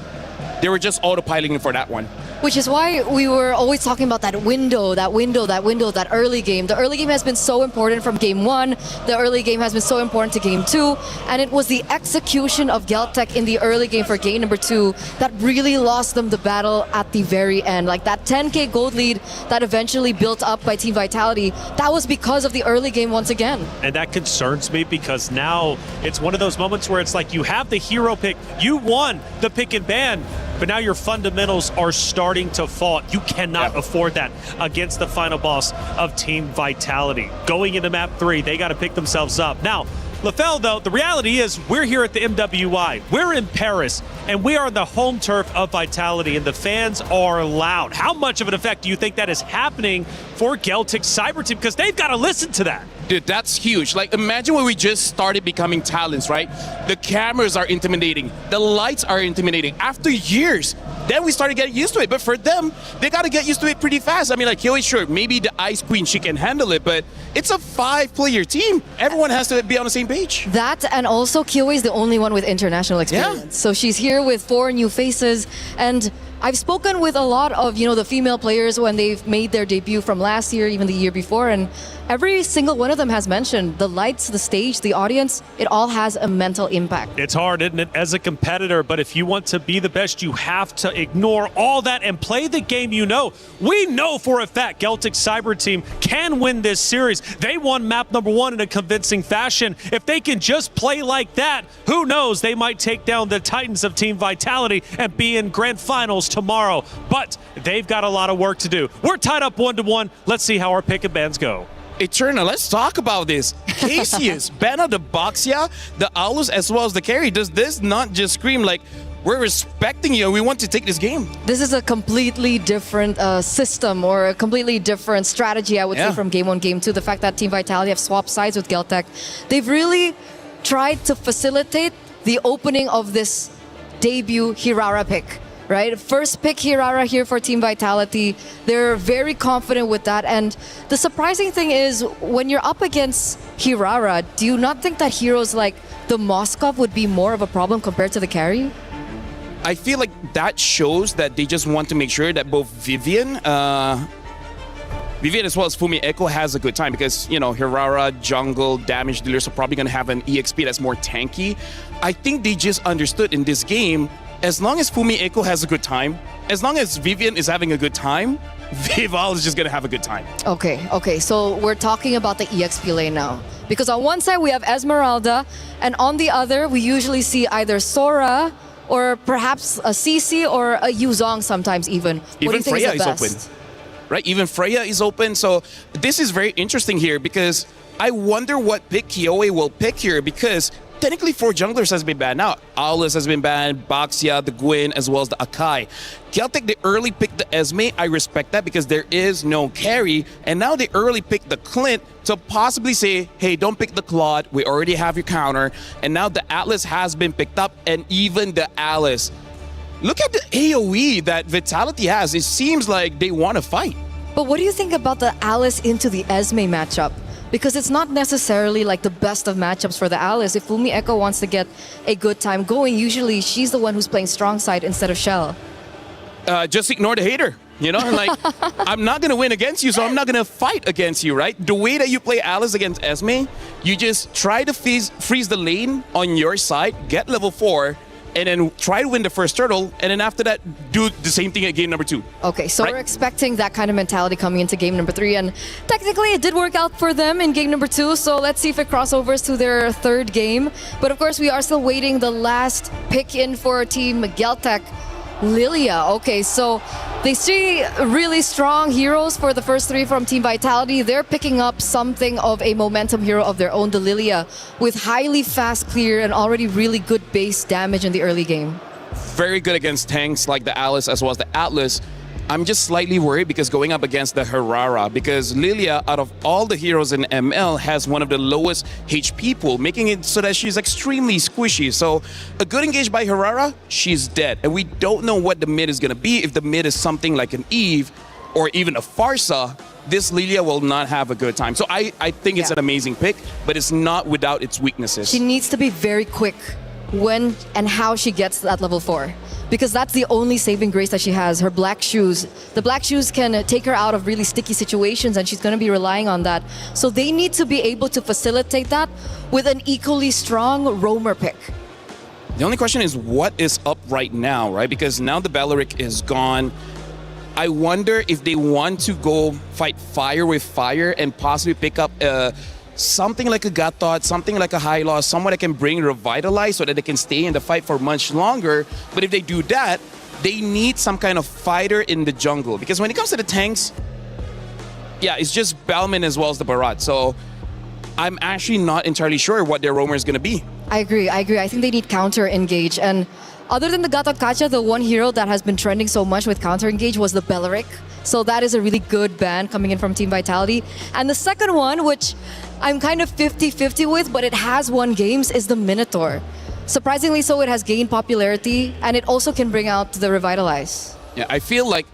They were just autopiloting for that one. Which is why we were always talking about that window, that early game. The early game has been so important from game 1. The early game has been so important to game 2. And it was the execution of Geltec in the early game for game number 2 that really lost them the battle at the very end. Like that 10K gold lead that eventually built up by Team Vitality, that was because of the early game once again. And that concerns me because now it's one of those moments where it's like you have the hero pick, you won the pick and ban, but now your fundamentals are starting to fall. You cannot afford that against the final boss of Team Vitality. Going into map 3, they got to pick themselves up. Now, LaFell, though, the reality is we're here at the MWI. We're in Paris, and we are the home turf of Vitality, and the fans are loud. How much of an effect do you think that is happening for Geltic Cyber Team? Because they've got to listen to that. Dude, that's huge. Like, imagine when we just started becoming talents, right? The cameras are intimidating. The lights are intimidating. After years, then we started getting used to it. But for them, they got to get used to it pretty fast. I mean, like, Kiwi, sure, maybe the Ice Queen, she can handle it, but it's a 5-player team. Everyone has to be on the same page. That, and also Kiwi is the only one with international experience. Yeah. So she's here with 4 new faces, and I've spoken with a lot of, the female players when they've made their debut from last year, even the year before, and every single one of them has mentioned the lights, the stage, the audience, it all has a mental impact. It's hard, isn't it, as a competitor, but if you want to be the best, you have to ignore all that and play the game you know. We know for a fact Geltic Cyber Team can win this series. They won map number 1 in a convincing fashion. If they can just play like that, who knows, they might take down the Titans of Team Vitality and be in Grand Finals tomorrow. But they've got a lot of work to do. We're tied up 1-1. Let's see how our pick and bans go. Eternal, let's talk about this. Cassius, Banner, the Boxia, the Aulus, as well as the carry. Does this not just scream like, we're respecting you, we want to take this game? This is a completely different system or a completely different strategy, I would say, from game 1, game 2. The fact that Team Vitality have swapped sides with Geltec, they've really tried to facilitate the opening of this debut Hirara pick. Right? First pick Hirara here for Team Vitality. They're very confident with that. And the surprising thing is, when you're up against Hirara, do you not think that heroes like the Moskov would be more of a problem compared to the carry? I feel like that shows that they just want to make sure that both Vivian, Vivian as well as Fumi Echo has a good time because, you know, Hirara, jungle, damage dealers are probably going to have an EXP that's more tanky. I think they just understood in this game, as long as Fumi Echo has a good time, as long as Vivian is having a good time, Vival is just going to have a good time. Okay, so we're talking about the EXP lane now. Because on one side we have Esmeralda, and on the other we usually see either Sora or perhaps a CC or a Yuzong sometimes even. What do you think Freya is the is best? open. Right? Even Freya is open. So this is very interesting here because I wonder what pick Kioe will pick here because technically 4 junglers has been banned now. Aulus has been banned, Baxia, the Gwyn, as well as the Akai. Celtic, they early picked the Esme. I respect that because there is no carry. And now they early picked the Clint to possibly say, hey, don't pick the Claude. We already have your counter. And now the Atlas has been picked up and even the Alice. Look at the AoE that Vitality has. It seems like they want to fight. But what do you think about the Alice into the Esme matchup? Because it's not necessarily like the best of matchups for the Alice. If Fumi Echo wants to get a good time going, usually she's the one who's playing strong side instead of Shell. Just ignore the hater. You know, like, I'm not going to win against you, so I'm not going to fight against you, right? The way that you play Alice against Esme, you just try to freeze the lane on your side, get level 4, and then try to win the first turtle, and then after that, do the same thing at game number 2. Okay, so we're expecting that kind of mentality coming into game number 3, and technically it did work out for them in game number 2, so let's see if it crossovers to their 3rd game. But of course, we are still waiting the last pick in for Team Geltec, Lilia. Okay, so they see really strong heroes for the first 3 from Team Vitality. They're picking up something of a momentum hero of their own, the Lilia, with highly fast clear and already really good base damage in the early game. Very good against tanks like the Alice as well as the Atlas. I'm just slightly worried because going up against the Hirara, because Lilia, out of all the heroes in ML, has one of the lowest HP pool, making it so that she's extremely squishy. So a good engage by Hirara, she's dead. And we don't know what the mid is going to be. If the mid is something like an Eve or even a Farsa, this Lilia will not have a good time. So I think it's an amazing pick, but it's not without its weaknesses. She needs to be very quick when and how she gets that level 4. Because that's the only saving grace that she has, her black shoes. The black shoes can take her out of really sticky situations and she's going to be relying on that. So they need to be able to facilitate that with an equally strong roamer pick. The only question is what is up right now, right? Because now the Belleric is gone. I wonder if they want to go fight fire with fire and possibly pick up something like a Gatot, something like a High Loss, someone that can bring Revitalize so that they can stay in the fight for much longer. But if they do that, they need some kind of fighter in the jungle. Because when it comes to the tanks, yeah, it's just Balman as well as the Barat. So I'm actually not entirely sure what their roamer is going to be. I agree. I think they need counter engage. And other than the Gatot Kacha, the one hero that has been trending so much with counter engage was the Belleric. So that is a really good ban coming in from Team Vitality. And the second one, which I'm kind of 50-50 with, but it has won games, is the Minotaur. Surprisingly so, it has gained popularity, and it also can bring out the Revitalize. Yeah, I feel like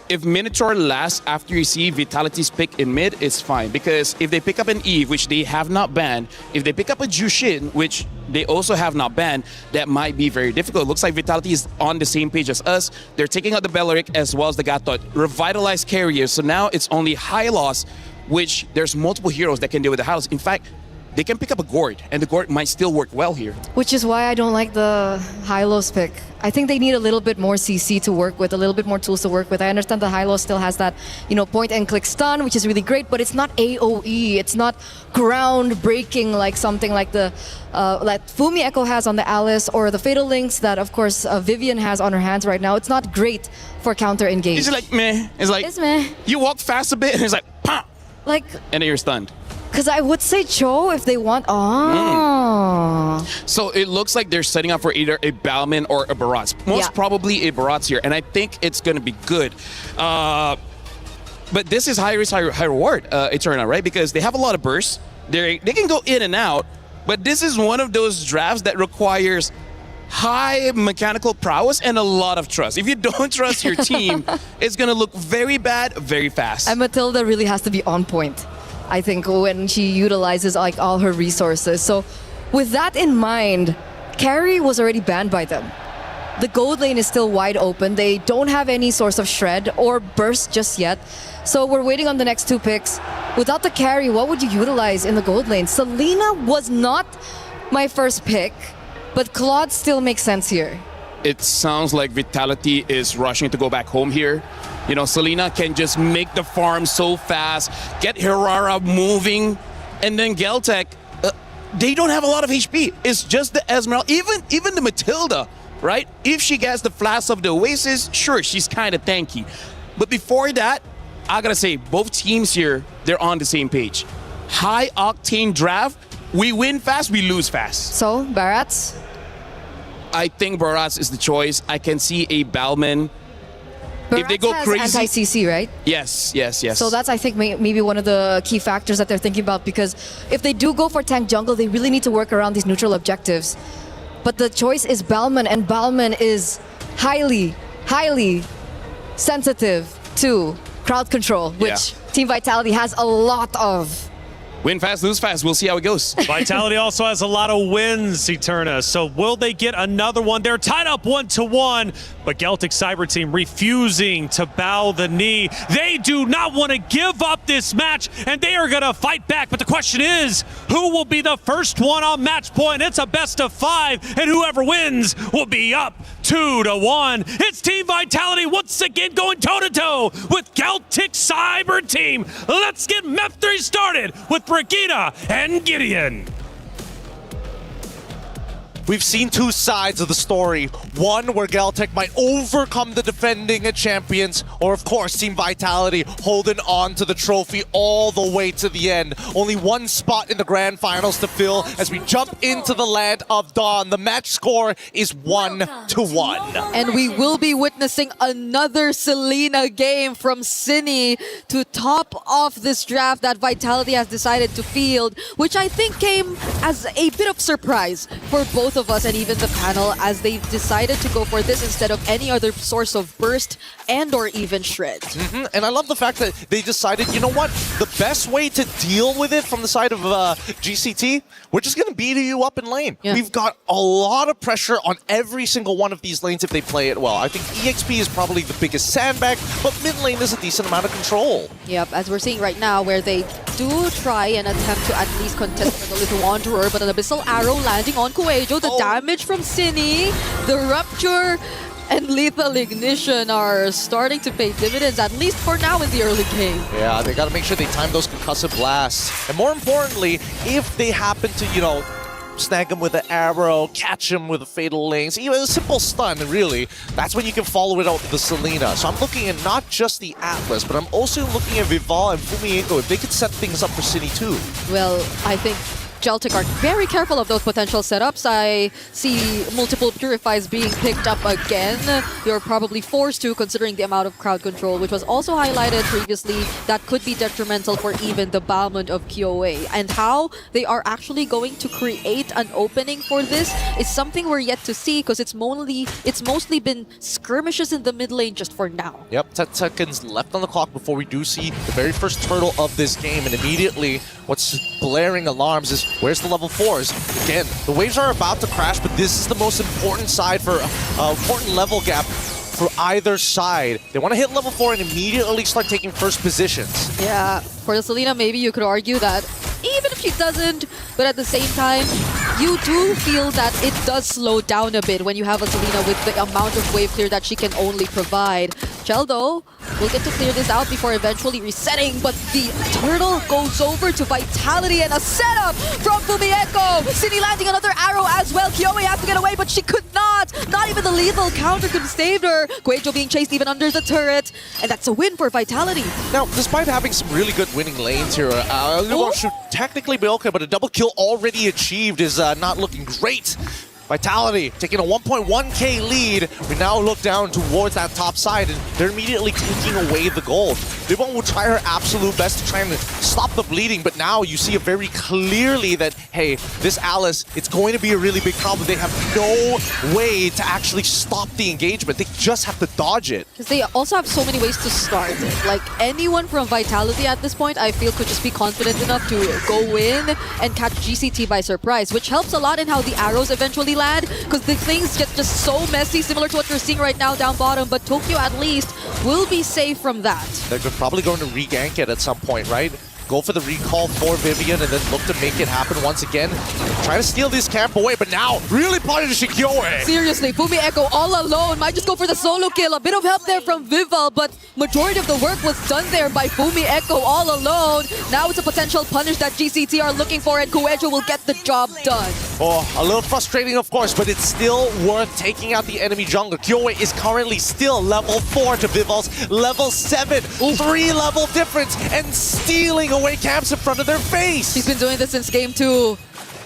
if Minotaur lasts after you see Vitality's pick in mid, it's fine. Because if they pick up an Eve, which they have not banned, if they pick up a Jushin, which they also have not banned, that might be very difficult. It looks like Vitality is on the same page as us. They're taking out the Belleric as well as the Gatot. Revitalized carriers, so now it's only High Loss, which there's multiple heroes that can deal with the High Loss. In fact, they can pick up a Gord, and the Gord might still work well here. Which is why I don't like the Hylos pick. I think they need a little bit more CC to work with, a little bit more tools to work with. I understand the Hylos still has that, point and click stun, which is really great, but it's not AoE. It's not groundbreaking like something like the that Fumi Echo has on the Alice or the Fatal Links that, of course, Vivian has on her hands right now. It's not great for counter engage. It's like meh. It's like meh. You walk fast a bit, and it's like pop, like, and then you're stunned. Because I would say Cho if they want. So it looks like they're setting up for either a Balman or a Barats. Most probably a Barats here, and I think it's going to be good. But this is high risk, high reward, Eterna, right? Because they have a lot of bursts. They can go in and out, but this is one of those drafts that requires high mechanical prowess and a lot of trust. If you don't trust your team, it's going to look very bad, very fast. And Matilda really has to be on point, I think, when she utilizes like all her resources. So with that in mind, carry was already banned by them. The gold lane is still wide open. They don't have any source of shred or burst just yet. So we're waiting on the next two picks. Without the carry, what would you utilize in the gold lane? Selena was not my first pick, but Claude still makes sense here. It sounds like Vitality is rushing to go back home here. You know, Selena can just make the farm so fast, get Herrera moving, and then Geltec, they don't have a lot of HP. It's just the Esmeralda, even the Matilda, right? If she gets the flash of the Oasis, sure, she's kind of tanky. But before that, I gotta say, both teams here, they're on the same page. High octane draft, we win fast, we lose fast. So, Barats? I think Barats is the choice. I can see a Balman. If they go crazy, anti-CC, right? Yes. So that's, I think, maybe one of the key factors that they're thinking about, because if they do go for tank jungle, they really need to work around these neutral objectives. But the choice is Balman, and Balman is highly sensitive to crowd control, which Team Vitality has a lot of. Win fast, lose fast. We'll see how it goes. Vitality also has a lot of wins, Eterna. So will they get another one? They're tied up 1-1, but Celtic Cyber Team refusing to bow the knee. They do not want to give up this match, and they are going to fight back. But the question is, who will be the first one on match point? It's a best of 5, and whoever wins will be up 2-1. It's Team Vitality once again going toe-to-toe with Celtic Cyber Team. Let's get Map 3 started with Brigitte and Gideon. We've seen two sides of the story. One where Celtic might overcome the defending champions, or of course Team Vitality holding on to the trophy all the way to the end. Only one spot in the grand finals to fill as we jump into the land of dawn. The match score is 1-1. And we will be witnessing another Selena game from Cine to top off this draft that Vitality has decided to field, which I think came as a bit of surprise for both of us and even the panel, as they've decided to go for this instead of any other source of burst and or even shred. And I love the fact that they decided, you know what, the best way to deal with it from the side of GCT, we're just going to beat you up in lane. We've got a lot of pressure on every single one of these lanes if they play it well. I think EXP is probably the biggest sandbag, but mid lane is a decent amount of control. Yep, as we're seeing right now, where they do try and attempt to at least contest with a little Wanderer, but an Abyssal Arrow landing on Kuejo. The damage from Cine, the Rupture, and Lethal Ignition are starting to pay dividends, at least for now in the early game. Yeah, they got to make sure they time those concussive blasts. And more importantly, if they happen to, you know, snag him with an arrow, catch him with a fatal lance, even a simple stun, really, that's when you can follow it out with the Selena. So I'm looking at not just the Atlas, but I'm also looking at Vival and Fumienko, if they could set things up for Cine too. Well, I think Celtic are very careful of those potential setups. I see multiple Purifies being picked up again. You're probably forced to, considering the amount of crowd control, which was also highlighted previously, that could be detrimental for even the Balmond of KOA. And how they are actually going to create an opening for this is something we're yet to see, because it's mostly been skirmishes in the mid lane just for now. Yep, 10 seconds left on the clock before we do see the very first turtle of this game, and immediately what's blaring alarms is, where's the level 4s? Again, the waves are about to crash, but this is the most important side for important level gap for either side. They want to hit level 4 and immediately start taking first positions. Yeah, for the Selena, maybe you could argue that even if she doesn't, but at the same time, you do feel that it does slow down a bit when you have a Selena with the amount of wave clear that she can only provide. Cheldo will get to clear this out before eventually resetting, but the turtle goes over to Vitality and a setup from Fumienko. Cine landing another arrow as well. KOA has to get away, but she could not. Not even the lethal counter could save her. Kuejo being chased even under the turret, and that's a win for Vitality. Now, despite having some really good winning lanes here, should technically be okay, but a double kill already achieved is not looking great. Vitality taking a 1.1k lead. We now look down towards that top side, and they're immediately taking away the gold. Libon will try her absolute best to try and stop the bleeding, but now you see it very clearly that, hey, this Alice, it's going to be a really big problem. They have no way to actually stop the engagement. They just have to dodge it. Because they also have so many ways to start it. Like, anyone from Vitality at this point, I feel, could just be confident enough to go in and catch GCT by surprise, which helps a lot in how the arrows eventually land because the things get just so messy, similar to what you're seeing right now down bottom. But Tokyo at least will be safe from that. They're probably going to re-gank it at some point, right? Go for the recall for Vivian and then look to make it happen once again. Try to steal this camp away, but now really punishing Kyoe. Seriously, Fumi Echo all alone. Might just go for the solo kill. A bit of help there from Vival, but majority of the work was done there by Fumi Echo all alone. Now it's a potential punish that GCT are looking for, and Kuejo will get the job done. Oh, a little frustrating, of course, but it's still worth taking out the enemy jungler. Kyoe is currently still level 4 to Vival's level 7. 3-level difference, and stealing away camps in front of their face. He's been doing this since game 2.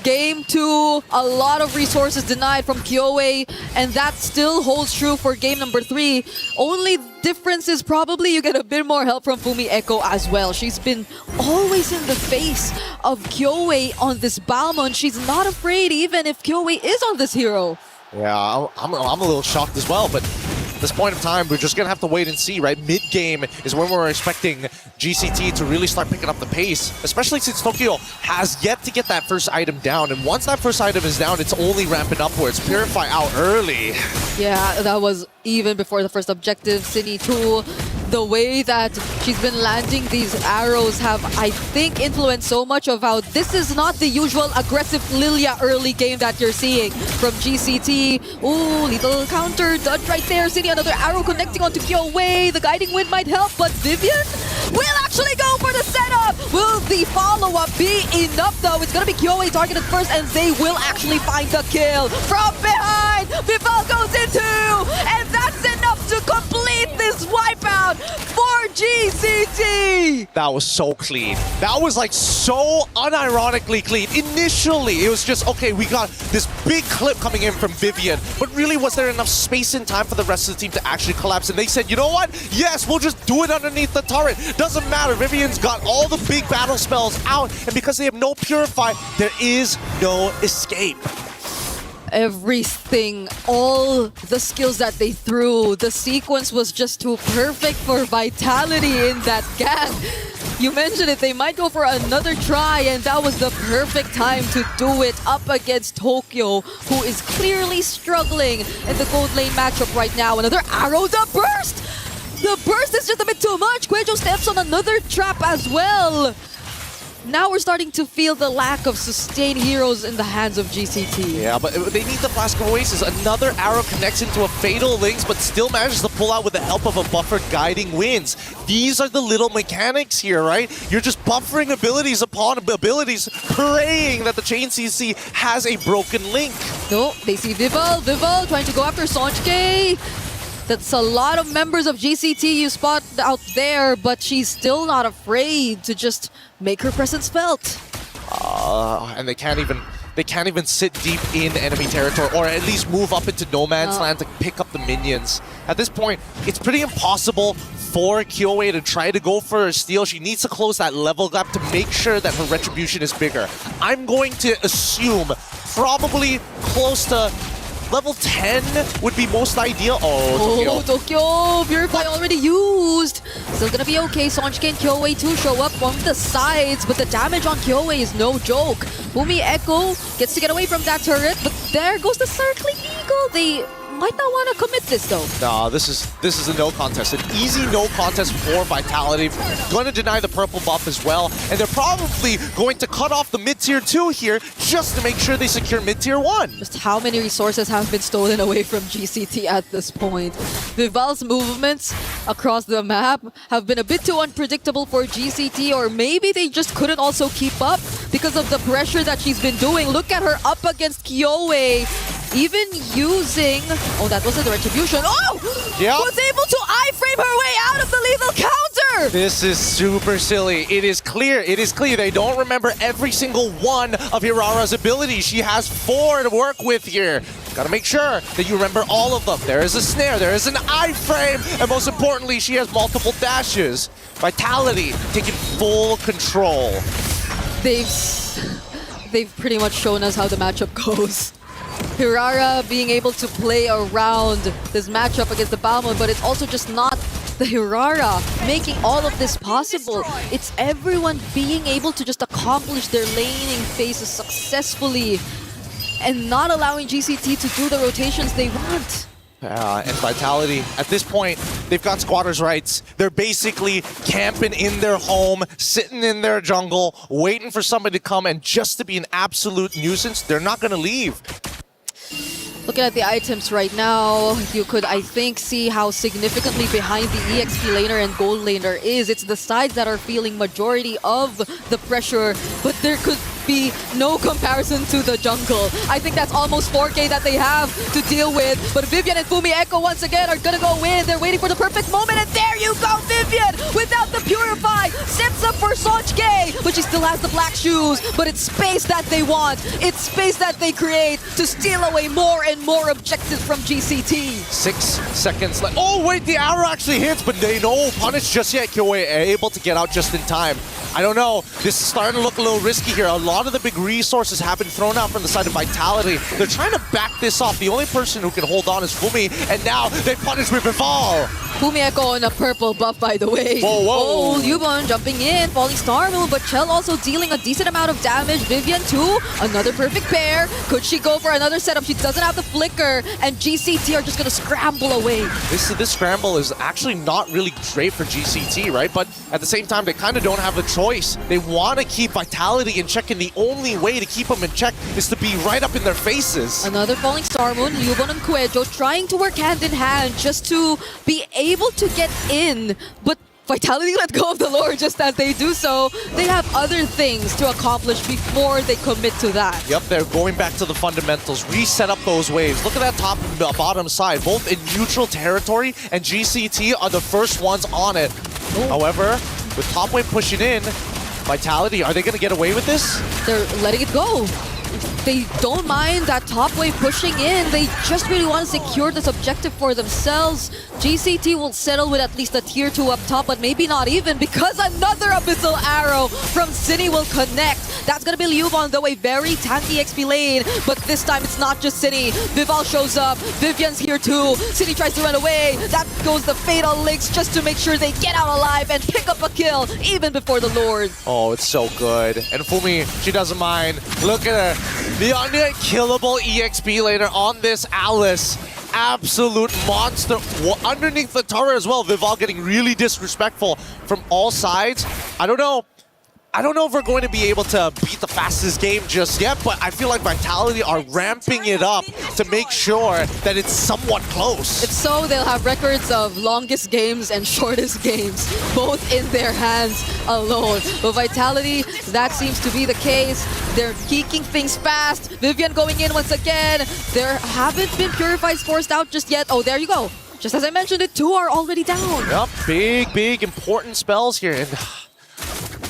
Game 2, a lot of resources denied from Kyoe, and that still holds true for game number 3. Only difference is probably you get a bit more help from Fumi Echo as well. She's been always in the face of Kyoe on this Balmond. She's not afraid even if Kyoe is on this hero. Yeah, I'm a little shocked as well, but at this point in time, we're just going to have to wait and see, right? Mid-game is when we're expecting GCT to really start picking up the pace, especially since Tokyo has yet to get that first item down. And once that first item is down, it's only ramping upwards. Purify out early. Yeah, that was even before the first objective. Cine 2, the way that she's been landing these arrows have, I think, influenced so much of how this is not the usual aggressive Lilia early game that you're seeing from GCT. Ooh, little counter dodge right there. Cine, another arrow connecting onto Kyoe. The guiding wind might help, but Vivian will actually go for the setup. Will the follow-up be enough, though? It's going to be Kyoe targeted first, and they will actually find the kill. From behind, Vival goes into, and that's enough to complete this wipeout for GCT. That was so clean. That was like so unironically clean. Initially, it was just, okay, we got this big clip coming in from Vivian, but really was there enough space and time for the rest of the team to actually collapse? And they said, you know what? Yes, we'll just do it underneath the turret. Doesn't matter. Vivian's got all the big battle spells out, and because they have no Purify, there is no escape. Everything, all the skills that they threw, the sequence was just too perfect for Vitality in that gang. You mentioned it, they might go for another try, and that was the perfect time to do it up against Tokyo, who is clearly struggling in the gold lane matchup right now. Another arrow, the burst! The burst is just a bit too much. Kuejo steps on another trap as well. Now we're starting to feel the lack of sustained heroes in the hands of GCT. Yeah, but they need the Flask of Oasis. Another arrow connects into a Fatal Links, but still manages to pull out with the help of a buffered Guiding Winds. These are the little mechanics here, right? You're just buffering abilities upon abilities, praying that the Chain CC has a broken link. No, they see Vival. Vival trying to go after Sonjke. That's a lot of members of GCT you spot out there, but she's still not afraid to just make her presence felt. And they can't even sit deep in enemy territory, or at least move up into no man's land to pick up the minions. At this point, it's pretty impossible for Kyoe to try to go for a steal. She needs to close that level gap to make sure that her retribution is bigger. I'm going to assume probably close to level 10 would be most ideal. Oh, Tokyo! Purify already used! Still gonna be okay. Sonjke and Kyoe too show up on the sides, but the damage on Kyoe is no joke. Fumi Echo gets to get away from that turret, but there goes the Circling Eagle. They might not want to commit this though. Nah, this is a no contest. An easy no contest for Vitality. Going to deny the purple buff as well, and they're probably going to cut off the mid-tier 2 here just to make sure they secure mid-tier 1. Just how many resources have been stolen away from GCT at this point? Vival's movements across the map have been a bit too unpredictable for GCT, or maybe they just couldn't also keep up because of the pressure that she's been doing. Look at her up against Kyoe. Even using... Oh, that wasn't the retribution. Oh! Yep. Was able to iframe her way out of the lethal counter! This is super silly. It is clear. It is clear. They don't remember every single one of Hirara's abilities. She has 4 to work with here. Gotta make sure that you remember all of them. There is a snare. There is an iframe. And most importantly, she has multiple dashes. Vitality taking full control. They've pretty much shown us how the matchup goes. Hirara being able to play around this matchup against the Balmond, but it's also just not the Hirara making all of this possible. It's everyone being able to just accomplish their laning phases successfully. and not allowing GCT to do the rotations they want. And Vitality, at this point, they've got squatters' rights. They're basically camping in their home, sitting in their jungle, waiting for somebody to come, and just to be an absolute nuisance, they're not going to leave. Looking at the items right now, you could, I think, see how significantly behind the EXP laner and gold laner is. It's the sides that are feeling majority of the pressure, but there could be no comparison to the jungle. I think that's almost 4K that they have to deal with, but Vivian and Fumi Echo once again are gonna go in. They're waiting for the perfect moment, and there you go, Vivian! Without the Purify, sets up for Sonjke, but she still has the black shoes, but it's space that they want. It's space that they create to steal away more and more objectives from GCT. 6 seconds left. Oh, wait, the arrow actually hits, but they no punish just yet. Kyoe able to get out just in time. I don't know. This is starting to look a little risky here. A lot of the big resources have been thrown out from the side of Vitality. They're trying to back this off. The only person who can hold on is Fumi, and now they punish with Vival. Fumi Echo on a purple buff, by the way. Whoa, whoa. Oh, Yubon jumping in, falling star move, but Chell also dealing a decent amount of damage. Vivian too, another perfect pair. Could she go for another setup? She doesn't have the flicker, and GCT are just gonna scramble away. This scramble is actually not really great for GCT, right? But at the same time, they kind of don't have a choice. They want to keep Vitality in check, and the only way to keep them in check is to be right up in their faces. Another falling star moon, Yubon and Kuejo trying to work hand in hand just to be able to get in, but Vitality let go of the lore just as they do so. They have other things to accomplish before they commit to that. Yep, they're going back to the fundamentals, reset up those waves. Look at that top and bottom side, both in neutral territory, and GCT are the first ones on it. However, with top wave pushing in, Vitality, are they going to get away with this? They're letting it go. They don't mind that top wave pushing in. They just really want to secure this objective for themselves. GCT will settle with at least a tier 2 up top, but maybe not even, because another Abyssal Arrow from Cine will connect. That's going to be Liubon, though, a very tanky XP lane. But this time, it's not just Cine. Vival shows up. Vivian's here, too. Cine tries to run away. That goes the Fatal Links just to make sure they get out alive and pick up a kill, even before the Lord. Oh, it's so good. And Fumi, she doesn't mind. Look at her. The unkillable EXP laner on this Alice. Absolute monster. Underneath the tower as well. Vival getting really disrespectful from all sides. I don't know if we're going to be able to beat the fastest game just yet, but I feel like Vitality are ramping it up to make sure that it's somewhat close. If so, they'll have records of longest games and shortest games, both in their hands alone. But Vitality, that seems to be the case. They're peaking things fast. Vivian going in once again. There haven't been Purifies forced out just yet. Oh, there you go. Just as I mentioned it, 2 are already down. Yep, big, important spells here. And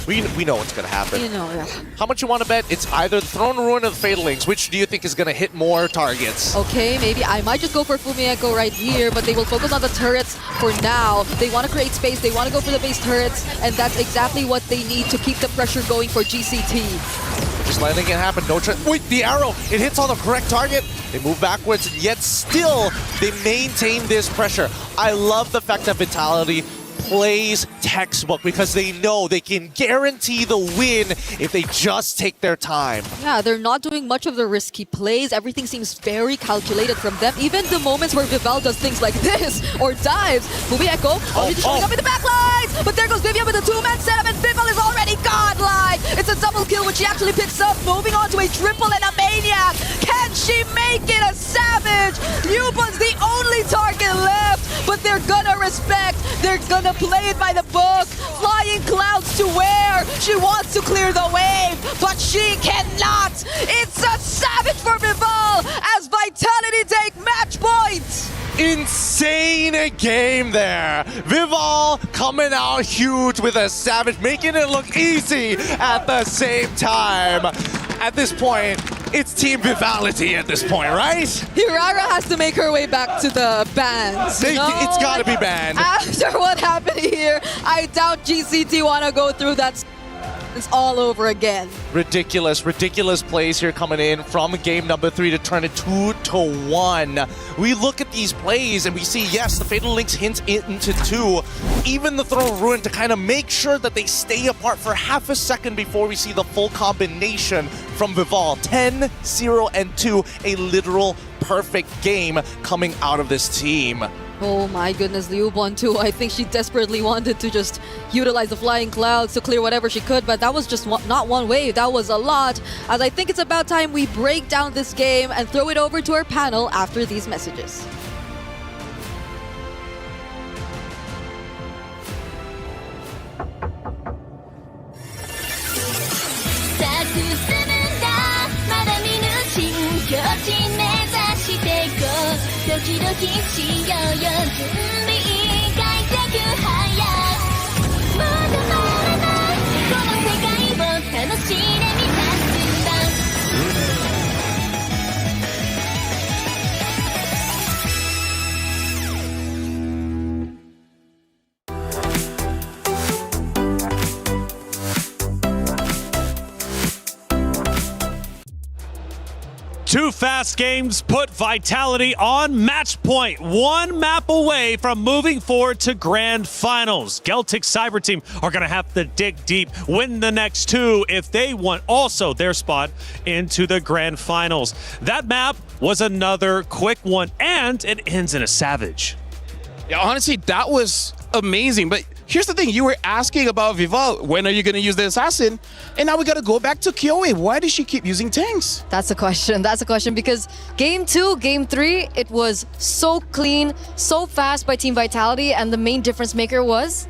we know what's going to happen. You know, yeah. How much you want to bet? It's either the Throne Ruin or the Fatal Links. Which do you think is going to hit more targets? Okay, maybe I might just go for Fumi Echo right here, but they will focus on the turrets for now. They want to create space. They want to go for the base turrets, and that's exactly what they need to keep the pressure going for GCT. Just letting it happen. No wait, the arrow. It hits on the correct target. They move backwards, and yet still they maintain this pressure. I love the fact that Vitality plays textbook because they know they can guarantee the win if they just take their time. Yeah, they're not doing much of the risky plays. Everything seems very calculated from them. Even the moments where Vival does things like this or dives. Fumi Echo already showing up in the back lines, but there goes Vivian with a 2-man setup, and Vival is already godlike. It's a double kill, which she actually picks up, moving on to a triple and a maniac. Can she make it a savage? Yubon's the only target left, but they're gonna respect. They're gonna play it by the book. Flying clouds to where? She wants to clear the wave, but she cannot. It's a savage for Vival as Vitality take match point. Insane game there. Vival coming out huge with a savage, making it look easy at the same time. At this point, it's Team Vivality at this point, right? Hirara has to make her way back to the bans. It's gotta be banned. After what happened here, I doubt GCT want to go through that. It's all over again. Ridiculous plays here coming in from game number 3 to turn it 2-1. We look at these plays and we see, yes, the Fatal Links hint into 2. Even the Throne of Ruin to kind of make sure that they stay apart for half a second before we see the full combination from Vival. 10, 0, and 2. A literal perfect game coming out of this team. Oh my goodness, Liubon too. I think she desperately wanted to just utilize the flying clouds to clear whatever she could, but that was just not one wave, that was a lot. As I think it's about time we break down this game and throw it over to our panel after these messages. Two fast games put Vitality on match point, one map away from moving forward to Grand Finals. Celtic Cyber Team are going to have to dig deep, win the next 2 if they want also their spot into the Grand Finals. That map was another quick one, and it ends in a savage. Yeah, honestly, that was amazing, but here's the thing, you were asking about Vival, when are you going to use the assassin? And now we got to go back to Kyoe. Why does she keep using tanks? That's a question because game 2, game 3, it was so clean, so fast by Team Vitality, and the main difference maker was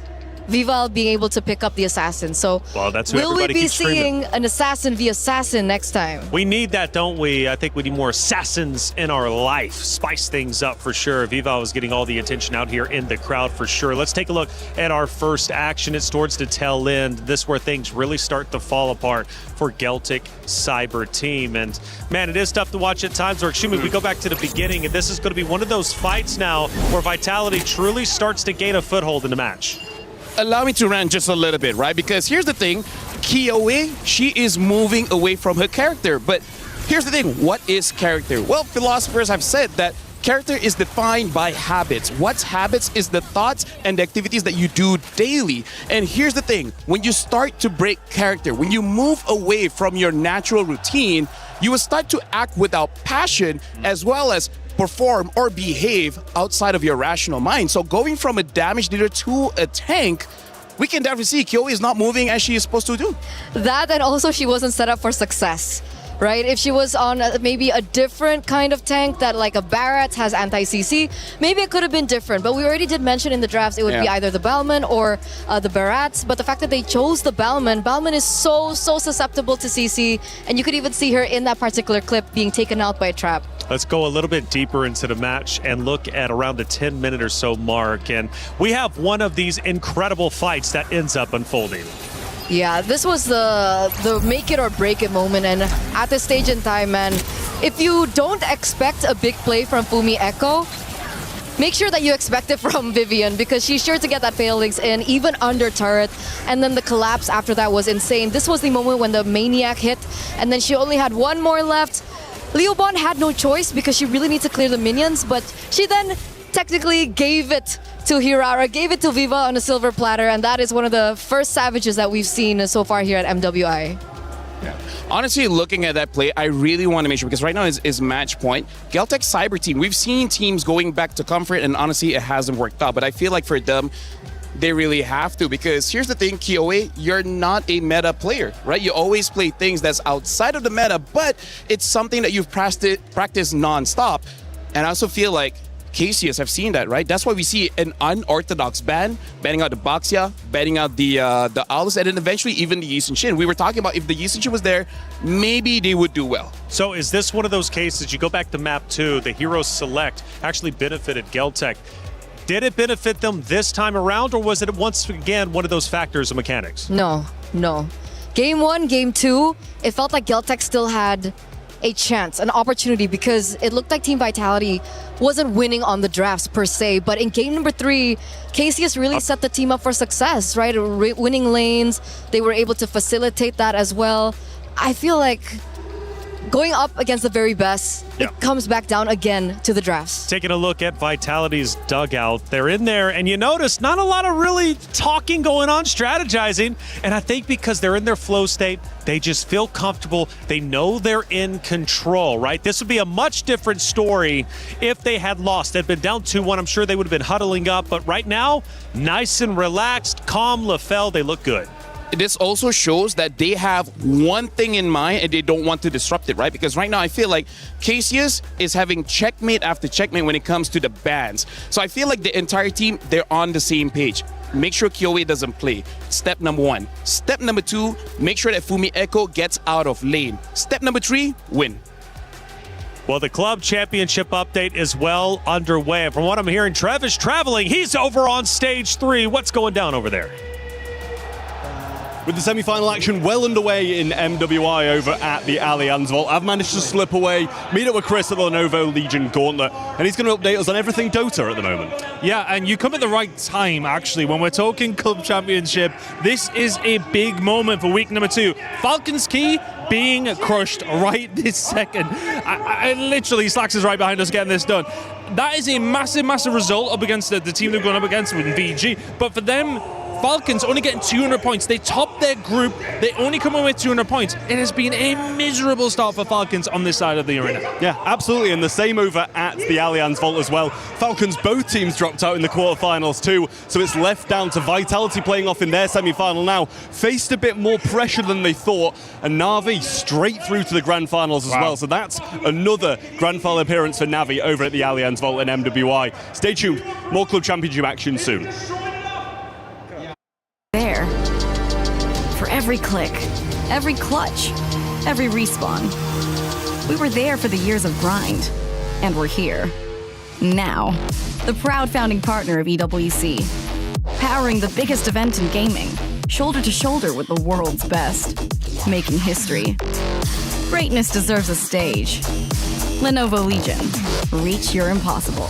Vival being able to pick up the assassin. So well, that's who will we everybody be keeps seeing screaming. an assassin v assassin next time? We need that, don't we? I think we need more assassins in our life. Spice things up for sure. Vival is getting all the attention out here in the crowd for sure. Let's take a look at our first action. It's towards the tail end. This is where things really start to fall apart for Celtic Cyber Team. And man, it is tough to watch at times. Or excuse me, we go back to the beginning, and this is going to be one of those fights now where Vitality truly starts to gain a foothold in the match. Allow me to rant just a little bit, right? Because here's the thing, Kyoe, she is moving away from her character. But here's the thing, what is character? Well, philosophers have said that character is defined by habits. What's habits is the thoughts and the activities that you do daily. And here's the thing, when you start to break character, when you move away from your natural routine, you will start to act without passion as well as perform or behave outside of your rational mind. So going from a damage dealer to a tank, we can definitely see Kyoe is not moving as she is supposed to do. That, and also she wasn't set up for success, right? If she was on maybe a different kind of tank that like a Barrett has anti-CC, maybe it could have been different. But we already did mention in the drafts it would be either the Balman or the Barats. But the fact that they chose the Balman is so susceptible to CC. And you could even see her in that particular clip being taken out by a trap. Let's go a little bit deeper into the match and look at around the 10-minute or so mark. And we have one of these incredible fights that ends up unfolding. Yeah, this was the make it or break it moment, and at this stage in time, man, if you don't expect a big play from Fumi Echo, make sure that you expect it from Vivian, because she's sure to get that Fatal Links in, even under turret, and then the collapse after that was insane. This was the moment when the Maniac hit, and then she only had one more left. Liubon had no choice because she really needs to clear the minions, but she then technically gave it to Hirara, gave it to Viva on a silver platter, and that is one of the first savages that we've seen so far here at MWI. Yeah. Honestly, looking at that play, I really want to make sure, because right now is match point. Celtic Cyber Team, we've seen teams going back to comfort, and honestly, it hasn't worked out. But I feel like for them, they really have to, because here's the thing, Kyoe, you're not a meta player, right? You always play things that's outside of the meta, but it's something that you've practiced non-stop. And I also feel like Cassius have seen that, right? That's why we see an unorthodox ban, banning out the Baxia, banning out the Owls, and then eventually even the Yisun Shin. We were talking about if the Yisun Shin was there, maybe they would do well. So is this one of those cases, you go back to map 2, the Hero Select actually benefited Celtic. Did it benefit them this time around, or was it once again one of those factors of mechanics? No. Game 1, Game 2, it felt like Celtic still had a chance, an opportunity, because it looked like Team Vitality wasn't winning on the drafts per se, but in game number 3, Cassius really set the team up for success, right? Winning lanes, they were able to facilitate that as well. I feel like going up against the very best, it comes back down again to the drafts. Taking a look at Vitality's dugout, they're in there, and you notice not a lot of really talking going on, strategizing, and I think because they're in their flow state, they just feel comfortable. They know they're in control, right? This would be a much different story if they had lost. They'd been down 2-1. I'm sure they would have been huddling up, but right now, nice and relaxed, calm LaFell, they look good. This also shows that they have one thing in mind and they don't want to disrupt it, right? Because right now I feel like Cassius is having checkmate after checkmate when it comes to the bans. So I feel like the entire team, they're on the same page. Make sure Kyoei doesn't play. Step number 1. Step number 2, make sure that Fumi Echo gets out of lane. Step number 3, win. Well, the club championship update is well underway. And from what I'm hearing, Trev is traveling. He's over on stage 3. What's going down over there? With the semi-final action well underway in MWI over at the Allianz Vault, I've managed to slip away, meet up with Chris at the Lenovo Legion Gauntlet, and he's going to update us on everything Dota at the moment. Yeah, and you come at the right time, actually. When we're talking Club Championship, this is a big moment for week number 2. Falcons Key being crushed right this second. I literally, Slacks is right behind us getting this done. That is a massive, massive result up against the team they've gone up against with VG, but for them, Falcons only getting 200 points. They topped their group. They only come in with 200 points. It has been a miserable start for Falcons on this side of the arena. Yeah, absolutely. And the same over at the Allianz Vault as well. Falcons, both teams dropped out in the quarterfinals too. So it's left down to Vitality playing off in their semi-final now. Faced a bit more pressure than they thought. And Na'Vi straight through to the Grand Finals as well. So that's another Grand Final appearance for Na'Vi over at the Allianz Vault and MWI. Stay tuned. More Club Championship action soon. There. For every click, every clutch, every respawn. We were there for the years of grind, and we're here. Now, the proud founding partner of EWC, powering the biggest event in gaming, shoulder to shoulder with the world's best, making history. Greatness deserves a stage. Lenovo Legion, reach your impossible.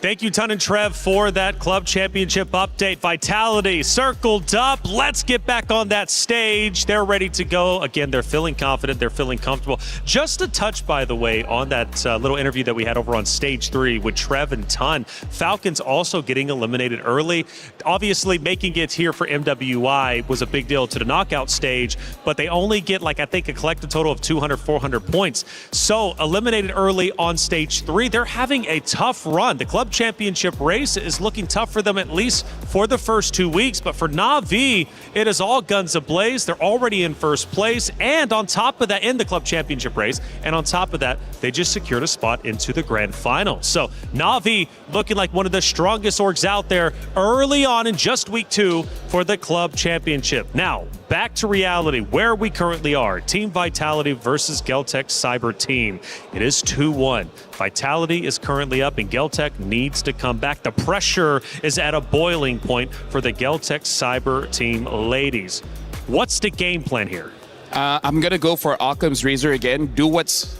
Thank you, Ton and Trev, for that club championship update. Vitality circled up. Let's get back on that stage. They're ready to go. Again, they're feeling confident. They're feeling comfortable. Just a touch, by the way, on that little interview that we had over on stage 3 with Trev and Ton. Falcons also getting eliminated early. Obviously, making it here for MWI was a big deal to the knockout stage, but they only get, like, I think a collective total of 200, 400 points. So eliminated early on stage 3. They're having a tough run. The club championship race is looking tough for them, at least for the first 2 weeks. But for Na'Vi, it is all guns ablaze. They're already in first place, and on top of that, in the club championship race, and on top of that, they just secured a spot into the grand final. So Na'Vi looking like one of the strongest orgs out there early on in just week 2 for the club championship. Now, back to reality, where we currently are. Team Vitality versus Geltec Cyber Team. It is 2-1. Vitality is currently up, and Geltec needs to come back. The pressure is at a boiling point for the Geltec Cyber Team ladies. What's the game plan here? I'm going to go for Occam's Razor again. Do what's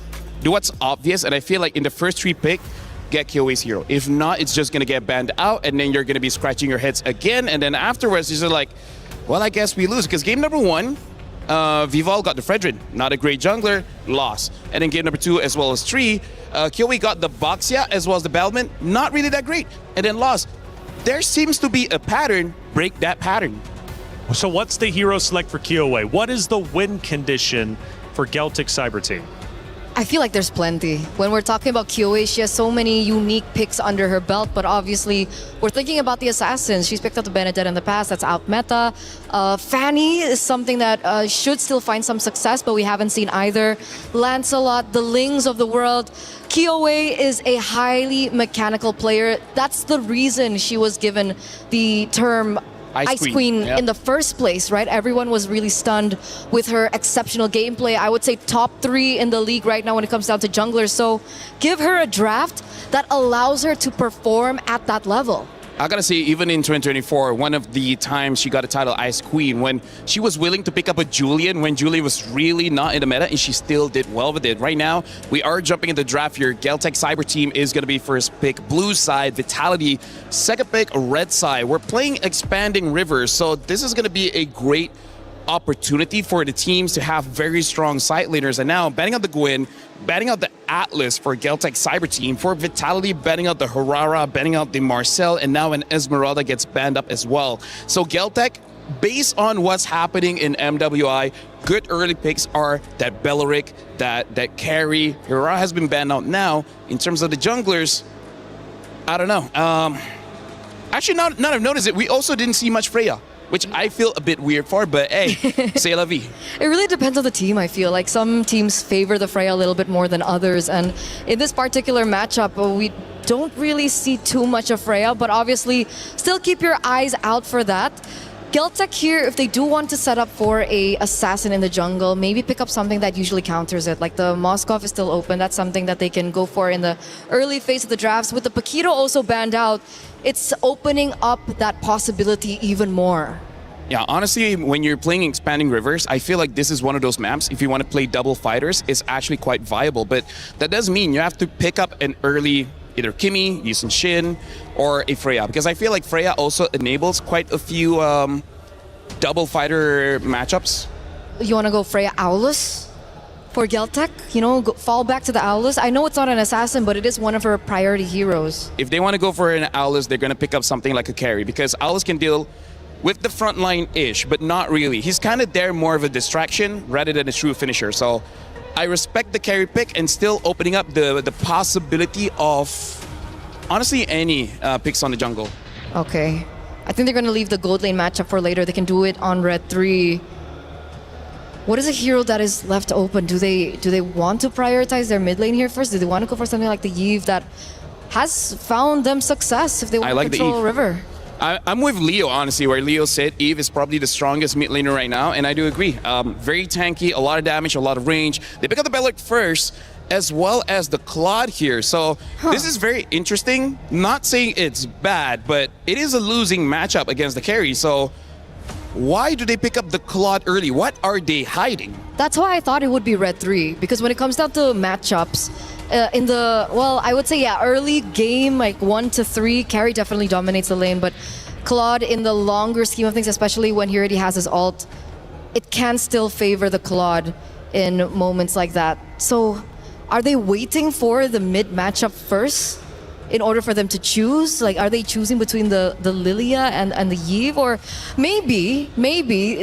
obvious, and I feel like in the first 3 pick, get Kyoei's hero. If not, it's just going to get banned out, and then you're going to be scratching your heads again, and then afterwards, you're like, well, I guess we lose. Because game number 1, Vival got the Fredrin, not a great jungler, lost. And then game number 2 as well as 3, Kyoei got the Boxia as well as the Bellman, not really that great, and then lost. There seems to be a pattern, break that pattern. So what's the hero select for Kyoei? What is the win condition for Geltec Cyber Team? I feel like there's plenty. When we're talking about Kyoei, she has so many unique picks under her belt, but obviously we're thinking about the assassins. She's picked up the Benedetta in the past, that's out meta. Fanny is something that should still find some success, but we haven't seen either. Lancelot, the Lings of the world. Kyoei is a highly mechanical player. That's the reason she was given the term Ice Queen yeah. in the first place, right? Everyone was really stunned with her exceptional gameplay. I would say top 3 in the league right now when it comes down to junglers. So give her a draft that allows her to perform at that level. I gotta say, even in 2024, one of the times she got a title, Ice Queen, when she was willing to pick up a Julian when Julian was really not in the meta, and she still did well with it. Right now, we are jumping into the draft here. Geltech Cyber Team is gonna be first pick, blue side, Vitality, second pick, red side. We're playing Expanding Rivers, so this is gonna be a great opportunity for the teams to have very strong side laners. And now, batting out the Gwyn, batting out the Atlas for Geltech Cyber Team, for Vitality, batting out the Harara, batting out the Marcel, and now an Esmeralda gets banned up as well. So Geltech, based on what's happening in MWI, good early picks are that Belleric, that Carry. Harara has been banned out now. In terms of the junglers, I don't know. Actually, now I've noticed it, we also didn't see much Freya, which I feel a bit weird for, but hey, c'est la vie. It really depends on the team, I feel. Like some teams favor the Freya a little bit more than others. And in this particular matchup, we don't really see too much of Freya, but obviously still keep your eyes out for that. Geltech here, if they do want to set up for a assassin in the jungle, maybe pick up something that usually counters it. Like the Moskov is still open. That's something that they can go for in the early phase of the drafts. With the Paquito also banned out, it's opening up that possibility even more. Yeah, honestly, when you're playing Expanding Rivers, I feel like this is one of those maps, if you want to play double fighters, it's actually quite viable. But that does mean you have to pick up an early either Kimi, Yusin Shin, or a Freya. Because I feel like Freya also enables quite a few double fighter matchups. You want to go Freya Aulus for Geltech? You know, fall back to the Aulus. I know it's not an assassin, but it is one of her priority heroes. If they want to go for an Aulus, they're going to pick up something like a carry. Because Aulus can deal with the front line-ish, but not really. He's kind of there more of a distraction rather than a true finisher. So I respect the carry pick and still opening up the possibility of, honestly, any picks on the jungle. Okay. I think they're going to leave the gold lane matchup for later. They can do it on red 3. What is a hero that is left open? Do they want to prioritize their mid lane here first? Do they want to go for something like the Yve that has found them success if they want to control River? I'm with Leo, honestly, where Leo said Eve is probably the strongest mid laner right now, and I do agree. Very tanky, a lot of damage, a lot of range. They pick up the Belleric first, as well as the Claude here. So this is very interesting. Not saying it's bad, but it is a losing matchup against the carry. So why do they pick up the Claude early? What are they hiding? That's why I thought it would be red 3, because when it comes down to matchups, in the, well, I would say, yeah, early game, like 1 to 3, carry definitely dominates the lane, but Claude, in the longer scheme of things, especially when he already has his ult, it can still favor the Claude in moments like that. So are they waiting for the mid matchup first in order for them to choose? Like, are they choosing between the Lilia and the Yve? Or maybe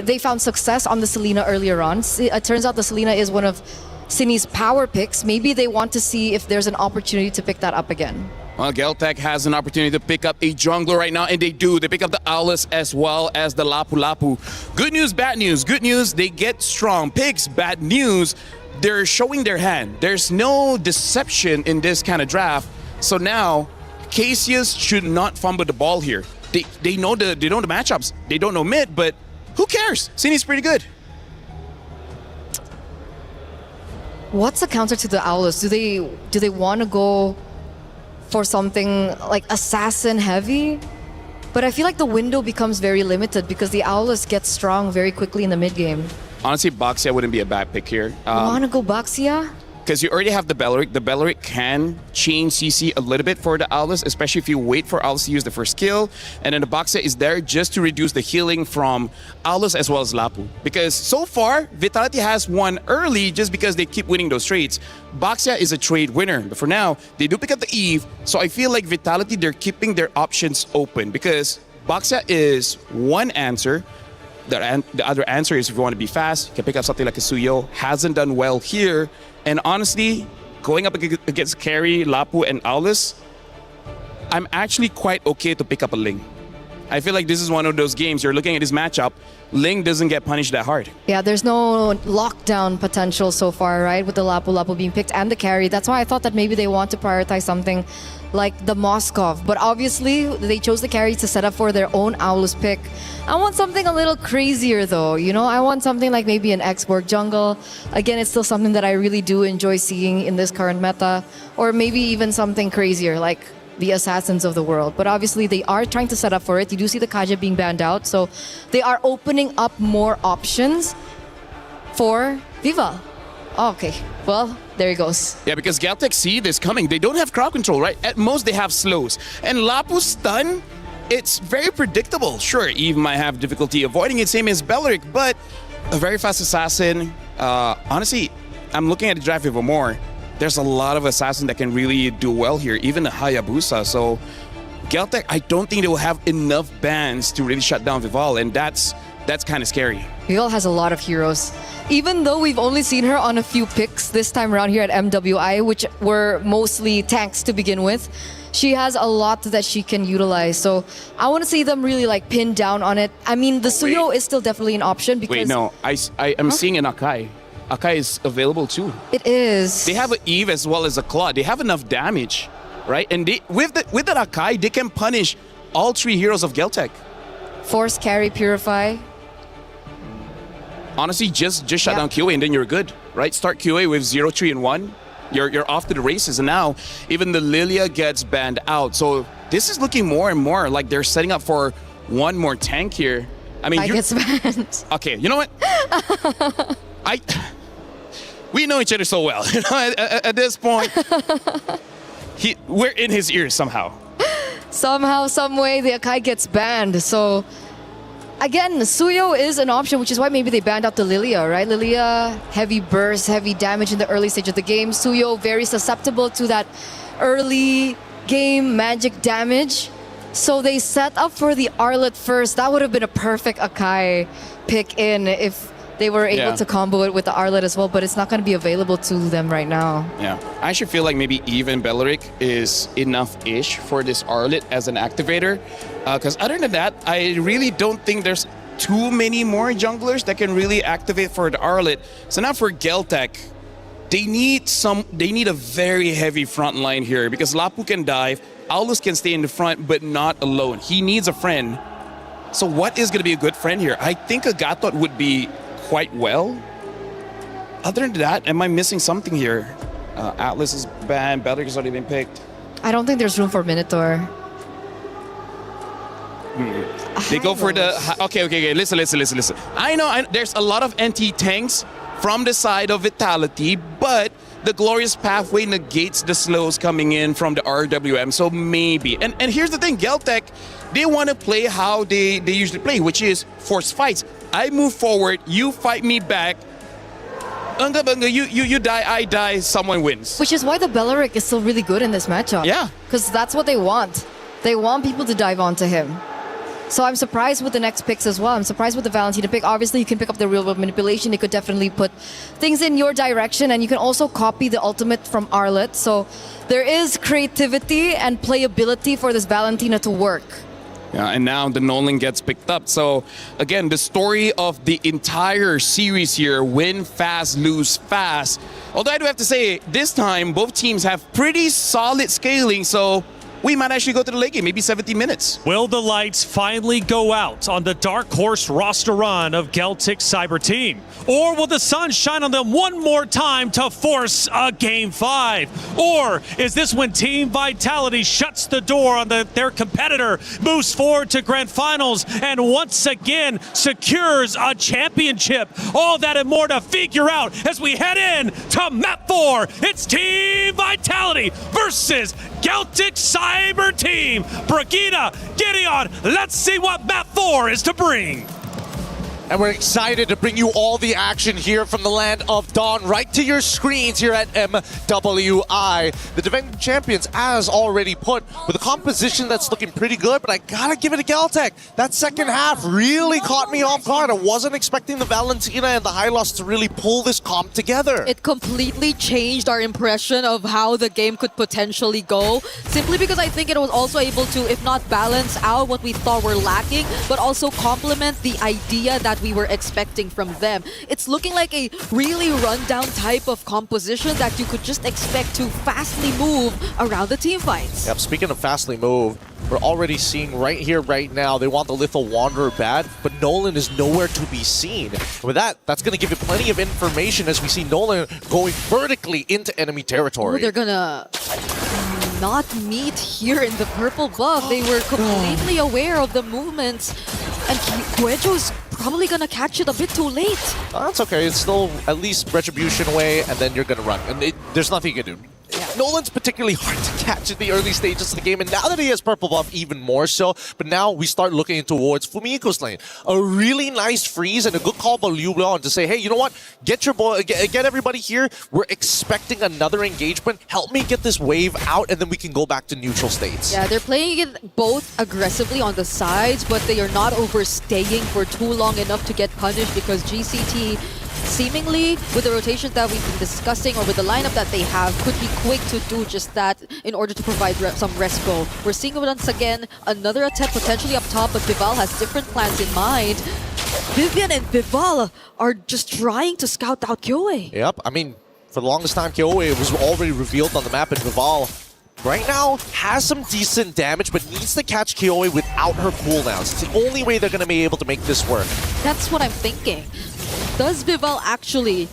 they found success on the Selena earlier on. It turns out the Selena is one of Sini's power picks. Maybe they want to see if there's an opportunity to pick that up again. Well, Geltech has an opportunity to pick up a jungler right now, and they do. They pick up the Aulus as well as the Lapu Lapu. Good news, bad news. Good news, they get strong picks. Bad news, they're showing their hand. There's no deception in this kind of draft. So now, Cassius should not fumble the ball here. They know the matchups. They don't know mid, but who cares? Sini's pretty good. What's the counter to the Aulus? Do they want to go for something like assassin heavy? But I feel like the window becomes very limited because the Aulus gets strong very quickly in the mid game. Honestly, Baxia wouldn't be a bad pick here. You want to go Baxia? Because you already have the Belleric. The Belleric can change CC a little bit for the Aulus, especially if you wait for Aulus to use the first skill. And then the Baxia is there just to reduce the healing from Aulus as well as Lapu. Because so far, Vitality has won early just because they keep winning those trades. Baxia is a trade winner. But for now, they do pick up the Eve. So I feel like Vitality, they're keeping their options open. Because Baxia is one answer. The other answer is if you want to be fast, you can pick up something like a Suyo. Hasn't done well here. And honestly, going up against Carry, Lapu, and Aulus, I'm actually quite okay to pick up a Ling. I feel like this is one of those games, you're looking at this matchup, Ling doesn't get punished that hard. Yeah, there's no lockdown potential so far, right? With the Lapu-Lapu being picked and the carry. That's why I thought that maybe they want to prioritize something like the Moskov. But obviously, they chose the carry to set up for their own Aulus pick. I want something a little crazier though, you know? I want something like maybe an Expo jungle. Again, it's still something that I really do enjoy seeing in this current meta. Or maybe even something crazier like the Assassins of the world. But obviously, they are trying to set up for it. You do see the Kaja being banned out. So they are opening up more options for Viva. Oh, okay, well, there he goes. Yeah, because Galtech see this coming. They don't have crowd control, right? At most, they have slows. And Lapu's stun, it's very predictable. Sure, Eve might have difficulty avoiding it, same as Belleric, but a very fast assassin. Honestly, I'm looking at the draft even more. There's a lot of assassins that can really do well here, even the Hayabusa. So Galtech, I don't think they will have enough bans to really shut down Vival, and that's kind of scary. Vival has a lot of heroes. Even though we've only seen her on a few picks this time around here at MWI, which were mostly tanks to begin with, she has a lot that she can utilize. So I want to see them really like pin down on it. I mean, the Suyo is still definitely an option because... Wait, no, I'm seeing an Akai. Akai is available too. It is. They have an Eve as well as a Claw. They have enough damage, right? And they, with that Akai, they can punish all three heroes of Galtech. Force, carry, purify. Honestly, just shut down QA and then you're good, right? Start QA with 0, 3, and 1. You're off to the races, and now even the Lilia gets banned out. So this is looking more and more like they're setting up for one more tank here. I mean, gets banned. Okay, you know what? We know each other so well. You know, at this point, we're in his ears somehow. Somehow, some way, the Akai gets banned. So again, Suyo is an option, which is why maybe they banned out the Lilia, right? Lilia, heavy burst, heavy damage in the early stage of the game. Suyo, very susceptible to that early game magic damage. So they set up for the Arlet first. That would have been a perfect Akai pick in if they were able to combo it with the Arlet as well, but it's not going to be available to them right now. Yeah, I actually feel like maybe even Belleric is enough-ish for this Arlet as an activator. Because other than that, I really don't think there's too many more junglers that can really activate for the Arlet. So now for Galtech, they need a very heavy front line here because Lapu can dive, Aulus can stay in the front, but not alone. He needs a friend. So what is going to be a good friend here? I think a Gatot would be quite well. Other than that, am I missing something here? Atlas is banned, Belleric has already been picked. I don't think there's room for Minotaur. They go for the... Okay, listen. I know there's a lot of NT tanks from the side of Vitality, but the Glorious Pathway negates the slows coming in from the RWM, so maybe. And here's the thing, Galtech, they want to play how they usually play, which is force fights. I move forward, you fight me back. You die, I die, someone wins. Which is why the Belleric is still really good in this matchup. Yeah. Because that's what they want. They want people to dive onto him. So I'm surprised with the next picks as well. I'm surprised with the Valentina pick. Obviously, you can pick up the real-world manipulation. It could definitely put things in your direction, and you can also copy the ultimate from Arlet. So there is creativity and playability for this Valentina to work. Yeah, and now the Nolan gets picked up. So again, the story of the entire series here, win fast, lose fast. Although I do have to say, this time, both teams have pretty solid scaling, so we might actually go to the late game, maybe 17 minutes. Will the lights finally go out on the dark horse roster run of Galtech Cyber Team? Or will the sun shine on them one more time to force a Game 5? Or is this when Team Vitality shuts the door on their competitor, moves forward to Grand Finals, and once again secures a championship? All that and more to figure out as we head in to Map 4. It's Team Vitality versus Galtech Cyber Team. Brigitte, Gideon, let's see what Map 4 is to bring. And we're excited to bring you all the action here from the land of Dawn right to your screens here at MWI. The defending champions, as already put, with a composition that's looking pretty good, but I gotta give it to Galtech. That second half really caught me off guard. I wasn't expecting the Valentina and the Hylos to really pull this comp together. It completely changed our impression of how the game could potentially go, simply because I think it was also able to, if not balance out what we thought were lacking, but also complement the idea that that we were expecting from them. It's looking like a really rundown type of composition that you could just expect to fastly move around the team fights. Yep, speaking of fastly move, we're already seeing right here, right now, they want the Lethal Wanderer bad, but Nolan is nowhere to be seen. With that, that's going to give you plenty of information as we see Nolan going vertically into enemy territory. Oh, they're gonna not meet here in the purple buff. They were completely aware of the movements, and Guejo's probably gonna catch it a bit too late. That's okay, it's still at least Retribution away, and then you're gonna run. And there's nothing you can do. Nolan's particularly hard to catch in the early stages of the game, and now that he has purple buff, even more so. But now we start looking towards Fumiko's lane. A really nice freeze and a good call by Liu Leon to say, hey, you know what? Get your boy, get everybody here. We're expecting another engagement. Help me get this wave out, and then we can go back to neutral states. Yeah, they're playing it both aggressively on the sides, but they are not overstaying for too long enough to get punished because GCT seemingly, with the rotations that we've been discussing or with the lineup that they have, could be quick to do just that in order to provide some respo. We're seeing once again another attempt potentially up top, but Vival has different plans in mind. Vivian and Vival are just trying to scout out Kyoe. Yep, I mean, for the longest time, Kyoe was already revealed on the map, and Vival right now has some decent damage, but needs to catch Kyoe without her cooldowns. It's the only way they're going to be able to make this work. That's what I'm thinking. Does Vival actually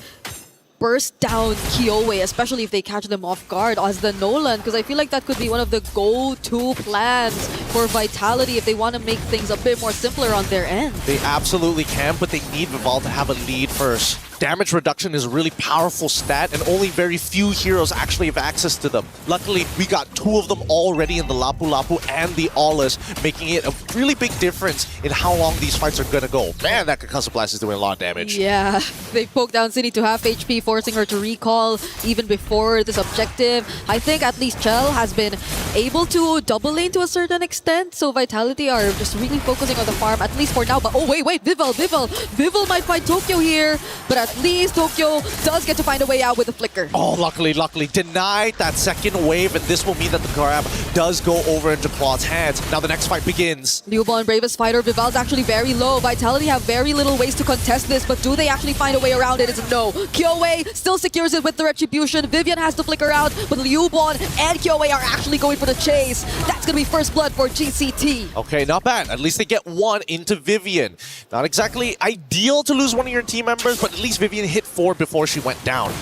burst down Kyoe, especially if they catch them off guard as the Nolan? Because I feel like that could be one of the go-to plans for Vitality if they want to make things a bit more simpler on their end. They absolutely can, but they need Vival to have a lead first. Damage reduction is a really powerful stat, and only very few heroes actually have access to them. Luckily, we got two of them already in the Lapu Lapu and the Aulus, making it a really big difference in how long these fights are going to go. Man, that Concussive Blast is doing a lot of damage. Yeah, they poked down City to half HP, forcing her to recall even before this objective. I think at least Chell has been able to double lane to a certain extent, so Vitality are just really focusing on the farm, at least for now. But oh, wait, Vival might find Tokyo here, but at least Tokyo does get to find a way out with a flicker. Oh, luckily, denied that second wave, and this will mean that the grab does go over into Claude's hands. Now the next fight begins. Liubon, bravest fighter. Vival's actually very low. Vitality have very little ways to contest this, but do they actually find a way around it? It's a no. Kyoe still secures it with the Retribution. Vivian has to flicker out, but Liubon and Kyoe are actually going for the chase. That's going to be first blood for GCT. Okay, not bad. At least they get one into Vivian. Not exactly ideal to lose one of your team members, but at least Vivian hit 4 before she went down.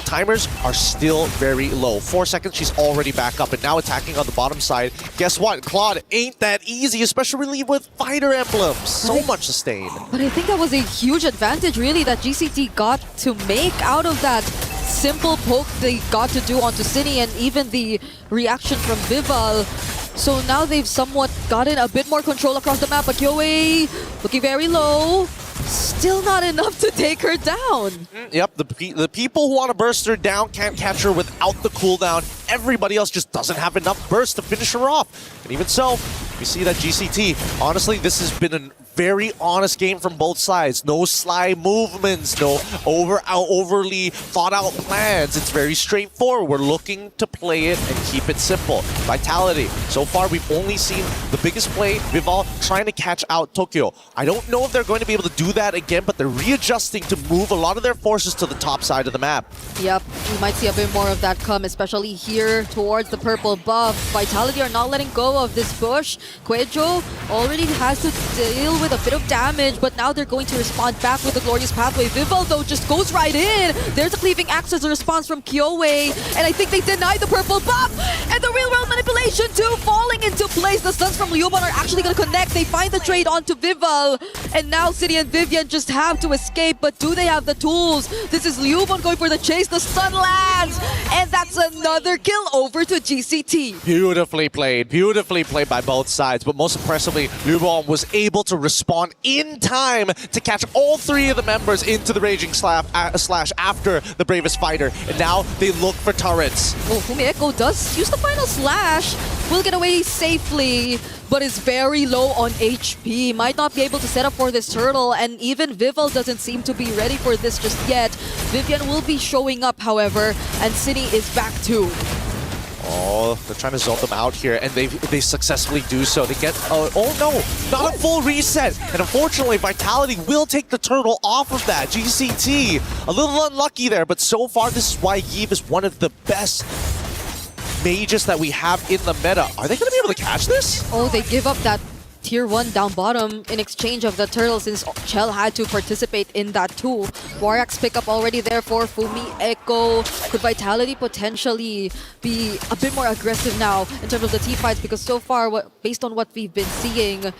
Timers are still very low. 4 seconds, she's already back up, and now attacking on the bottom side. Guess what? Claude ain't that easy, especially with fighter emblems. So much sustain. But I think that was a huge advantage, really, that GCT got to make out of that simple poke they got to do onto Cine, and even the reaction from Vival. So now they've somewhat gotten a bit more control across the map, but Kyoe looking very low. Still not enough to take her down. Yep, the people who want to burst her down can't catch her without the cooldown. Everybody else just doesn't have enough burst to finish her off. And even so, we see that GCT, honestly, this has been a very honest game from both sides. No sly movements, no overly thought out plans. It's very straightforward. We're looking to play it and keep it simple. Vitality. So far, we've only seen the biggest play, Vival trying to catch out Tokyo. I don't know if they're going to be able to do that again, but they're readjusting to move a lot of their forces to the top side of the map. Yep, we might see a bit more of that come, especially here towards the purple buff. Vitality are not letting go of this push. Guejo already has to deal with a bit of damage, but now they're going to respond back with the Glorious Pathway. Vival, though, just goes right in. There's a cleaving axe as a response from Kyoe, and I think they deny the purple buff, and the real world manipulation too falling into place. The stuns from Liubon are actually going to connect. They find the trade onto Vival, and now City and Vivian just have to escape, but do they have the tools? This is Liubon going for the chase. The stun lands, and that's another kill over to GCT. Beautifully played by both sides, but most impressively, Liubon was able to respond in time to catch all 3 of the members into the Raging Slash after the Bravest Fighter, and now they look for turrets. Oh, Fumiko does use the final slash, will get away safely, but is very low on HP. Might not be able to set up for this turtle, and even Vival doesn't seem to be ready for this just yet. Vivian will be showing up, however, and City is back too. Oh, they're trying to zone them out here, and they successfully do so. They get, oh no, not a full reset. And unfortunately, Vitality will take the turtle off of that. GCT, a little unlucky there, but so far, this is why Yves is one of the best mages that we have in the meta. Are they going to be able to catch this? Oh, they give up that Tier 1 down bottom in exchange of the turtle since Chell had to participate in that too. Warak's pickup already there for Fumi Echo. Could Vitality potentially be a bit more aggressive now in terms of the team fights? Because so far, based on what we've been seeing,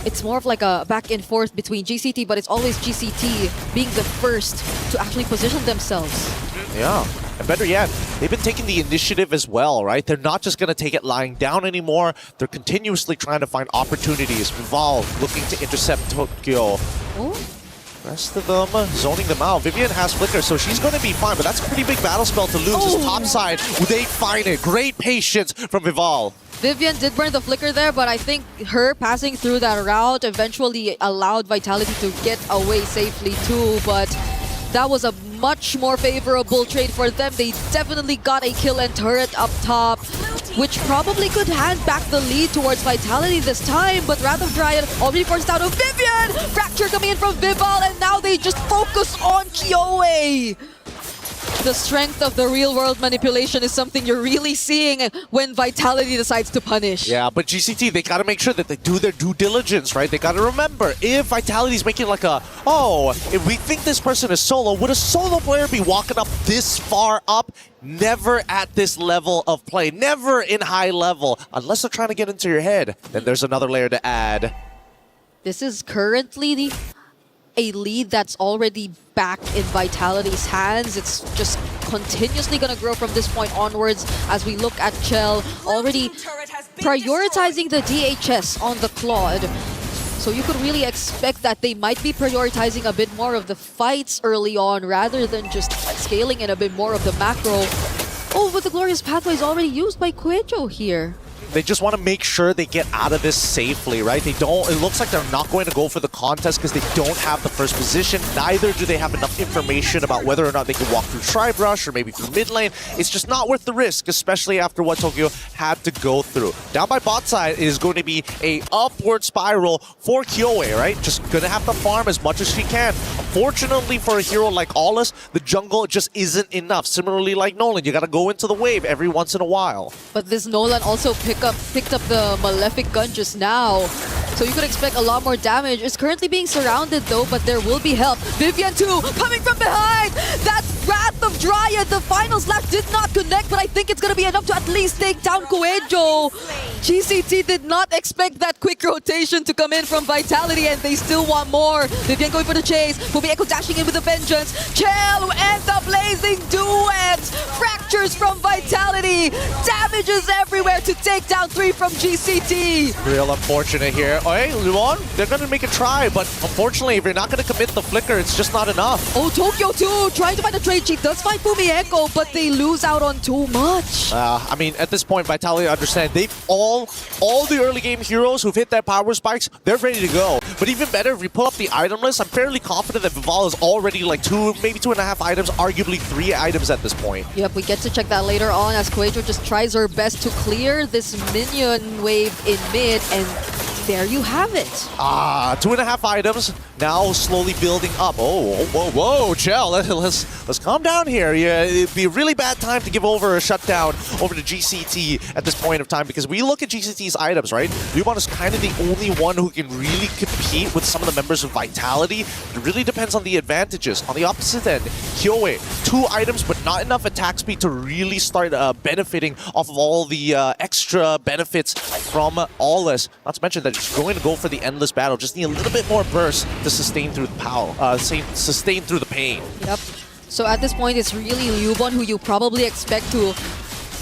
it's more of like a back and forth between GCT, but it's always GCT being the first to actually position themselves. Yeah, and better yet, they've been taking the initiative as well, right? They're not just going to take it lying down anymore. They're continuously trying to find opportunities. Vival looking to intercept Tokyo. Oh. Rest of them zoning them out. Vivian has Flicker, so she's going to be fine, but that's a pretty big battle spell to lose. His top side, they find it. Great patience from Vival. Vivian did burn the flicker there, but I think her passing through that route eventually allowed Vitality to get away safely too, but that was a much more favorable trade for them. They definitely got a kill and turret up top, which probably could hand back the lead towards Vitality this time, but Wrath of Dryad already forced out of Vivian! Fracture coming in from Vival, and now they just focus on Kyoe! The strength of the real-world manipulation is something you're really seeing when Vitality decides to punish. Yeah, but GCT, they gotta make sure that they do their due diligence, right? They gotta remember, if Vitality's making like a, oh, if we think this person is solo, would a solo player be walking up this far up? Never at this level of play, never in high level, unless they're trying to get into your head. Then there's another layer to add. This is currently a lead that's already back in Vitality's hands. It's just continuously going to grow from this point onwards as we look at Chell already prioritizing the DHS on the Claude. So you could really expect that they might be prioritizing a bit more of the fights early on rather than just scaling in a bit more of the macro. Oh, but the Glorious Pathway is already used by Quejo here. They just want to make sure they get out of this safely, right? They don't, it looks like they're not going to go for the contest because they don't have the first position. Neither do they have enough information about whether or not they can walk through Tribe Rush or maybe through mid lane. It's just not worth the risk, especially after what Tokyo had to go through. Down by bot side is going to be a upward spiral for Kyoe, right? Just gonna have to farm as much as she can. Unfortunately for a hero like Aulus, the jungle just isn't enough. Similarly like Nolan, you gotta go into the wave every once in a while. But this Nolan also picked up the Malefic gun just now. So you could expect a lot more damage. It's currently being surrounded though, but there will be help. Vivian too, coming from behind! That's Wrath of Dryad! The final slash did not connect, but I think it's gonna be enough to at least take down Quejo. GCT did not expect that quick rotation to come in from Vitality, and they still want more. Vivian going for the chase. Fumi Echo dashing in with the vengeance. Chell and the blazing duets! Fractures from Vitality! Damages everywhere to take down 3 from GCT! Real unfortunate here. Oh, hey, Luon, they're gonna make a try, but unfortunately, if you're not gonna commit the flicker, it's just not enough. Oh, Tokyo too, trying to find a trade. She does find Fumi Echo, but they lose out on too much. I mean, at this point, Vitality understand they've all the early game heroes who've hit their power spikes, they're ready to go. But even better, if we pull up the item list, I'm fairly confident that Vival is already like 2, maybe 2.5 items, arguably 3 items at this point. Yep, we get to check that later on as Quejo just tries her best to clear this minion wave in mid, and there you have it. 2.5 items, now slowly building up. Oh, whoa, Chell, let's calm down here. Yeah, it'd be a really bad time to give over a shutdown over to GCT at this point of time, because we look at GCT's items, right? Lubon is kind of the only one who can really compete with some of the members of Vitality. It really depends on the advantages. On the opposite end, Kyoe, 2 items, but not enough attack speed to really start benefiting off of all the extra benefits from Aulus. Not to mention that it's going to go for the endless battle. Just need a little bit more burst to sustain through the power, sustain through the pain. Yep. So at this point, it's really Lubon who you probably expect to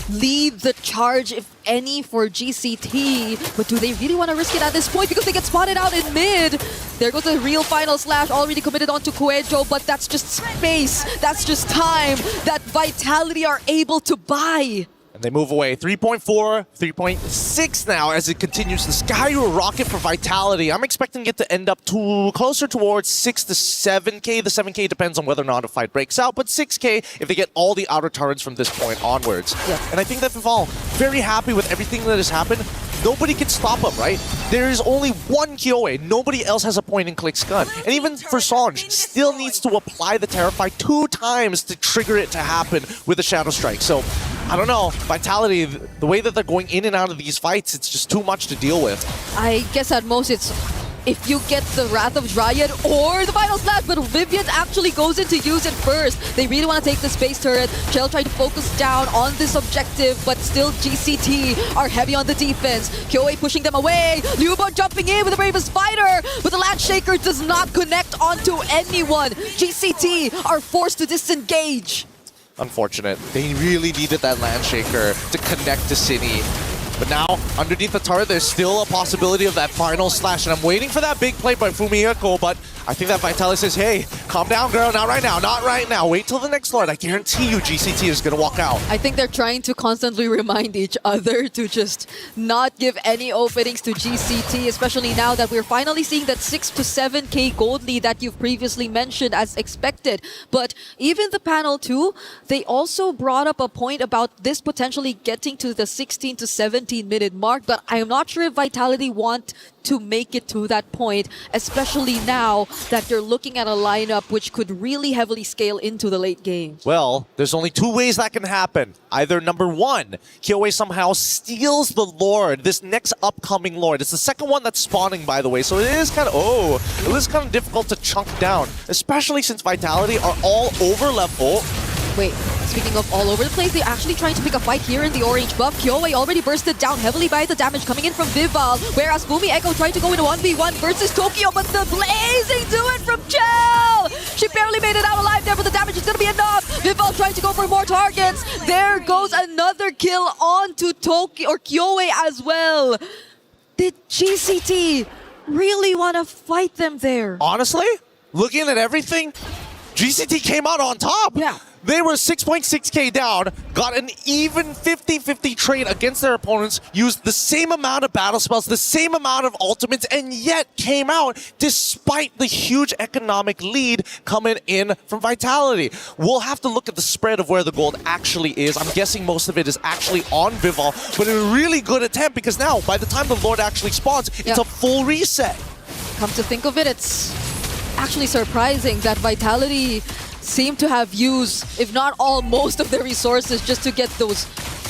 lead the charge, if any, for GCT. But do they really want to risk it at this point? Because they get spotted out in mid. There goes the real final slash, already committed onto Quejo, but that's just space. That's just time that Vitality are able to buy. And they move away. 3.4, 3.6 now as it continues to skyrocket for Vitality. I'm expecting it to end up closer towards 6 to 7k. The 7k depends on whether or not a fight breaks out, but 6k if they get all the outer turrets from this point onwards. Yeah. And I think that Vival, very happy with everything that has happened. Nobody can stop him, right? There is only one Kyoe. Nobody else has a point-and-click stun. And even Versailles still needs to apply the Terrify 2 times to trigger it to happen with a Shadow Strike. So, I don't know. Vitality, the way that they're going in and out of these fights, it's just too much to deal with. I guess at most it's if you get the Wrath of Dryad or the Final Slash, but Vivian actually goes in to use it first. They really want to take the space turret. Chell trying to focus down on this objective, but still GCT are heavy on the defense. Kyoe pushing them away. Liubon jumping in with the bravest fighter, but the Land Shaker does not connect onto anyone. GCT are forced to disengage. Unfortunate. They really needed that Land Shaker to connect to Cine. But now, underneath the turret, there's still a possibility of that Final Slash. And I'm waiting for that big play by Fumiyako, but I think that Vitality says, hey, calm down, girl. Not right now. Not right now. Wait till the next Lord. I guarantee you GCT is going to walk out. I think they're trying to constantly remind each other to just not give any openings to GCT, especially now that we're finally seeing that 6 to 7k gold lead that you've previously mentioned as expected. But even the panel 2, they also brought up a point about this potentially getting to the 16 to 17-minute mark, but I am not sure if Vitality want to make it to that point, especially now that they're looking at a lineup which could really heavily scale into the late game. Well, there's only 2 ways that can happen. Either number 1, Kyoe somehow steals the Lord, this next upcoming Lord. It's the second one that's spawning, by the way, so it is kind of difficult to chunk down, especially since Vitality are all over level. Wait, speaking of all over the place, they're actually trying to pick a fight here in the orange buff. Kyoe already bursted down heavily by the damage coming in from Vival, whereas Fumi Echo trying to go in a 1v1 versus Tokyo, but the blazing do it from Chell! She barely made it out alive there, but the damage is going to be enough. Vival trying to go for more targets. There goes another kill onto Tokyo, or Kyoe as well. Did GCT really want to fight them there? Honestly, looking at everything, GCT came out on top. Yeah. They were 6.6k down, got an even 50-50 trade against their opponents, used the same amount of battle spells, the same amount of ultimates, and yet came out despite the huge economic lead coming in from Vitality. We'll have to look at the spread of where the gold actually is. I'm guessing most of it is actually on Vival, but a really good attempt because now, by the time the Lord actually spawns, it's a full reset. Come to think of it, it's actually surprising that Vitality seem to have used, if not all, most of their resources just to get those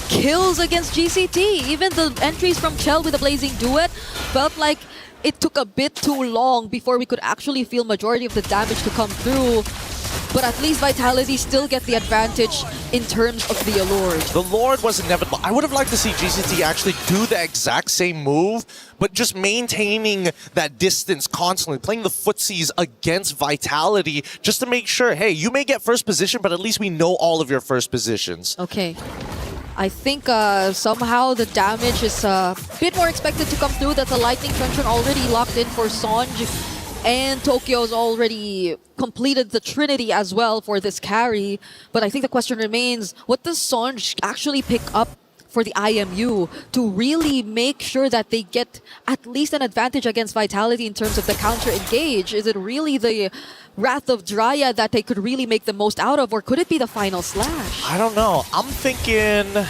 kills against GCT. Even the entries from Chell with the Blazing Duet felt like it took a bit too long before we could actually feel majority of the damage to come through. But at least Vitality still get the advantage in terms of the Allure. The Lord was inevitable. I would have liked to see GCT actually do the exact same move, but just maintaining that distance constantly, playing the footsies against Vitality just to make sure, hey, you may get first position, but at least we know all of your first positions. Okay. I think somehow the damage is a bit more expected to come through. That the Lightning Trencher already locked in for Sonj. And Tokyo's already completed the Trinity as well for this carry. But I think the question remains, what does Sonj actually pick up for the IMU to really make sure that they get at least an advantage against Vitality in terms of the counter engage? Is it really the Wrath of Dryad that they could really make the most out of, or could it be the Final Slash? I don't know. I'm thinking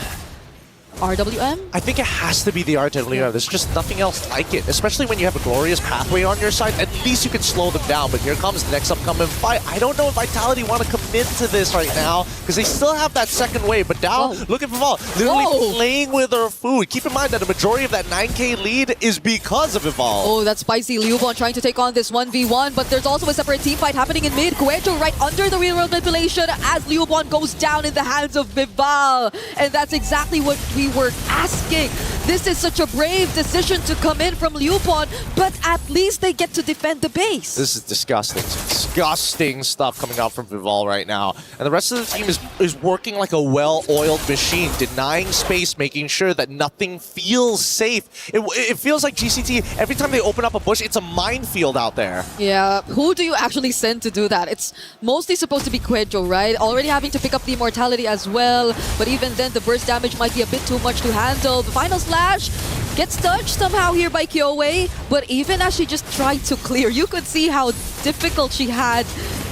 RWM? I think it has to be the RWM. There's just nothing else like it, especially when you have a glorious pathway on your side. At least you can slow them down, but here comes the next upcoming fight. I don't know if Vitality want to commit to this right now, because they still have that second wave, but now, look at Vival, literally playing with her food. Keep in mind that a majority of that 9k lead is because of Vival. Oh, that's spicy. Liubon trying to take on this 1v1, but there's also a separate team fight happening in mid. Kuecho right under the real world manipulation as Liubon goes down in the hands of Vival. And that's exactly what we were asking. This is such a brave decision to come in from Liubon, but at least they get to defend the base. This is disgusting. Disgusting stuff coming out from Vival right right now. And the rest of the team is working like a well-oiled machine, denying space, making sure that nothing feels safe. It feels like GCT, every time they open up a bush, it's a minefield out there. Yeah, who do you actually send to do that? It's mostly supposed to be Quejo, right? Already having to pick up the immortality as well, but even then the burst damage might be a bit too much to handle. The final slash gets touched somehow here by Kyoei, but even as she just tried to clear, you could see how difficult she had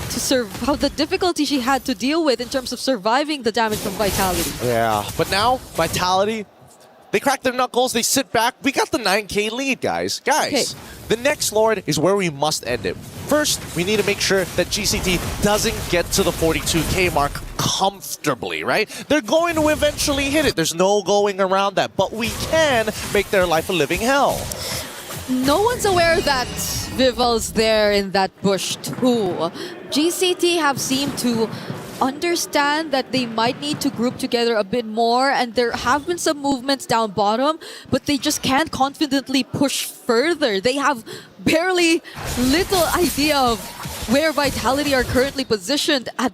to how the difficulty she had to deal with in terms of surviving the damage from Vitality. Yeah, but now Vitality, they crack their knuckles, they sit back. We got the 9k lead, guys. Okay. The next Lord is where we must end it. First, we need to make sure that GCT doesn't get to the 42k mark comfortably, right? They're going to eventually hit it. There's no going around that, but we can make their life a living hell. No one's aware that Vival's there in that bush too. GCT have seemed to understand that they might need to group together a bit more, and there have been some movements down bottom, but they just can't confidently push further. They have barely little idea of where Vitality are currently positioned at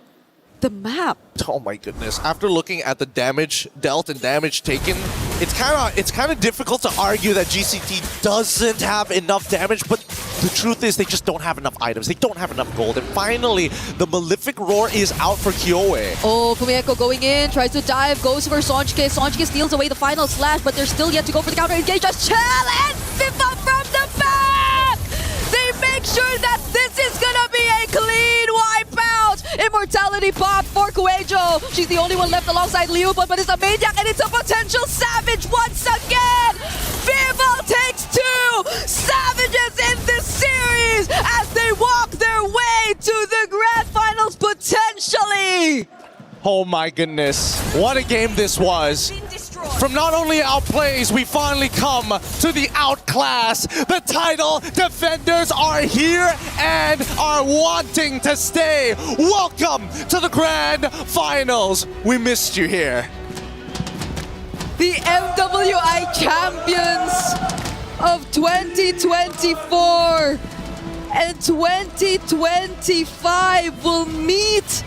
the map. Oh my goodness. After looking at the damage dealt and damage taken, it's kind of difficult to argue that GCT doesn't have enough damage, but the truth is they just don't have enough items. They don't have enough gold. And finally, the Malefic Roar is out for Kyoei. Oh, Kumieko going in, tries to dive, goes for Sonchke. Sonchke steals away the final slash, but they're still yet to go for the counter engage. Just challenge Viva from the back! They make sure that this is gonna be a clean wipeout! Immortality pop for Kuejo. She's the only one left alongside Liu, but it's a Maniac and it's a potential Savage once again! Vival takes 2 Savages in this series as they walk their way to the Grand Finals potentially! Oh my goodness. What a game this was. From not only outplays, we finally come to the outclass. The title defenders are here and are wanting to stay. Welcome to the Grand Finals. We missed you here. The MWI champions of 2024 and 2025 will meet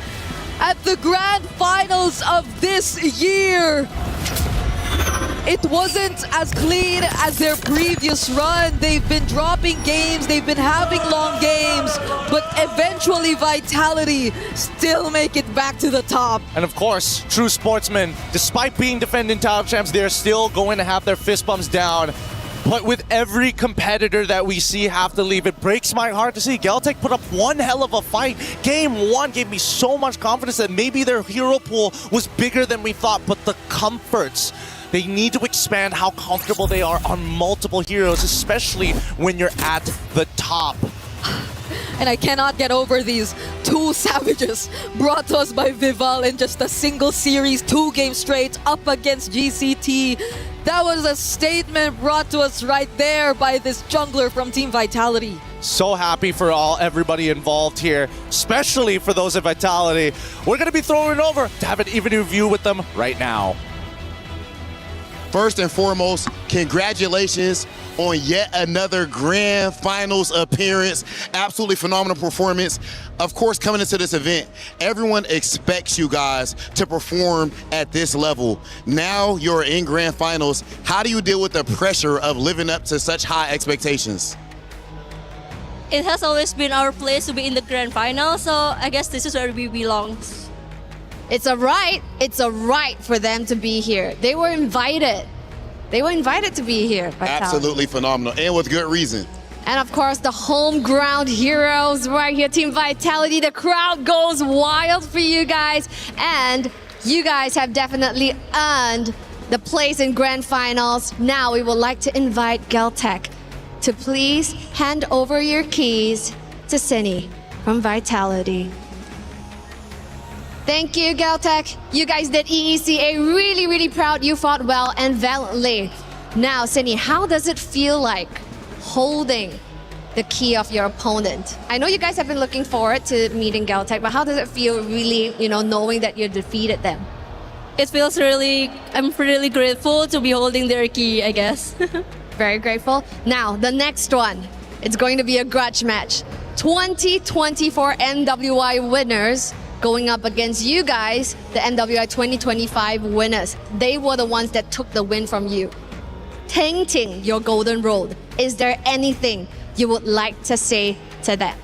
at the Grand Finals of this year. It wasn't as clean as their previous run. They've been dropping games, they've been having long games, but eventually Vitality still make it back to the top. And of course, true sportsmen, despite being defending top champs, they're still going to have their fist bumps down. But with every competitor that we see have to leave, it breaks my heart to see Geltec put up one hell of a fight. Game 1 gave me so much confidence that maybe their hero pool was bigger than we thought, but the comforts, they need to expand how comfortable they are on multiple heroes, especially when you're at the top. And I cannot get over these 2 Savages brought to us by Vival in just a single series, 2 games straight up against GCT. That was a statement brought to us right there by this jungler from Team Vitality. So happy for everybody involved here, especially for those at Vitality. We're going to be throwing it over to have an even view with them right now. First and foremost, congratulations on yet another Grand Finals appearance. Absolutely phenomenal performance. Of course, coming into this event, everyone expects you guys to perform at this level. Now you're in Grand Finals. How do you deal with the pressure of living up to such high expectations? It has always been our place to be in the Grand Final, so I guess this is where we belong. It's a right. It's a right for them to be here. They were invited. They were invited to be here. Absolutely phenomenal, and with good reason. And of course, the home ground heroes right here, Team Vitality. The crowd goes wild for you guys. And you guys have definitely earned the place in Grand Finals. Now we would like to invite Geltec to please hand over your keys to Cine from Vitality. Thank you, Geltec. You guys did EECA really, really proud. You fought well and valiantly. Now, Cine, how does it feel like holding the key of your opponent? I know you guys have been looking forward to meeting Geltec, but how does it feel really, knowing that you defeated them? It feels I'm really grateful to be holding their key, I guess. Very grateful. Now, the next one, it's going to be a grudge match. 2024 MWI winners going up against you guys, the MWI 2025 winners. They were the ones that took the win from you. Tainting your golden road. Is there anything you would like to say to them?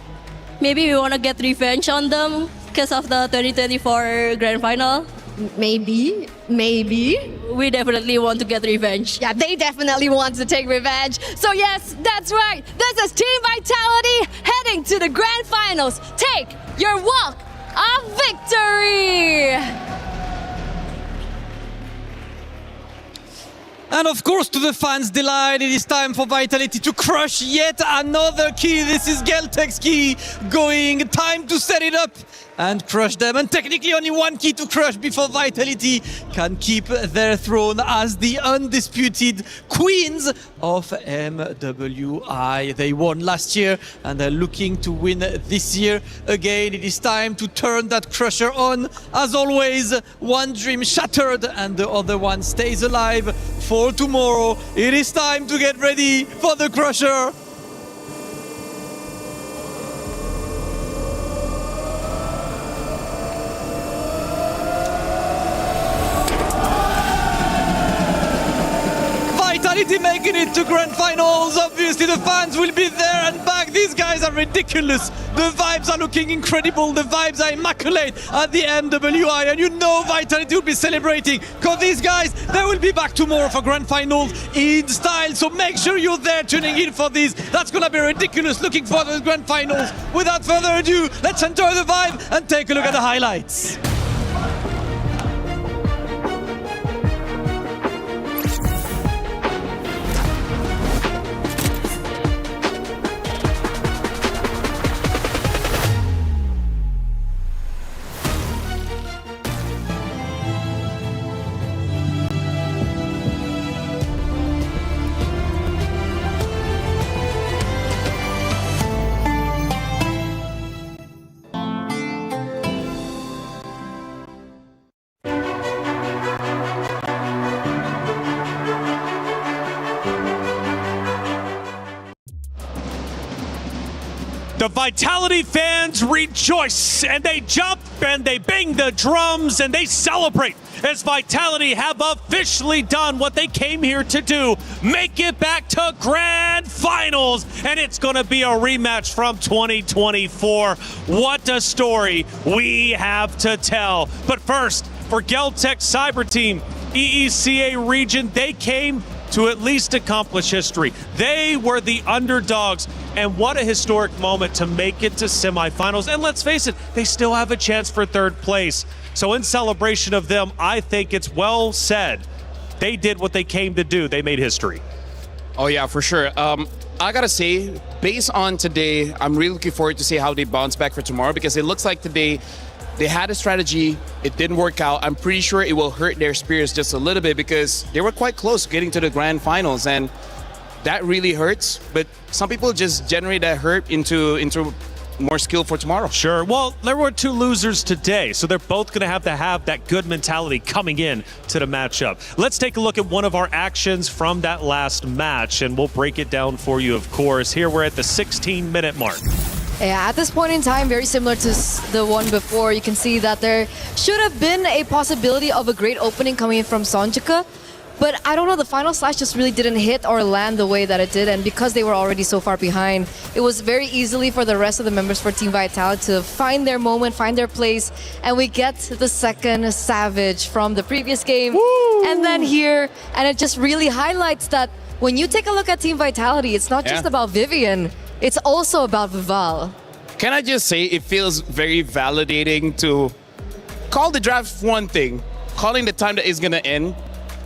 Maybe we want to get revenge on them because of the 2024 Grand Final. Maybe. We definitely want to get revenge. Yeah, they definitely want to take revenge. So yes, that's right. This is Team Vitality heading to the Grand Finals. Take your walk of victory. And of course, to the fans' delight, it is time for Vitality to crush yet another key. This is Geltek's key going. Time to set it up and crush them. And technically only one key to crush before Vitality can keep their throne as the undisputed queens of MWI. They won last year and they're looking to win this year again. It is time to turn that crusher on. As always, one dream shattered and the other one stays alive for tomorrow. It is time to get ready for the crusher. Vitality making it to Grand Finals. Obviously the fans will be there and back. These guys are ridiculous. The vibes are looking incredible. The vibes are immaculate at the MWI. And you know Vitality will be celebrating because these guys, they will be back tomorrow for Grand Finals in style. So make sure you're there tuning in for this. That's going to be ridiculous. Looking for the Grand Finals. Without further ado, let's enjoy the vibe and take a look at the highlights. The Vitality fans rejoice and they jump and they bang the drums and they celebrate as Vitality have officially done what they came here to do, make it back to Grand Finals, and it's going to be a rematch from 2024. What a story we have to tell. But first, for Geltek Cyber Team, EECA region, they came to at least accomplish history. They were the underdogs, and what a historic moment to make it to semifinals. And let's face it, they still have a chance for third place. So in celebration of them, I think it's well said. They did what they came to do. They made history. Oh yeah, for sure. I gotta say, based on today, I'm really looking forward to see how they bounce back for tomorrow, because it looks like today they had a strategy, it didn't work out. I'm pretty sure it will hurt their spirits just a little bit because they were quite close to getting to the Grand Finals, and that really hurts. But some people just generate that hurt into more skill for tomorrow. Sure. Well, there were two losers today, so they're both going to have that good mentality coming in to the matchup. Let's take a look at one of our actions from that last match, and we'll break it down for you, of course. Here we're at the 16-minute mark. Yeah, at this point in time, very similar to the one before, you can see that there should have been a possibility of a great opening coming in from Sonjika. But I don't know, the final slash just really didn't hit or land the way that it did. And because they were already so far behind, it was very easily for the rest of the members for Team Vitality to find their moment, find their place. And we get the second Savage from the previous game. Woo! And then here, and it just really highlights that when you take a look at Team Vitality, it's not just about Vivian, it's also about Vival. Can I just say, it feels very validating to call the draft one thing, calling the time that it's going to end.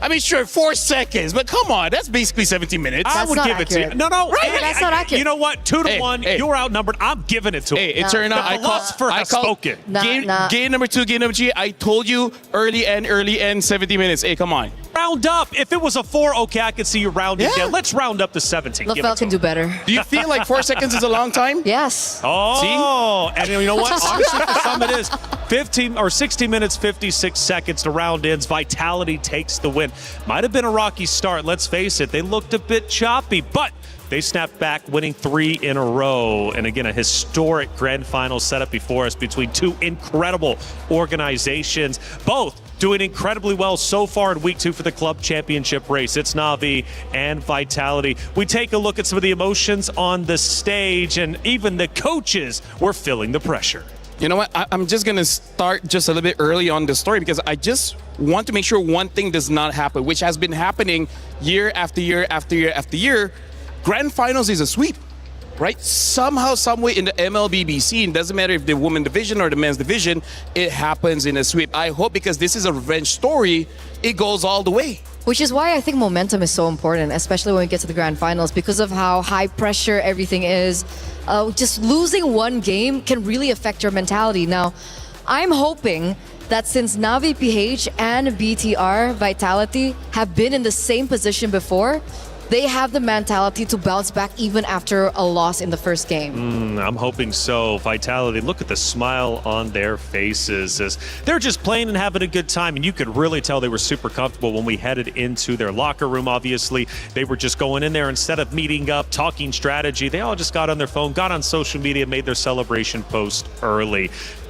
I mean, sure, 4 seconds, but come on, that's basically 17 minutes. I would give it to you. No, right? That's not accurate. You know what? 2-1, you're outnumbered. I'm giving it to him. Hey, it turned out the philosopher has spoken. Game number 2, game number 3, I told you early end, 70 minutes. Hey, come on. Round up. If it was a 4, okay, I could see you rounding down. Let's round up to 17. LaFell can do better. Do you feel like 4 seconds is a long time? Yes. Oh, and you know what? Honestly, for some it is. 15 or 60 minutes, 56 seconds to round ends. Vitality takes the win. Might have been a rocky start. Let's face it. They looked a bit choppy, but they snapped back, winning 3 in a row. And again, a historic grand final setup before us between two incredible organizations, both doing incredibly well so far in week 2 for the club championship race. It's Na'Vi and Vitality. We take a look at some of the emotions on the stage, and even the coaches were feeling the pressure. You know what? I'm just going to start just a little bit early on the story because I just want to make sure one thing does not happen, which has been happening year after year after year after year. Grand Finals is a sweep, right? Somehow, some way in the MLBB scene, doesn't matter if the women division or the men's division, it happens in a sweep. I hope because this is a revenge story, it goes all the way. Which is why I think momentum is so important, especially when we get to the Grand Finals, because of how high pressure everything is. Just losing one game can really affect your mentality. Now, I'm hoping that since Na'Vi PH and BTR Vitality have been in the same position before, they have the mentality to bounce back even after a loss in the first game. I'm hoping so. Vitality, look at the smile on their faces as they're just playing and having a good time. And you could really tell they were super comfortable when we headed into their locker room. Obviously, they were just going in there instead of meeting up, talking strategy. They all just got on their phone, got on social media, made their celebration post early.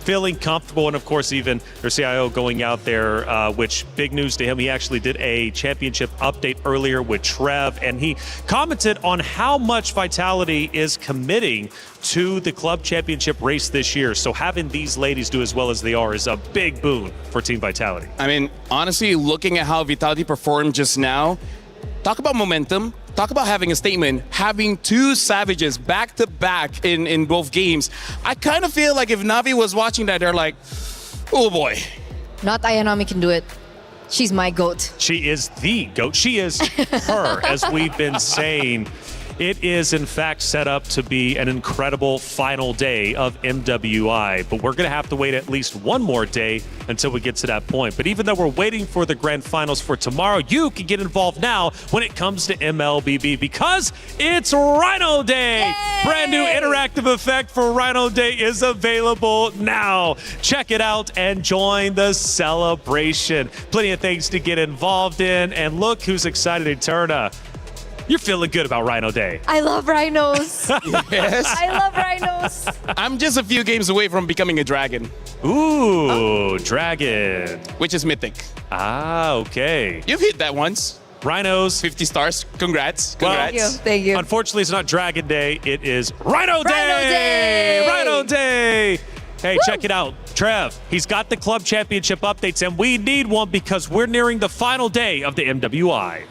Feeling comfortable, and of course even their CIO going out there, which big news to him. He actually did a championship update earlier with Trev, and he commented on how much Vitality is committing to the club championship race this year. So having these ladies do as well as they are is a big boon for Team Vitality. I mean, honestly, looking at how Vitality performed just now, talk about momentum. Talk about having a statement, having 2 Savages back-to-back in both games. I kind of feel like if Na'Vi was watching that, they're like, oh boy. Not Ayanami can do it. She's my GOAT. She is the GOAT. She is her, as we've been saying. It is, in fact, set up to be an incredible final day of MWI, but we're going to have to wait at least one more day until we get to that point. But even though we're waiting for the grand finals for tomorrow, you can get involved now when it comes to MLBB because it's Rhino Day. Yay! Brand new interactive effect for Rhino Day is available now. Check it out and join the celebration. Plenty of things to get involved in, and look who's excited, Eterna. You're feeling good about Rhino Day. I love rhinos. Yes. I love rhinos. I'm just a few games away from becoming a dragon. Ooh, dragon. Which is mythic. Ah, okay. You've hit that once. Rhinos. 50 stars. Congrats. Well, Congrats. Thank you. Unfortunately, it's not Dragon Day. It is Rhino Day. Rhino Day. Rhino Day. Hey, check it out. Trev, he's got the club championship updates, and we need one because we're nearing the final day of the MWI.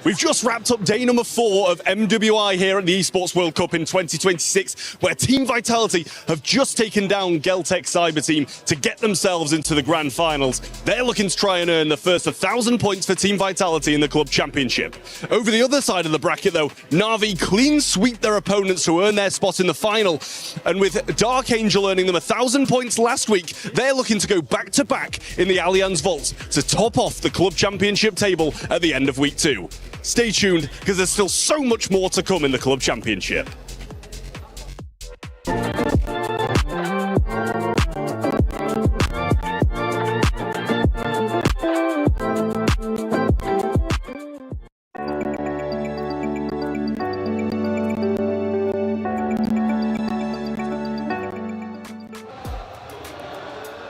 We've just wrapped up day number 4 of MWI here at the Esports World Cup in 2026, where Team Vitality have just taken down Geltec Cyber Team to get themselves into the Grand Finals. They're looking to try and earn the first 1,000 points for Team Vitality in the Club Championship. Over the other side of the bracket, though, Na'Vi clean sweep their opponents to earn their spot in the final. And with Dark Angel earning them 1,000 points last week, they're looking to go back-to-back in the Allianz Vault to top off the Club Championship table at the end of week 2. Stay tuned, because there's still so much more to come in the Club Championship.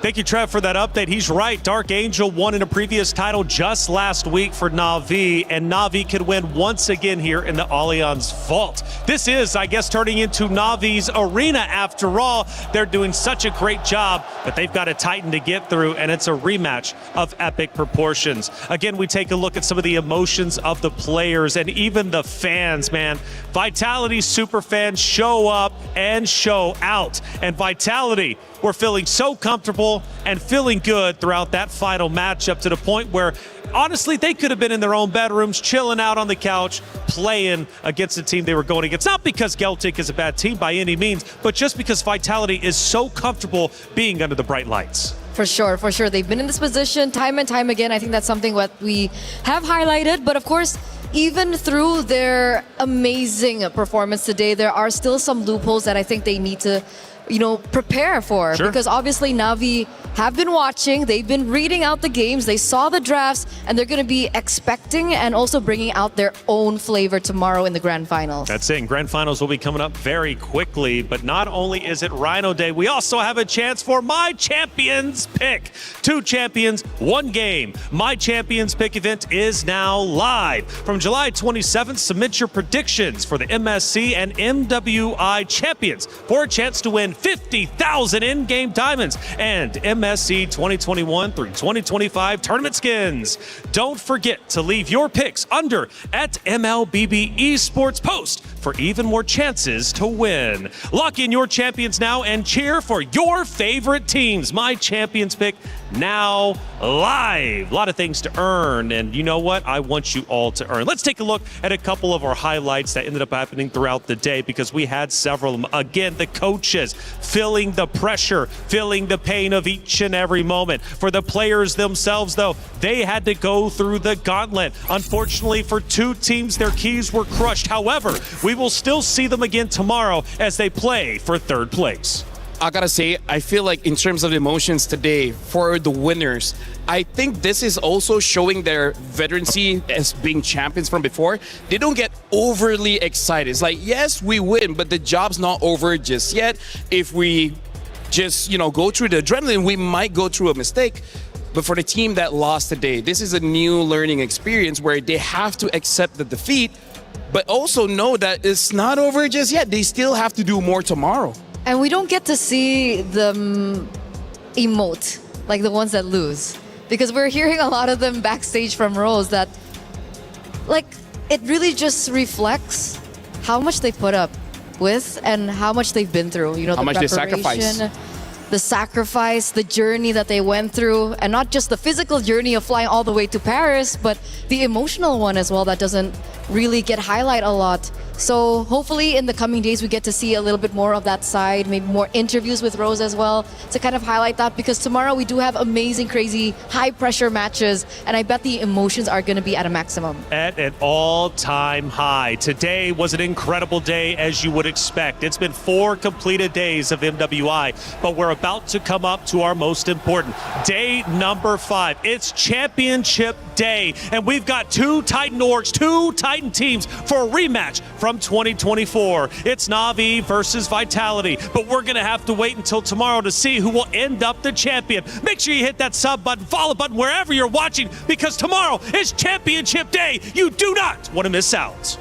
Thank you, Trev, for that update. He's right. Dark Angel won in a previous title just last week for Na'Vi, and Na'Vi could win once again here in the Allianz Vault. This is, I guess, turning into Na'Vi's arena after all. They're doing such a great job, but they've got a Titan to get through, and it's a rematch of epic proportions. Again, we take a look at some of the emotions of the players and even the fans, man. Vitality superfans show up and show out, and Vitality, we're feeling so comfortable and feeling good throughout that final matchup to the point where, honestly, they could have been in their own bedrooms, chilling out on the couch, playing against the team they were going against. Not because Geltic is a bad team by any means, but just because Vitality is so comfortable being under the bright lights. For sure, for sure. They've been in this position time and time again. I think that's something what we have highlighted. But of course, even through their amazing performance today, there are still some loopholes that I think they need to, prepare for. Sure. Because obviously Navi have been watching, they've been reading out the games, they saw the drafts, and they're going to be expecting and also bringing out their own flavor tomorrow in the Grand Finals. That's it. And Grand Finals will be coming up very quickly. But not only is it Rhino Day, we also have a chance for My Champions Pick. 2 champions, 1 game. My Champions Pick event is now live. From July 27th, submit your predictions for the MSC and MWI champions for a chance to win 50,000 in-game diamonds and MSC 2021 through 2025 tournament skins. Don't forget to leave your picks under at MLBB Esports Post for even more chances to win. Lock in your champions now and cheer for your favorite teams. My Champions Pick now live. A lot of things to earn, and you know what? I want you all to earn. Let's take a look at a couple of our highlights that ended up happening throughout the day because we had several of them. Again, the coaches feeling the pressure, feeling the pain of each and every moment. For the players themselves, though, they had to go through the gauntlet. Unfortunately, for 2 teams, their keys were crushed. However, we will still see them again tomorrow as they play for 3rd place. I gotta say, I feel like in terms of emotions today for the winners, I think this is also showing their veterancy as being champions from before. They don't get overly excited. It's like, yes, we win, but the job's not over just yet. If we just, go through the adrenaline, we might go through a mistake. But for the team that lost today, this is a new learning experience where they have to accept the defeat, but also know that it's not over just yet. They still have to do more tomorrow. And we don't get to see them emote, like the ones that lose. Because we're hearing a lot of them backstage from Rose that, it really just reflects how much they put up with and how much they've been through. How much they sacrifice. The sacrifice, the journey that they went through, and not just the physical journey of flying all the way to Paris, but the emotional one as well that doesn't really get highlighted a lot. So hopefully in the coming days we get to see a little bit more of that side, maybe more interviews with Rose as well to kind of highlight that, because tomorrow we do have amazing, crazy, high pressure matches, and I bet the emotions are going to be at a maximum. At an all-time high. Today was an incredible day, as you would expect. It's been 4 completed days of MWI, but we're about to come up to our most important day number 5. It's championship day, and we've got 2 Titan orgs, 2 Titan teams for a rematch from 2024. It's Navi versus Vitality, but we're going to have to wait until tomorrow to see who will end up the champion. Make sure you hit that sub button, follow button wherever you're watching, because tomorrow is championship day. You do not want to miss out.